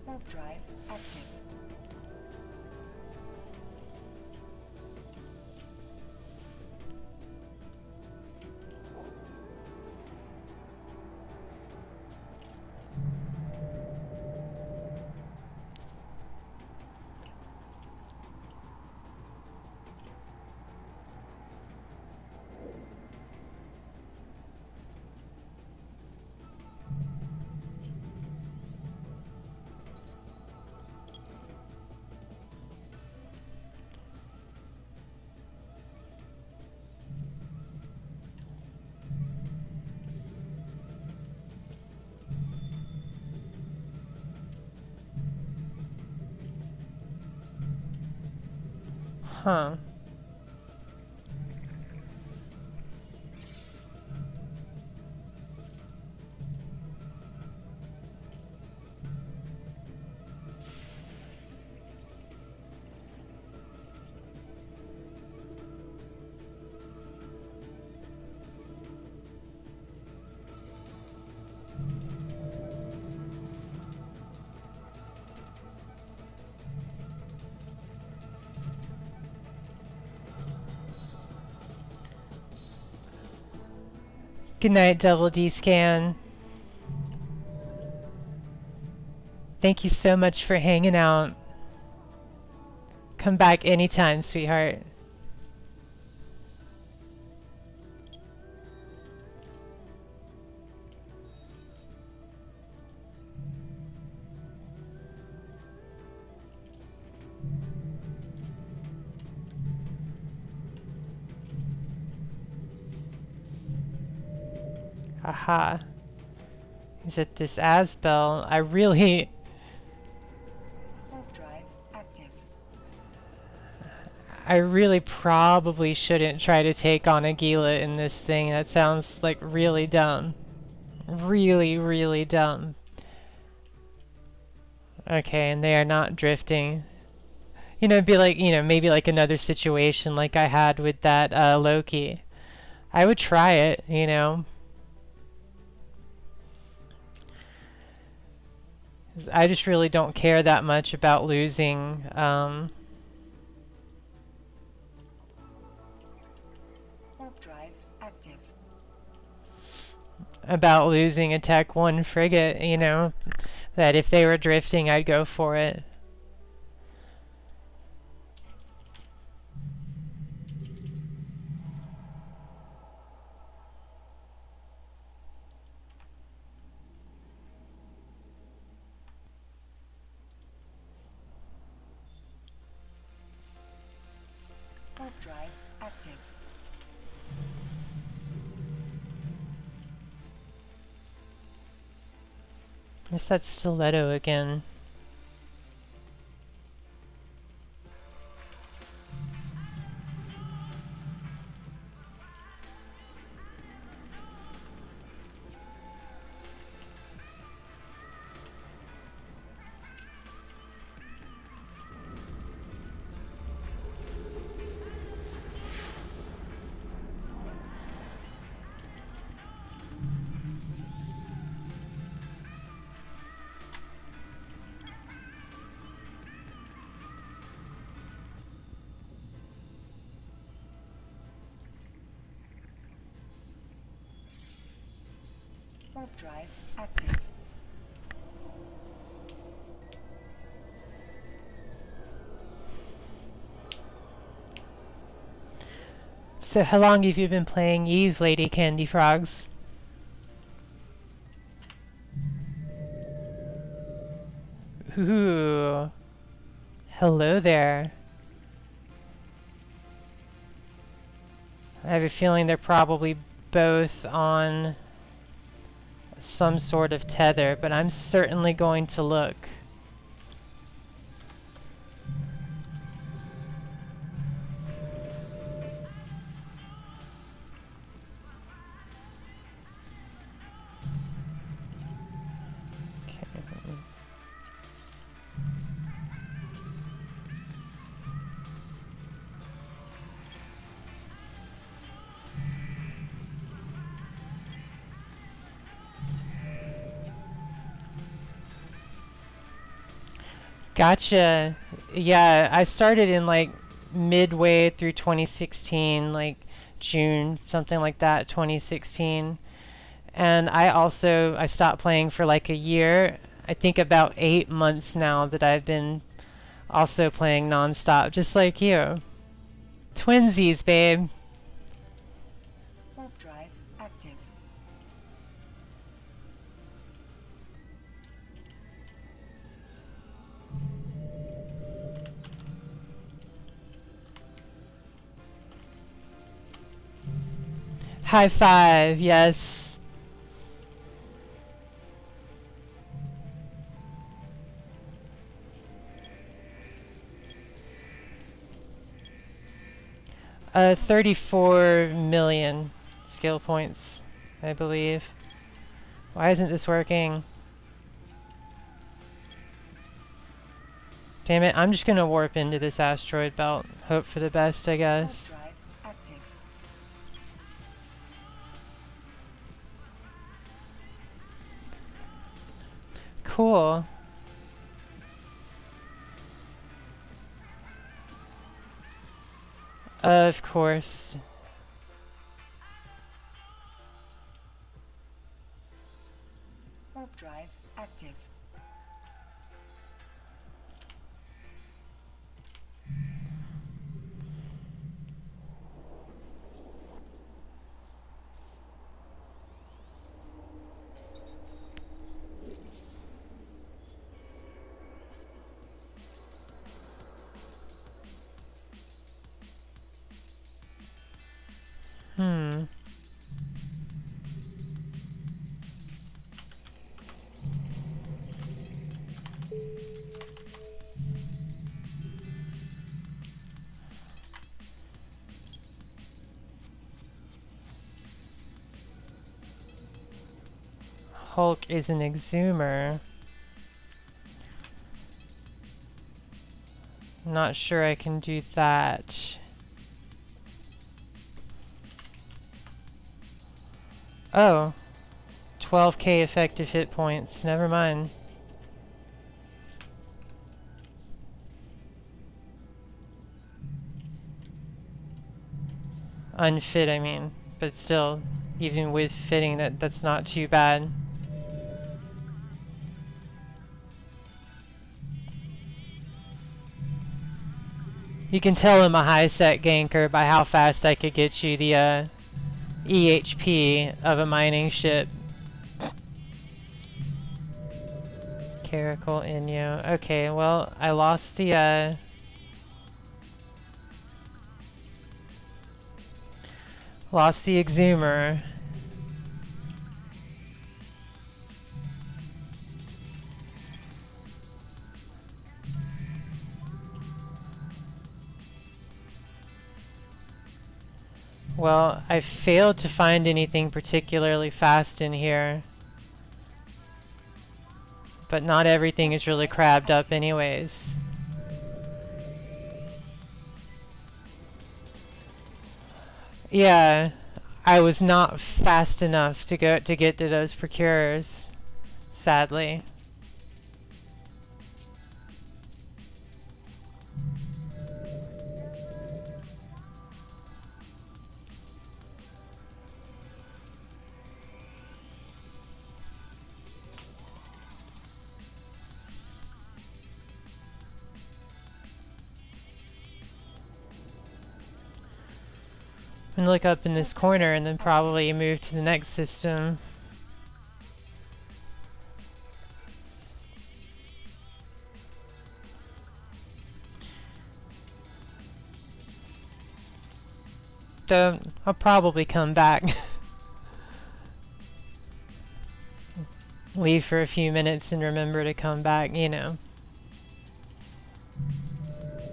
Warp drive active.
Huh. Good night, Double D Scan. Thank you so much for hanging out. Come back anytime, sweetheart. Aha. Is it this Asbel?
Warp drive active.
I really probably shouldn't try to take on a Gila in this thing. That sounds like really dumb. Really, really dumb. Okay, and they are not drifting. You know, it'd be like, maybe like another situation like I had with that Loki. I would try it. 'Cause I just really don't care that much about losing,
Warp drive active.
about losing a Tech 1 frigate. That if they were drifting, I'd go for it. What's that stiletto again?
Warp drive active.
So how long have you been playing Eve, Lady Candy Frogs? Ooh. Hello there. I have a feeling they're probably both on some sort of tether, but I'm certainly going to look. Okay. Gotcha. Yeah, I started in like midway through 2016, like June, something like that, 2016. And I stopped playing for like a year. I think about 8 months now that I've been also playing nonstop, just like you. Twinsies, babe.
Warp drive active.
High five, yes. Uh, 34 million skill points, I believe. Why isn't this working? Damn it, I'm just gonna warp into this asteroid belt. Hope for the best, I
Warp
guess.
drive active.
Cool. Of course.
Warp drive active.
Hmm. Hulk is an exhumer. Not sure I can do that. Oh. 12k effective hit points. Never mind. Unfit, I mean. But still, even with fitting, that's not too bad. You can tell I'm a high-set ganker by how fast I could get you the EHP of a mining ship. Caracal Inyo. Okay, well, I lost the exhumer. Well, I failed to find anything particularly fast in here. But not everything is really crabbed up anyways. Yeah, I was not fast enough to get to those procurers, sadly. I'm gonna look up in this corner and then probably move to the next system. Though I'll probably come back. Leave for a few minutes and remember to come back, you know.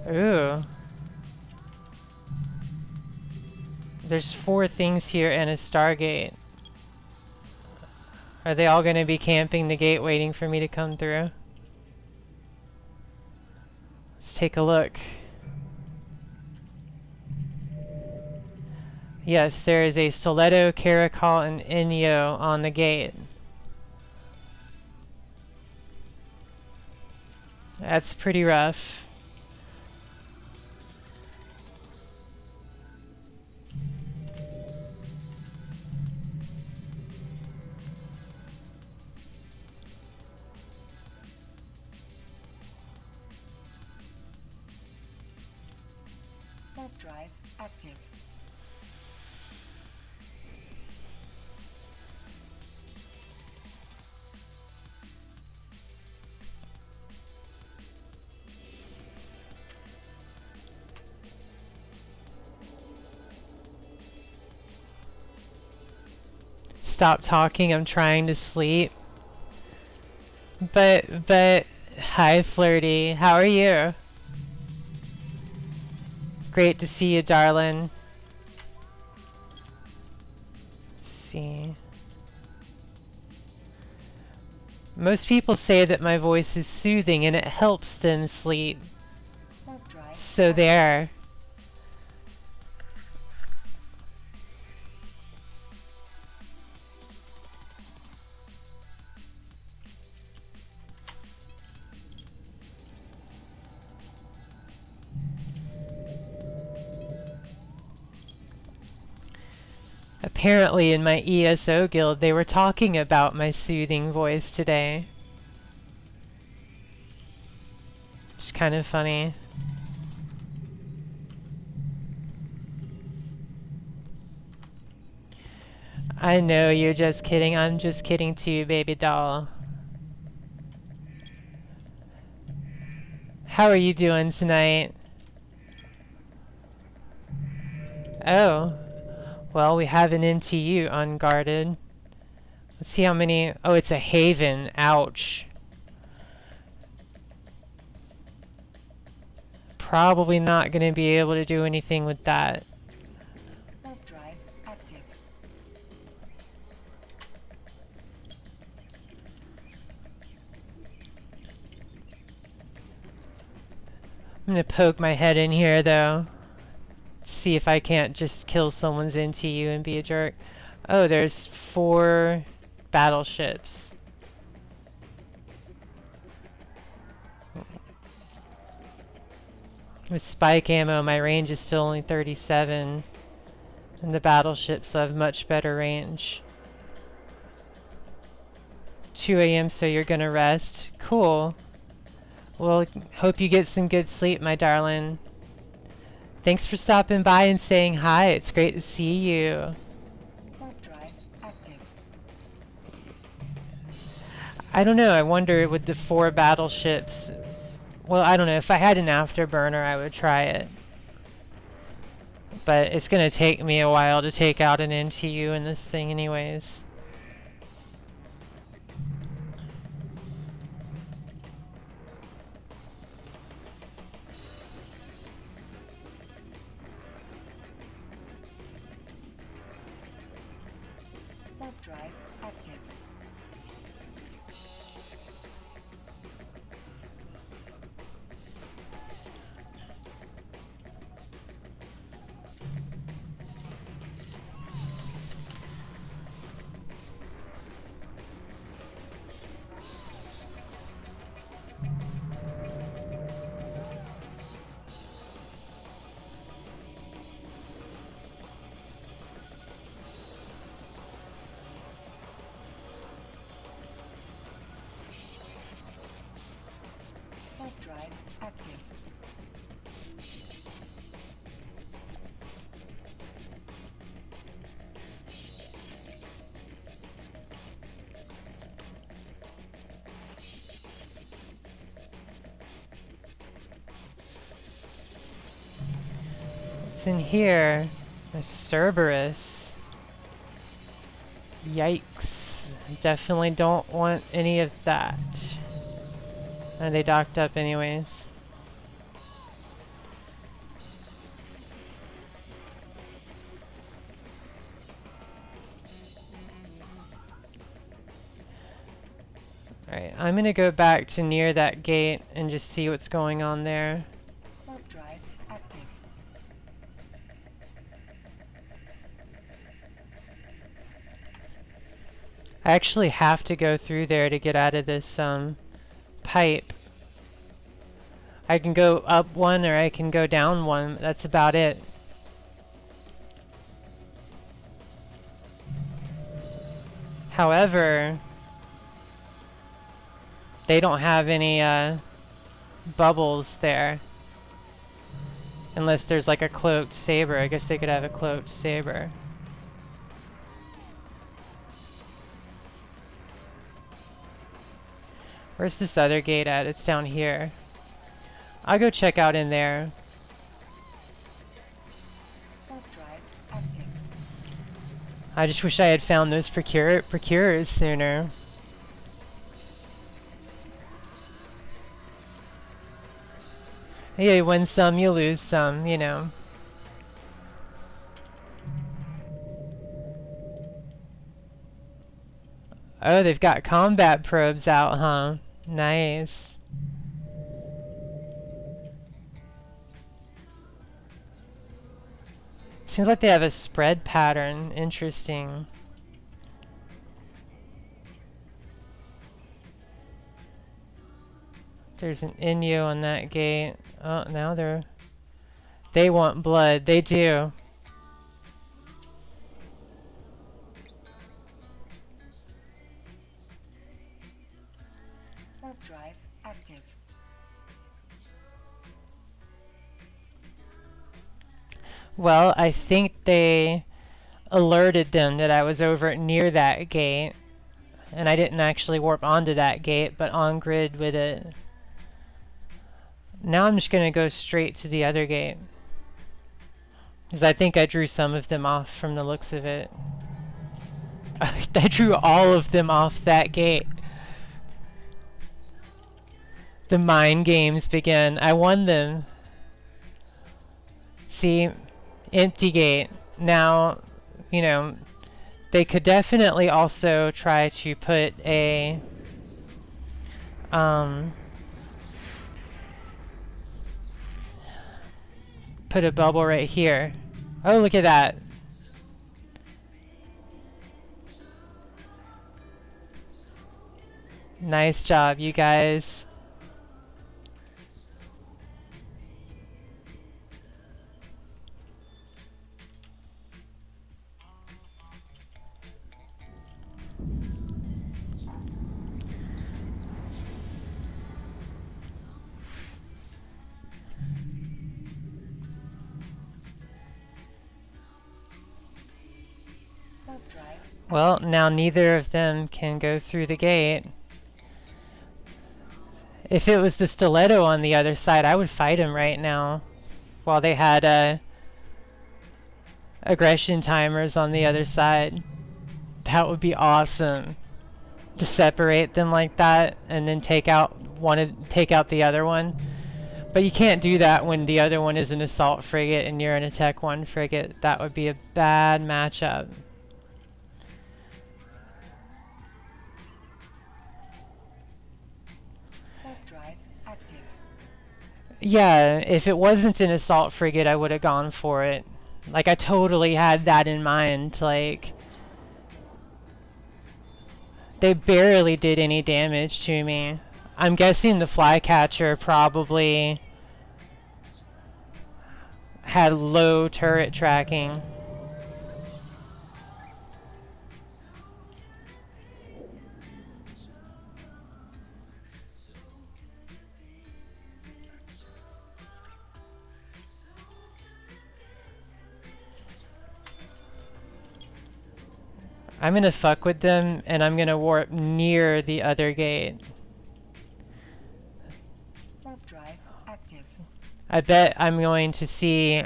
Ooh. There's 4 things here and a Stargate. Are they all gonna be camping the gate waiting for me to come through? Let's take a look. Yes, there is a Stiletto, Caracol, and Inyo on the gate. That's pretty rough.
Warp drive active.
Stop talking, I'm trying to sleep. But, hi Flirty, how are you? Great to see you, darling. Let's see. Most people say that my voice is soothing and it helps them sleep.
Warp drive.
So there. Apparently in my ESO guild they were talking about my soothing voice today. It's kind of funny. I know you're just kidding. I'm just kidding too, baby doll. How are you doing tonight? Oh. Well, we have an MTU unguarded. Let's see how many... Oh, it's a Haven. Ouch. Probably not going to be able to do anything with that.
Warp drive active.
I'm going to poke my head in here, though. See if I can't just kill someone's MTU and be a jerk. Oh, there's 4 battleships. With spike ammo, my range is still only 37. And the battleships have much better range. 2 a.m. so you're gonna rest. Cool. Well, hope you get some good sleep, my darling. Thanks for stopping by and saying hi. It's great to see you.
Warp drive active.
I don't know. I wonder with the 4 battleships. Well, I don't know. If I had an afterburner, I would try it. But it's going to take me a while to take out an NTU in this thing anyways.
drive active. Warp drive active.
What's in here? A Cerberus. Yikes. Definitely don't want any of that. And they docked up anyways. Alright, I'm gonna go back to near that gate and just see what's going on there.
Warp drive active.
I actually have to go through there to get out of this pipe. I can go up one or I can go down one. That's about it. However, they don't have any bubbles there. Unless there's like a cloaked saber. I guess they could have a cloaked saber. Where's this other gate at? It's down here. I'll go check out in there.
Warp drive active.
I just wish I had found those procurers sooner. Yeah, you win some, you lose some, you know. Oh, they've got combat probes out, huh? Nice. Seems like they have a spread pattern. Interesting. There's an Inyo on that gate. Oh, now they want blood. They do.
Warp drive active.
Well, I think they alerted them that I was over near that gate. And I didn't actually warp onto that gate, but on grid with it. Now I'm just going to go straight to the other gate. Because I think I drew some of them off from the looks of it. I drew all of them off that gate. The mind games begin. I won them. See? Empty gate. Now, you know, they could definitely also try to put a bubble right here. Oh, look at that. Nice job, you guys.
Warp drive.
Well, now neither of them can go through the gate. If it was the stiletto on the other side, I would fight him right now. While they had aggression timers on the other side. That would be awesome. To separate them like that and then take out the other one. But you can't do that when the other one is an assault frigate and you're an attack 1 frigate. That would be a bad matchup. Yeah, if it wasn't an assault frigate, I would have gone for it. Like, I totally had that in mind. Like, they barely did any damage to me. I'm guessing the flycatcher probably had low turret tracking. I'm gonna fuck with them, and I'm gonna warp near the other gate.
Warp drive active.
I bet I'm going to see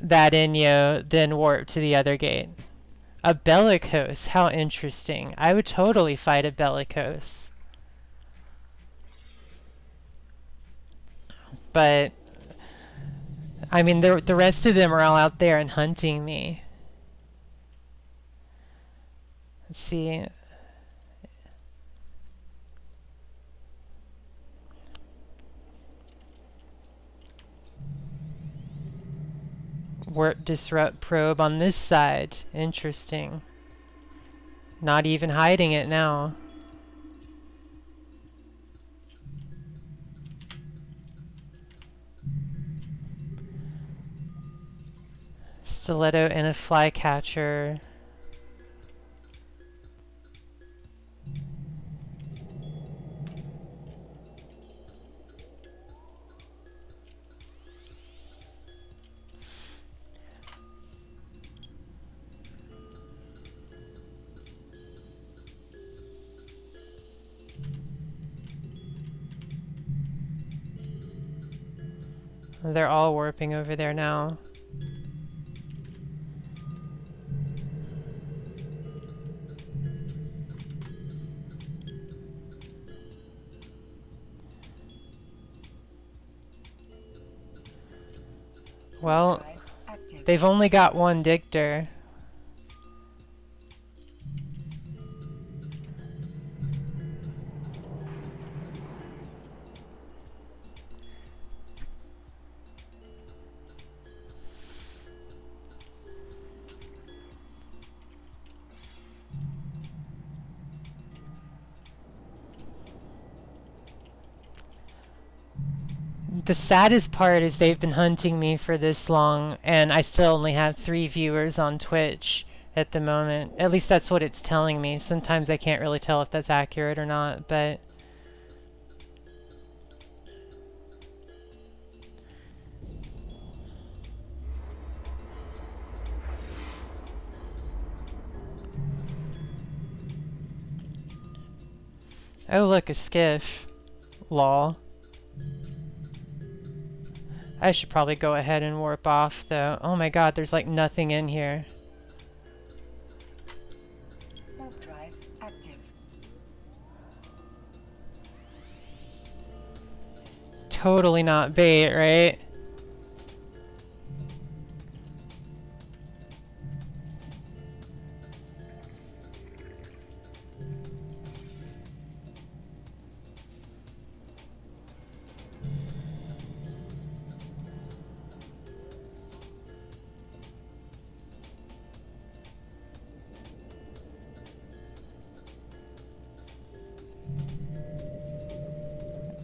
that Inyo, then warp to the other gate. A bellicose, how interesting. I would totally fight a bellicose. But, I mean, the rest of them are all out there and hunting me. Let's see. Warp disrupt probe on this side. Interesting. Not even hiding it now. Stiletto and a flycatcher. They're all warping over there now. Well,
Drive active.
they've only got one Dictor. The saddest part is they've been hunting me for this long, and I still only have 3 viewers on Twitch at the moment. At least that's what it's telling me. Sometimes I can't really tell if that's accurate or not, but... Oh look, a skiff. Lol. I should probably go ahead and warp off though. Oh my god, there's like nothing in here.
Warp drive active.
Totally not bait, right?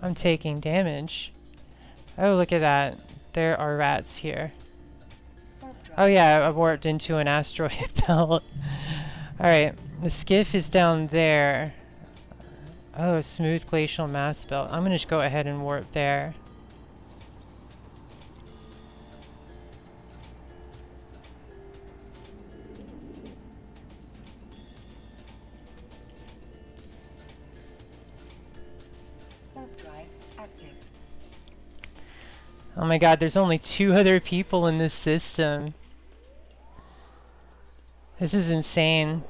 I'm taking damage. Oh, look at that. There are rats here.
Warp drive.
Oh yeah, I warped into an asteroid belt. Alright, the skiff is down there. Oh, a smooth glacial mass belt. I'm gonna just go ahead and warp there.
Warp drive active.
Oh my god, there's only 2 other people in this system. This is insane.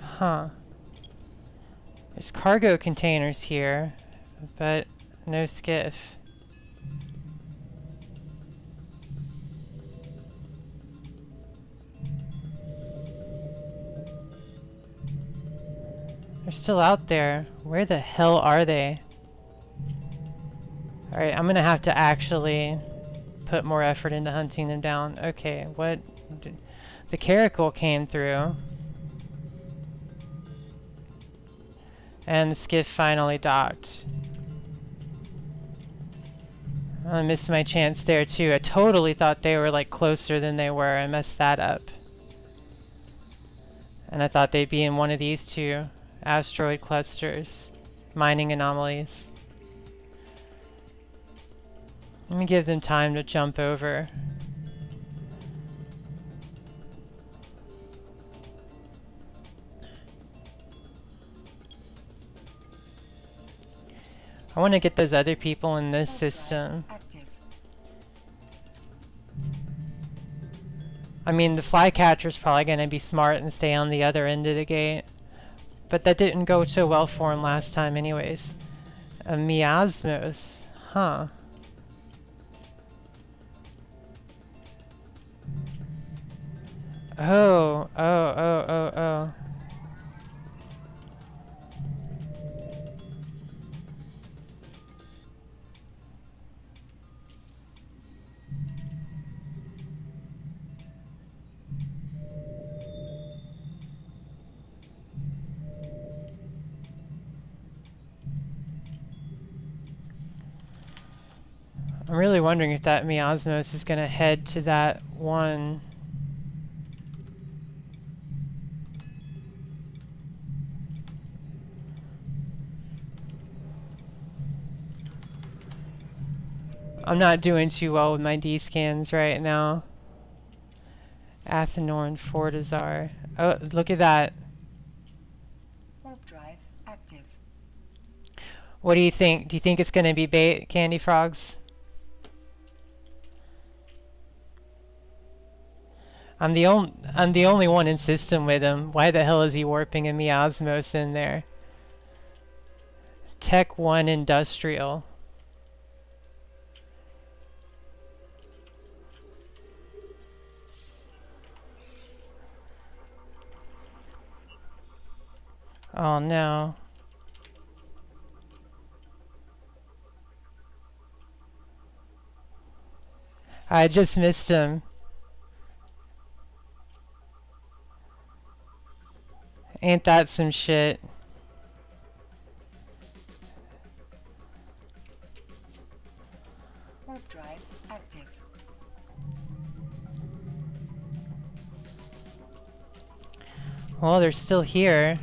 Huh. There's cargo containers here, but no skiff. They're still out there. Where the hell are they? Alright, I'm gonna have to actually put more effort into hunting them down. Okay, what? The caracal came through. And the skiff finally docked. I missed my chance there too. I totally thought they were like closer than they were. I messed that up. And I thought they'd be in one of these two asteroid clusters. Mining anomalies. Let me give them time to jump over. I want to get those other people in this system.
Active.
I mean, the flycatcher's probably going to be smart and stay on the other end of the gate. But that didn't go so well for him last time anyways. A miasmos. Huh. Oh. I'm really wondering if that miasmos is going to head to that one. I'm not doing too well with my D-scans right now. Athenor Fortizar. Oh, look at that.
Warp drive active.
What do you think? Do you think it's going to be bait, Candy Frogs? I'm the only one in system with him. Why the hell is he warping a miasmos in there? Tech 1 Industrial. Oh no. I just missed him. Ain't that some shit?
Warp drive active.
Well, they're still here.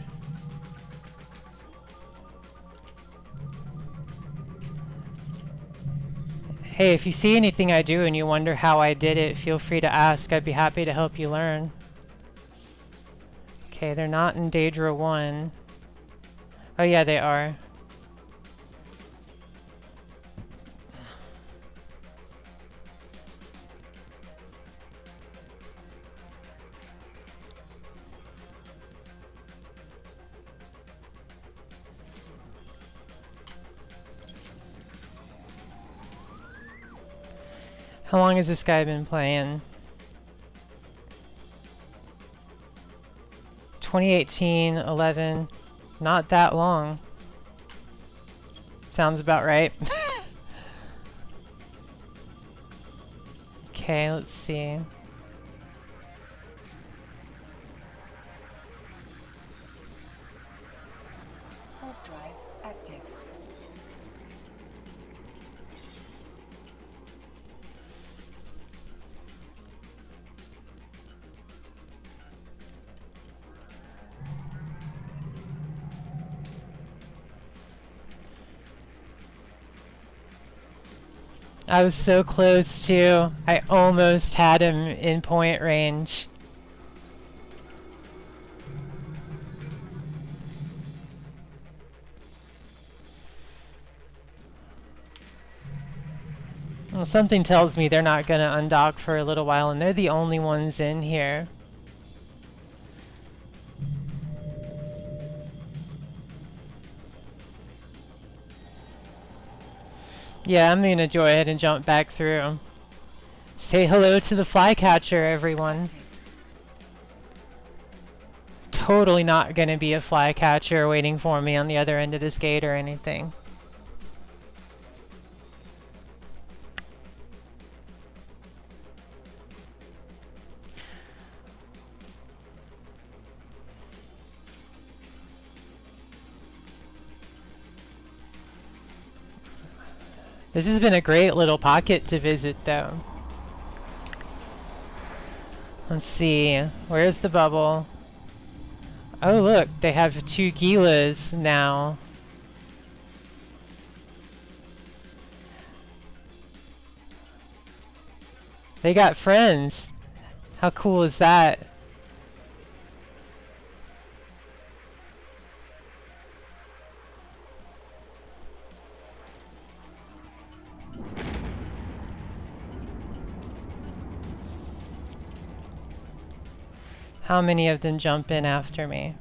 Hey, if you see anything I do and you wonder how I did it, feel free to ask. I'd be happy to help you learn. Okay, they're not in Daedra 1. Oh yeah, they are. How long has this guy been playing? 2018, 11, not that long. Sounds about right. Okay, let's see.
Warp drive active.
I was so close too. I almost had him in point range. Well, something tells me they're not gonna undock for a little while, and they're the only ones in here. Yeah, I'm gonna go ahead and jump back through. Say hello to the flycatcher, everyone. totally not going to be a flycatcher waiting for me on the other end of this gate or anything. This has been a great little pocket to visit, though. Let's see. Where's the bubble? Oh, look. They have 2 Gilas now. They got friends. How cool is that? How many of them jump in after me?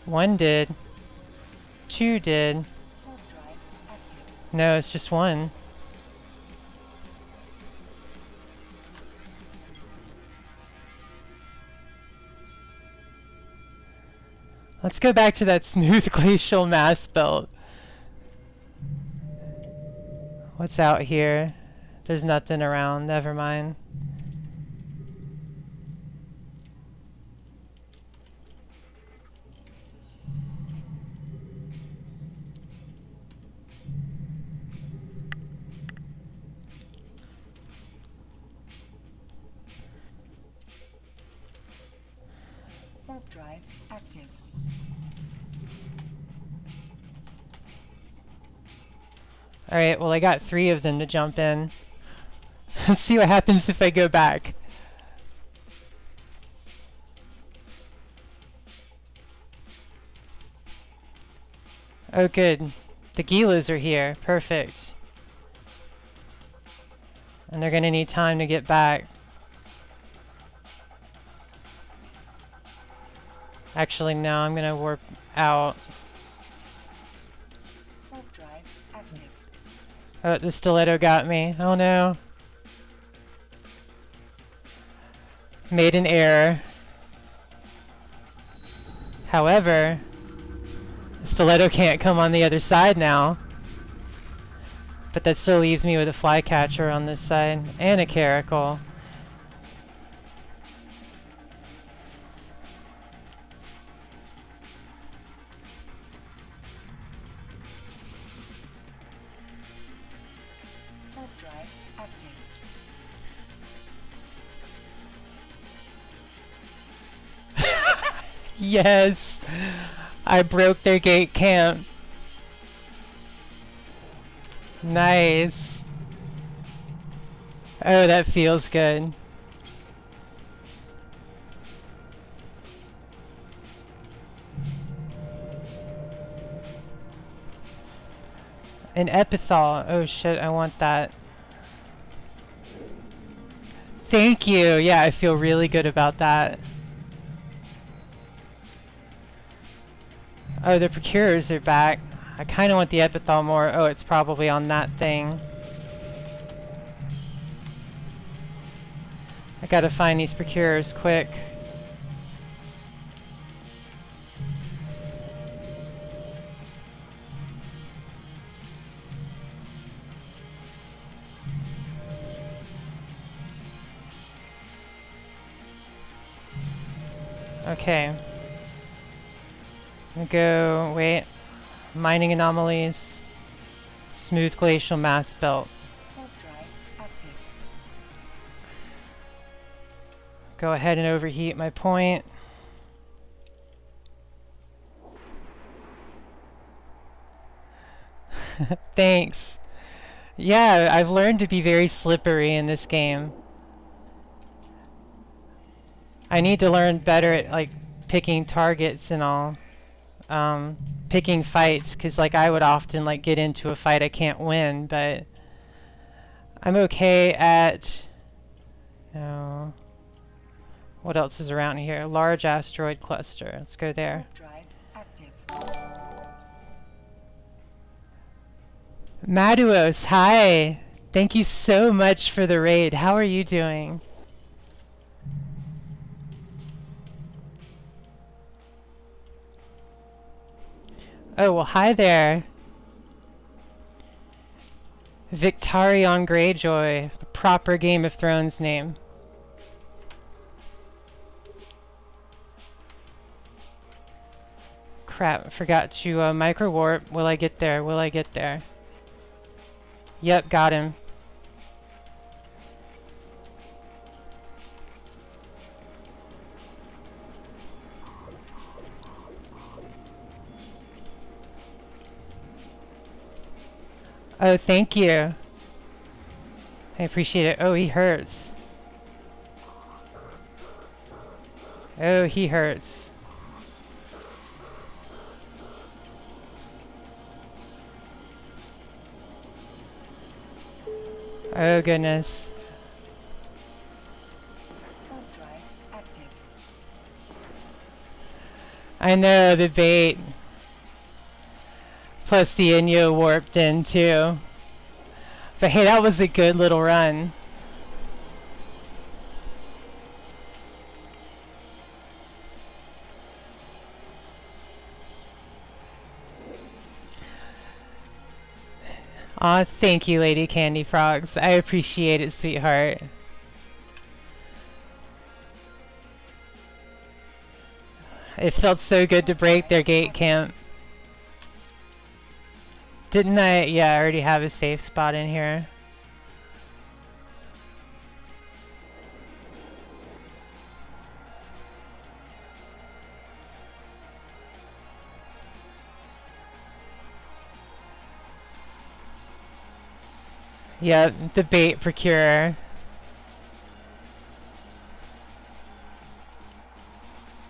One did. 2 did. No, it's just 1. Let's go back to that smooth glacial mass belt. What's out here? There's nothing around. Never mind.
Warp drive active.
Alright, well I got 3 of them to jump in. Let's see what happens if I go back. Oh good. The Gilas are here. Perfect. And they're gonna need time to get back. Actually, no, I'm gonna warp out.
Warp drive active.
Oh, the stiletto got me. Oh no. Made an error. However, the stiletto can't come on the other side now. But that still leaves me with a flycatcher on this side and a caracal.
Warp drive active.
Yes! I broke their gate camp. Nice. Oh, that feels good. An epithal. Oh shit, I want that. Thank you. Yeah, I feel really good about that. Oh, the procurers are back. I kind of want the epithal more. Oh, it's probably on that thing. I gotta find these procurers quick. Okay. I'm gonna go, wait. Mining anomalies. Smooth glacial mass belt.
Warp drive active.
Go ahead and overheat my point. Thanks. Yeah, I've learned to be very slippery in this game. I need to learn better at like picking targets and all. Picking fights, because like I would often like get into a fight I can't win, but I'm okay at... No. What else is around here? Large asteroid cluster. Let's go there.
Warp drive active.
Maduos, hi. Thank you so much for the raid. How are you doing? Oh, well, hi there. Victarion Greyjoy, the proper Game of Thrones name. Crap, forgot to micro warp. Will I get there? Will I get there? Yep, got him. Oh, thank you. I appreciate it. Oh, he hurts. Oh, he hurts. Oh, goodness.
Warp drive active.
I know, the bait. Plus the Inyo warped in, too. But hey, that was a good little run. Aw, thank you, Lady Candy Frogs. I appreciate it, sweetheart. It felt so good to break their gate camp. Didn't I? Yeah, I already have a safe spot in here. Yeah, the bait procurer.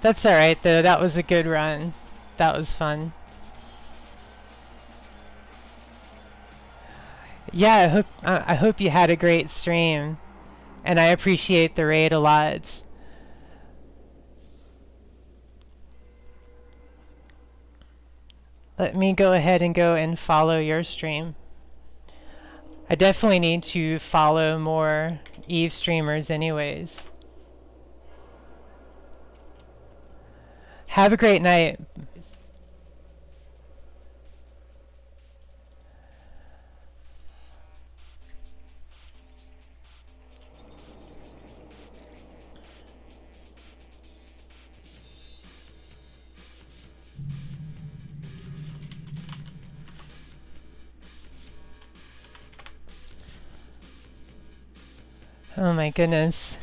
That's alright though, that was a good run. That was fun. Yeah, I hope you had a great stream. And I appreciate the raid a lot. Let me go ahead and go and follow your stream. I definitely need to follow more Eve streamers anyways. Have a great night. Oh my goodness.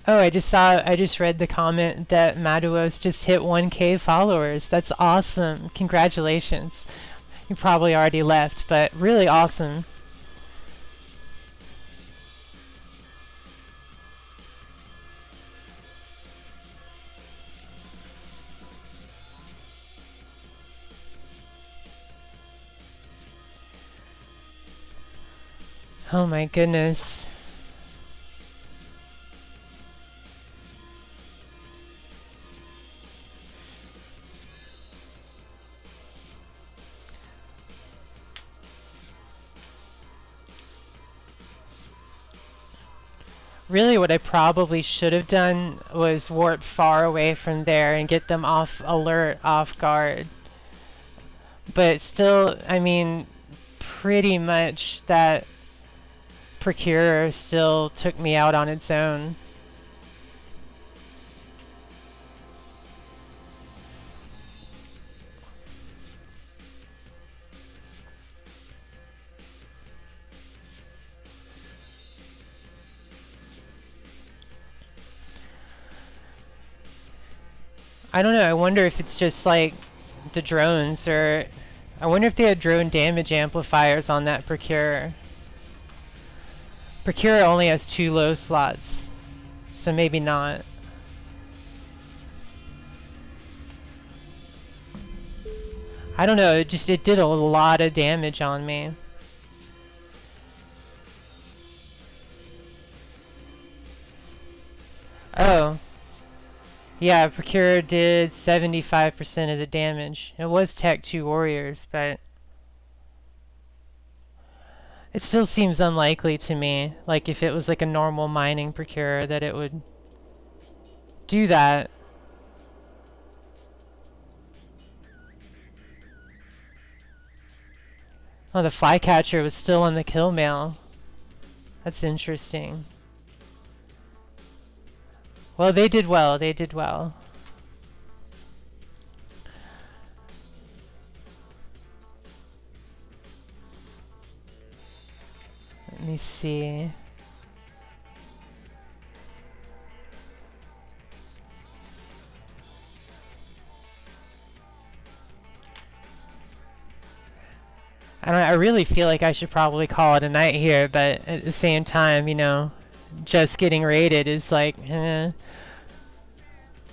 Oh, I just read the comment that Maduos just hit 1K followers. That's awesome. Congratulations. You probably already left, but really awesome. Oh my goodness. Really, what I probably should have done was warp far away from there and get them off alert, off guard. But still, I mean, pretty much that Procurer still took me out on its own. I don't know, I wonder if it's just like the drones, or I wonder if they had drone damage amplifiers on that Procurer. Procure only has 2 low slots, so maybe not. I don't know, it did a lot of damage on me. Oh. Yeah, Procure did 75% of the damage. It was Tech 2 Warriors, but it still seems unlikely to me. Like if it was like a normal mining Procure that it would do that. Oh, the Flycatcher was still on the kill mail. That's interesting. Well, they did well. They did well. Let me see. I really feel like I should probably call it a night here, but at the same time, you know, just getting raided is like,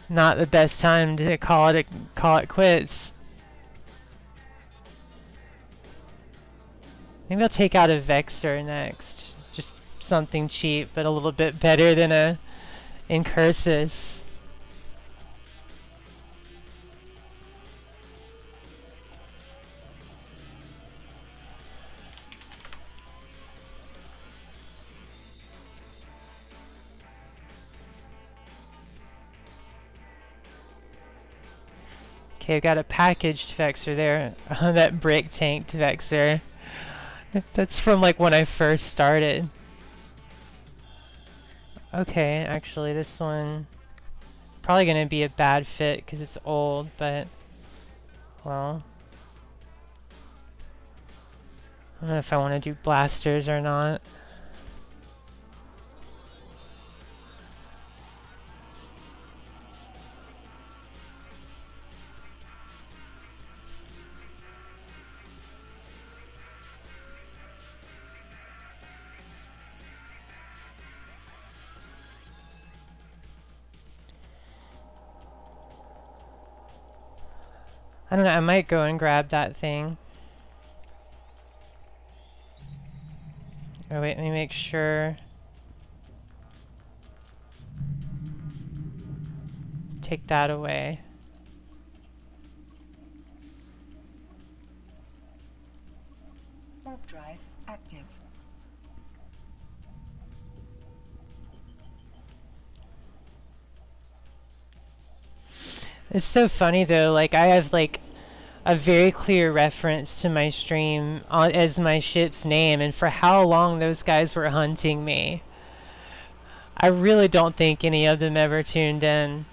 not the best time to call it quits. Maybe I'll take out a Vexor next. Just something cheap, but a little bit better than a Incursus. Okay, I've got a packaged Vexor there. That brick tanked Vexor. That's from like when I first started. Okay, actually this one probably gonna be a bad fit because it's old, but well, I don't know if I want to do blasters or not. I don't know, I might go and grab that thing. Oh wait, let me make sure. Take that away.
Warp drive active.
It's so funny though, like I have like a very clear reference to my stream as my ship's name and for how long those guys were hunting me. I really don't think any of them ever tuned in.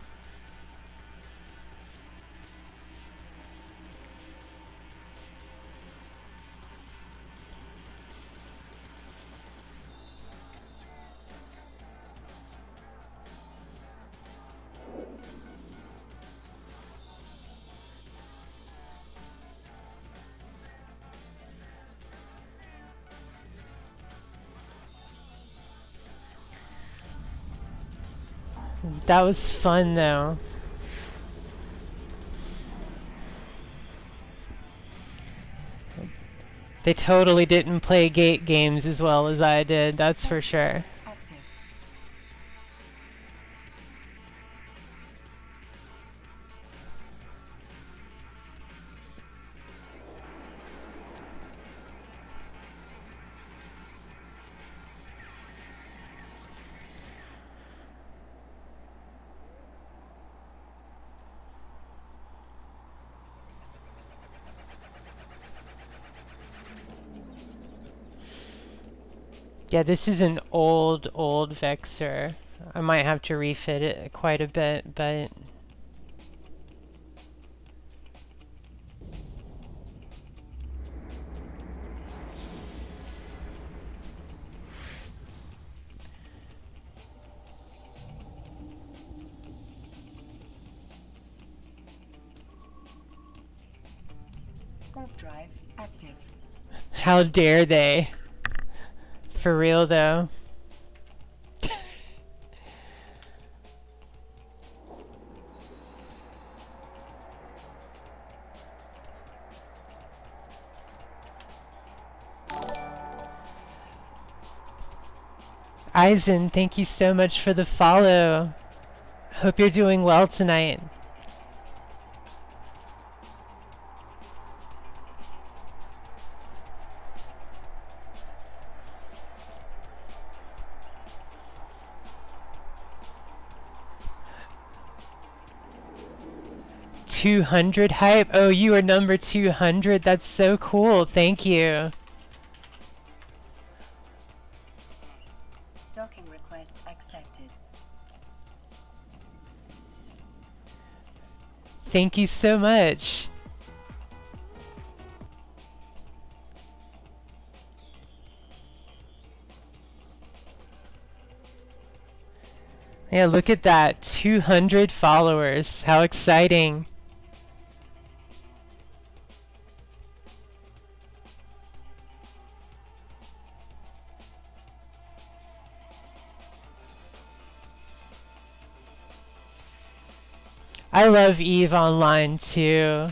That was fun though. They totally didn't play gate games as well as I did, that's for sure.
Active.
Yeah, this is an old Vexor. I might have to refit it quite a bit, but
Warp drive active.
how dare they? For real though. Eisen, thank you so much for the follow. Hope you're doing well tonight. $200 hype? Oh, you are number 200. That's so cool. Thank you.
Docking request accepted.
Thank you so much. Yeah, look at that. 200 followers. How exciting. I love Eve Online too.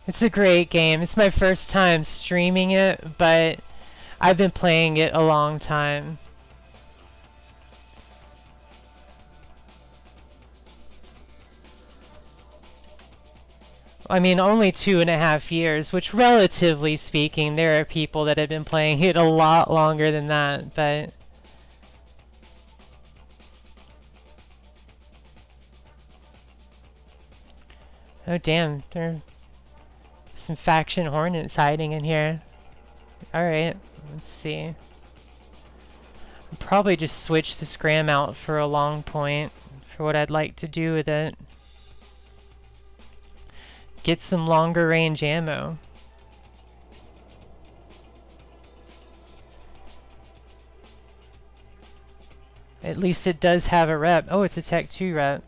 It's a great game. It's my first time streaming it, but I've been playing it a long time. I mean, only 2.5 years, which relatively speaking, there are people that have been playing it a lot longer than that, but... Oh damn, there are some faction hornets hiding in here. Alright, let's see. I'll probably just switch the scram out for a long point for what I'd like to do with it. Get some longer range ammo. At least it does have a rep. Oh, it's a Tech 2 rep.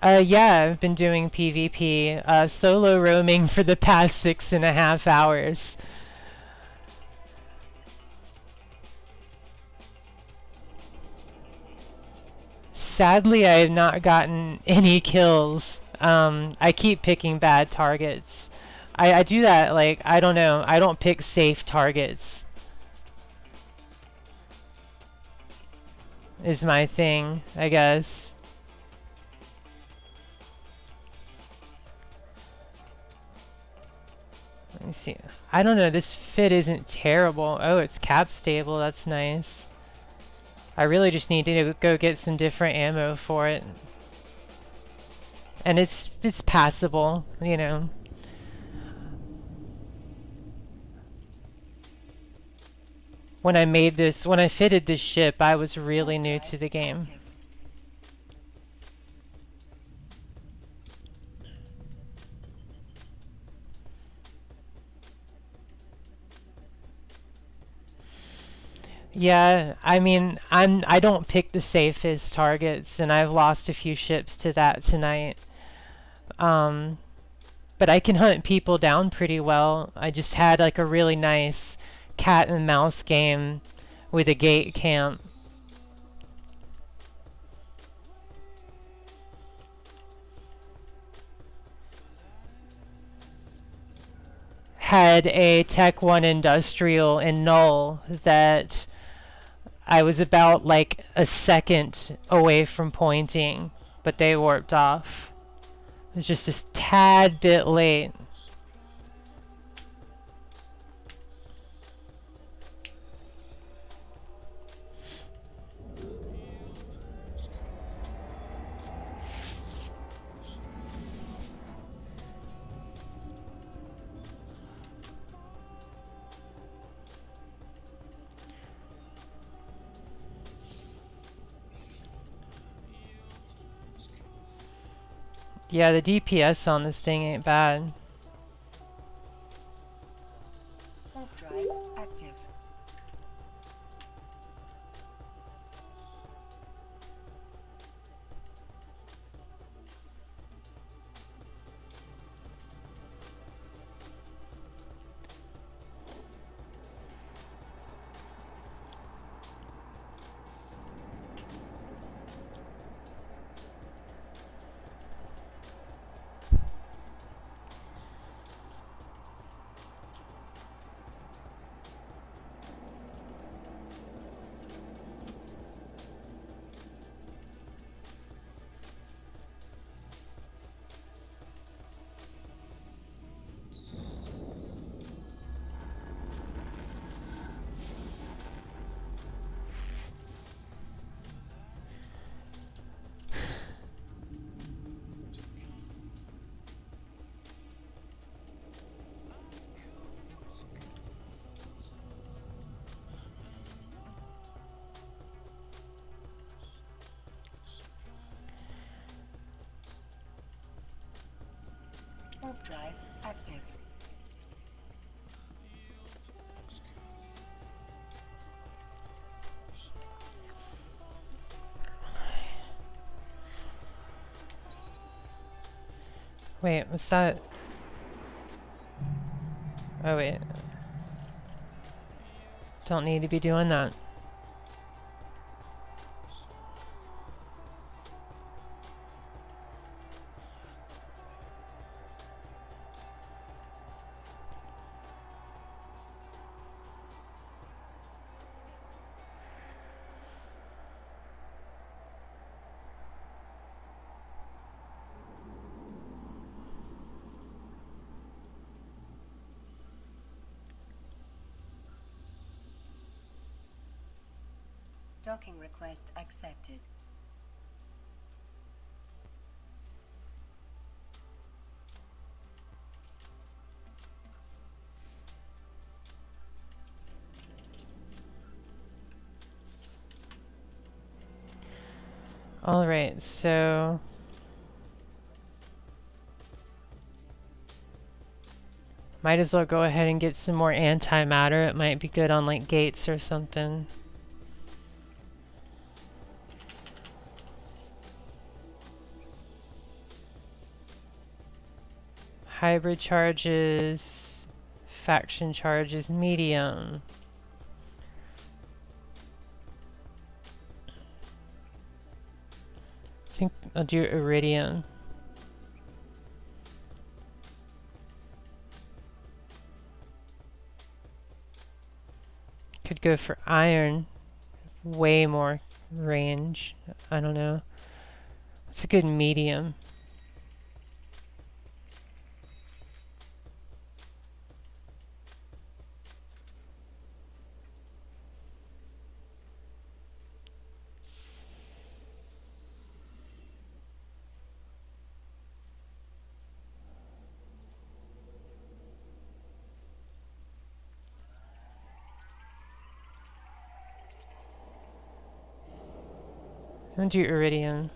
Yeah, I've been doing PvP, solo roaming for the past 6.5 hours. Sadly, I have not gotten any kills. I keep picking bad targets. I do that, like, I don't know, I don't pick safe targets. Is my thing, I guess. Let me see. I don't know, this fit isn't terrible. Oh, it's cap stable, that's nice. I really just need to go get some different ammo for it. And it's passable, you know. When I fitted this ship, I was really new to the game. Yeah, I mean, I don't pick the safest targets, and I've lost a few ships to that tonight. But I can hunt people down pretty well. I just had like a really nice cat and mouse game with a Gatecamp. Had a Tech 1 Industrial in Null that I was about like a second away from pointing, but they warped off. It was just a tad bit late. Yeah, the DPS on this thing ain't bad.
Warp drive active. Warp drive active.
Wait, what's that? Oh wait. Don't need to be doing that.
Docking request accepted.
Alright, so might as well go ahead and get some more antimatter. It might be good on like gates or something. Hybrid charges, faction charges, medium. I think I'll do iridium. Could go for iron. Way more range. I don't know. It's a good medium. I'll do iridium.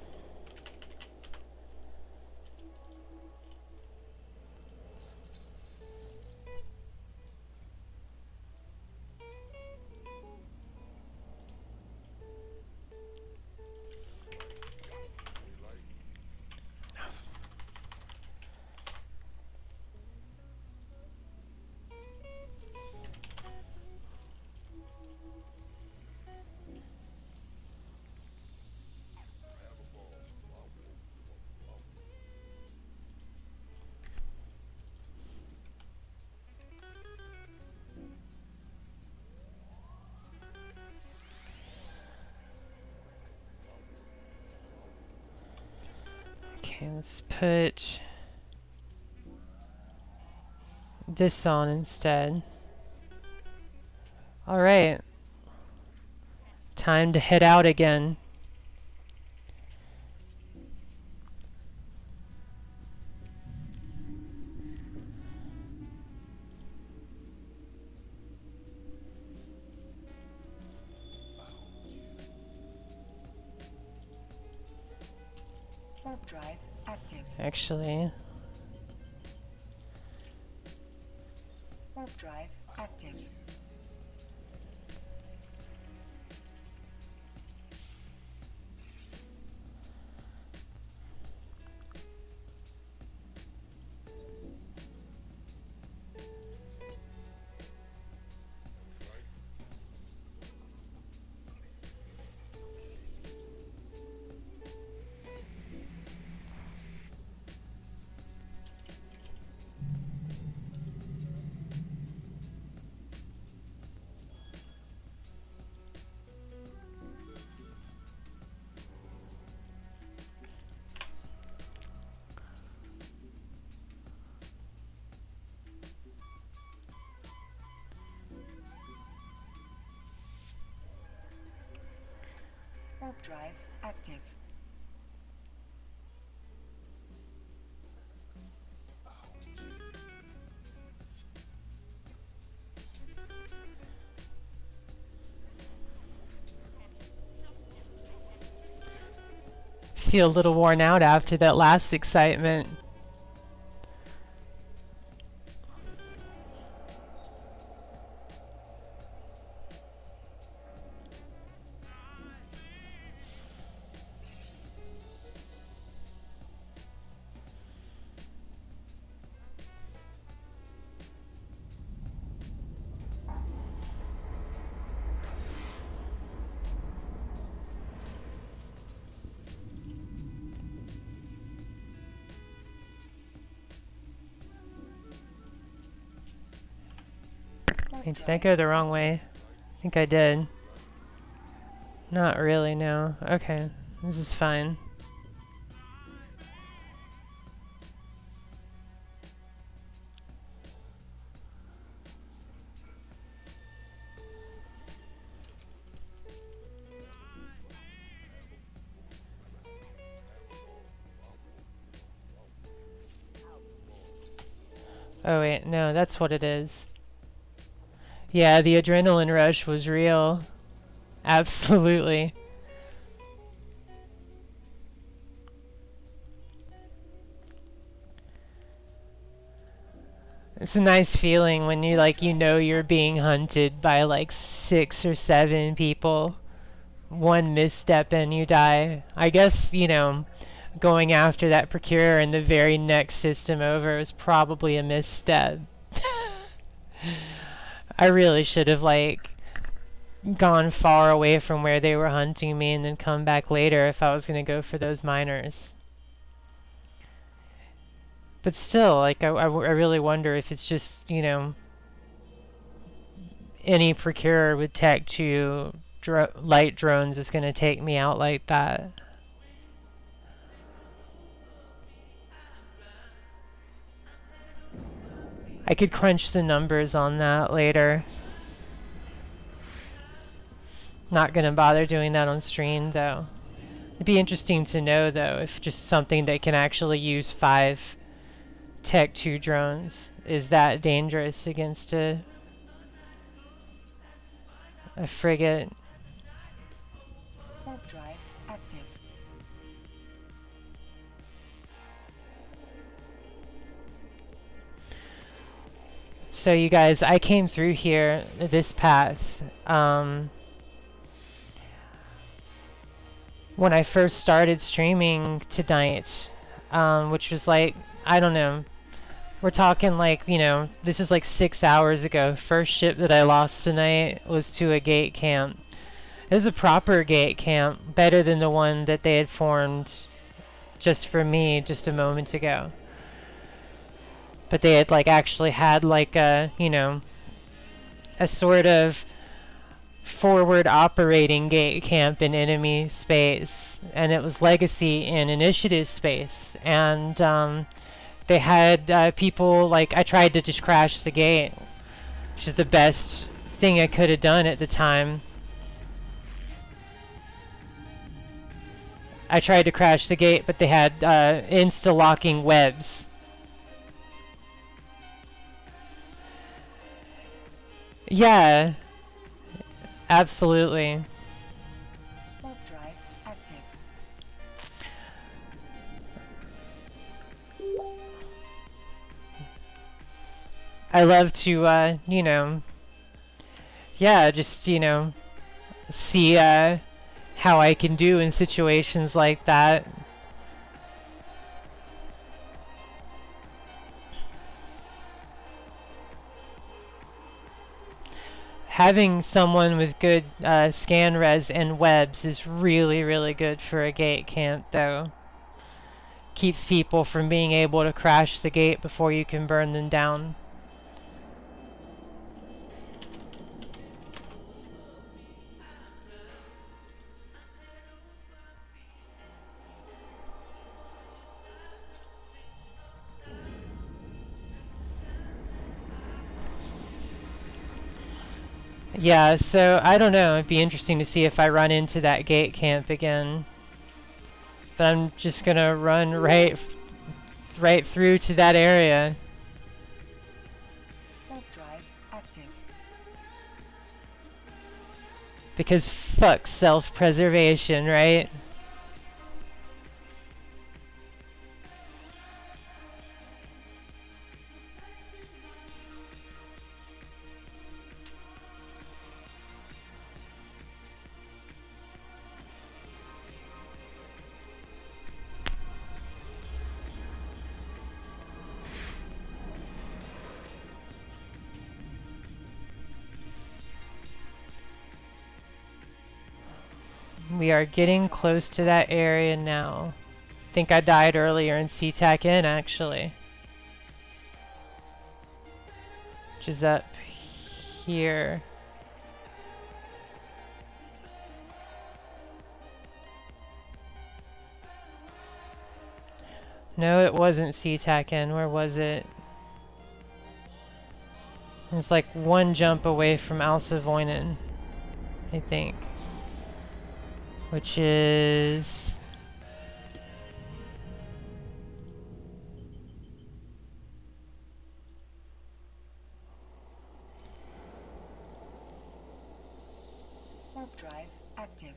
Okay, let's put this on instead. Alright. Time to head out again.
Warp drive active.
Actually,
Warp drive active. Warp drive active.
feel a little worn out after that last excitement. Wait, did I go the wrong way? I think I did. Not really, no. Okay, this is fine. Oh wait, no, that's what it is. Yeah, the adrenaline rush was real. Absolutely. It's a nice feeling when you like you know you're being hunted by like 6 or 7 people. One misstep and you die. I guess, going after that procurer in the very next system over was probably a misstep. I really should have like gone far away from where they were hunting me and then come back later if I was going to go for those miners. But still, like, I really wonder if it's just, any procurer with Tech 2 light drones is going to take me out like that. I could crunch the numbers on that later. Not going to bother doing that on stream, though. It'd be interesting to know, though, if just something that can actually use 5 Tech 2 drones is that dangerous against a frigate.
Warp drive active.
So you guys, I came through here, this path, when I first started streaming tonight, which was like, I don't know, we're talking like, this is like 6 hours ago. First ship that I lost tonight was to a gate camp. It was a proper gate camp, better than the one that they had formed just for me just a moment ago. But they had like actually had like a, a sort of forward operating gate camp in enemy space, and it was legacy in initiative space, and they had people like, I tried to just crash the gate, which is the best thing I could have done at the time. I tried to crash the gate, but they had insta-locking webs. Yeah, absolutely.
Warp drive active.
I love to, yeah, just, see how I can do in situations like that. Having someone with good scan res and webs is really, really good for a gate camp, though. Keeps people from being able to crash the gate before you can burn them down. Yeah, so I don't know. It'd be interesting to see if I run into that gate camp again. But I'm just gonna run right through to that area.
Warp drive active.
Because fuck self-preservation, right? We are getting close to that area now. I think I died earlier in SeaTac N, actually. Which is up here. No, it wasn't Sea-Taken. Where was it? It's like one jump away from Alsavoinen, I think. Which is...
Warp drive active.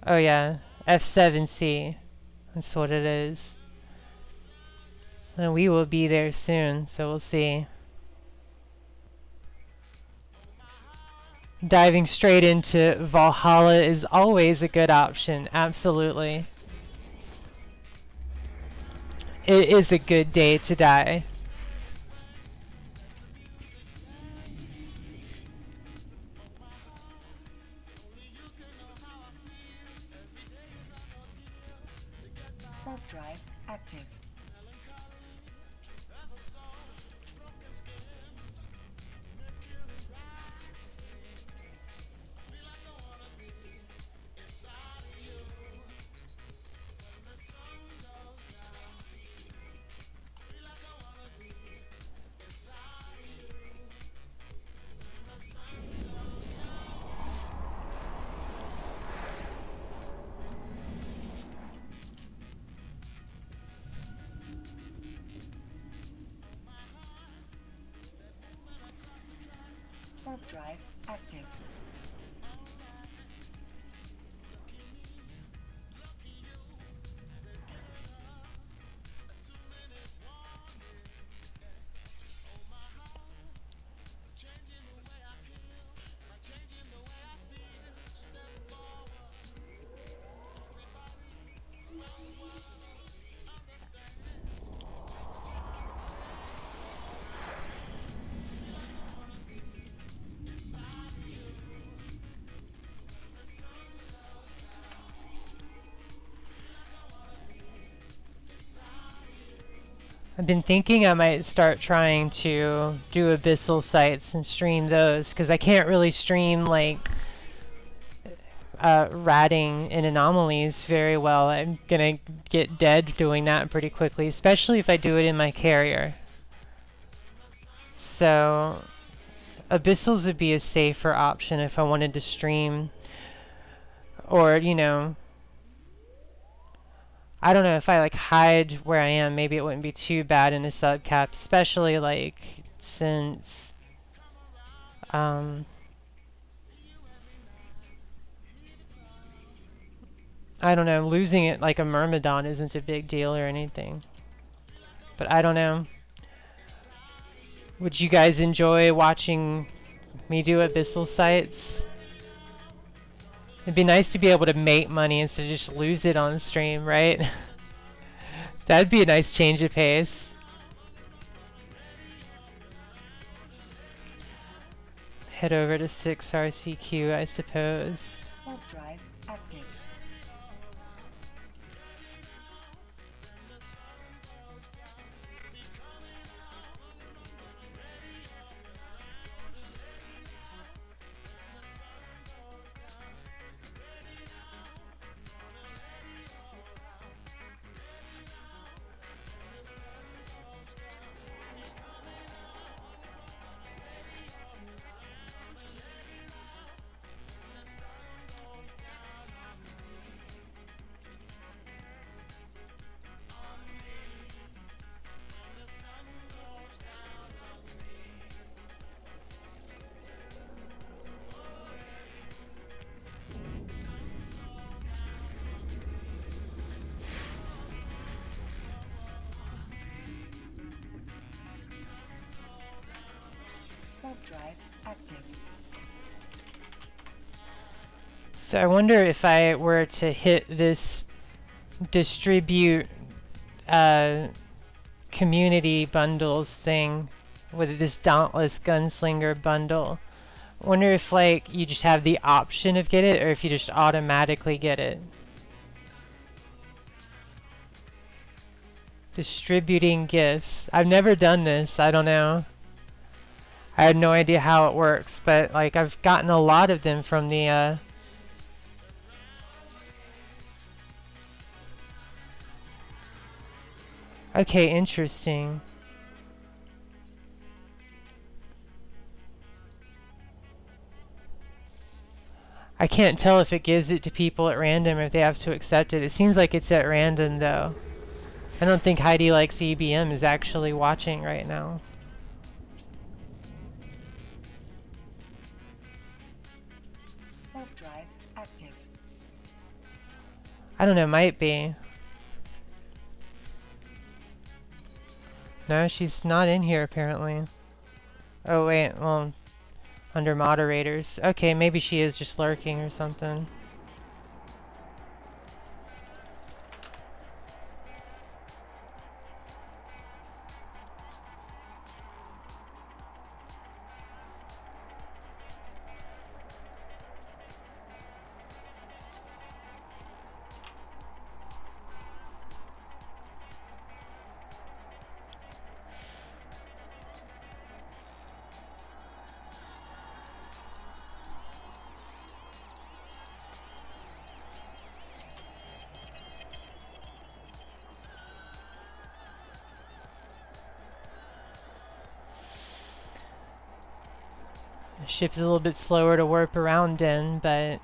Oh yeah, F7C. That's what it is. And we will be there soon, so we'll see. Diving straight into Valhalla is always a good option, absolutely. It is a good day to die.
Warp drive active. Warp drive active.
I've been thinking I might start trying to do abyssal sites and stream those, because I can't really stream like ratting and anomalies very well. I'm gonna get dead doing that pretty quickly, especially if I do it in my carrier. So abyssals would be a safer option if I wanted to stream, or you know, I don't know, if I like hide where I am, maybe it wouldn't be too bad in a subcap, especially like since I don't know, losing it like a Myrmidon isn't a big deal or anything. But I don't know. Would you guys enjoy watching me do abyssal sites? It'd be nice to be able to make money instead of just lose it on stream, right? That'd be a nice change of pace. Head over to 6RCQ, I suppose.
Warp drive active. Warp drive active.
So I wonder if I were to hit this distribute community bundles thing with this Dauntless Gunslinger bundle. I wonder if like you just have the option of get it or if you just automatically get it. Distributing gifts. I've never done this. I don't know. I had no idea how it works, but like I've gotten a lot of them from the Okay, interesting. I can't tell if it gives it to people at random or if they have to accept it. It seems like it's at random though. I don't think Heidi Likes EBM is actually watching right now.
Warp drive active.
I don't know, might be. No, she's not in here apparently. Oh wait, well, under moderators. Okay, maybe she is just lurking or something. Ship's a little bit slower to warp around in, but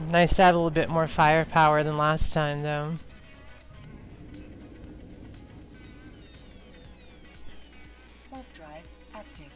nice to have a little bit more firepower than last time though.
Warp drive active.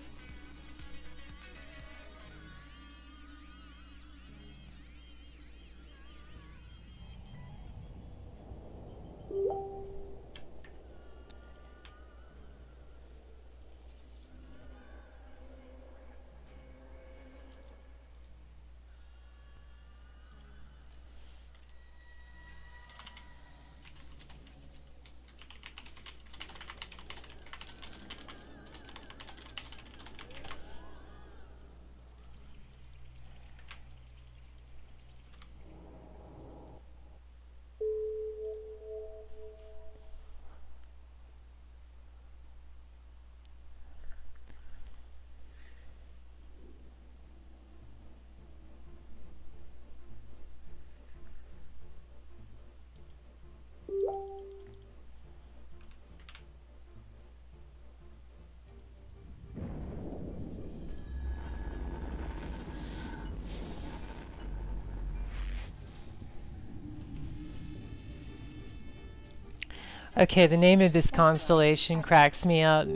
Okay, the name of this constellation cracks me up.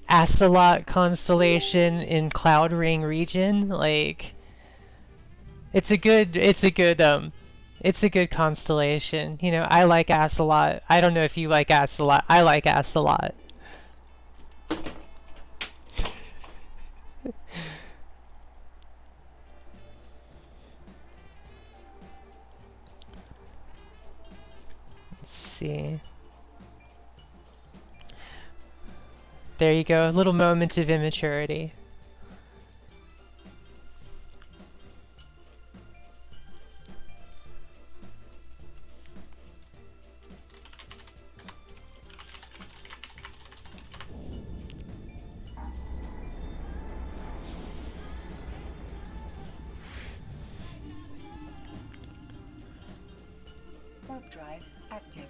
Acelot constellation in Cloud Ring region. Like, it's a good constellation. You know, I like Acelot. I don't know if you like Acelot. I like Acelot. Let's see. There you go, a little moment of immaturity.
Warp drive active.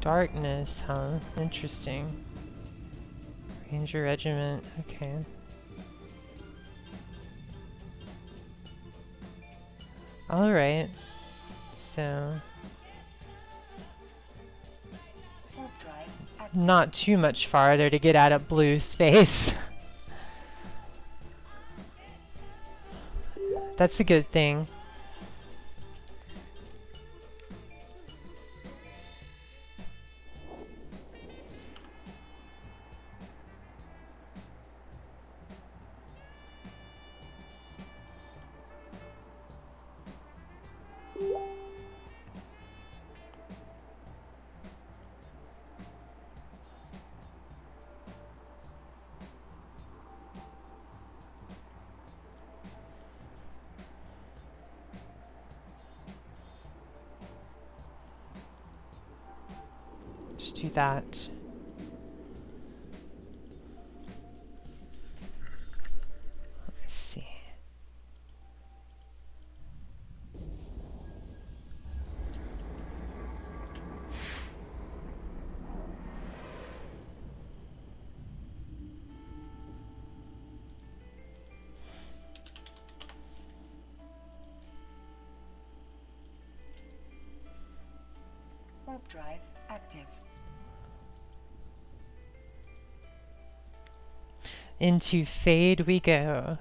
Darkness, huh? Interesting. Ranger Regiment, okay. Alright. So,
Warp drive active.
not too much farther to get out of blue space. That's a good thing. Just do that. Let's see.
Warp drive active.
Into Fade we go.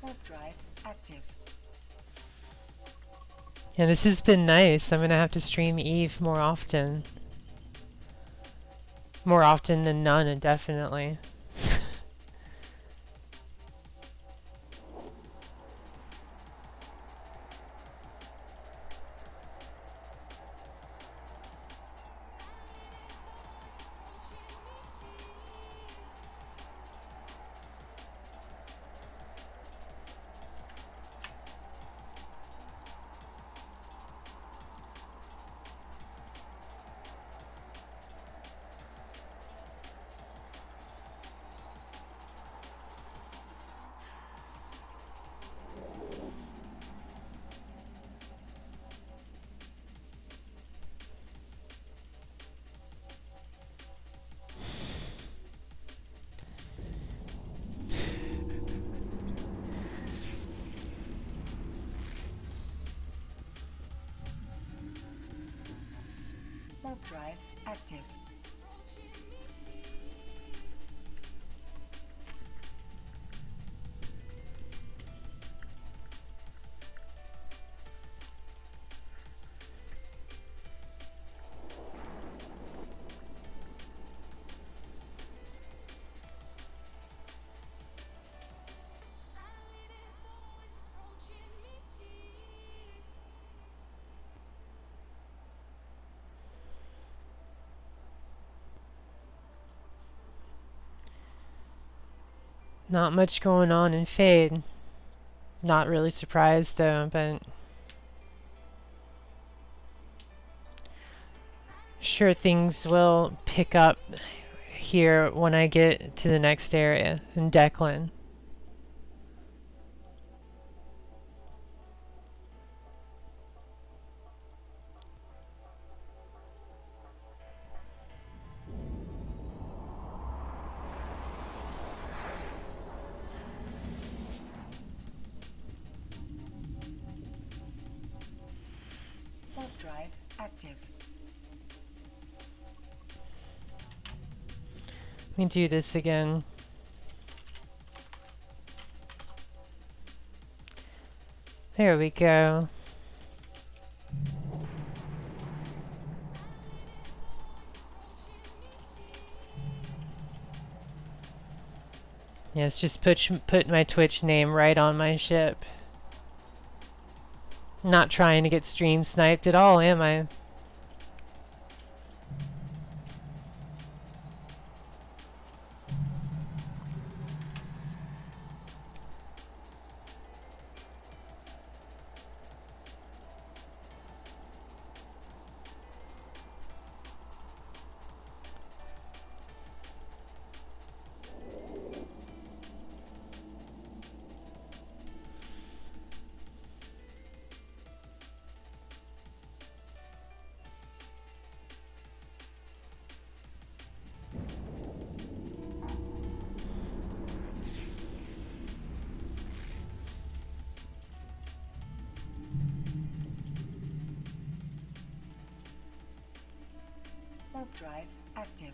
Warp drive active.
Yeah, this has been nice. I'm gonna have to stream Eve more often. More often than none, definitely.
Warp drive active.
Not much going on in Fade. Not really surprised though, but sure things will pick up here when I get to the next area in Declan.
Warp drive active.
Let me do this again. There we go. Yes, just put my Twitch name right on my ship. Not trying to get stream sniped at all, am I?
Warp drive active.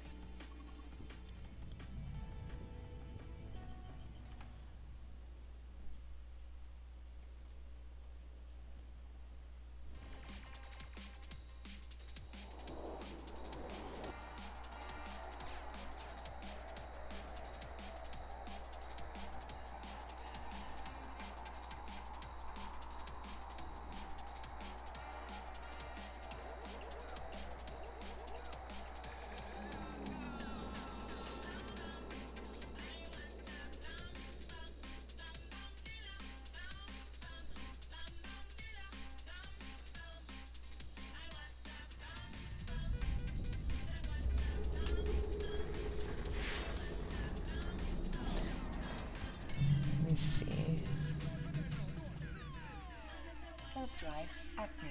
Let me see.
Warp drive active.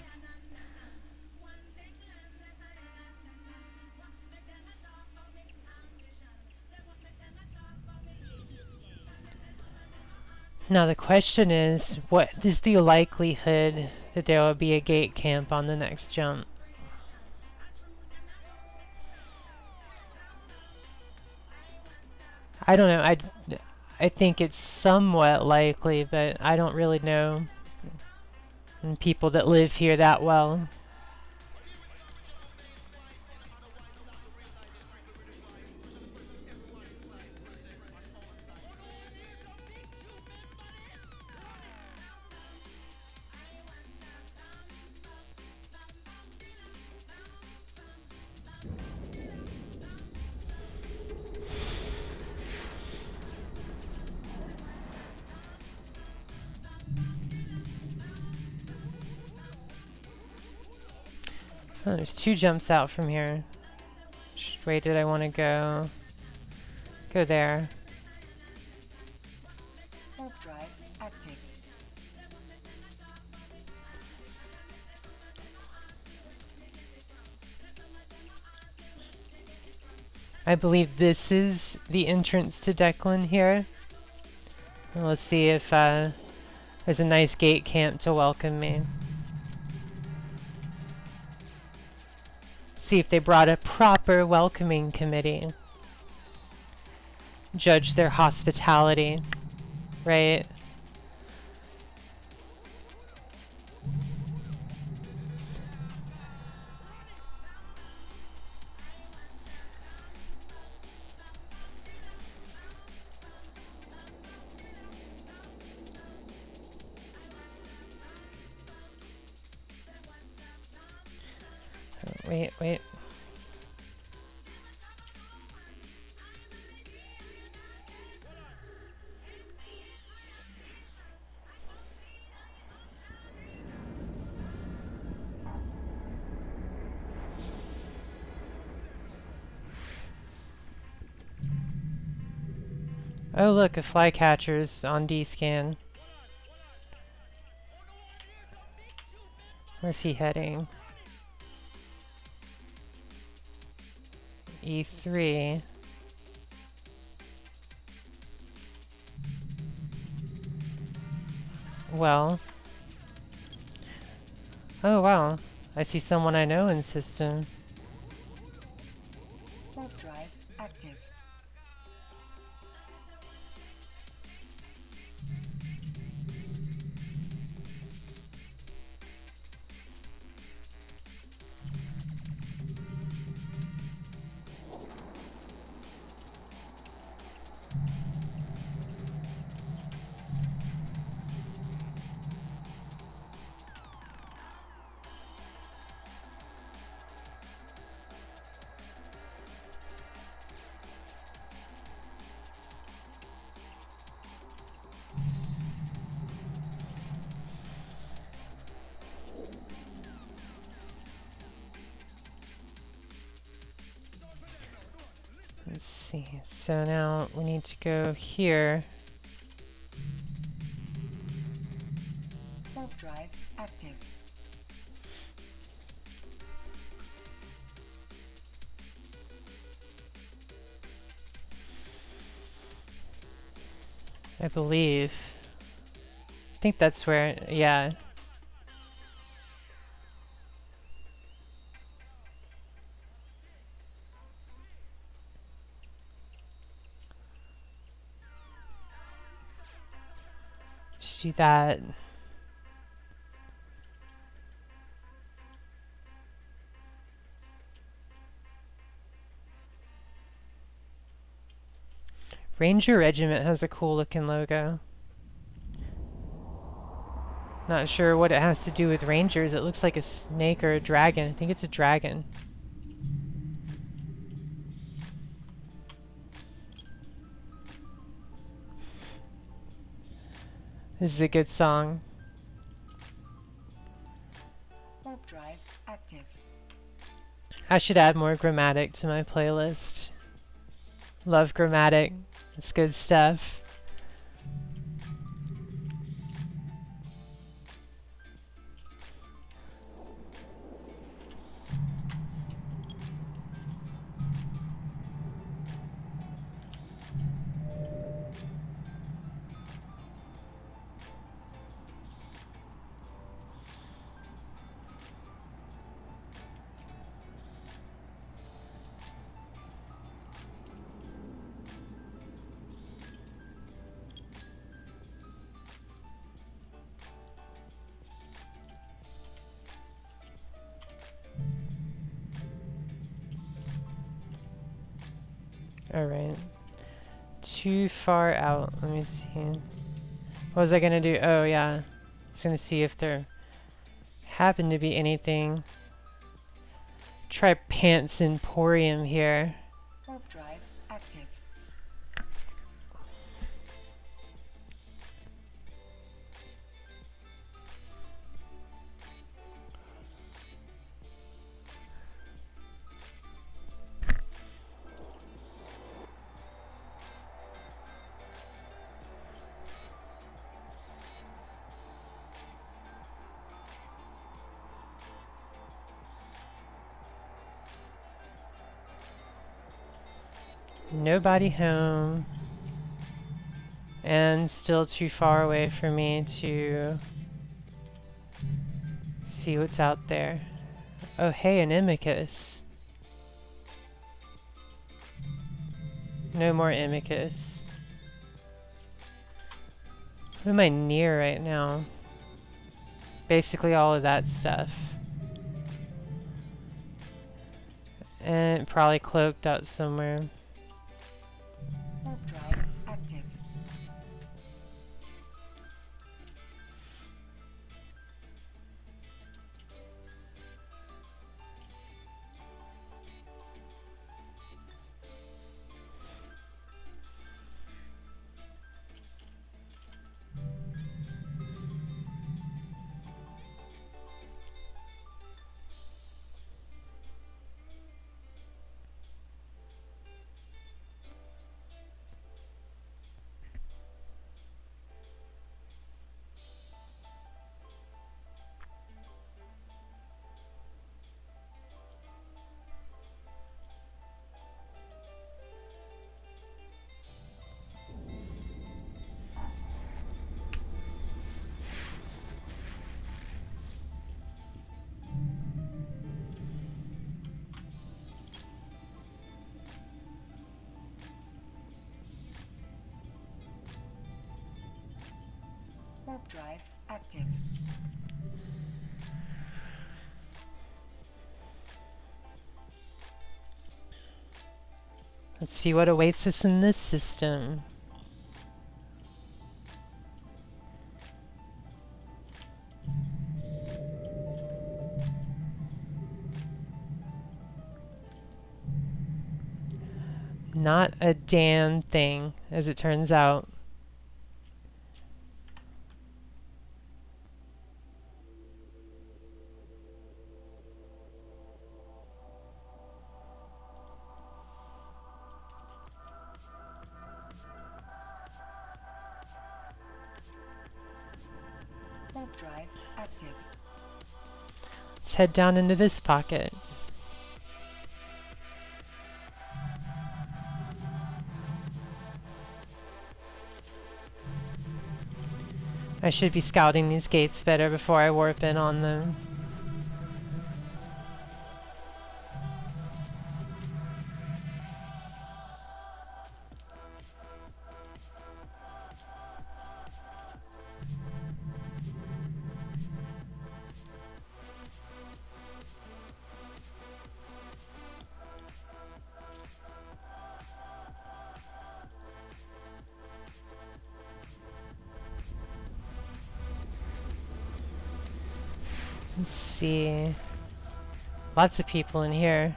Now the question is, what is the likelihood that there will be a gate camp on the next jump? I don't know. I think it's somewhat likely, but I don't really know people that live here that well. Oh, there's 2 jumps out from here. Which way did I want to go? Go there.
Warp drive active.
I believe this is the entrance to Declan here. Let's see if there's a nice gate camp to welcome me. See if they brought a proper welcoming committee. Judge their hospitality, right? Wait. Oh look, a flycatcher's on D-scan. Where's he heading? E3. Well. Oh wow. I see someone I know in system.
Warp drive active.
Let's see. So now we need to go here.
Warp drive active.
I believe. I think that's where, yeah. Just do that. Ranger Regiment has a cool looking logo. Not sure what it has to do with Rangers. It looks like a snake or a dragon. I think it's a dragon. This is a good song.
Warp drive active.
I should add more Grammatic to my playlist. Love Grammatic. It's good stuff. Alright. Too far out. Let me see. What was I gonna do? Oh, yeah. I was gonna see if there happened to be anything. Try Pants Emporium here.
Warp drive active.
Nobody home. And still too far away for me to see what's out there. Oh, hey, an Imicus. No more Imicus. What am I near right now? Basically all of that stuff. And probably cloaked up somewhere.
Warp drive active. Warp drive active.
Let's see what awaits us in this system. Not a damn thing, as it turns out.
active.
Let's head down into this pocket. I should be scouting these gates better before I warp in on them. Let's see. Lots of people in here.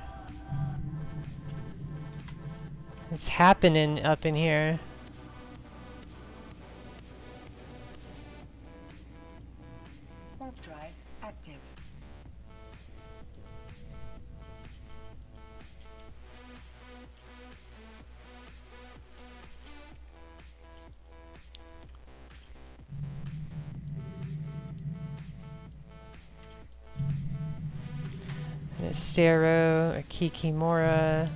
It's happening up in here.
Warp drive active.
An Estero, a Kikimora.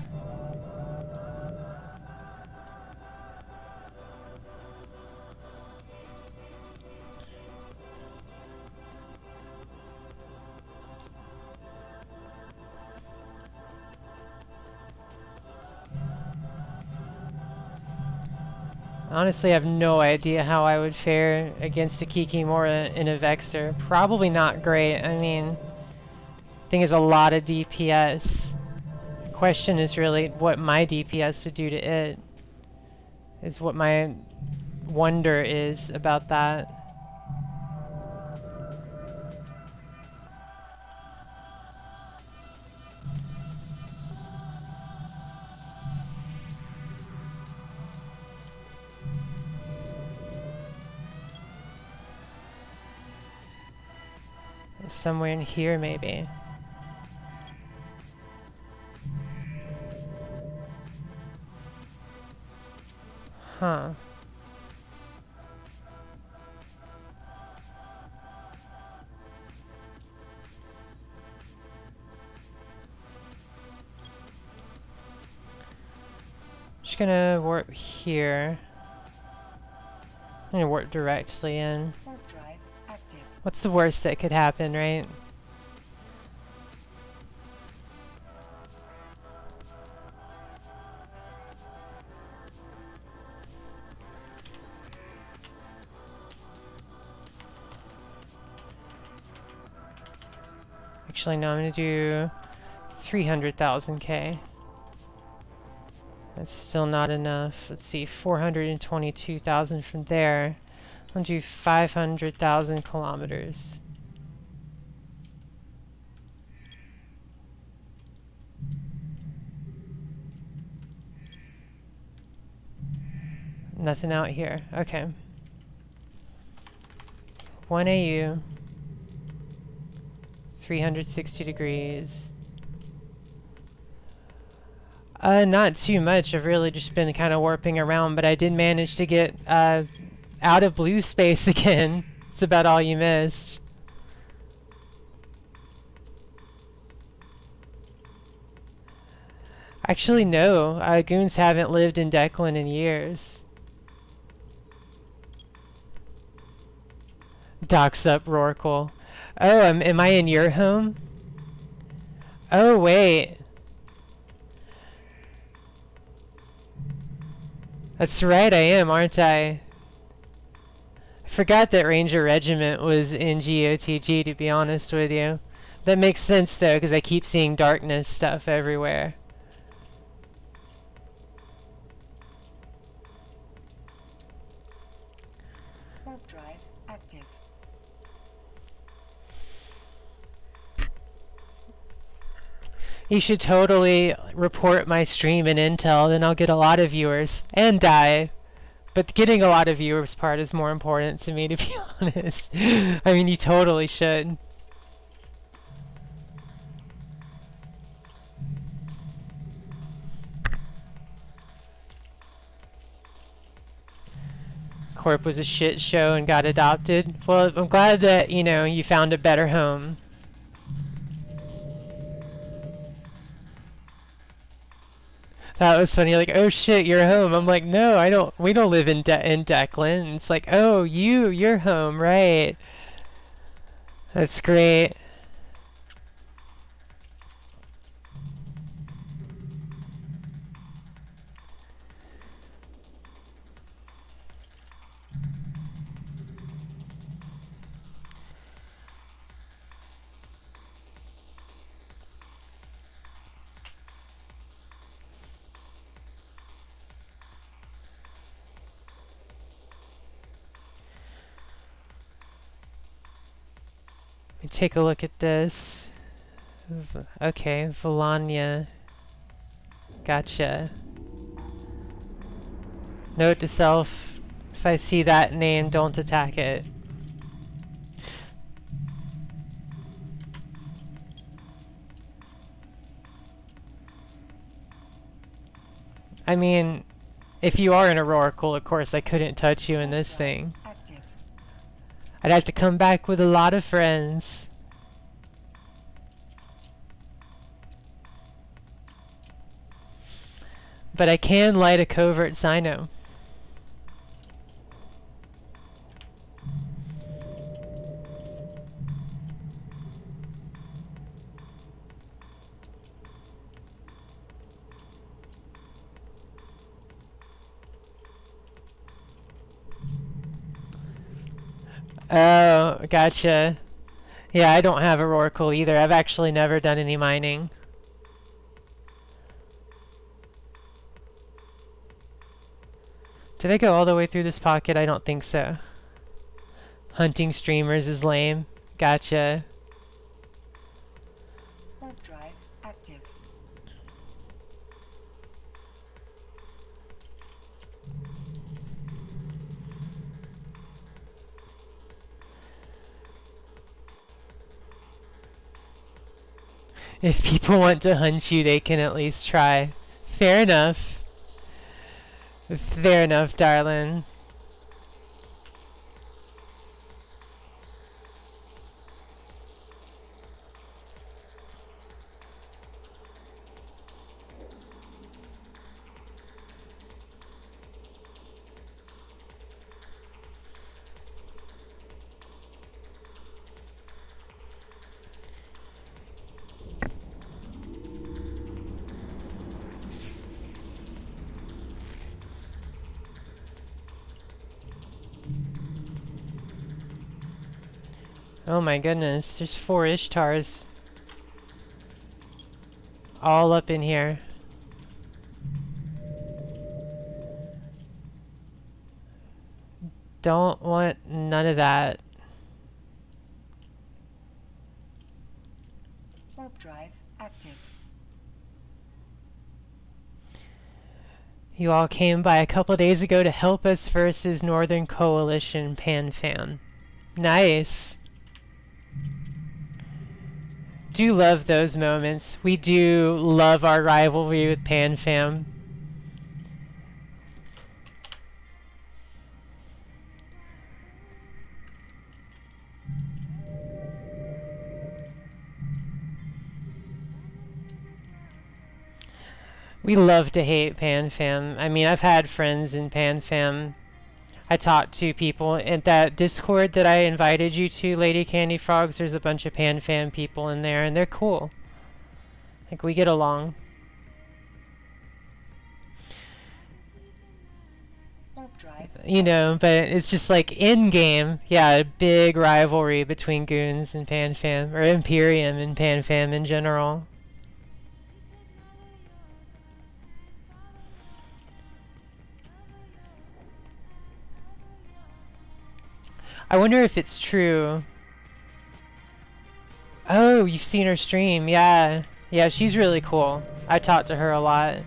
Honestly, I have no idea how I would fare against a Kikimora in a Vexor. Probably not great. I mean, thing is a lot of DPS. Question is really what my DPS would do to it. Is what my wonder is about that. Somewhere in here, maybe. Huh. Just gonna warp here. I'm gonna warp directly in.
Warp drive active.
What's the worst that could happen, right? Actually, no, I'm gonna do 300,000 K. That's still not enough. Let's see, 422,000 from there. I'll do 500,000 kilometers. Nothing out here. Okay. 1 AU. 360 degrees. Not too much. I've really just been kind of warping around, but I did manage to get out of blue space again. It's about all you missed. Actually, no. Goons haven't lived in Declan in years. Docks up, Rorqual. Oh, am I in your home? Oh, wait. That's right, I am, aren't I? I forgot that Ranger Regiment was in GOTG, to be honest with you. That makes sense, though, because I keep seeing darkness stuff everywhere.
Warp drive active.
You should totally report my stream in Intel, then I'll get a lot of viewers and die. But getting a lot of viewers part is more important to me, to be honest. I mean, you totally should. Corp was a shit show and got adopted. Well, I'm glad that, you know, you found a better home. That was funny, like, oh shit, you're home. I'm like, no, I don't, we don't live in Declan. It's like, oh, you're home, right. That's great. Take a look at this. Okay, Volanya. Gotcha. Note to self, if I see that name, don't attack it. I mean, if you are an Oracle, of course I couldn't touch you in this thing. I'd have to come back with a lot of friends. But I can light a covert Cyno. Oh, gotcha. Yeah, I don't have a Oracle either. I've actually never done any mining. Did I go all the way through this pocket? I don't think so. Hunting streamers is lame. Gotcha.
Warp drive active.
If people want to hunt you, they can at least try. Fair enough. Fair enough, darling. Oh my goodness, there's 4 Ishtars. All up in here. Don't want none of that.
Warp drive active.
You all came by a couple days ago to help us versus Northern Coalition PanFam. Nice. Do love those moments. We do love our rivalry with PanFam. We love to hate PanFam. I mean, I've had friends in PanFam. I talked to people at that Discord that I invited you to, Lady Candy Frogs. There's a bunch of PanFam people in there, and they're cool. Like, we get along.
Warp drive.
You know, but it's just like in-game, yeah, a big rivalry between Goons and PanFam, or Imperium and PanFam in general. I wonder if it's true. Oh, you've seen her stream. Yeah. Yeah, she's really cool. I talked to her a lot.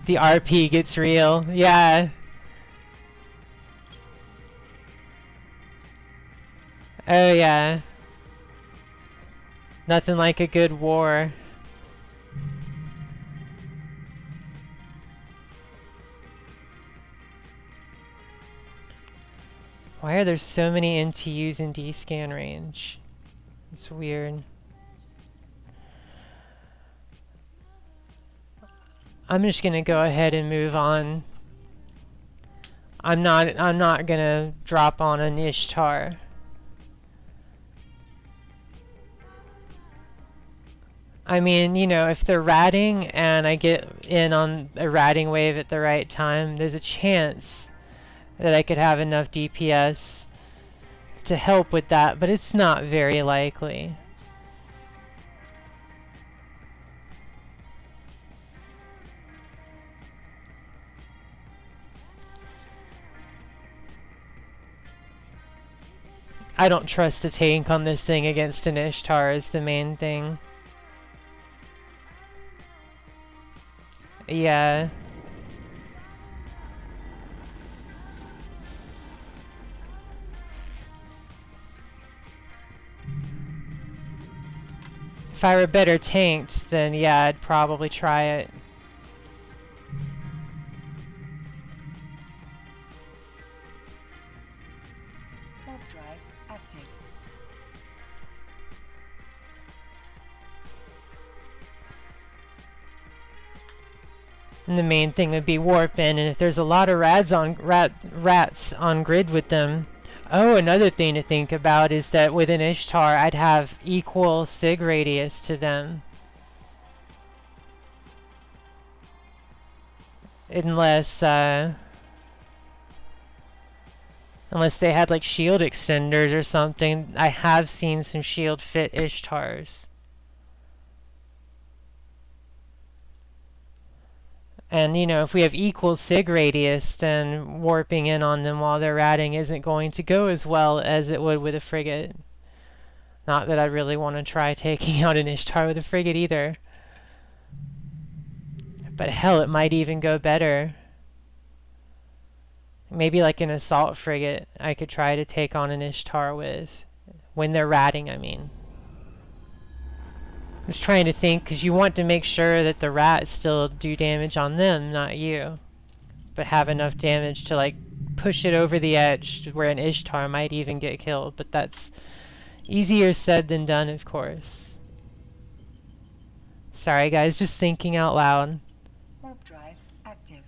The RP gets real. Yeah. Oh, yeah. Nothing like a good war. Why are there so many NTUs in D-scan range? It's weird. I'm just gonna go ahead and move on. I'm not gonna drop on an Ishtar. I mean, you know, if they're ratting and I get in on a ratting wave at the right time, there's a chance that I could have enough DPS to help with that, but it's not very likely. I don't trust the tank on this thing against an Ishtar is the main thing. Yeah. If I were better tanked, then yeah, I'd probably try it.
Warp drive active.
And the main thing would be warp in, and if there's a lot of rats on grid with them. Oh, another thing to think about is that with an Ishtar, I'd have equal sig radius to them. Unless they had like shield extenders or something. I have seen some shield fit Ishtars. And, you know, if we have equal sig radius, then warping in on them while they're ratting isn't going to go as well as it would with a frigate. Not that I really want to try taking out an Ishtar with a frigate either. But hell, it might even go better. Maybe like an assault frigate I could try to take on an Ishtar with. When they're ratting, I mean. I was trying to think, because you want to make sure that the rats still do damage on them, not you. But have enough damage to, like, push it over the edge where an Ishtar might even get killed. But that's easier said than done, of course. Sorry, guys, just thinking out loud.
Warp drive active.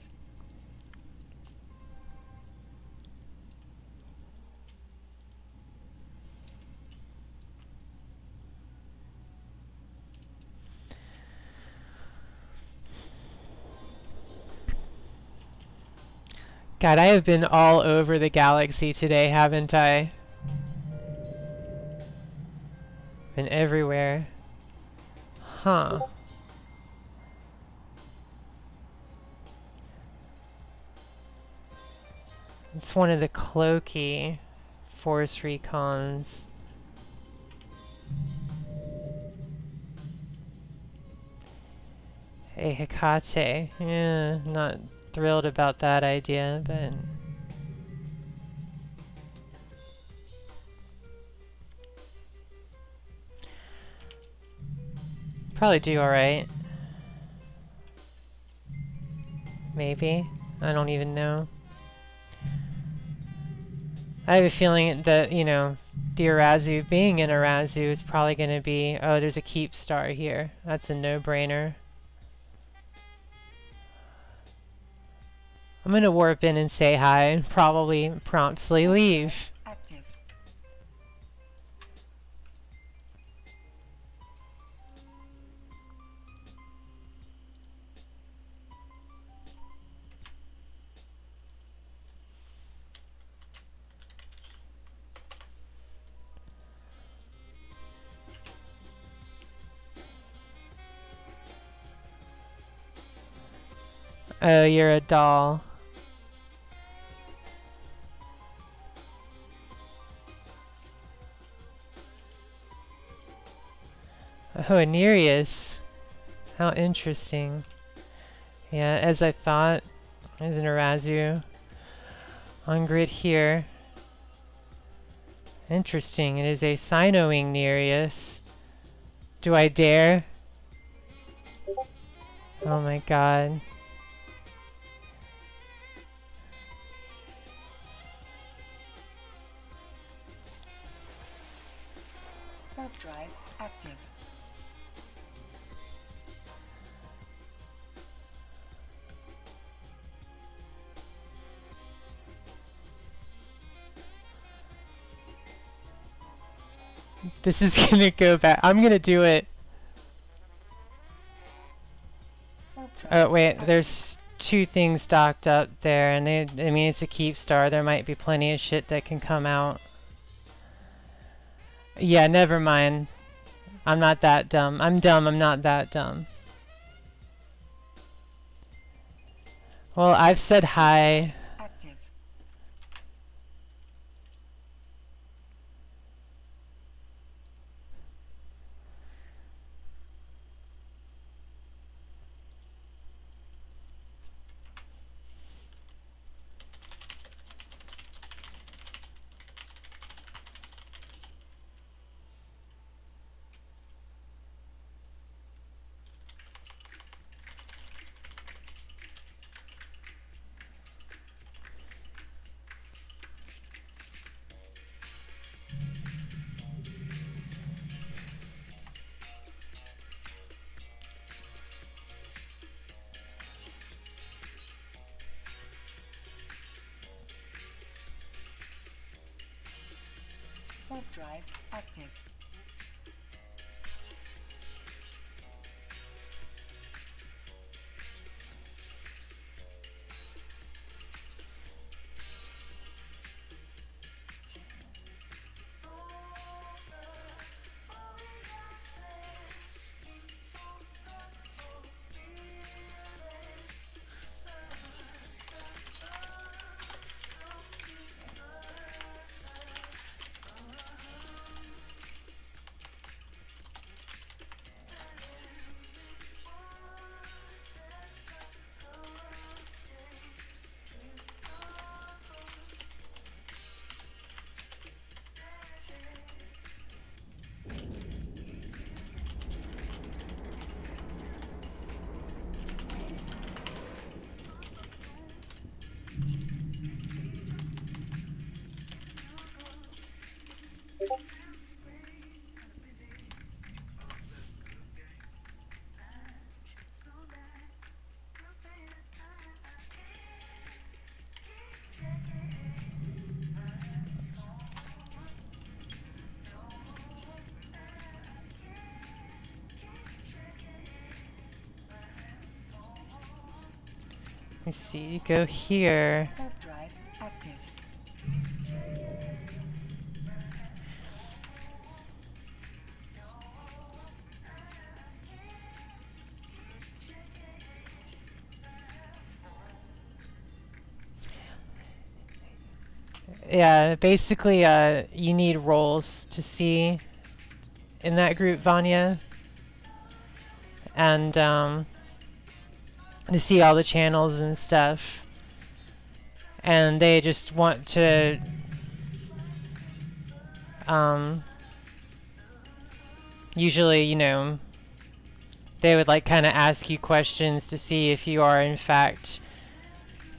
God, I have been all over the galaxy today, haven't I? Been everywhere. Huh. It's one of the cloaky force recons. Hey, Hecate. Yeah, not thrilled about that idea, but... probably do alright. Maybe. I don't even know. I have a feeling that, you know, the Arazu, being an Arazu is probably going to be... oh, there's a keep star here. That's a no-brainer. I'm going to warp in and say hi and probably promptly leave.
Active.
Oh, you're a doll. Oh, a Nereus. How interesting. Yeah, as I thought, there's an Arazu on grid here. Interesting, it is a Sinoing Nereus. Do I dare? Oh my god. This is gonna go back. I'm gonna do it. Oh wait, there's two things docked up there, and I mean, it's a keep star. There might be plenty of shit that can come out. Yeah, never mind. I'm not that dumb. I'm dumb, I'm not that dumb. Well, I've said hi.
Active. Warp drive active.
Let me see, go here.
Warp drive active.
Yeah, basically, you need roles to see in that group, Vanya. And, to see all the channels and stuff. And they just want to, usually, you know, they would like kind of ask you questions to see if you are in fact,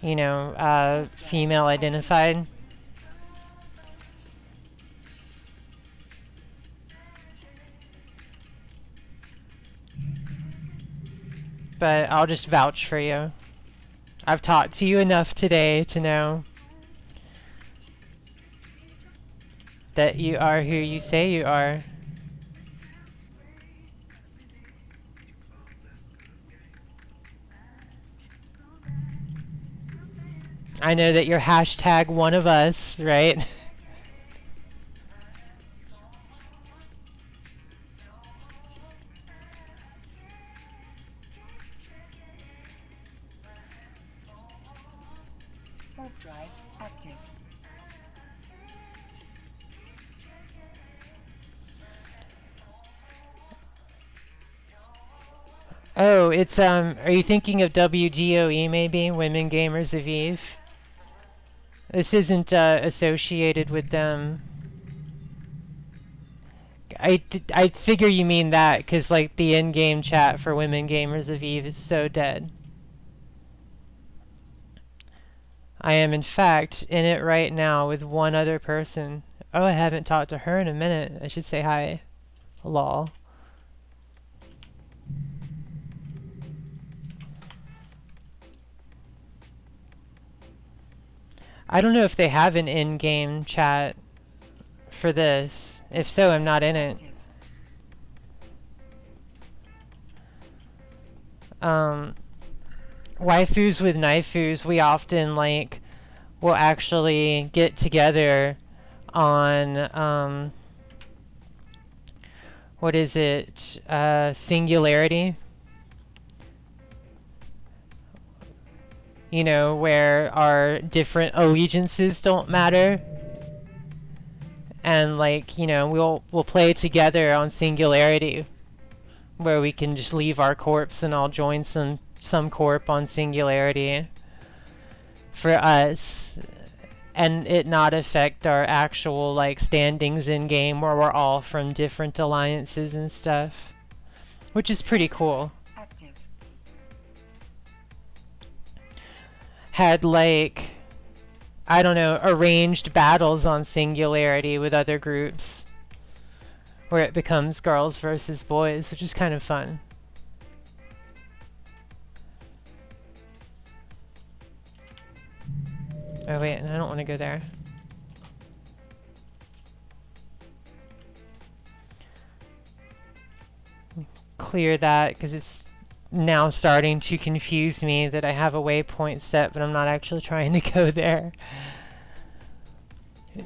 you know, female identified. But I'll just vouch for you. I've talked to you enough today to know that you are who you say you are. I know that you're hashtag one of us, right?
Warp drive active.
Oh, it's are you thinking of WGOE maybe? Women Gamers of Eve? This isn't associated with them. I figure you mean that because like the in-game chat for Women Gamers of Eve is so dead. I am in fact in it right now with one other person. Oh, I haven't talked to her in a minute. I should say hi. Lol. I don't know if they have an in-game chat for this? If so, I'm not in it.
Active.
Um, waifus with naifus, we often like will actually get together on what is it? Singularity. You know, where our different allegiances don't matter. And like, you know, we'll play together on Singularity where we can just leave our corpse and I'll join some corp on Singularity for us and it not affect our actual like standings in game where we're all from different alliances and stuff, which is pretty cool.
Active.
Had like, I don't know, arranged battles on Singularity with other groups where it becomes girls versus boys, which is kind of fun. Oh wait, I don't want to go there. Clear that because it's now starting to confuse me that I have a waypoint set, but I'm not actually trying to go there.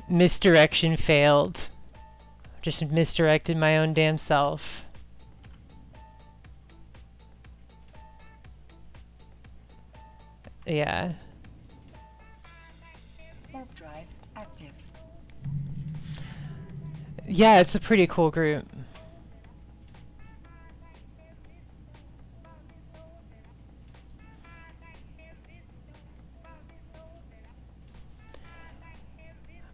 Misdirection failed. Just misdirected my own damn self. Yeah.
Warp drive active.
Yeah, it's a pretty cool group.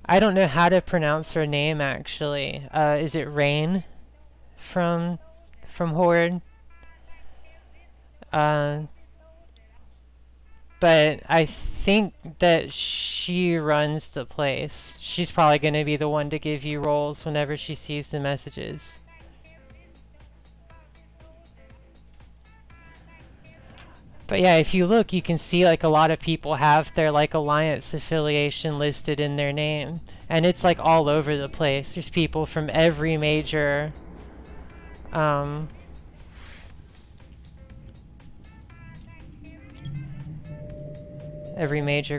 I don't know how to pronounce her name actually. Is it Rain from Horde? But I think that she runs the place. She's probably going to be the one to give you roles whenever she sees the messages. But yeah, if you look, you can see like a lot of people have their like alliance affiliation listed in their name. And it's like all over the place. There's people from every major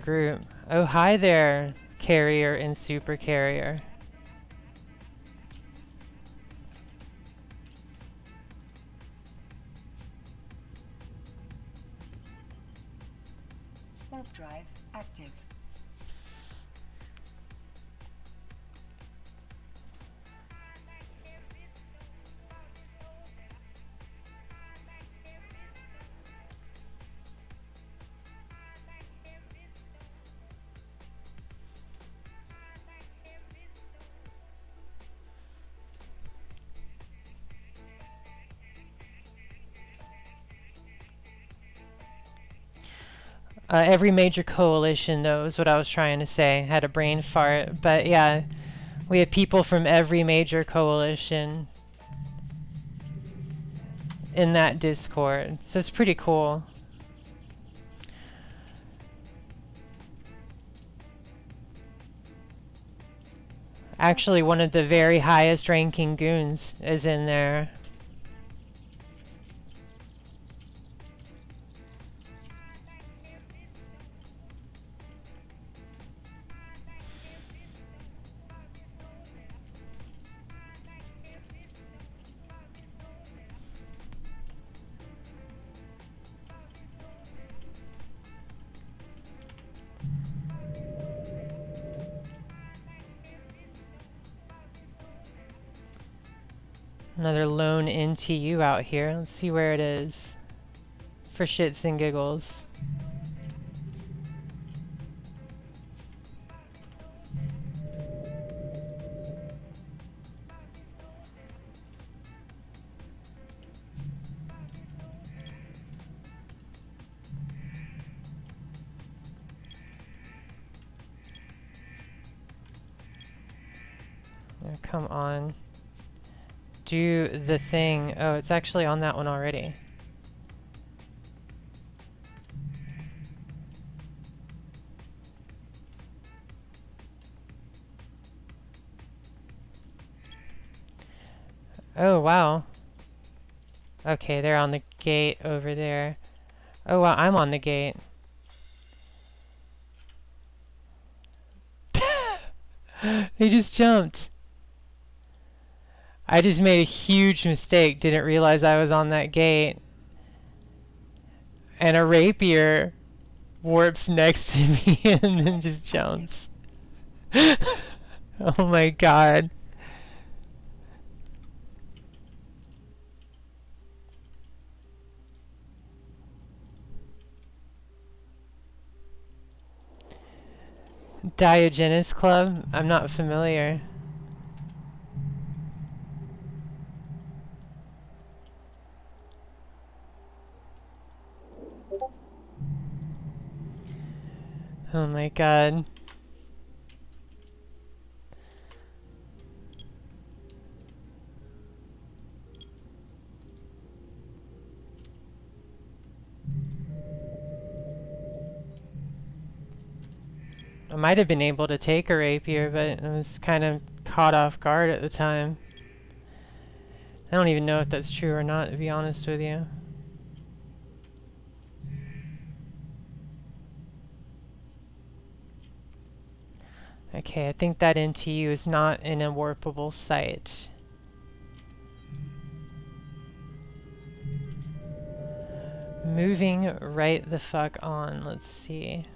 group. Oh, hi there, carrier and super carrier.
Warp drive active.
Every major coalition knows what I was trying to say. Had a brain fart. But yeah, we have people from every major coalition in that Discord. So it's pretty cool. Actually, one of the very highest ranking goons is in there. Another lone NTU out here. Let's see where it is. For shits and giggles. Oh, come on. Do the thing. Oh, it's actually on that one already. Oh, wow. Okay, they're on the gate over there. Oh, wow, I'm on the gate. They just jumped. I just made a huge mistake. Didn't realize I was on that gate. And a rapier warps next to me and then just jumps. Oh my god. Diogenes Club? I'm not familiar. Oh my god. I might have been able to take a rapier, but I was kind of caught off guard at the time. I don't even know if that's true or not, to be honest with you. Okay, I think that NTU is not in a warpable site. Moving right the fuck on. Let's see.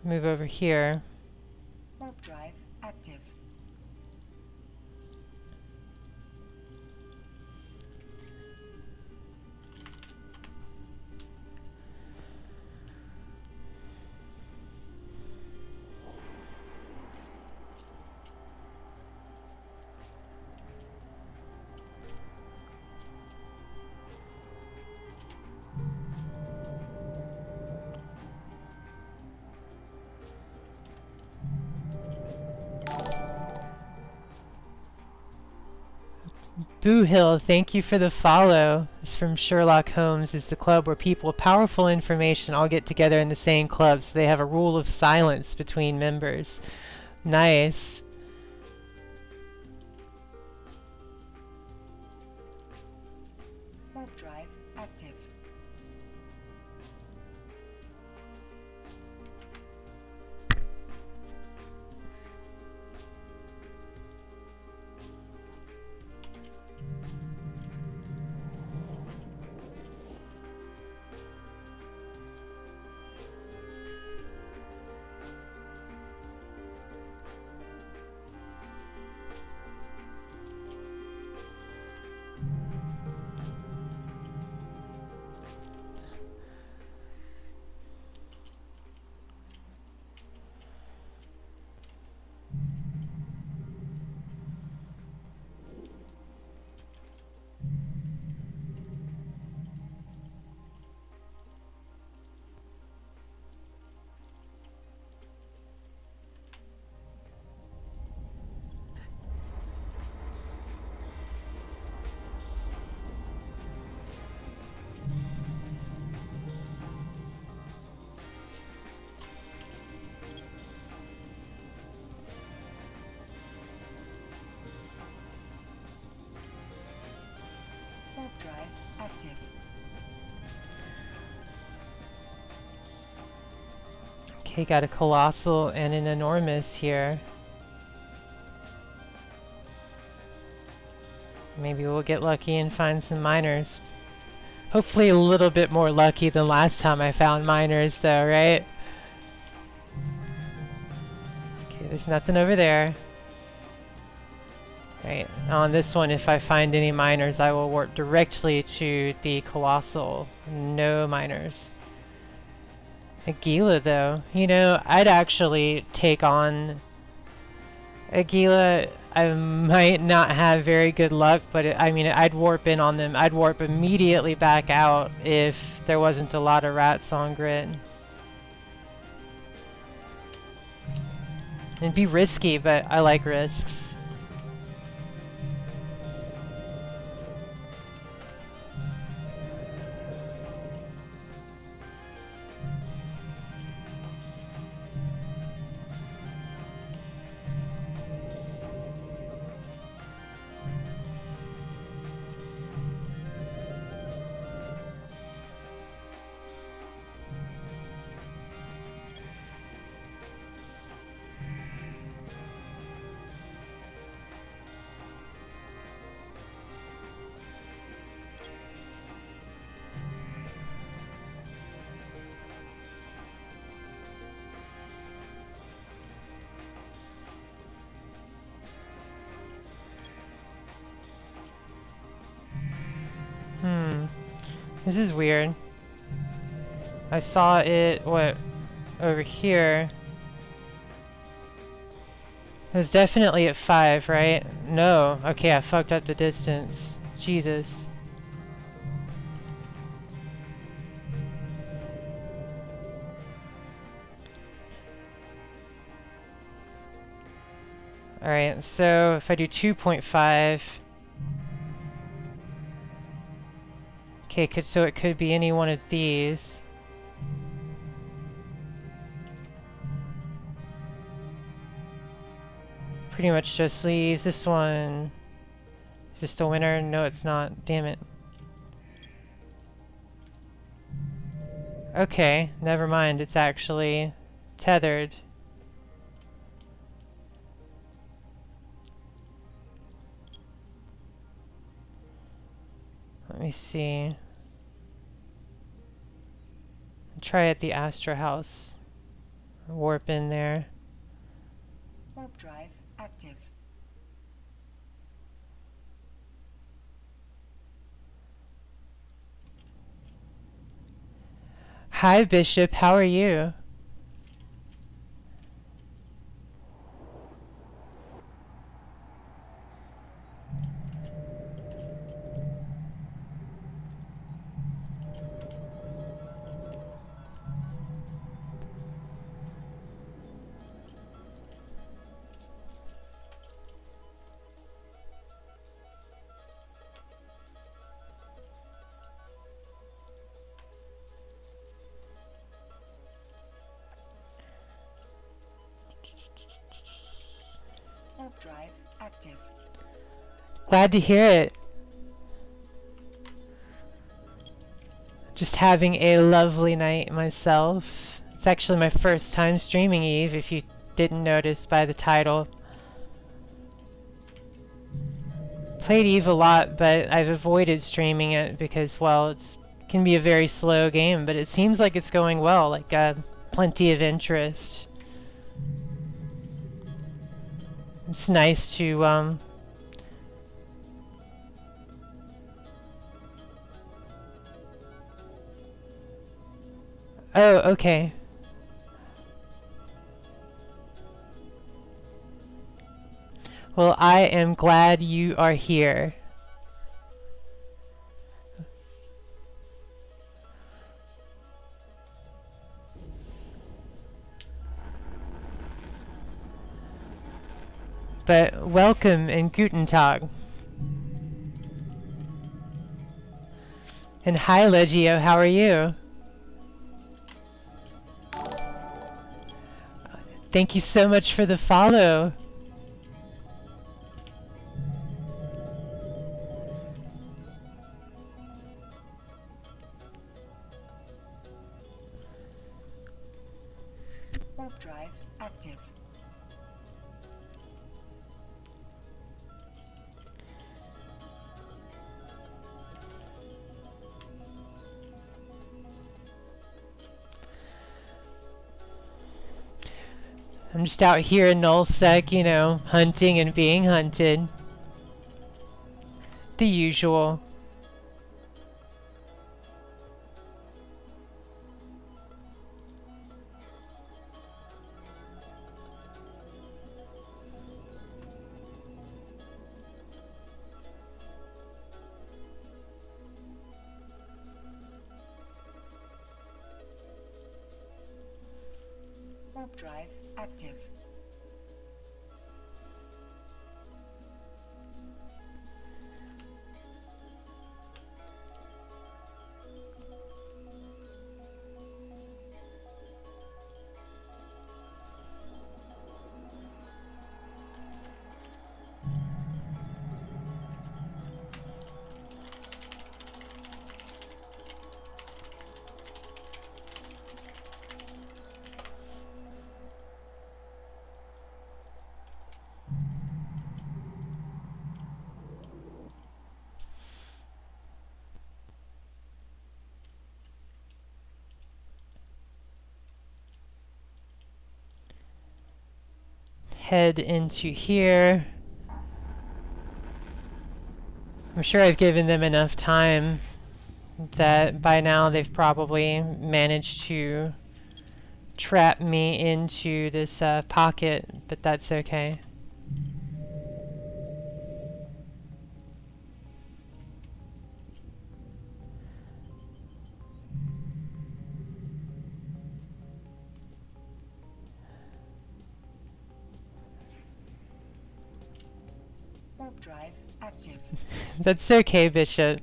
Move over here.
Warp drive active.
Boo Hill, thank you for the follow. It's from Sherlock Holmes. It's the club where people with powerful information all get together in the same club, so they have a rule of silence between members. Nice.
Warp drive active. Warp drive active.
Okay, got a colossal and an enormous here. Maybe we'll get lucky and find some miners. Hopefully a little bit more lucky than last time I found miners though, right? Okay, there's nothing over there. Right, on this one, if I find any miners, I will warp directly to the colossal. No miners. Aguila, though. You know, I'd actually take on Aguila. I might not have very good luck, but I mean, I'd warp in on them. I'd warp immediately back out if there wasn't a lot of rats on grid. It'd be risky, but I like risks. This is weird. I saw it, what, over here. It was definitely at 5, right? No. Okay, I fucked up the distance. Jesus. Alright, so if I do 2.5... Okay, so it could be any one of these. Pretty much just these. This one... Is this the winner? No, it's not. Damn it. Okay, never mind. It's actually tethered. Let me see. Try at the Astra House. Warp in there.
Warp drive active.
Hi, Bishop. How are you?
Warp drive active.
Glad to hear it. Just having a lovely night myself. It's actually my first time streaming Eve, if you didn't notice by the title. Played Eve a lot, but I've avoided streaming it because, well, it can be a very slow game, but it seems like it's going well, like plenty of interest. It's nice to Oh, okay. Well, I am glad you are here. But welcome and guten Tag. And hi, Legio, how are you? Thank you so much for the follow.
Warp drive active.
I'm just out here in nullsec, you know, hunting and being hunted. The usual.
Warp drive active.
Head into here. I'm sure I've given them enough time that by now they've probably managed to trap me into this pocket, but that's okay.
Warp drive active.
That's okay, Bishop.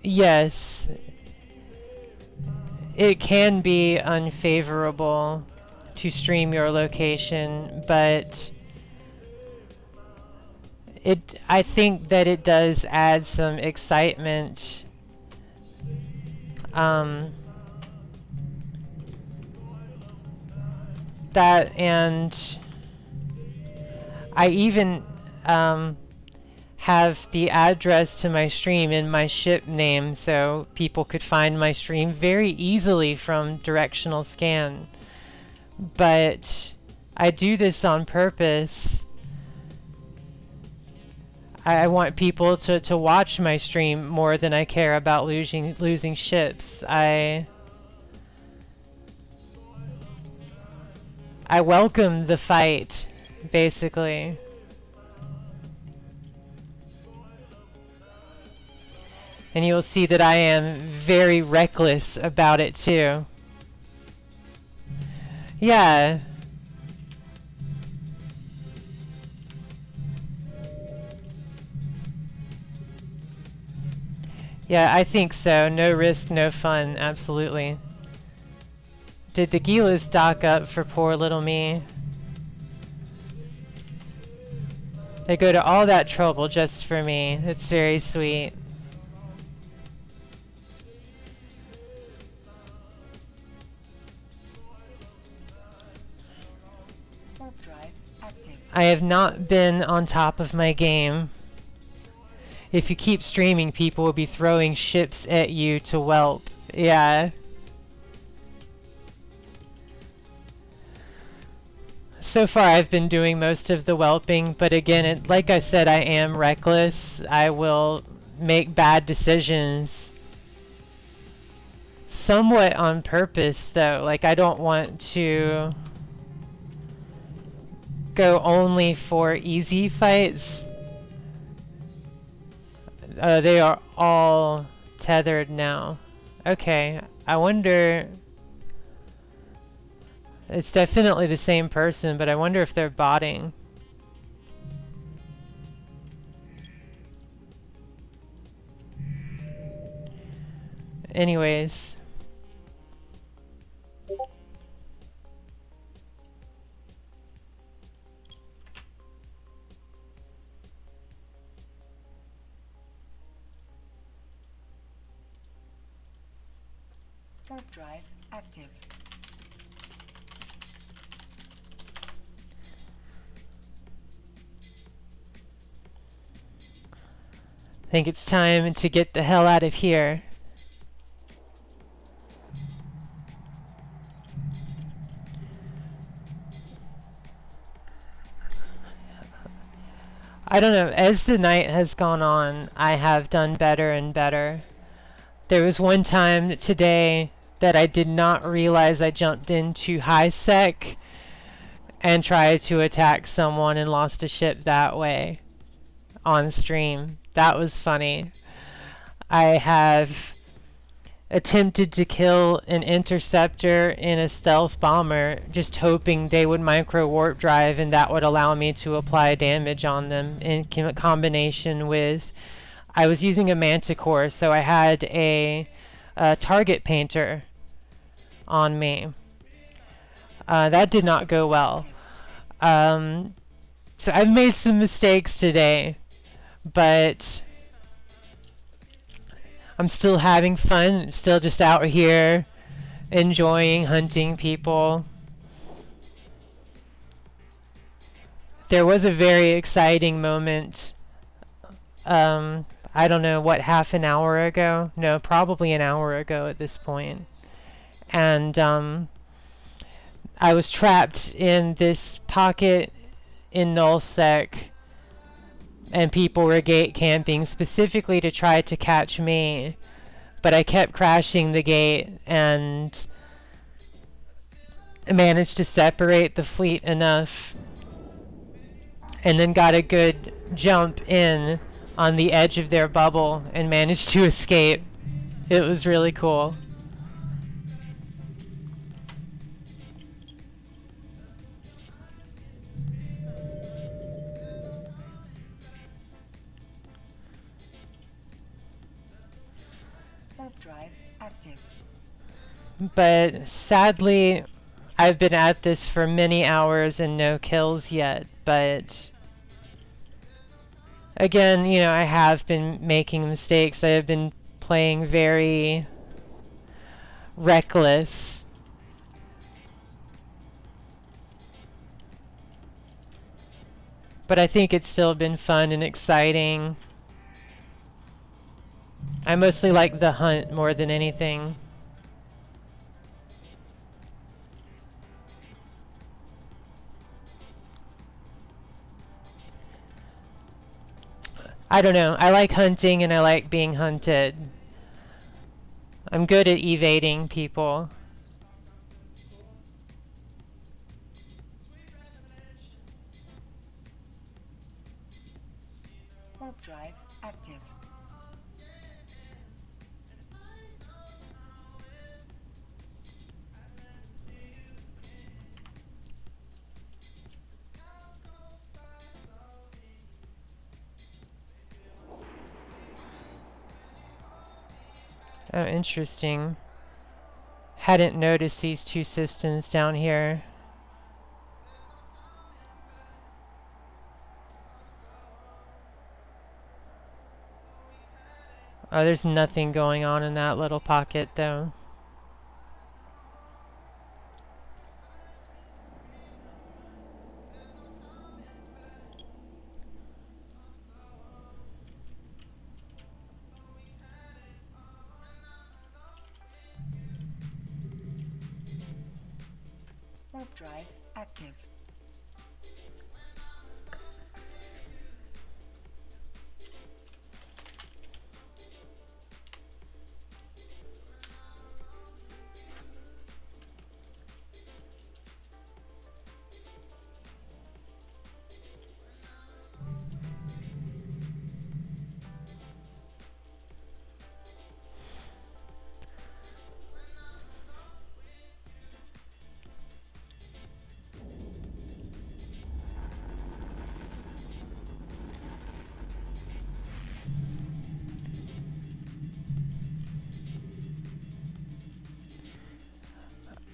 Yes, it can be unfavorable to stream your location, but I think that it does add some excitement. That, and I even have the address to my stream in my ship name, so people could find my stream very easily from directional scan. But I do this on purpose. I want people to watch my stream more than I care about losing ships. I welcome the fight, basically. And you'll see that I am very reckless about it too. Yeah. Yeah, I think so. No risk, no fun. Absolutely. Did the Gilas dock up for poor little me? They go to all that trouble just for me. It's very sweet.
Warp drive active.
I have not been on top of my game. If you keep streaming, people will be throwing ships at you to whelp. Yeah. So far I've been doing most of the whelping, but again, like I said, I am reckless. I will make bad decisions. Somewhat on purpose, though. Like, I don't want to go only for easy fights. They are all tethered now. Okay, I wonder... It's definitely the same person, but I wonder if they're botting. Anyways.
Warp drive active.
I think it's time to get the hell out of here. I don't know, as the night has gone on, I have done better and better. There was one time today that I did not realize I jumped into high sec and tried to attack someone and lost a ship that way on stream. That was funny. I have attempted to kill an interceptor in a stealth bomber, just hoping they would micro warp drive and that would allow me to apply damage on them in combination with... I was using a manticore, so I had a target painter on me. That did not go well. So I've made some mistakes today, but I'm still having fun, still just out here enjoying hunting people. There was a very exciting moment, I don't know, what, half an hour ago? No, probably an hour ago at this point. And I was trapped in this pocket in nullsec, and people were gate camping specifically to try to catch me, but I kept crashing the gate and managed to separate the fleet enough, and then got a good jump in on the edge of their bubble and managed to escape. It was really cool.
Warp drive active.
But sadly, I've been at this for many hours and no kills yet. But again, you know, I have been making mistakes. I have been playing very reckless. But I think it's still been fun and exciting. I mostly like the hunt more than anything. I don't know. I like hunting and I like being hunted. I'm good at evading people.
Warp drive active.
Oh, interesting. Hadn't noticed these two systems down here. Oh, there's nothing going on in that little pocket, though.
Warp drive active.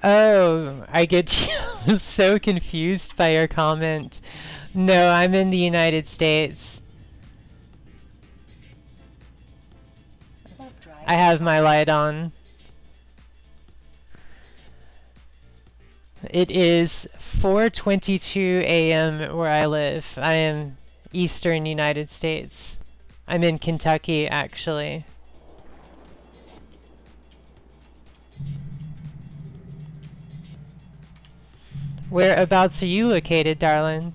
Oh, I get so confused by your comment. No, I'm in the United States.
Warp drive.
I have my light on. It is 4:22 a.m. where I live. I am Eastern United States. I'm in Kentucky, actually. Whereabouts are you located, darling?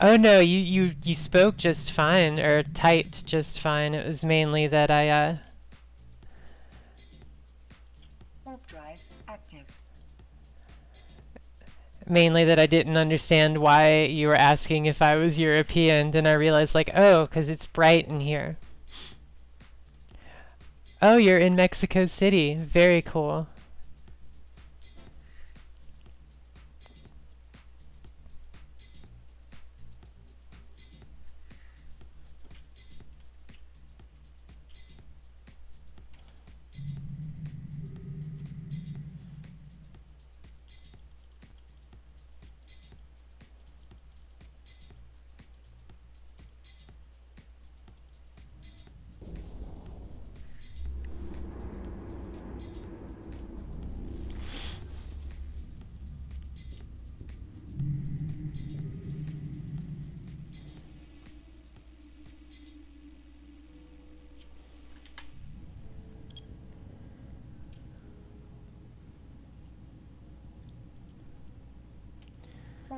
Oh no, you spoke just fine, or typed just fine. It was mainly that
Warp drive active.
I didn't understand why you were asking if I was European. Then I realized, like, oh, 'cause it's bright in here. Oh, you're in Mexico City. Very cool.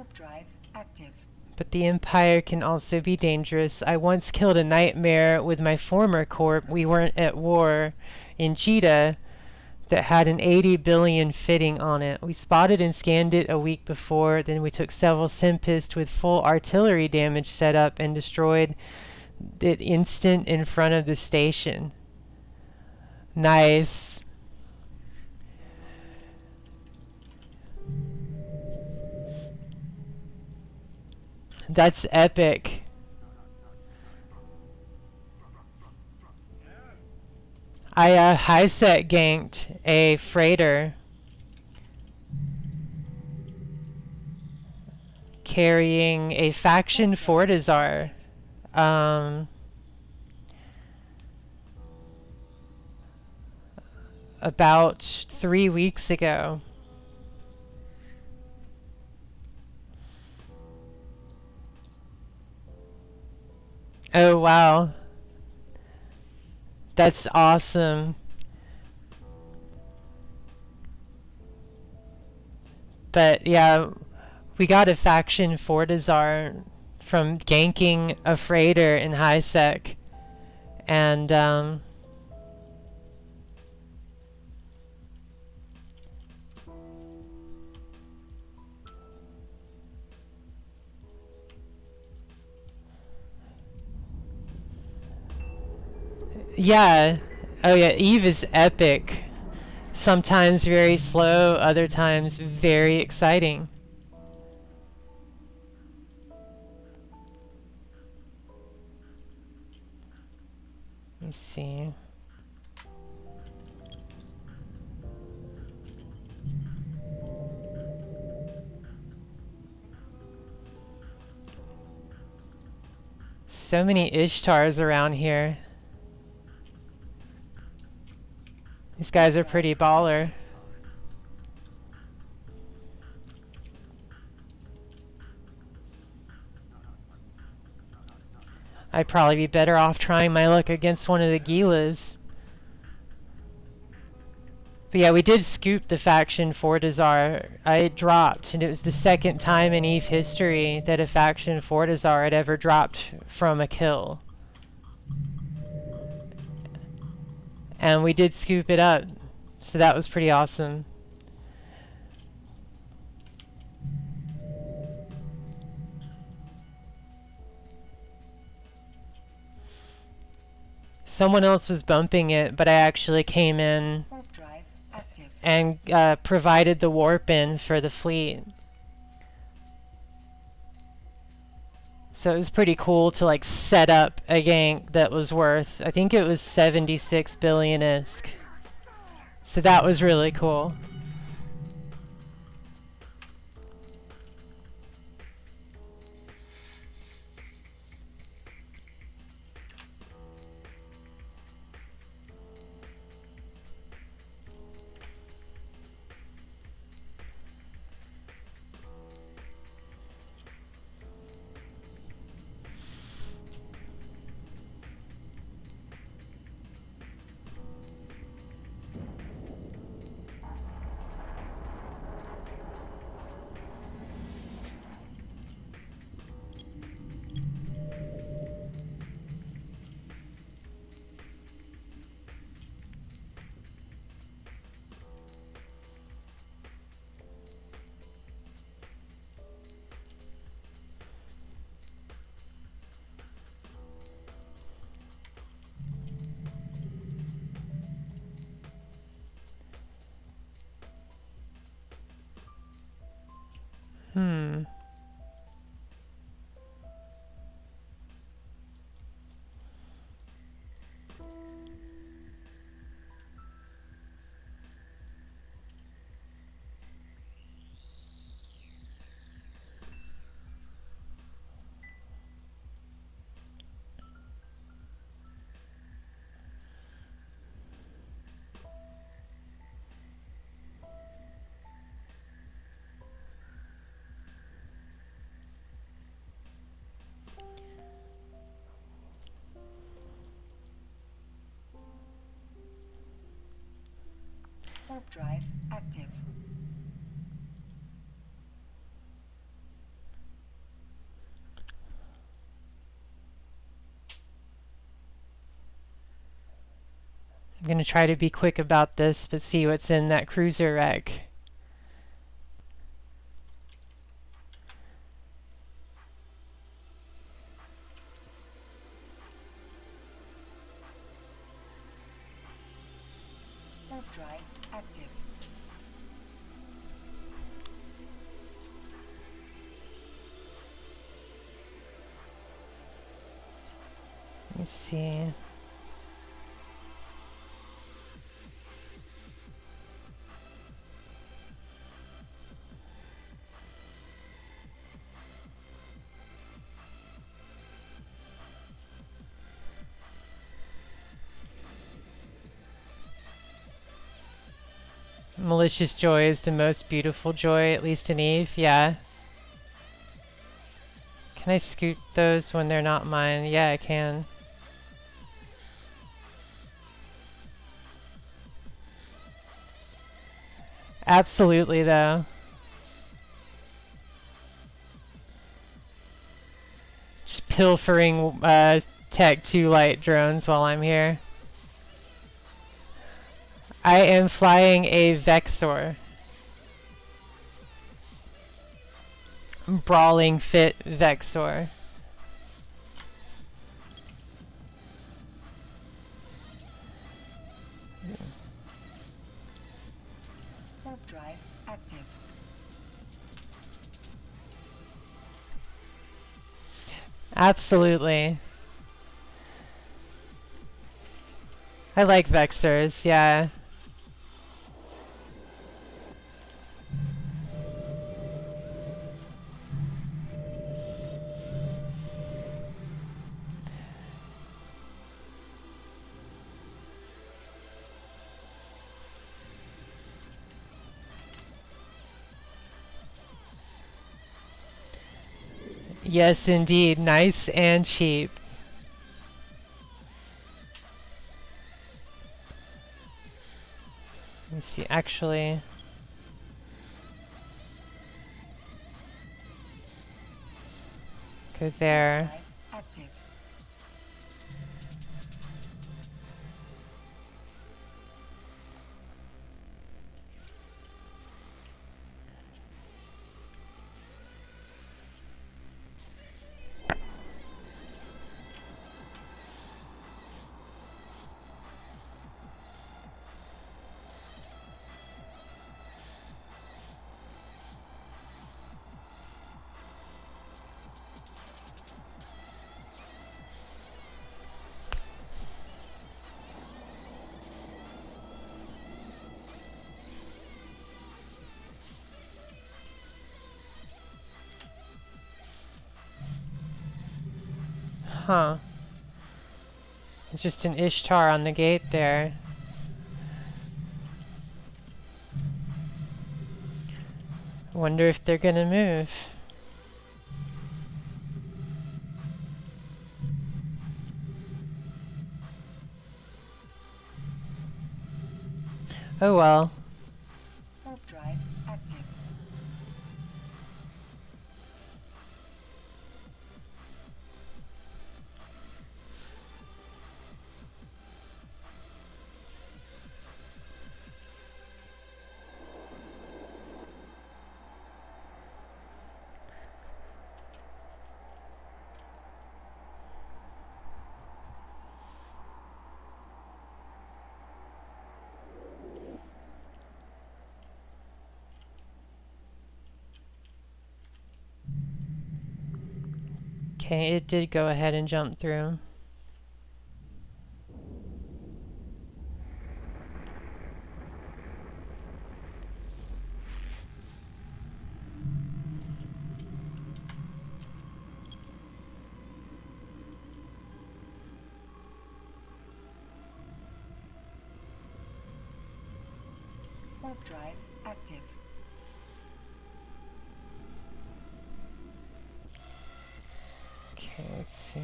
Warp drive active.
But the Empire can also be dangerous. I once killed a nightmare with my former corp. We weren't at war in Cheetah that had an 80 billion fitting on it. We spotted and scanned it a week before. Then we took several Simpists with full artillery damage set up and destroyed it instant in front of the station. Nice. That's epic. I high set ganked a freighter carrying a faction Fortizar. About 3 weeks ago. Oh wow. That's awesome. But yeah, we got a faction Fortizar from ganking a freighter in high sec. And yeah. Oh yeah, Eve is epic. Sometimes very slow, other times very exciting. Let me see. So many Ishtars around here. These guys are pretty baller. I'd probably be better off trying my luck against one of the Gilas. But yeah, we did scoop the faction Fortizar. I dropped, and it was the second time in EVE history that a faction Fortizar had ever dropped from a kill. And we did scoop it up, so that was pretty awesome. Someone else was bumping it, but I actually came in
Warp drive active.
and provided the warp in for the fleet. So it was pretty cool to like set up a gank that was worth, I think it was 76 billion-isk. So that was really cool. Hmm.
Warp drive active.
I'm gonna try to be quick about this, but see what's in that cruiser wreck.
Warp drive active.
Let me see. Malicious joy is the most beautiful joy, at least in Eve, yeah. Can I scoot those when they're not mine? Yeah, I can. Absolutely, though. Just pilfering Tech 2 light drones while I'm here. I am flying a Vexor. Brawling fit Vexor.
Warp drive active.
Absolutely. I like Vexors, yeah. Yes, indeed. Nice and cheap. Let me see. Actually, go there.
Drive active.
Huh. It's just an Ishtar on the gate there. Wonder if they're gonna move. Oh well.
Warp drive active.
Okay, it did go ahead and jump through.
Warp drive active.
Okay, let's see.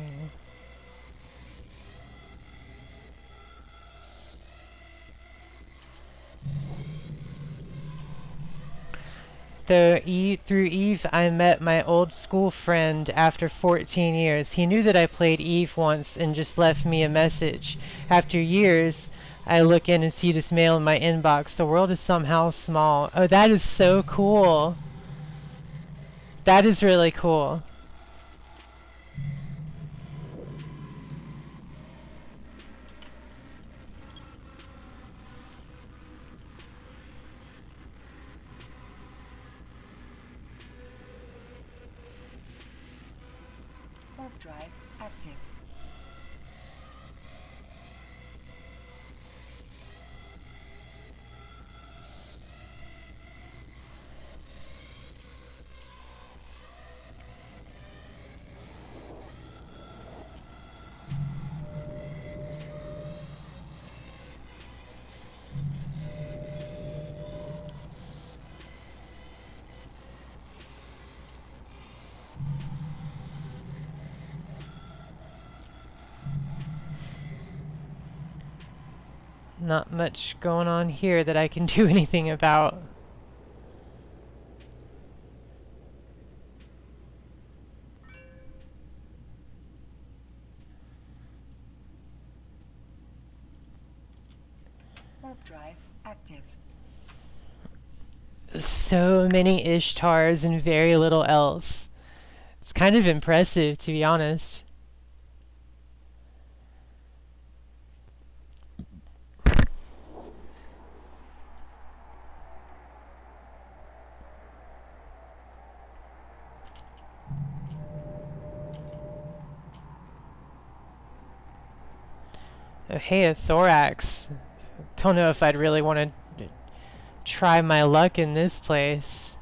Through Eve, I met my old school friend after 14 years. He knew that I played Eve once and just left me a message. After years, I look in and see this mail in my inbox. The world is somehow small. Oh, that is so cool. That is really cool.
Warp drive active.
Not much going on here that I can do anything about.
Warp drive active.
So many Ishtars and very little else. It's kind of impressive, to be honest. Oh, hey, a thorax. Don't know if I'd really want to try my luck in this place.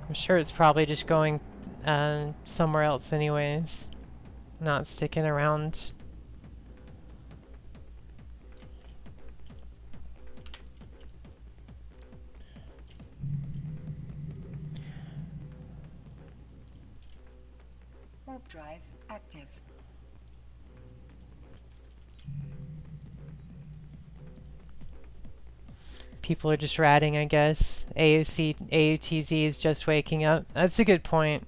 I'm sure it's probably just going somewhere else anyways. Not sticking around.
Warp drive active.
People are just ratting, I guess. AUTZ is just waking up. That's a good point.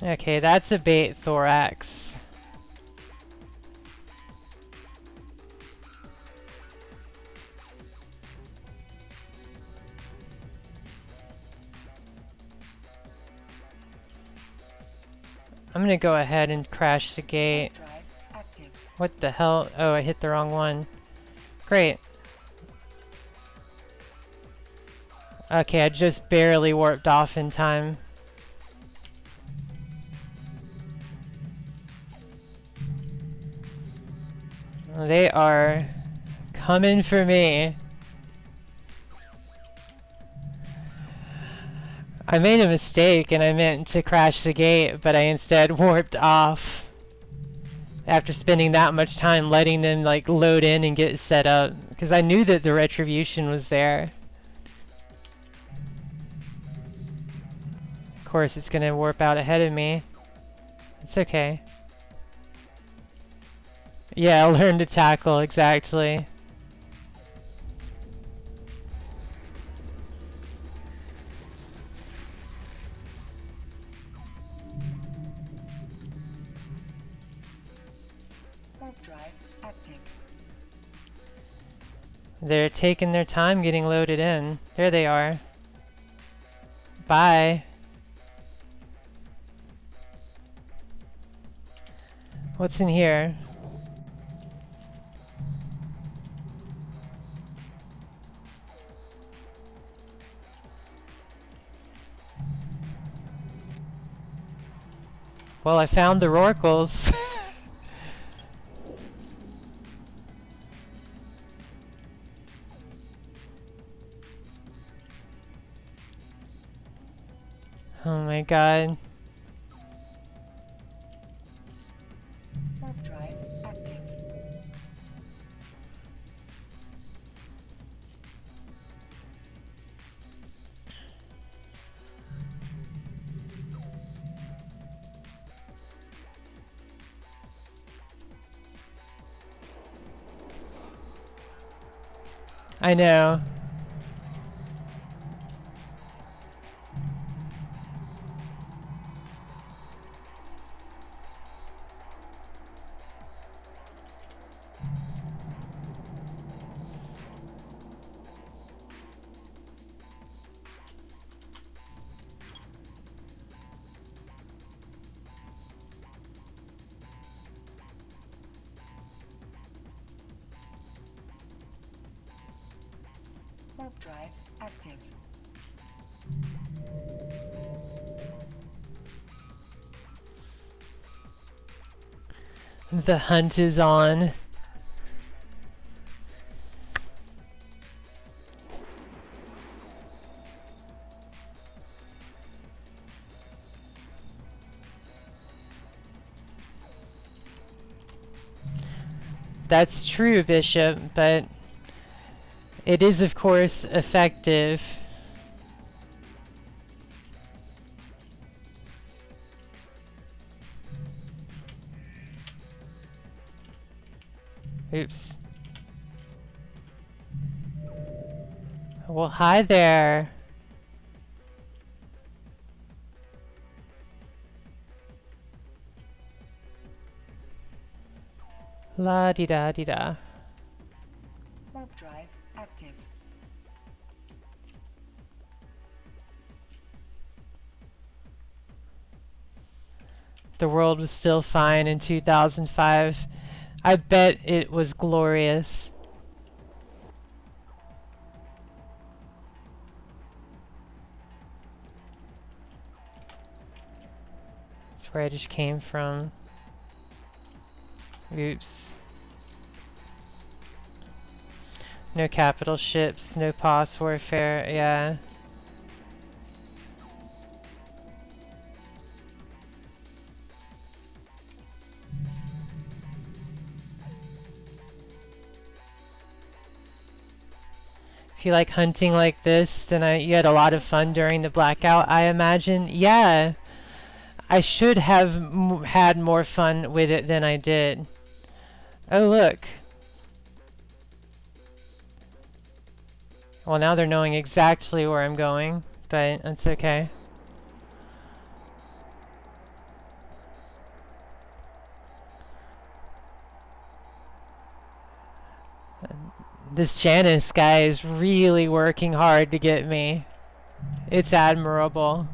Okay, that's a bait thorax. I'm gonna go ahead and crash the gate.
Warp drive active.
What the hell? Oh, I hit the wrong one. Great. Okay, I just barely warped off in time. They are coming for me. I made a mistake and I meant to crash the gate, but I instead warped off after spending that much time letting them like load in and get set up because I knew that the retribution was there. Of course, it's gonna warp out ahead of me. It's okay. Yeah, I'll learn to tackle, exactly.
Warp drive active.
They're taking their time getting loaded in. There they are. Bye. What's in here? Well, I found the Rorquals. Oh my god.
Warp drive active.
I know.
Warp drive active.
The hunt is on. That's true, Bishop, but it is, of course, effective. Oops. Well, hi there. La di da di da.
Warp drive active.
The world was still fine in 2005. I bet it was glorious. That's where I just came from. Oops. No capital ships, no POS warfare, yeah. If you like hunting like this, then you had a lot of fun during the blackout, I imagine. Yeah, I should have had more fun with it than I did. Oh, look. Well, now they're knowing exactly where I'm going, but that's okay. This Janice guy is really working hard to get me. It's admirable.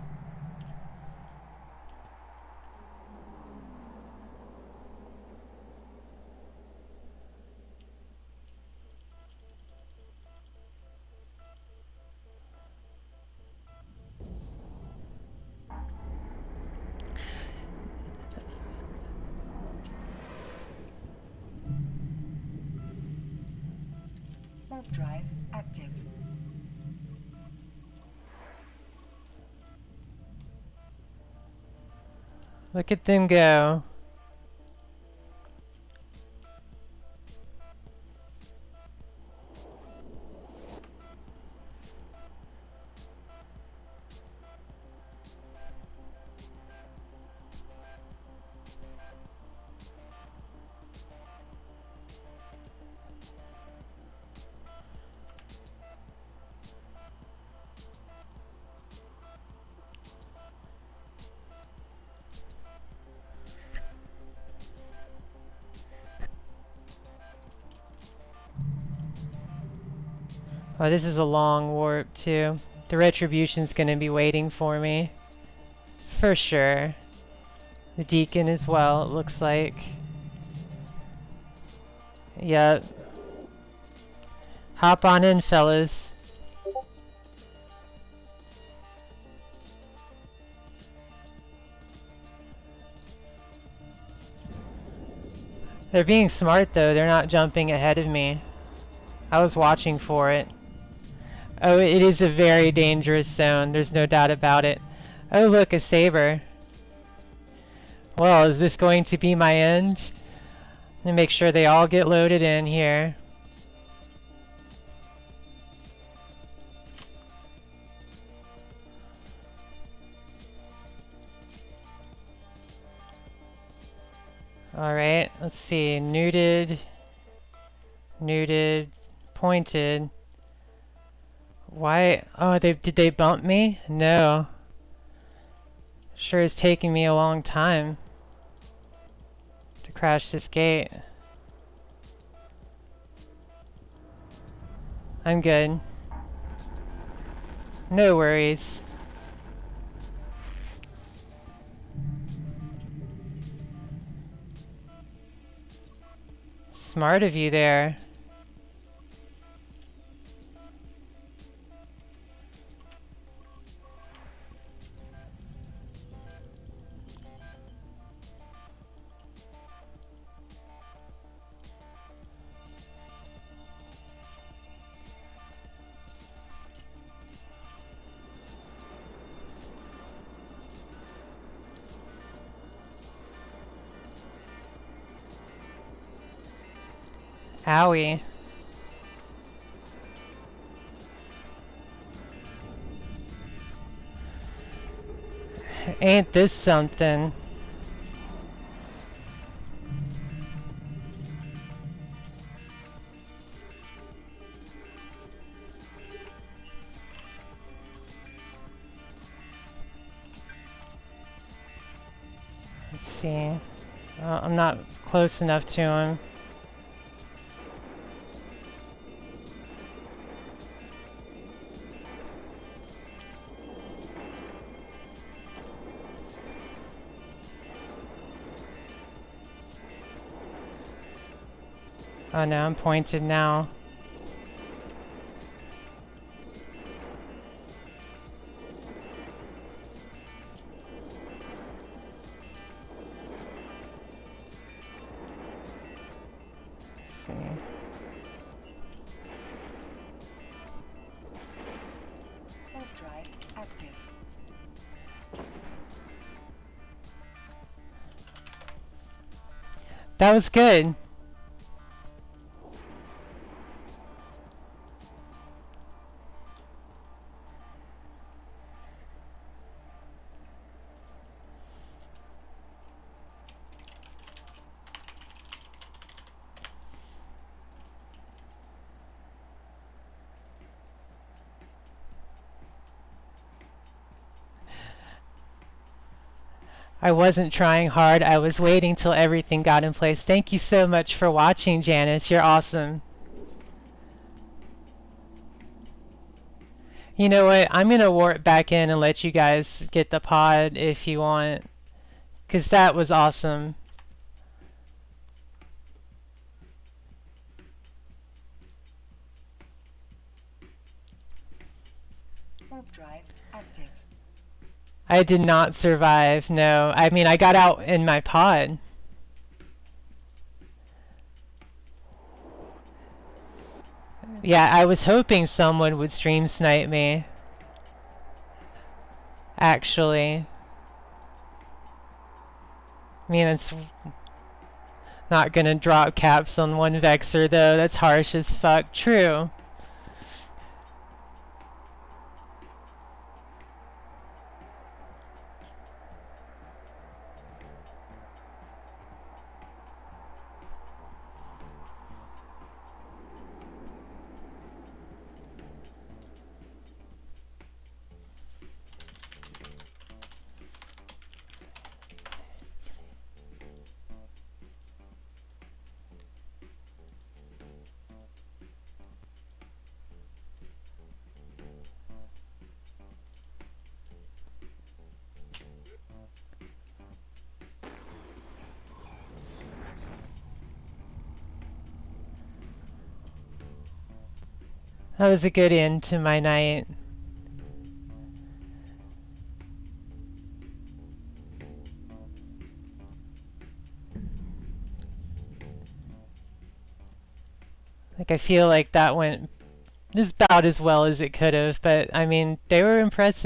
Warp drive active.
Look at them go. Oh, this is a long warp, too. The Retribution's gonna be waiting for me. For sure. The Deacon as well, it looks like. Yep. Hop on in, fellas. They're being smart, though. They're not jumping ahead of me. I was watching for it. Oh, it is a very dangerous zone. There's no doubt about it. Oh, look, a saber. Well, is this going to be my end? Let me make sure they all get loaded in here. Alright, let's see. Neuted, pointed. Why? Oh, did they bump me? No. Sure is taking me a long time to crash this gate. I'm good. No worries. Smart of you there. Owie. Ain't this something? Let's see. I'm not close enough to him. Oh no, I'm pointed now. Let's see.
Warp drive active.
That was good. I wasn't trying hard. I was waiting till everything got in place. Thank you so much for watching, Janice. You're awesome. You know what? I'm going to warp back in and let you guys get the pod if you want. Because that was awesome.
Warp drive active.
I did not survive, no. I mean, I got out in my pod. Yeah, I was hoping someone would stream snipe me. Actually. I mean, it's not gonna drop caps on one Vexer, though. That's harsh as fuck. True. That was a good end to my night. Like, I feel like that went just about as well as it could have, but I mean, they were impressive.